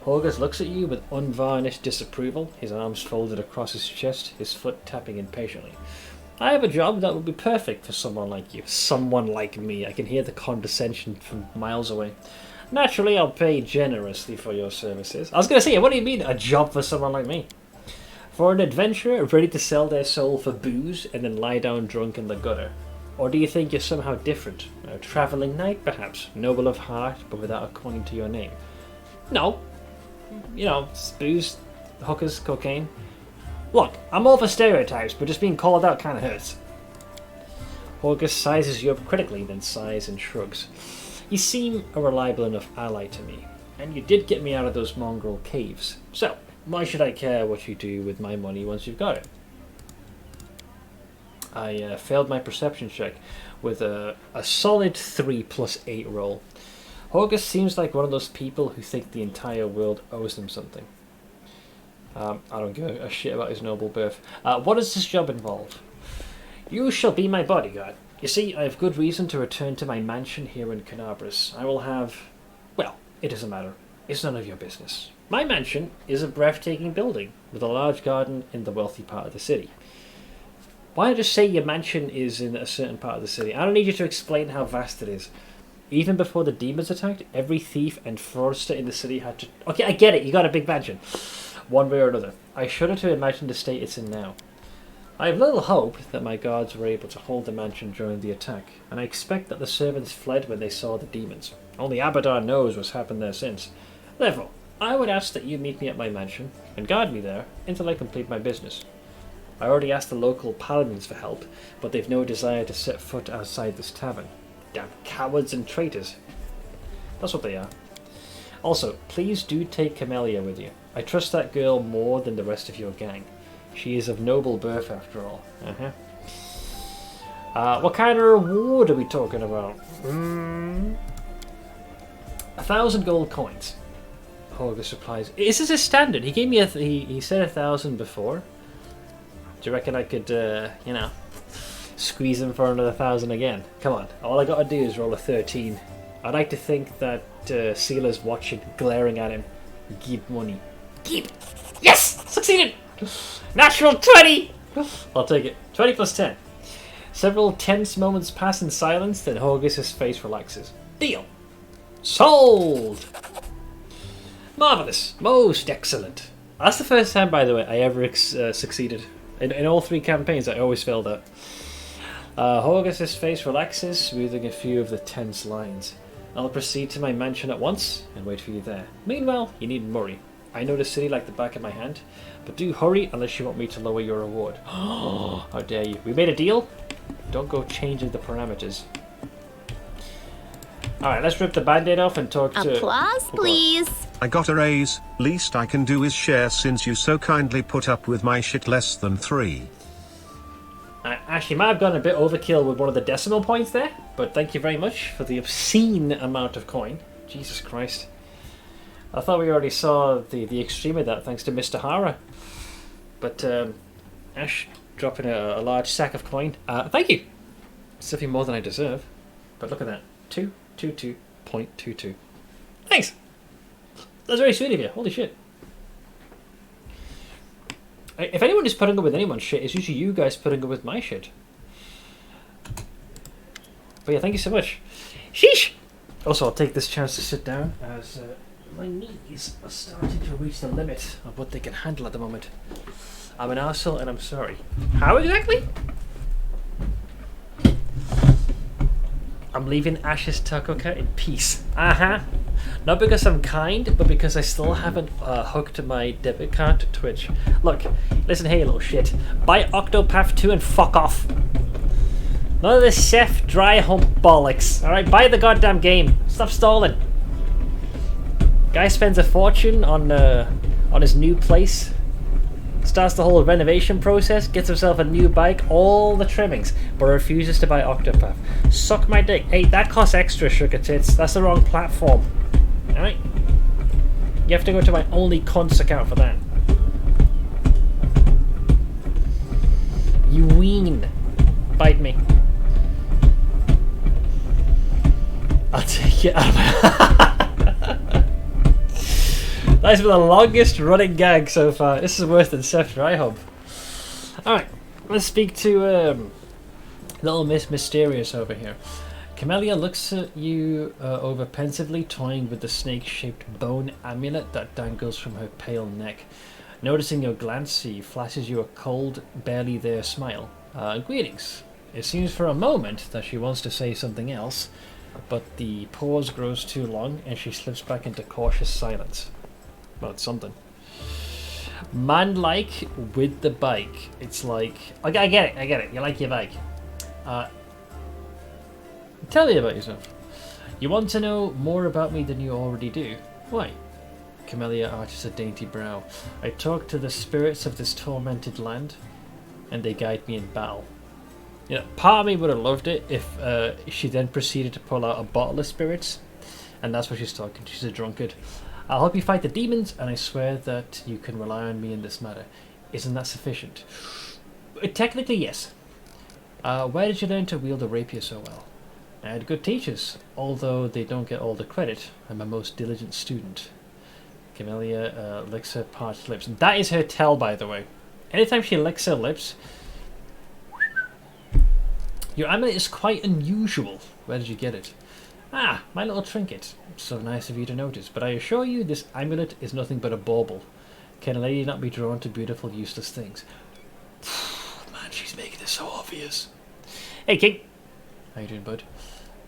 Horgus looks at you with unvarnished disapproval, his arms folded across his chest, his foot tapping impatiently. I have a job that would be perfect for someone like you. Someone like me. I can hear the condescension from miles away. Naturally, I'll pay generously for your services. I was going to say, what do you mean, a job for someone like me? For an adventurer ready to sell their soul for booze and then lie down drunk in the gutter? Or do you think you're somehow different? A travelling knight, perhaps? Noble of heart, but without a coin to your name? No. You know, booze, hookers, cocaine. Look, I'm all for stereotypes, but just being called out kind of hurts. Horgus sizes you up critically, then sighs and shrugs. You seem a reliable enough ally to me, and you did get me out of those mongrel caves. So, why should I care what you do with my money once you've got it? I failed my perception check with a solid 3 + 8 roll. Horgus seems like one of those people who think the entire world owes them something. I don't give a shit about his noble birth. What does this job involve? You shall be my bodyguard. You see, I have good reason to return to my mansion here in Canabras. I will have... well, it doesn't matter. It's none of your business. My mansion is a breathtaking building with a large garden in the wealthy part of the city. Why not just say your mansion is in a certain part of the city? I don't need you to explain how vast it is. Even before the demons attacked, every thief and fraudster in the city had to... Okay, I get it, you got a big mansion. One way or another. I shudder to imagine the state it's in now. I have little hope that my guards were able to hold the mansion during the attack, and I expect that the servants fled when they saw the demons. Only Abaddon knows what's happened there since. Therefore, I would ask that you meet me at my mansion, and guard me there until I complete my business. I already asked the local paladins for help, but they've no desire to set foot outside this tavern. Damn cowards and traitors. That's what they are. Also, please do take Camellia with you. I trust that girl more than the rest of your gang. She is of noble birth after all. What kind of reward are we talking about? 1,000 gold coins. Horgus replies. Is this a standard? He gave me he said 1,000 before. Do you reckon I could, you know, squeeze him for another 1,000 again? Come on, all I gotta do is roll a 13. I'd like to think that Sealer's watching, glaring at him. Give money. Give! Yes! Succeeded! Natural 20! I'll take it. 20 plus 10. Several tense moments pass in silence, then Horgus' face relaxes. Deal! Sold! Marvellous. Most excellent. That's the first time, by the way, I ever succeeded. In all 3 campaigns, I always failed out. Horgus' face relaxes, smoothing a few of the tense lines. I'll proceed to my mansion at once and wait for you there. Meanwhile, you need Murray. I know the city like the back of my hand, but do hurry unless you want me to lower your reward. How dare you. We made a deal? Don't go changing the parameters. Alright, let's rip the band-aid off and talk to... Applause, please. I got a raise. Least I can do is share since you so kindly put up with my shit less than 3. I actually might have gone a bit overkill with one of the decimal points there, but thank you very much for the obscene amount of coin. Jesus Christ. I thought we already saw the extreme of that thanks to Mr. Hara. But Ash dropping a large sack of coin. Thank you. It's definitely more than I deserve. But look at that. 222.22. Thanks. That's very sweet of you. Holy shit. If anyone is putting up with anyone's shit, it's usually you guys putting up with my shit. But yeah, thank you so much. Sheesh! Also, I'll take this chance to sit down as my knees are starting to reach the limit of what they can handle at the moment. I'm an arsehole and I'm sorry. How exactly? I'm leaving Ash's Takoka in peace. Not because I'm kind, but because I still haven't hooked my debit card to Twitch. Look, listen here, you little shit. Buy Octopath 2 and fuck off. None of this Seth dry hump bollocks. Alright, buy the goddamn game. Stop stalling. Guy spends a fortune on his new place. Starts the whole renovation process, gets himself a new bike, all the trimmings, but refuses to buy Octopath. Suck my dick. Hey, that costs extra, sugar tits. That's the wrong platform. Alright? You have to go to my only cunts account for that. You ween. Bite me. I'll take it out of my... That's been the longest running gag so far. This is worse than Seth Dryhub. Alright, let's speak to little Miss Mysterious over here. Camellia looks at you over pensively, toying with the snake-shaped bone amulet that dangles from her pale neck. Noticing your glance, she flashes you a cold, barely there smile. Greetings. It seems for a moment that she wants to say something else, but the pause grows too long and she slips back into cautious silence. Well, it's something. Man-like with the bike. It's like... Okay, I get it. You like your bike. Tell me about yourself. You want to know more about me than you already do? Why? Camellia arches a dainty brow. I talk to the spirits of this tormented land, and they guide me in battle. You know, part of me would have loved it if she then proceeded to pull out a bottle of spirits, and that's what she's talking. She's a drunkard. I'll help you fight the demons, and I swear that you can rely on me in this matter. Isn't that sufficient? Technically, yes. Where did you learn to wield a rapier so well? I had good teachers, although they don't get all the credit. I'm a most diligent student. Camellia licks her parched lips. That is her tell, by the way. Anytime she licks her lips... Your amulet is quite unusual. Where did you get it? Ah, my little trinket. So nice of you to notice, but I assure you this amulet is nothing but a bauble. Can a lady not be drawn to beautiful, useless things? Man, she's making this so obvious. Hey, King. How you doing, bud?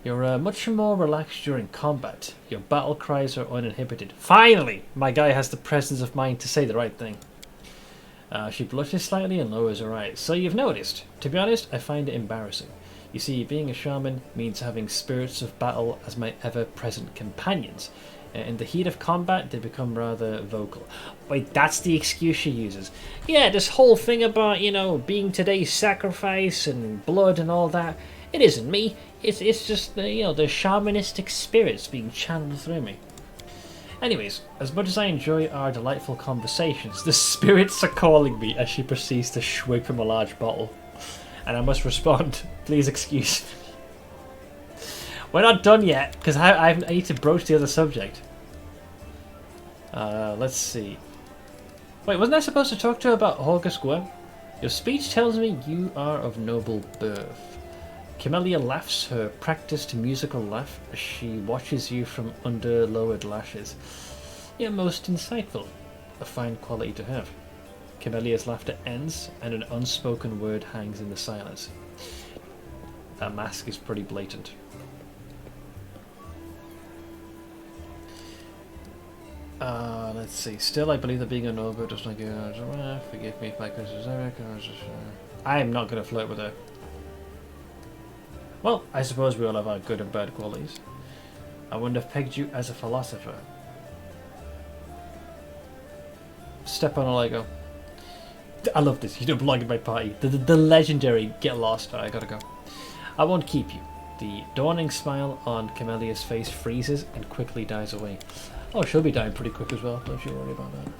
You're much more relaxed during combat. Your battle cries are uninhibited. Finally! My guy has the presence of mind to say the right thing. She blushes slightly and lowers her eyes. So you've noticed. To be honest, I find it embarrassing. You see, being a shaman means having spirits of battle as my ever-present companions. In the heat of combat, they become rather vocal. Wait, that's the excuse she uses. Yeah, this whole thing about, you know, being today's sacrifice and blood and all that. It isn't me. It's just, you know, the shamanistic spirits being channeled through me. Anyways, as much as I enjoy our delightful conversations, the spirits are calling me as she proceeds to swig from a large bottle. And I must respond, please excuse me. We're not done yet, because I need to broach the other subject. Let's see. Wait, wasn't I supposed to talk to her about August Gwem? Your speech tells me you are of noble birth. Camellia laughs her practiced musical laugh as she watches you from under lowered lashes. You're most insightful. A fine quality to have. Camellia's laughter ends, and an unspoken word hangs in the silence. That mask is pretty blatant. Let's see. Still, I believe that being a noble does not give... Forgive me if my curse is Eric. I am not going to flirt with her. Well, I suppose we all have our good and bad qualities. I wouldn't have pegged you as a philosopher. Step on a Lego. I love this. You don't belong in my party. The legendary get lost. I gotta go. I won't keep you. The dawning smile on Camellia's face freezes and quickly dies away. Oh, she'll be dying pretty quick as well. Don't you worry about that.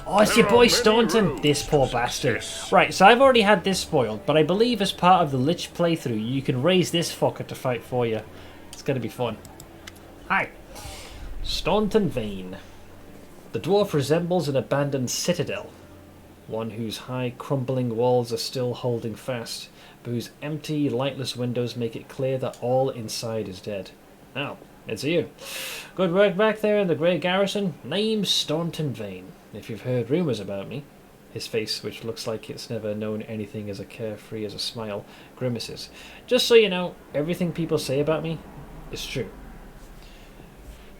Oh, it's your boy Staunton. This poor bastard. Right, so I've already had this spoiled, but I believe as part of the Lich playthrough, you can raise this fucker to fight for you. It's gonna be fun. Hi. Staunton Vane. The dwarf resembles an abandoned citadel. One whose high, crumbling walls are still holding fast, but whose empty, lightless windows make it clear that all inside is dead. Now, it's you. Good work back there in the Grey Garrison. Name's Staunton Vane. If you've heard rumours about me, his face, which looks like it's never known anything as carefree as a smile, grimaces. Just so you know, everything people say about me is true.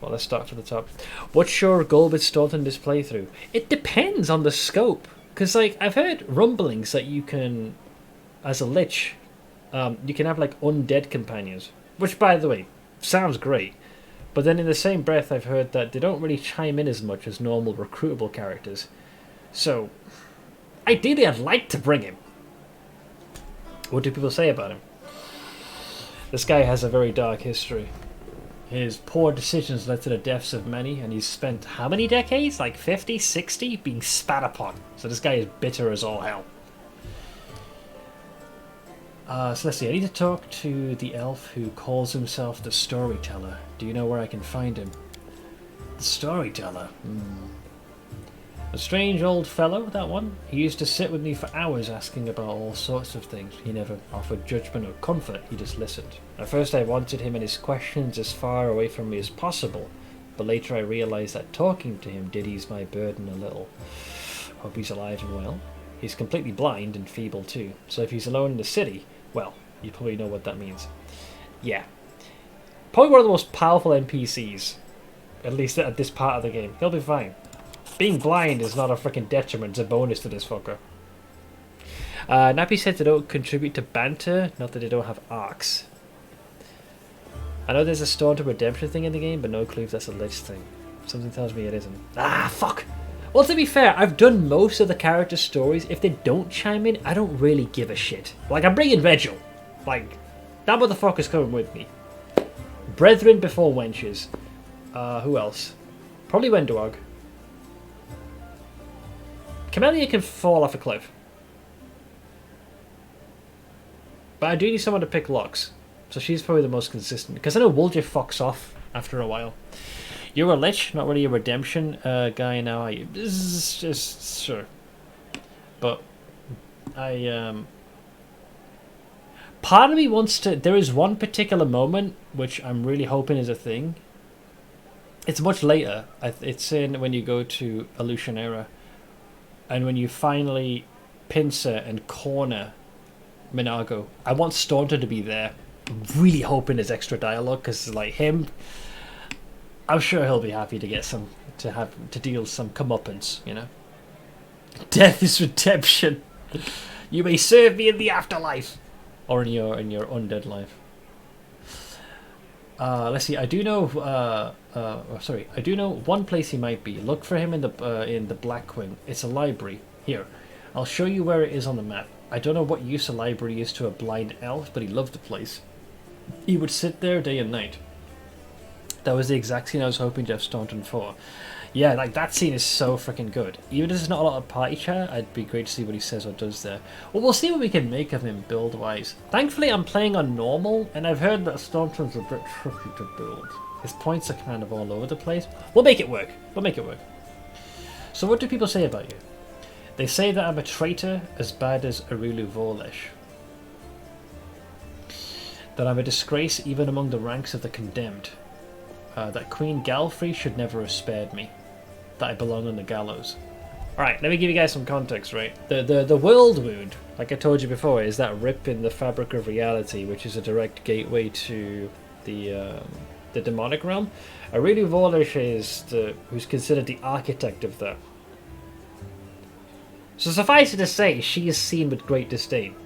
Well, let's start from the top. What's your goal with Staunton this playthrough? It depends on the scope. Because, like, I've heard rumblings that you can, as a Lich, you can have, like, undead companions. Which, by the way, sounds great. But then in the same breath, I've heard that they don't really chime in as much as normal recruitable characters. So, ideally, I'd like to bring him. What do people say about him? This guy has a very dark history. His poor decisions led to the deaths of many, and he's spent how many decades? Like 50, 60? Being spat upon. So this guy is bitter as all hell. So let's see, I need to talk to the elf who calls himself the Storyteller. Do you know where I can find him? The Storyteller? A strange old fellow, that one. He used to sit with me for hours asking about all sorts of things. He never offered judgment or comfort, he just listened. At first I wanted him and his questions as far away from me as possible, but later I realised that talking to him did ease my burden a little. Hope he's alive and well. He's completely blind and feeble too, so if he's alone in the city, well, you probably know what that means. Yeah. Probably one of the most powerful NPCs, at least at this part of the game. He'll be fine. Being blind is not a freaking detriment, it's a bonus to this fucker. Nappy said they don't contribute to banter, not that they don't have arcs. I know there's a Staunton redemption thing in the game, but no clue if that's a Lich thing. Something tells me it isn't. Ah, fuck! Well, to be fair, I've done most of the character stories. If they don't chime in, I don't really give a shit. Like, I'm bringing Vigil. Like, that motherfucker's coming with me. Brethren before wenches. Who else? Probably Wenduog. Camellia can fall off a cliff. But I do need someone to pick locks. So she's probably the most consistent. Because I know Wulja fucks off after a while. You're a Lich, not really a redemption guy now, are you? This is just... sure. But I... part of me wants to... There is one particular moment which I'm really hoping is a thing. It's much later. It's in when you go to Illusionera. And when you finally pincer and corner Minago, I want Staunton to be there. I'm really hoping there's extra dialogue because, like, him, I'm sure he'll be happy to get some to deal some comeuppance, you know. Death is redemption. You may serve me in the afterlife, or in your undead life. Let's see. I do know. I do know one place he might be. Look for him in the Black Wing. It's a library. Here, I'll show you where it is on the map. I don't know what use a library is to a blind elf, but he loved the place. He would sit there day and night. That was the exact scene I was hoping Jeff Staunton for. Yeah, like that scene is so freaking good. Even if there's not a lot of party chat, it'd be great to see what he says or does there. Well, we'll see what we can make of him build-wise. Thankfully, I'm playing on normal, and I've heard that Staunton's a bit tricky to build. His points are kind of all over the place. We'll make it work. We'll make it work. So what do people say about you? They say that I'm a traitor as bad as Arulu Vorlesh. That I'm a disgrace even among the ranks of the condemned. That Queen Galfrey should never have spared me. That I belong on the gallows. Alright, let me give you guys some context, right? The world wound, like I told you before, is that rip in the fabric of reality, which is a direct gateway to the demonic realm. Aurelia Vorlish is who's considered the architect of that. So suffice it to say, she is seen with great disdain.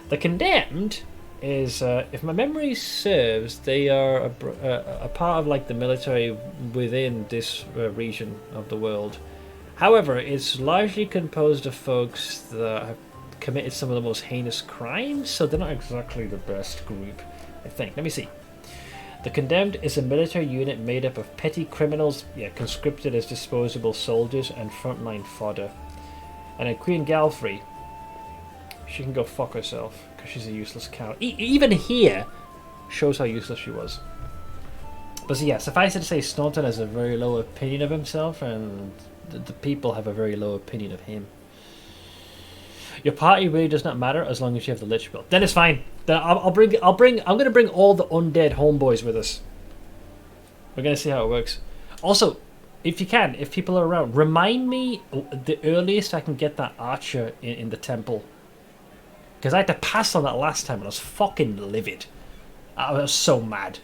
The condemned is, if my memory serves, they are a part of like the military within this region of the world. However, it's largely composed of folks that have committed some of the most heinous crimes, so they're not exactly the best group, I think. Let me see. The Condemned is a military unit made up of petty criminals, conscripted as disposable soldiers and frontline fodder. And then Queen Galfrey, she can go fuck herself, because she's a useless cow. Even here, shows how useless she was. But so yeah, suffice it to say, Staunton has a very low opinion of himself, and the people have a very low opinion of him. Your party really does not matter as long as you have the Lich build. Then it's fine. Then I'm gonna bring all the undead homeboys with us. We're gonna see how it works. Also, if you can, if people are around, remind me the earliest I can get that archer in the temple. Because I had to pass on that last time and I was fucking livid. I was so mad.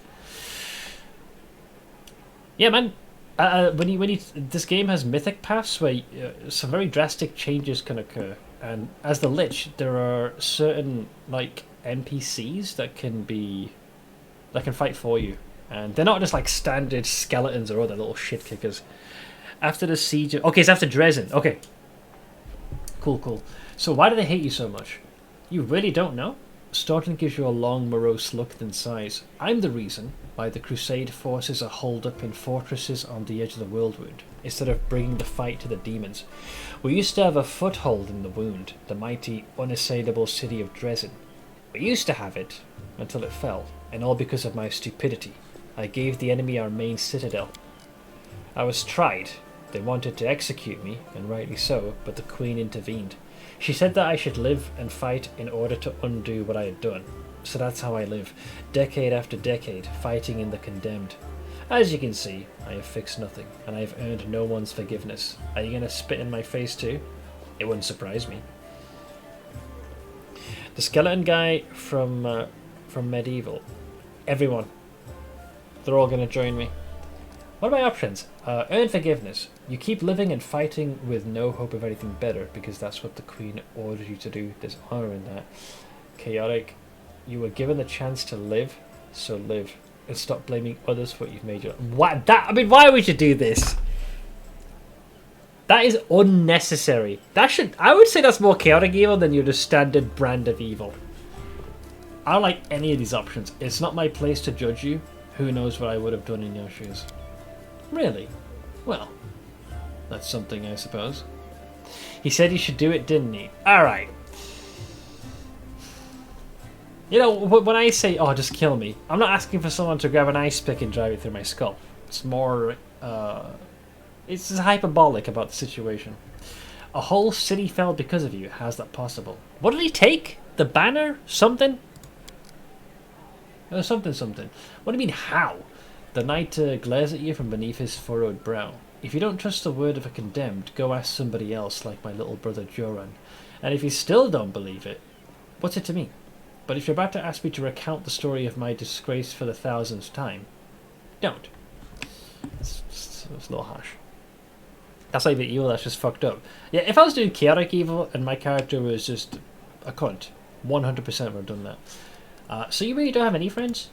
Yeah, man. This game has mythic paths where some very drastic changes can occur. And as the Lich, there are certain like NPCs that can fight for you. And they're not just like standard skeletons or other little shit kickers. After the siege okay, it's after Dresden. Okay. Cool. So why do they hate you so much? You really don't know? Staunton gives you a long, morose look and sighs. I'm the reason why the Crusade forces are holed up in fortresses on the edge of the Worldwound, instead of bringing the fight to the demons. We used to have a foothold in the Wound, the mighty, unassailable city of Dresden. We used to have it, until it fell, and all because of my stupidity. I gave the enemy our main citadel. I was tried. They wanted to execute me, and rightly so, but the Queen intervened. She said that I should live and fight in order to undo what I had done. So that's how I live, decade after decade, fighting in the Condemned. As you can see, I have fixed nothing, and I have earned no one's forgiveness. Are you going to spit in my face too? It wouldn't surprise me. The skeleton guy from Medieval. Everyone. They're all going to join me. What are my options? Earn forgiveness. You keep living and fighting with no hope of anything better, because that's what the Queen ordered you to do. There's honor in that. Chaotic. You were given the chance to live, so live. And stop blaming others for what you've made your... What? Why would you do this? That is unnecessary. I would say that's more chaotic evil than your just standard brand of evil. I don't like any of these options. It's not my place to judge you. Who knows what I would have done in your shoes. Really? Well, that's something, I suppose. He said he should do it, didn't he? Alright. You know, when I say, oh, just kill me, I'm not asking for someone to grab an ice pick and drive it through my skull. It's more, it's hyperbolic about the situation. A whole city fell because of you. How's that possible? What did he take? The banner? Something? Something. What do you mean, how? The knight glares at you from beneath his furrowed brow. If you don't trust the word of a condemned, go ask somebody else, like my little brother Joran. And if you still don't believe it, what's it to me? But if you're about to ask me to recount the story of my disgrace for the 1000th time, don't. It's a little harsh. That's not even evil, that's just fucked up. Yeah, if I was doing chaotic evil and my character was just a cunt, 100% would have done that. So you really don't have any friends?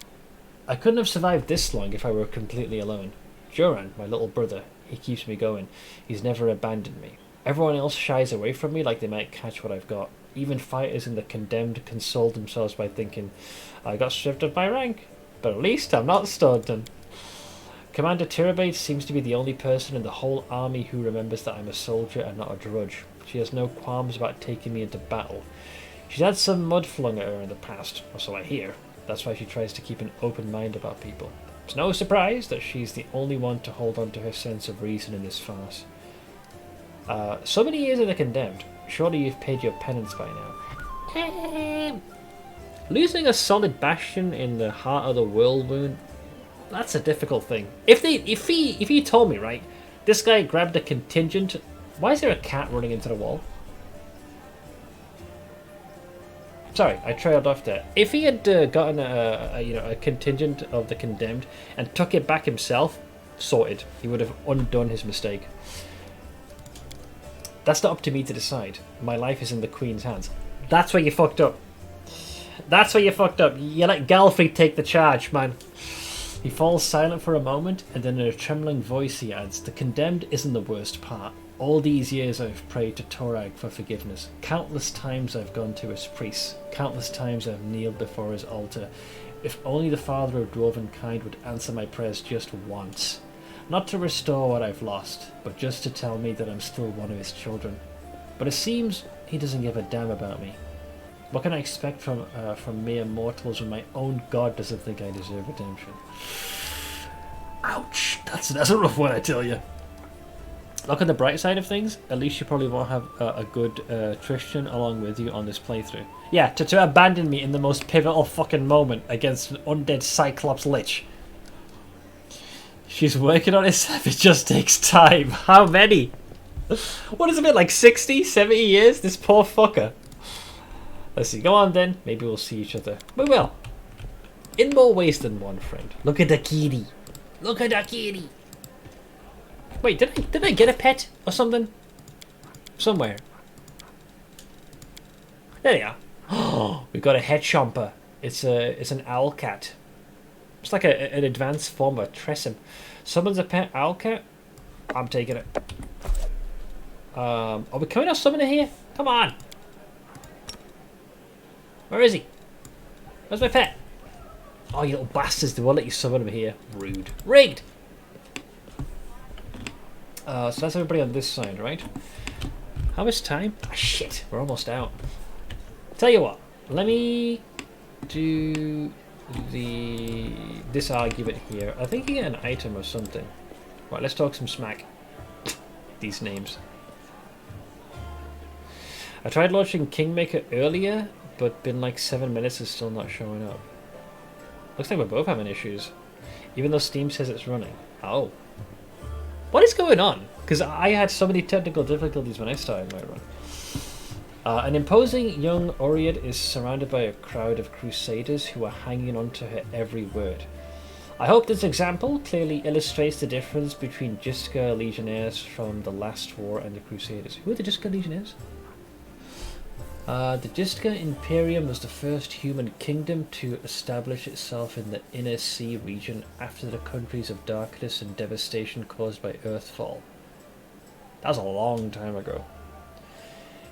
I couldn't have survived this long if I were completely alone. Joran, my little brother, he keeps me going. He's never abandoned me. Everyone else shies away from me like they might catch what I've got. Even fighters in the Condemned console themselves by thinking, I got stripped of my rank, but at least I'm not Staunton. Commander Tirabate seems to be the only person in the whole army who remembers that I'm a soldier and not a drudge. She has no qualms about taking me into battle. She's had some mud flung at her in the past, or so I hear. That's why she tries to keep an open mind about people. It's no surprise that she's the only one to hold on to her sense of reason in this farce. So many years of the Condemned. Surely you've paid your penance by now. Losing a solid bastion in the heart of the whirlwind, that's a difficult thing. If he told me, right, this guy grabbed a contingent. Why is there a cat running into the wall? Sorry, I trailed off there. If he had gotten a contingent of the Condemned and took it back himself, sorted. He would have undone his mistake. That's not up to me to decide. My life is in the Queen's hands. That's where you fucked up. That's where you fucked up. You let Galfrey take the charge, man. He falls silent for a moment, and then in a trembling voice he adds, "The Condemned isn't the worst part. All these years I've prayed to Torag for forgiveness. Countless times I've gone to his priests. Countless times I've kneeled before his altar. If only the Father of Dwarven kind would answer my prayers just once. Not to restore what I've lost, but just to tell me that I'm still one of his children. But it seems he doesn't give a damn about me. What can I expect from mere mortals when my own god doesn't think I deserve redemption?" Ouch! That's a rough one, I tell you. Look at the bright side of things. At least you probably won't have a good Tristan along with you on this playthrough. Yeah, to abandon me in the most pivotal fucking moment against an undead Cyclops Lich. She's working on it. It just takes time. How many? What has it been, like 60, 70 years? This poor fucker. Let's see. Go on then. Maybe we'll see each other. We will. In more ways than one, friend. Look at the kitty. Look at the kitty. Wait, did I get a pet or something? Somewhere. There you are. Oh, we got a head chomper. It's an owl cat. It's like an advanced form of Tressum. Summons a pet owl cat. I'm taking it. Are we coming out summoner here? Come on. Where is he? Where's my pet? Oh, you little bastards. They won't let you summon him here. Rude. Rigged! So that's everybody on this side, right? How much time? Ah, shit. We're almost out. Tell you what. Let me do this argument here. I think you get an item or something. Right, let's talk some smack. These names. I tried launching Kingmaker earlier, but been like 7 minutes and still not showing up. Looks like we're both having issues. Even though Steam says it's running. Oh. What is going on? Because I had so many technical difficulties when I started my run. An imposing young Oread is surrounded by a crowd of crusaders who are hanging on to her every word. I hope this example clearly illustrates the difference between Jiska legionnaires from the last war and the crusaders. Who are the Jiska legionnaires? The Jiska Imperium was the first human kingdom to establish itself in the Inner Sea region after the countries of darkness and devastation caused by Earthfall. That was a long time ago.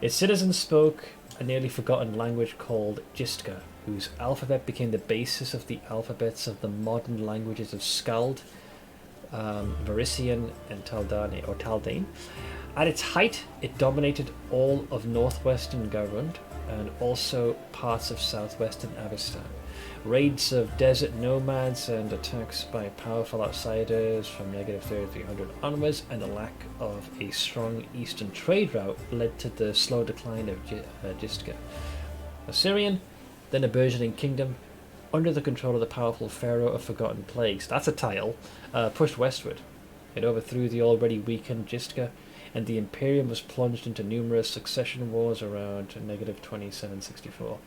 Its citizens spoke a nearly forgotten language called Jiska, whose alphabet became the basis of the alphabets of the modern languages of Skald, Varisian, and Taldane. At its height, it dominated all of northwestern Garund and also parts of southwestern Avestan. Raids of desert nomads and attacks by powerful outsiders from negative 3300 onwards, and the lack of a strong eastern trade route led to the slow decline of Jiska. Assyrian, then a burgeoning kingdom, under the control of the powerful Pharaoh of Forgotten Plagues, that's a title, pushed westward. It overthrew the already weakened Jiska, and the Imperium was plunged into numerous succession wars around negative 2764,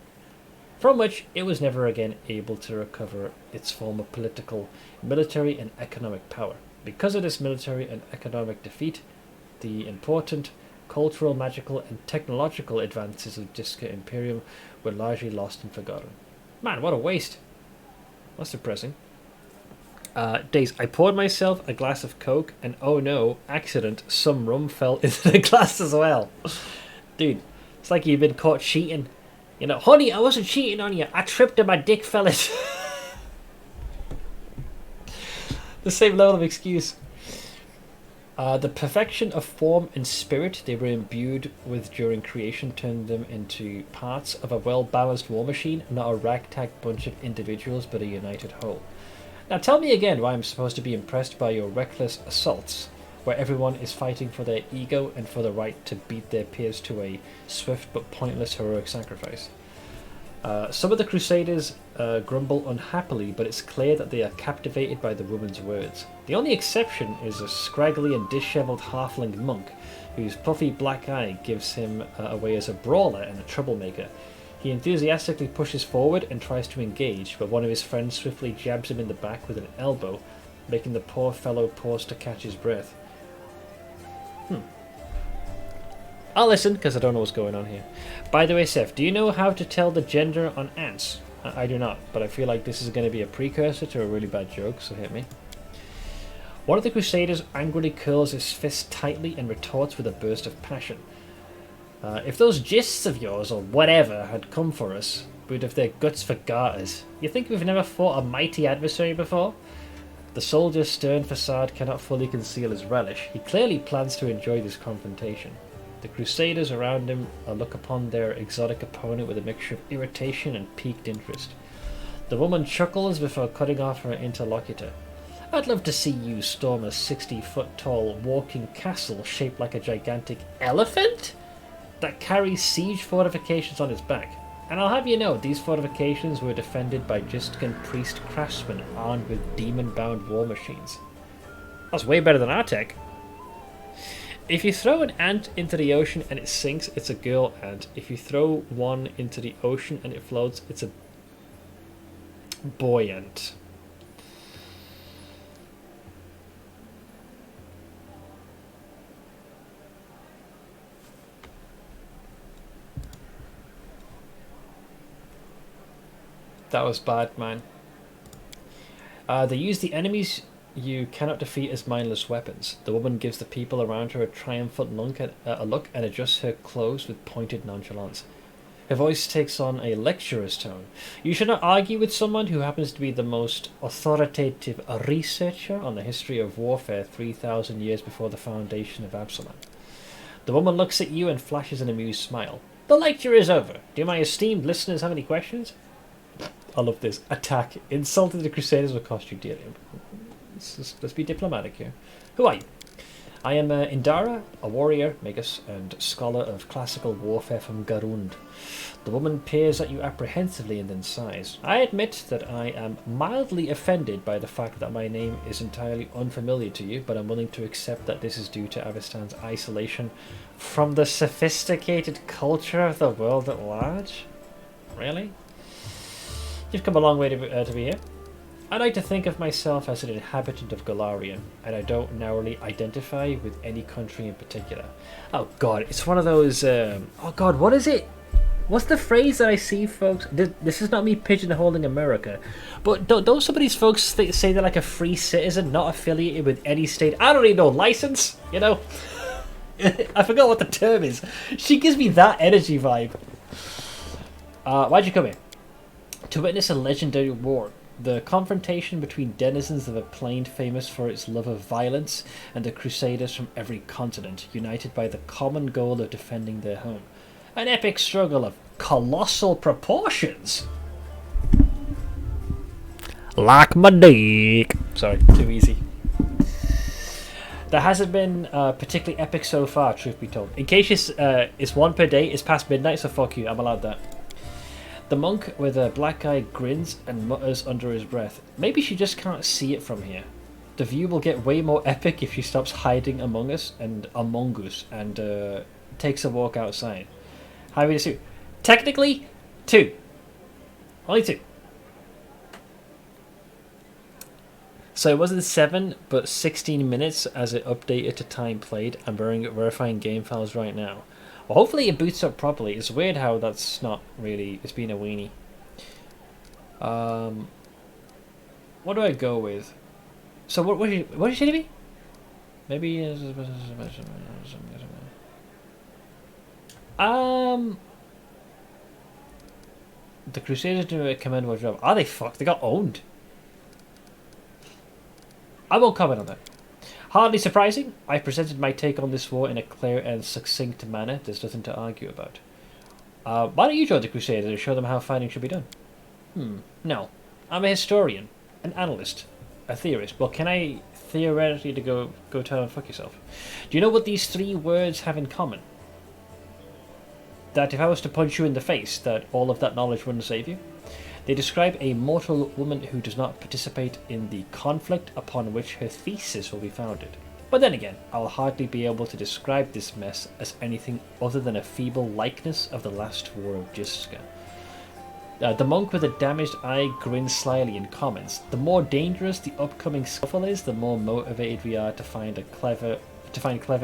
from which it was never again able to recover its former political, military, and economic power. Because of this military and economic defeat, the important cultural, magical, and technological advances of Jiska Imperium were largely lost and forgotten. Man, what a waste. That's depressing. Days, I poured myself a glass of Coke, and oh no, accident, some rum fell into the glass as well. Dude, it's like you've been caught cheating. You know, honey, I wasn't cheating on you. I tripped and my dick fell in. The same level of excuse. The perfection of form and spirit they were imbued with during creation turned them into parts of a well-balanced war machine, not a ragtag bunch of individuals, but a united whole. Now tell me again why I'm supposed to be impressed by your reckless assaults, where everyone is fighting for their ego and for the right to beat their peers to a swift but pointless heroic sacrifice. Some of the Crusaders grumble unhappily, but it's clear that they are captivated by the woman's words. The only exception is a scraggly and dishevelled halfling monk, whose puffy black eye gives him away as a brawler and a troublemaker. He enthusiastically pushes forward and tries to engage, but one of his friends swiftly jabs him in the back with an elbow, making the poor fellow pause to catch his breath. I'll listen, because I don't know what's going on here. By the way, Seth, do you know how to tell the gender on ants? I do not, but I feel like this is going to be a precursor to a really bad joke, so hit me. One of the Crusaders angrily curls his fist tightly and retorts with a burst of passion. If those gists of yours, or whatever, had come for us, we'd have their guts for garters. You think we've never fought a mighty adversary before? The soldier's stern facade cannot fully conceal his relish. He clearly plans to enjoy this confrontation. The Crusaders around him look upon their exotic opponent with a mixture of irritation and piqued interest. The woman chuckles before cutting off her interlocutor. I'd love to see you storm a 60-foot-tall walking castle shaped like a gigantic elephant that carries siege fortifications on its back. And I'll have you know, these fortifications were defended by Jiskin priest craftsmen armed with demon-bound war machines. That's way better than our tech. If you throw an ant into the ocean and it sinks, it's a girl ant. If you throw one into the ocean and it floats, it's a boy ant. That was bad, man. They use the enemies you cannot defeat as mindless weapons. The woman gives the people around her a triumphant look and adjusts her clothes with pointed nonchalance. Her voice takes on a lecturer's tone. You should not argue with someone who happens to be the most authoritative researcher on the history of warfare 3,000 years before the foundation of Absalom. The woman looks at you and flashes an amused smile. The lecture is over. Do my esteemed listeners have any questions? I love this. Attack. Insulting the Crusaders will cost you dearly. Let's be diplomatic here. Who are you? I am Indara, a warrior, magus, and scholar of classical warfare from Garund. The woman peers at you apprehensively and then sighs. I admit that I am mildly offended by the fact that my name is entirely unfamiliar to you, but I'm willing to accept that this is due to Avistan's isolation from the sophisticated culture of the world at large. Really? You've come a long way to be here. I like to think of myself as an inhabitant of Golarion, and I don't narrowly identify with any country in particular. Oh god, it's one of those, oh god, what is it? What's the phrase that I see, folks? This is not me pigeonholing America, but don't some of these folks say they're like a free citizen, not affiliated with any state? I don't even know, license, you know? I forgot what the term is. She gives me that energy vibe. Why'd you come here? To witness a legendary war. The confrontation between denizens of a plain famous for its love of violence and the Crusaders from every continent, united by the common goal of defending their home. An epic struggle of colossal proportions. Like my dick. Sorry, too easy. There hasn't been particularly epic so far, truth be told. In case it's one per day, it's past midnight, so fuck you, I'm allowed that. The monk with a black eye grins and mutters under his breath. Maybe she just can't see it from here. The view will get way more epic if she stops hiding among us and takes a walk outside. How many two? Technically, 2. Only 2. So it wasn't 7, but 16 minutes as it updated to time played. I'm verifying game files right now. Well, hopefully it boots up properly. It's weird how that's not really... It's been a weenie. What do I go with? So what did you say to me? Maybe... The Crusaders do a commendable job. Are they fucked? They got owned. I won't comment on that. Hardly surprising, I presented my take on this war in a clear and succinct manner. There's nothing to argue about. Why don't you join the Crusaders and show them how fighting should be done? No. I'm a historian, an analyst, a theorist. Well, can I theoretically go tell and fuck yourself? Do you know what these 3 words have in common? That if I was to punch you in the face, that all of that knowledge wouldn't save you? They describe a mortal woman who does not participate in the conflict upon which her thesis will be founded. But then again, I'll hardly be able to describe this mess as anything other than a feeble likeness of the last war of Jiska. The monk with a damaged eye grins slyly and comments, "The more dangerous the upcoming scuffle is, the more motivated we are to find clever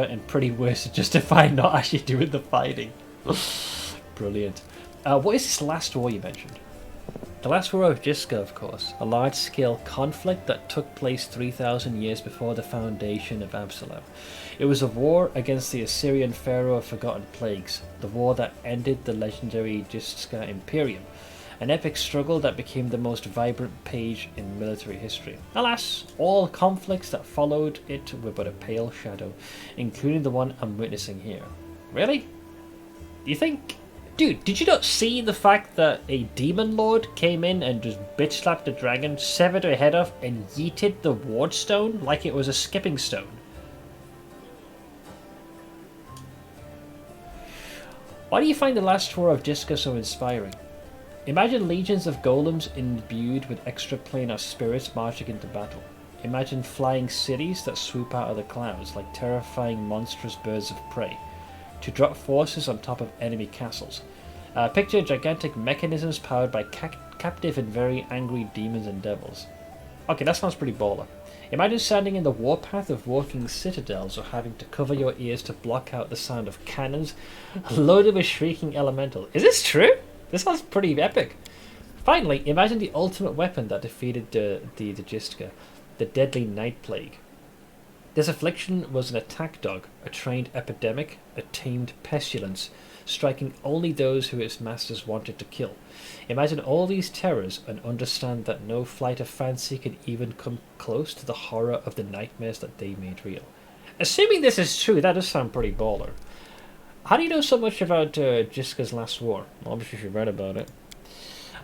and pretty ways to justify not actually doing the fighting." Brilliant. What is this last war you mentioned? The last war of Jiska, of course, a large-scale conflict that took place 3,000 years before the foundation of Absalom. It was a war against the Assyrian pharaoh of Forgotten Plagues, the war that ended the legendary Jiska Imperium, an epic struggle that became the most vibrant page in military history. Alas, all conflicts that followed it were but a pale shadow, including the one I'm witnessing here. Really? Do you think... Dude, did you not see the fact that a demon lord came in and just bitch slapped the dragon, severed her head off, and yeeted the ward stone like it was a skipping stone? Why do you find the last war of Jiska so inspiring? Imagine legions of golems imbued with extraplanar spirits marching into battle. Imagine flying cities that swoop out of the clouds like terrifying monstrous birds of prey to drop forces on top of enemy castles. Picture gigantic mechanisms powered by captive and very angry demons and devils. Okay, that sounds pretty baller. Imagine standing in the warpath of walking citadels or having to cover your ears to block out the sound of cannons loaded with shrieking elemental. Is this true? This sounds pretty epic. Finally, imagine the ultimate weapon that defeated the Jiska, the deadly Night Plague. This affliction was an attack dog, a trained epidemic, a tamed pestilence, striking only those who its masters wanted to kill. Imagine all these terrors and understand that no flight of fancy could even come close to the horror of the nightmares that they made real. Assuming this is true, that does sound pretty baller. How do you know so much about Jiska's last war? Obviously you read about it.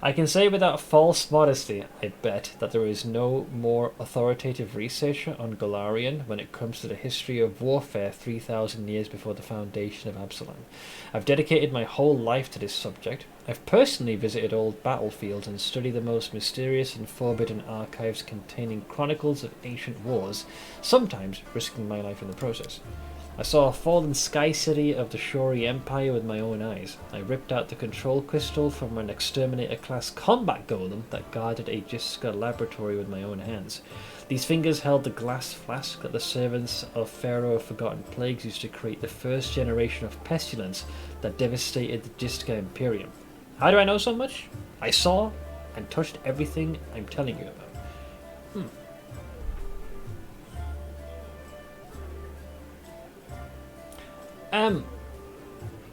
I can say without false modesty, I bet, that there is no more authoritative researcher on Golarion when it comes to the history of warfare 3,000 years before the foundation of Absalom. I've dedicated my whole life to this subject. I've personally visited old battlefields and studied the most mysterious and forbidden archives containing chronicles of ancient wars, sometimes risking my life in the process. I saw a fallen sky city of the Shori Empire with my own eyes. I ripped out the control crystal from an exterminator-class combat golem that guarded a Jiska laboratory with my own hands. These fingers held the glass flask that the servants of Pharaoh of Forgotten Plagues used to create the first generation of pestilence that devastated the Jiska Imperium. How do I know so much? I saw and touched everything I'm telling you about.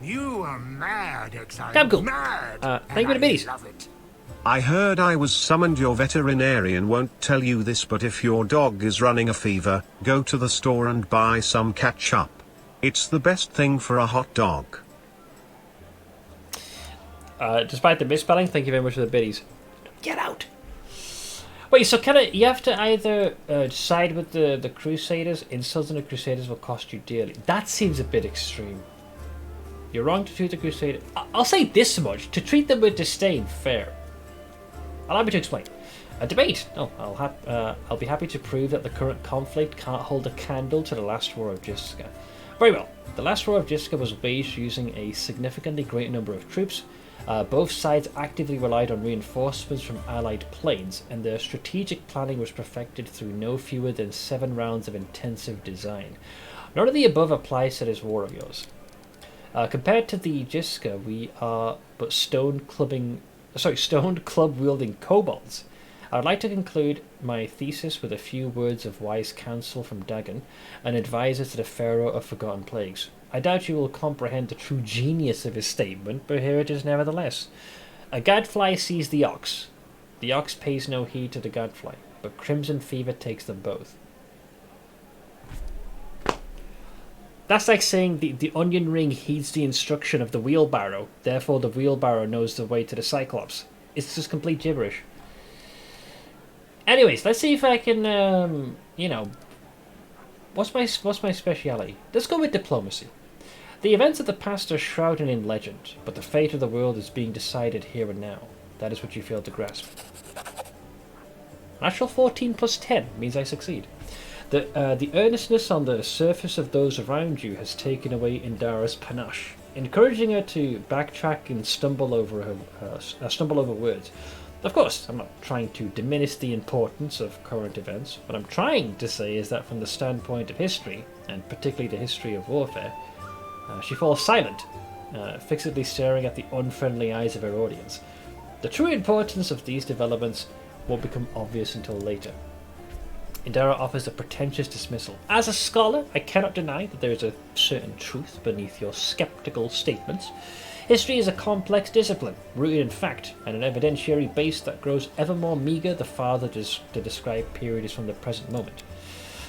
You are mad, exile. Gabriel, Mad. thank you for the biddies. Love it. I heard I was summoned. Your veterinarian won't tell you this, but if your dog is running a fever, go to the store and buy some ketchup. It's the best thing for a hot dog. Despite the misspelling, thank you very much for the biddies. Get out! Wait, so you have to either side with the Crusaders, insulting the Crusaders will cost you dearly. That seems a bit extreme. You're wrong to treat the Crusaders... I'll say this much. To treat them with disdain, fair. Allow me to explain. A debate. No, I'll be happy to prove that the current conflict can't hold a candle to the last war of Jiska. Very well. The last war of Jiska was waged using a significantly great number of troops. Both sides actively relied on reinforcements from allied planes, and their strategic planning was perfected through no fewer than 7 rounds of intensive design. None of the above applies to this war of yours. Compared to the Jiska, we are but stone club wielding kobolds. I would like to conclude my thesis with a few words of wise counsel from Dagon, an advisor to the Pharaoh of Forgotten Plagues. I doubt you will comprehend the true genius of his statement, but here it is nevertheless. A gadfly sees the ox. The ox pays no heed to the gadfly, but crimson fever takes them both. That's like saying the onion ring heeds the instruction of the wheelbarrow, therefore the wheelbarrow knows the way to the Cyclops. It's just complete gibberish. Anyways, let's see if I can, you know, what's my speciality? Let's go with diplomacy. The events of the past are shrouded in legend, but the fate of the world is being decided here and now. That is what you failed to grasp. Natural 14 plus 10 means I succeed. The earnestness on the surface of those around you has taken away Indara's panache, encouraging her to backtrack and stumble over words. Of course, I'm not trying to diminish the importance of current events. What I'm trying to say is that from the standpoint of history, and particularly the history of warfare, she falls silent, fixedly staring at the unfriendly eyes of her audience. The true importance of these developments won't become obvious until later. Indara offers a pretentious dismissal. As a scholar, I cannot deny that there is a certain truth beneath your skeptical statements. History is a complex discipline, rooted in fact, and an evidentiary base that grows ever more meagre the farther to describe periods from the present moment.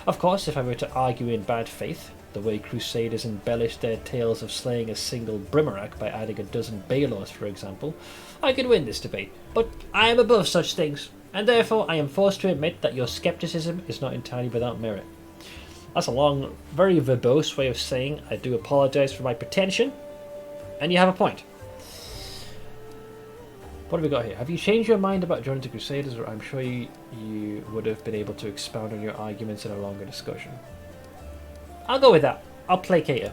Of course, if I were to argue in bad faith, the way Crusaders embellished their tales of slaying a single Brimarak by adding a dozen Baelors, for example, I could win this debate, but I am above such things, and therefore I am forced to admit that your skepticism is not entirely without merit. That's a long, very verbose way of saying I do apologise for my pretension, and you have a point. What have we got here? Have you changed your mind about joining the Crusaders, or I'm sure you would have been able to expound on your arguments in a longer discussion? I'll go with that. I'll placate her.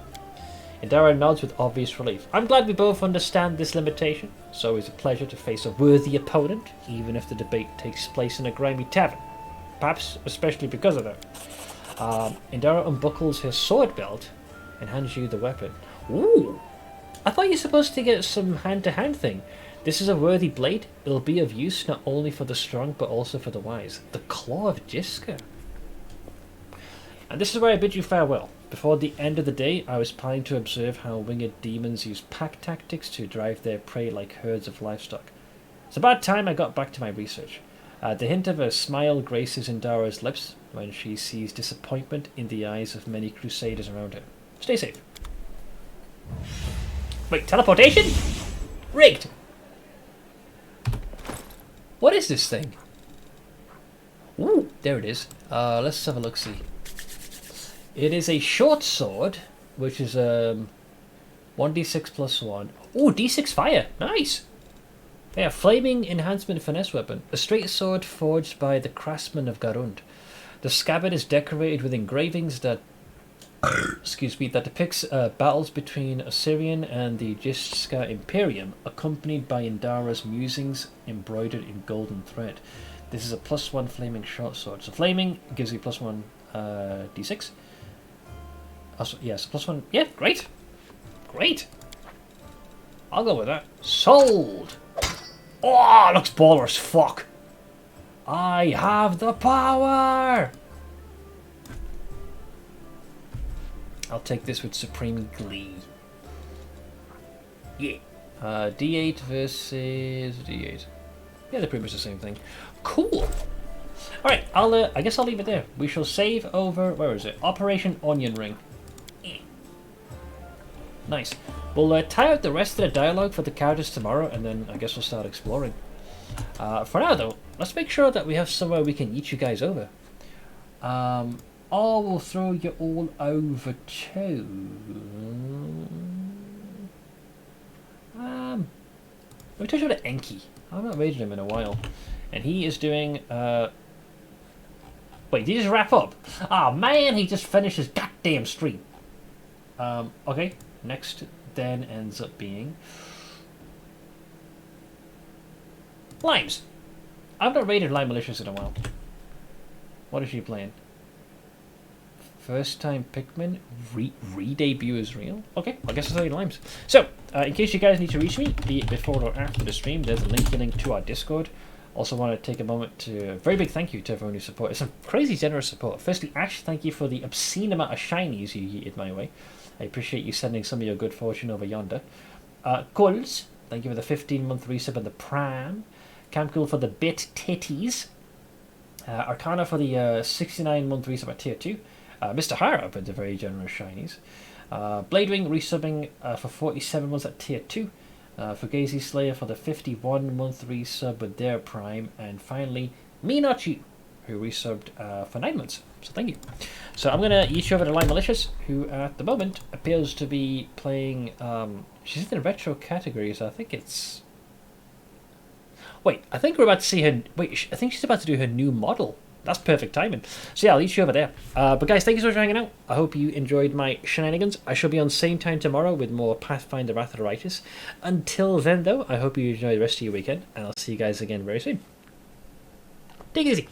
Indara nods with obvious relief. I'm glad we both understand this limitation. It's always a pleasure to face a worthy opponent, even if the debate takes place in a grimy tavern. Perhaps especially because of that. Indara unbuckles her sword belt and hands you the weapon. Ooh! I thought you were supposed to get some hand-to-hand thing. This is a worthy blade. It'll be of use not only for the strong, but also for the wise. The Claw of Jiska. And this is where I bid you farewell. Before the end of the day, I was planning to observe how winged demons use pack tactics to drive their prey like herds of livestock. It's about time I got back to my research. The hint of a smile graces Indara's lips when she sees disappointment in the eyes of many Crusaders around her. Stay safe. Wait, teleportation? Rigged! What is this thing? Ooh, there it is. Let's have a look-see. It is a short sword, which is 1d6 plus 1. Ooh, d6 fire. Nice! Yeah, flaming enhancement finesse weapon. A straight sword forged by the craftsman of Garund. The scabbard is decorated with engravings that that depicts battles between Assyrian and the Jiska Imperium, accompanied by Indara's musings embroidered in golden thread. This is a +1 flaming short sword. So flaming gives you +1 d6. Also, yes, +1. Yeah, great. Great. I'll go with that. Sold! Oh, looks baller as fuck. I have the power! I'll take this with supreme glee. Yeah. D8 versus D8. Yeah, they're pretty much the same thing. Cool. Alright, I guess I'll leave it there. We shall save over, where is it? Operation Onion Ring. Nice. We'll tie out the rest of the dialogue for the characters tomorrow, and then I guess we'll start exploring. For now, though, let's make sure that we have somewhere we can eat you guys over. Or we'll throw you all over to... let me touch on to Enki. I've not raided him in a while. And he is doing... Wait, did he just wrap up? Ah, man, he just finished his goddamn stream. Okay, next then ends up being... Limes. I've not raided Lime Malicious in a while. What is she playing? First time Pikmin re-debut is real? Okay, I guess I'll tell you Limes. So, in case you guys need to reach me, be it before or after the stream, there's a link to our Discord. Also want to take a moment to... Very big thank you to everyone who supported. Some crazy generous support. Firstly, Ash, thank you for the obscene amount of shinies you yeeted my way. I appreciate you sending some of your good fortune over yonder. Kulz, thank you for the 15-month resub and the Prime. Camcool for the bit titties. Arcana for the 69-month resub at tier 2. Mr. Hara with the very generous shinies. Bladewing resubbing for 47 months at tier 2. Fugazi Slayer for the 51-month resub with their prime. And finally, Me Not You, who resubbed for 9 months. So thank you. So I'm going to each over to Line Malicious, who at the moment appears to be playing... she's in the retro category, so I think it's... Wait, I think we're about to see her... Wait, I think she's about to do her new model. That's perfect timing. So yeah, I'll leave you over there. But guys, thank you so much for hanging out. I hope you enjoyed my shenanigans. I shall be on same time tomorrow with more Pathfinder Wrath. Until then, though, I hope you enjoy the rest of your weekend, and I'll see you guys again very soon. Take it easy.